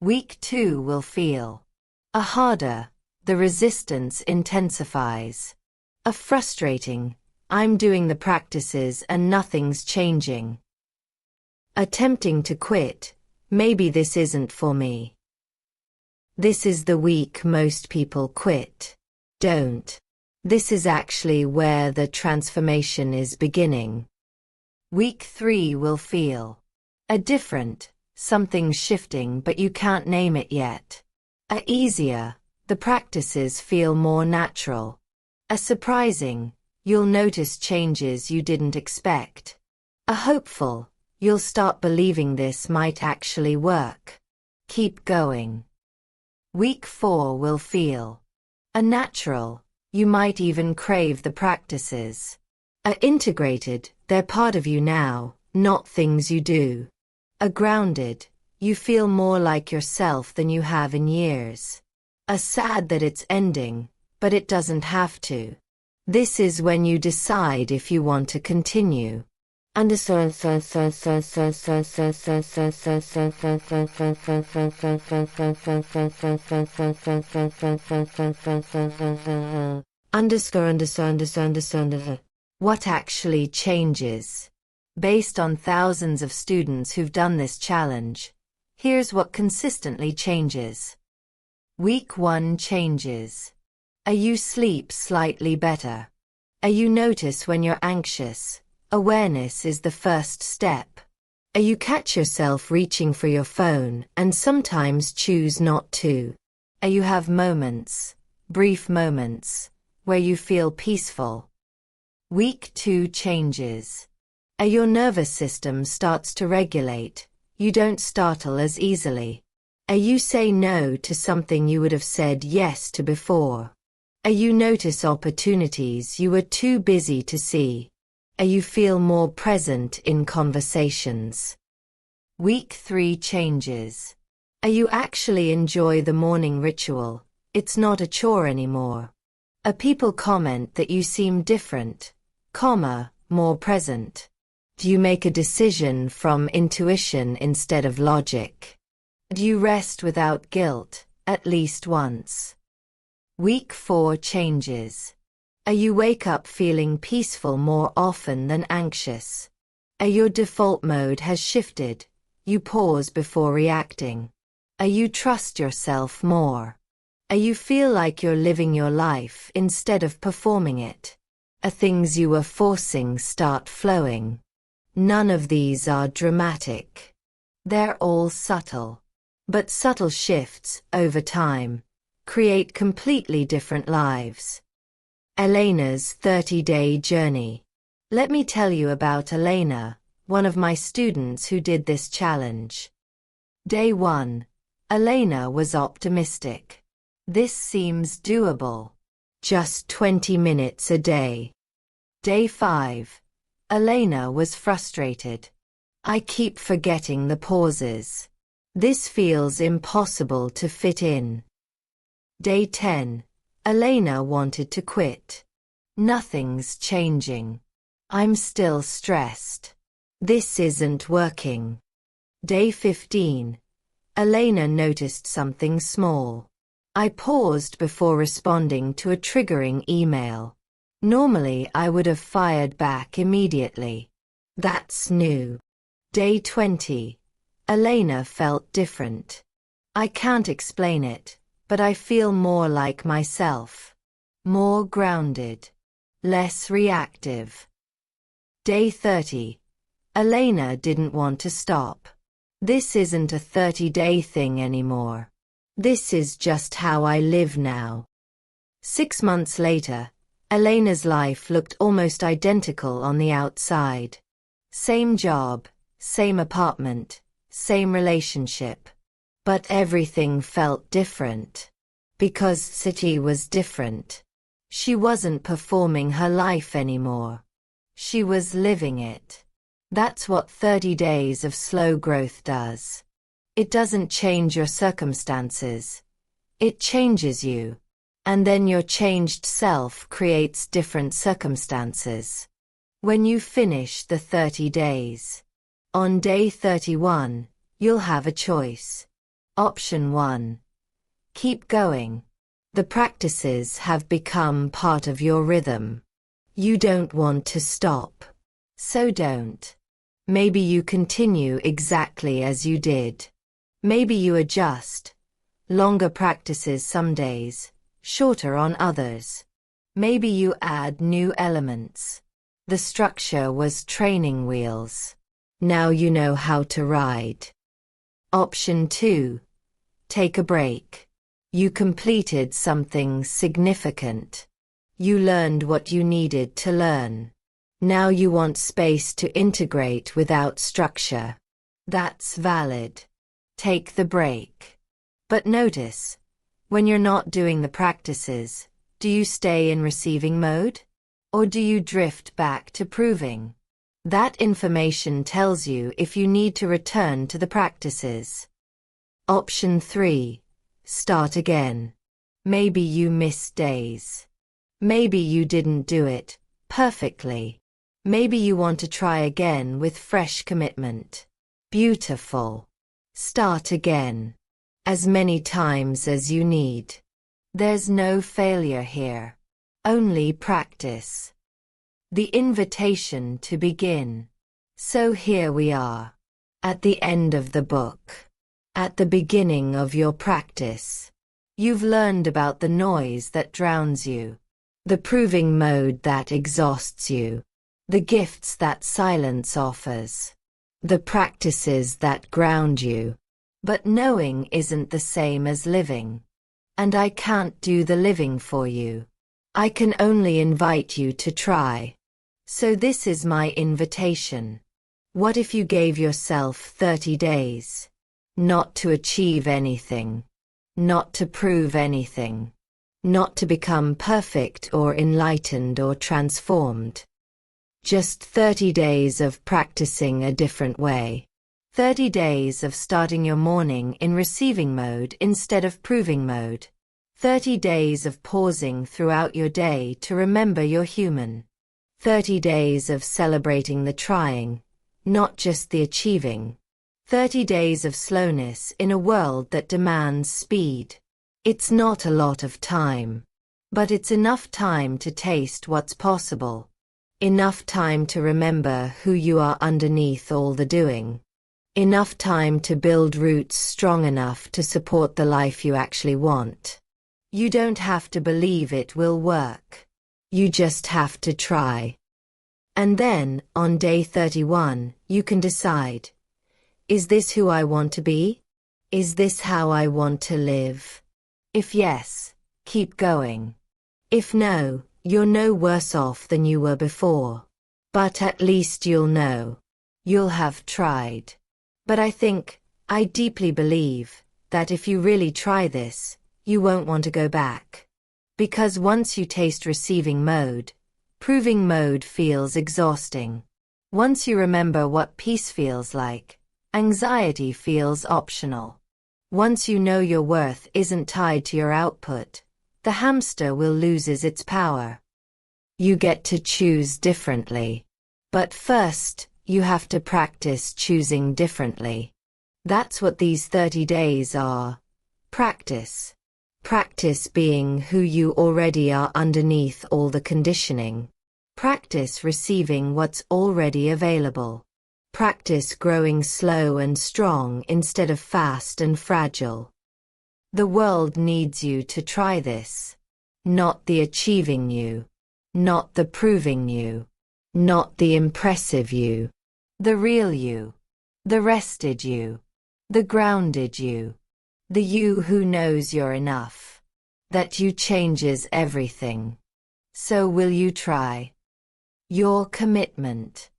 Week 2 will feel harder. The resistance intensifies. Frustrating. I'm doing the practices and nothing's changing. Attempting to quit. Maybe this isn't for me. This is the week most people quit. Don't. This is actually where the transformation is beginning. Week 3 will feel a different, something's shifting but you can't name it yet. A easier, the practices feel more natural. A surprising, you'll notice changes you didn't expect. A hopeful, you'll start believing this might actually work. Keep going. Week 4 will feel a natural, you might even crave the practices. A integrated, they're part of you now, not things you do. A grounded, you feel more like yourself than you have in years. A sad that it's ending, but it doesn't have to. This is when you decide if you want to continue. Understand. What actually changes? Based on thousands of students who've done this challenge, here's what consistently changes. Week 1 changes. You sleep slightly better. You notice when you're anxious. Awareness is the first step. You catch yourself reaching for your phone and sometimes choose not to. You have moments, brief moments, where you feel peaceful. Week 2 changes. Your nervous system starts to regulate. You don't startle as easily. You say no to something you would have said yes to before. You notice opportunities you were too busy to see. You feel more present in conversations. Week 3 changes. You actually enjoy the morning ritual. It's not a chore anymore. People comment that you seem different, more present. Do you make a decision from intuition instead of logic? Do you rest without guilt, at least once? Week 4 changes. You wake up feeling peaceful more often than anxious. Your default mode has shifted. You pause before reacting. You trust yourself more. You feel like you're living your life instead of performing it. Things you were forcing start flowing. None of these are dramatic. They're all subtle. But subtle shifts, over time, create completely different lives. Elena's 30-day journey. Let me tell you about Elena, one of my students who did this challenge. Day 1. Elena was optimistic. This seems doable. Just 20 minutes a day. Day 5. Elena was frustrated. I keep forgetting the pauses. This feels impossible to fit in. Day 10. Elena wanted to quit. Nothing's changing. I'm still stressed. This isn't working. Day 15. Elena noticed something small. I paused before responding to a triggering email. Normally I would have fired back immediately. That's new. Day 20. Elena felt different. I can't explain it, but I feel more like myself. More grounded. Less reactive. Day 30. Elena didn't want to stop. This isn't a 30-day thing anymore. This is just how I live now. 6 months later, Elena's life looked almost identical on the outside. Same job, same apartment, same relationship. But everything felt different. Because city was different. She wasn't performing her life anymore. She was living it. That's what 30 days of slow growth does. It doesn't change your circumstances. It changes you. And then your changed self creates different circumstances. When you finish the 30 days. On day 31, you'll have a choice. Option 1. Keep going. The practices have become part of your rhythm. You don't want to stop. So don't. Maybe you continue exactly as you did. Maybe you adjust. Longer practices some days, shorter on others. Maybe you add new elements. The structure was training wheels. Now you know how to ride. Option 2. Take a break. You completed something significant. You learned what you needed to learn. Now you want space to integrate without structure. That's valid. Take the break. But notice, when you're not doing the practices, do you stay in receiving mode? Or do you drift back to proving? That information tells you if you need to return to the practices. Option 3. Start again. Maybe you missed days. Maybe you didn't do it perfectly. Maybe you want to try again with fresh commitment. Beautiful. Start again. As many times as you need. There's no failure here. Only practice. The invitation to begin. So here we are. At the end of the book. At the beginning of your practice. You've learned about the noise that drowns you. The proving mode that exhausts you. The gifts that silence offers. The practices that ground you. But knowing isn't the same as living. And I can't do the living for you. I can only invite you to try. So this is my invitation. What if you gave yourself 30 days? Not to achieve anything. Not to prove anything. Not to become perfect or enlightened or transformed. Just 30 days of practicing a different way. 30 days of starting your morning in receiving mode instead of proving mode. 30 days of pausing throughout your day to remember you're human. 30 days of celebrating the trying, not just the achieving. 30 days of slowness in a world that demands speed. It's not a lot of time. But it's enough time to taste what's possible. Enough time to remember who you are underneath all the doing. Enough time to build roots strong enough to support the life you actually want. You don't have to believe it will work. You just have to try. And then, on day 31, you can decide. Is this who I want to be? Is this how I want to live? If yes, keep going. If no, you're no worse off than you were before. But at least you'll know. You'll have tried. But I deeply believe, that if you really try this, you won't want to go back. Because once you taste receiving mode, proving mode feels exhausting. Once you remember what peace feels like, anxiety feels optional. Once you know your worth isn't tied to your output, the hamster wheel loses its power. You get to choose differently. But first, you have to practice choosing differently. That's what these 30 days are. Practice. Practice being who you already are underneath all the conditioning. Practice receiving what's already available. Practice growing slow and strong instead of fast and fragile. The world needs you to try this. Not the achieving you. Not the proving you. Not the impressive you. The real you. The rested you. The grounded you. The you who knows you're enough. That you changes everything. So will you try? Your commitment.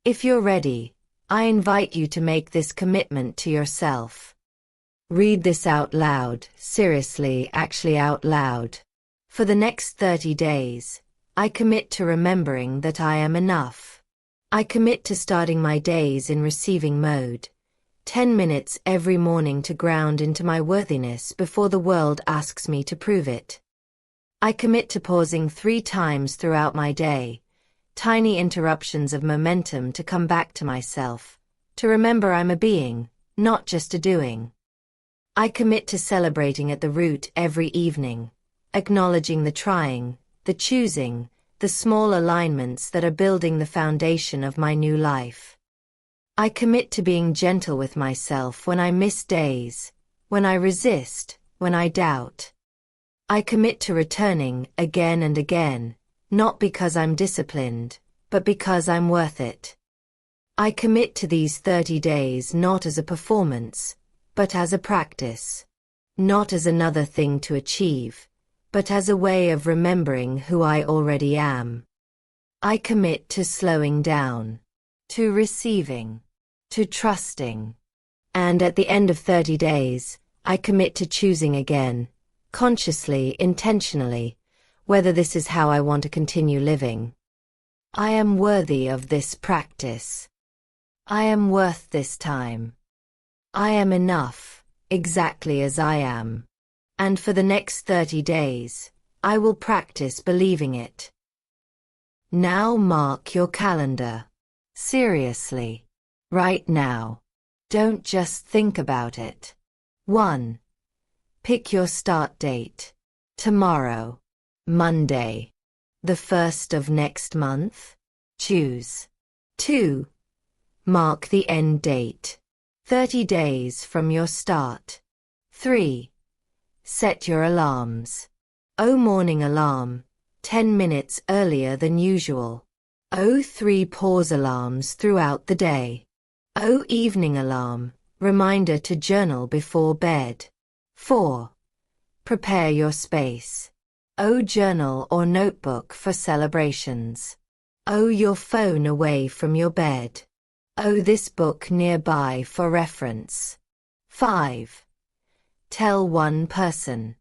If you're ready, I invite you to make this commitment to yourself. Read this out loud, seriously, actually out loud. For the next 30 days, I commit to remembering that I am enough. I commit to starting my days in receiving mode. 10 minutes every morning to ground into my worthiness before the world asks me to prove it. I commit to pausing 3 times throughout my day, tiny interruptions of momentum to come back to myself, to remember I'm a being, not just a doing. I commit to celebrating at the root every evening, acknowledging the trying, the choosing, the small alignments that are building the foundation of my new life. I commit to being gentle with myself when I miss days, when I resist, when I doubt. I commit to returning again and again, not because I'm disciplined, but because I'm worth it. I commit to these 30 days not as a performance, but as a practice. Not as another thing to achieve, but as a way of remembering who I already am. I commit to slowing down, to receiving, to trusting. And at the end of 30 days, I commit to choosing again, consciously, intentionally, whether this is how I want to continue living. I am worthy of this practice. I am worth this time. I am enough, exactly as I am. And for the next 30 days, I will practice believing it. Now mark your calendar. Seriously. Right now. Don't just think about it. 1. Pick your start date. Tomorrow. Monday. The 1st of next month? Choose. 2. Mark the end date. 30 days from your start. 3. Set your alarms. Morning alarm, 10 minutes earlier than usual. 3 pause alarms throughout the day. Evening alarm, reminder to journal before bed. 4. Prepare your space. Journal or notebook for celebrations. Your phone away from your bed. This book nearby for reference. 5. Tell one person.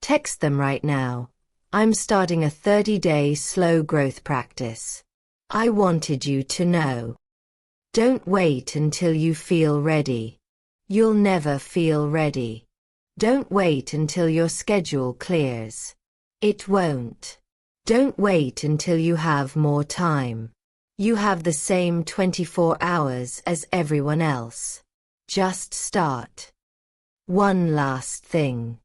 Text them right now. I'm starting a 30-day slow growth practice. I wanted you to know. Don't wait until you feel ready. You'll never feel ready. Don't wait until your schedule clears. It won't. Don't wait until you have more time. You have the same 24 hours as everyone else. Just start. One last thing.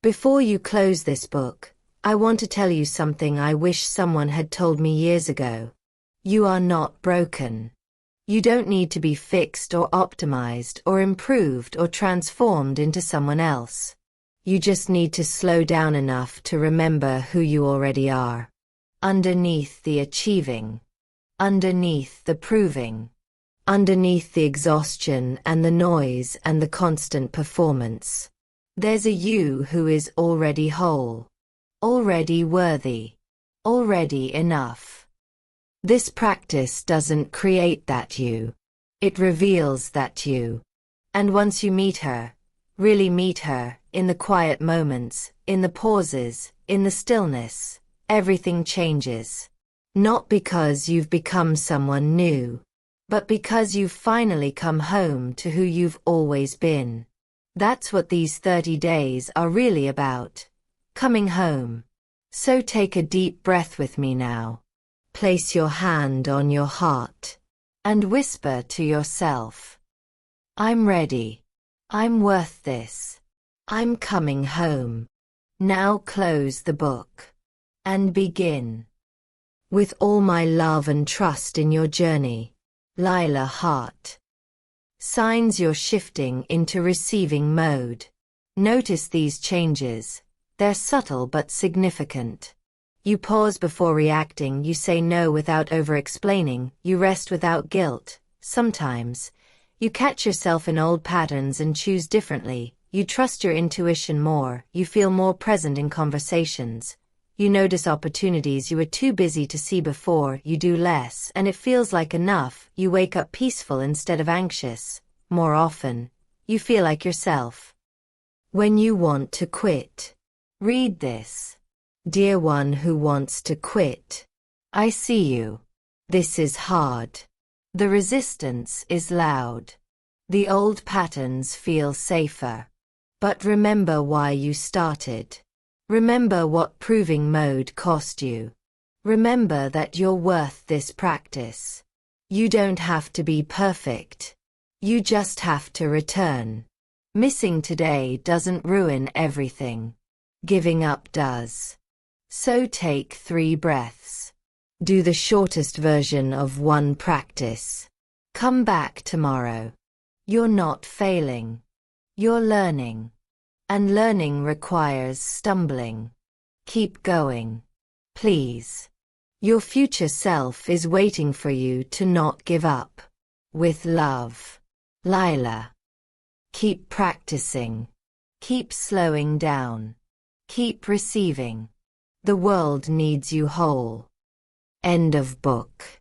Before you close this book, I want to tell you something I wish someone had told me years ago. You are not broken. You don't need to be fixed or optimized or improved or transformed into someone else. You just need to slow down enough to remember who you already are. Underneath the achieving. Underneath the proving. Underneath the exhaustion and the noise and the constant performance. There's a you who is already whole. Already worthy. Already enough. This practice doesn't create that you. It reveals that you. And once you meet her, really meet her, in the quiet moments, in the pauses, in the stillness, everything changes. Not because you've become someone new, but because you've finally come home to who you've always been. That's what these 30 days are really about. Coming home. So take a deep breath with me now. Place your hand on your heart. And whisper to yourself. I'm ready. I'm worth this. I'm coming home. Now close the book. And begin. With all my love and trust in your journey. Lila Hart. Signs you're shifting into receiving mode. Notice these changes. They're subtle but significant. You pause before reacting, you say no without over-explaining, you rest without guilt. Sometimes, you catch yourself in old patterns and choose differently. You trust your intuition more, you feel more present in conversations. You notice opportunities you were too busy to see before, you do less, and it feels like enough. You wake up peaceful instead of anxious. More often, you feel like yourself. When you want to quit. Read this. Dear one who wants to quit. I see you. This is hard. The resistance is loud. The old patterns feel safer. But remember why you started. Remember what proving mode cost you. Remember that you're worth this practice. You don't have to be perfect. You just have to return. Missing today doesn't ruin everything. Giving up does. So take 3 breaths. Do the shortest version of one practice. Come back tomorrow. You're not failing. You're learning. And learning requires stumbling. Keep going. Please. Your future self is waiting for you to not give up. With love. Lila. Keep practicing. Keep slowing down. Keep receiving. The world needs you whole. End of book.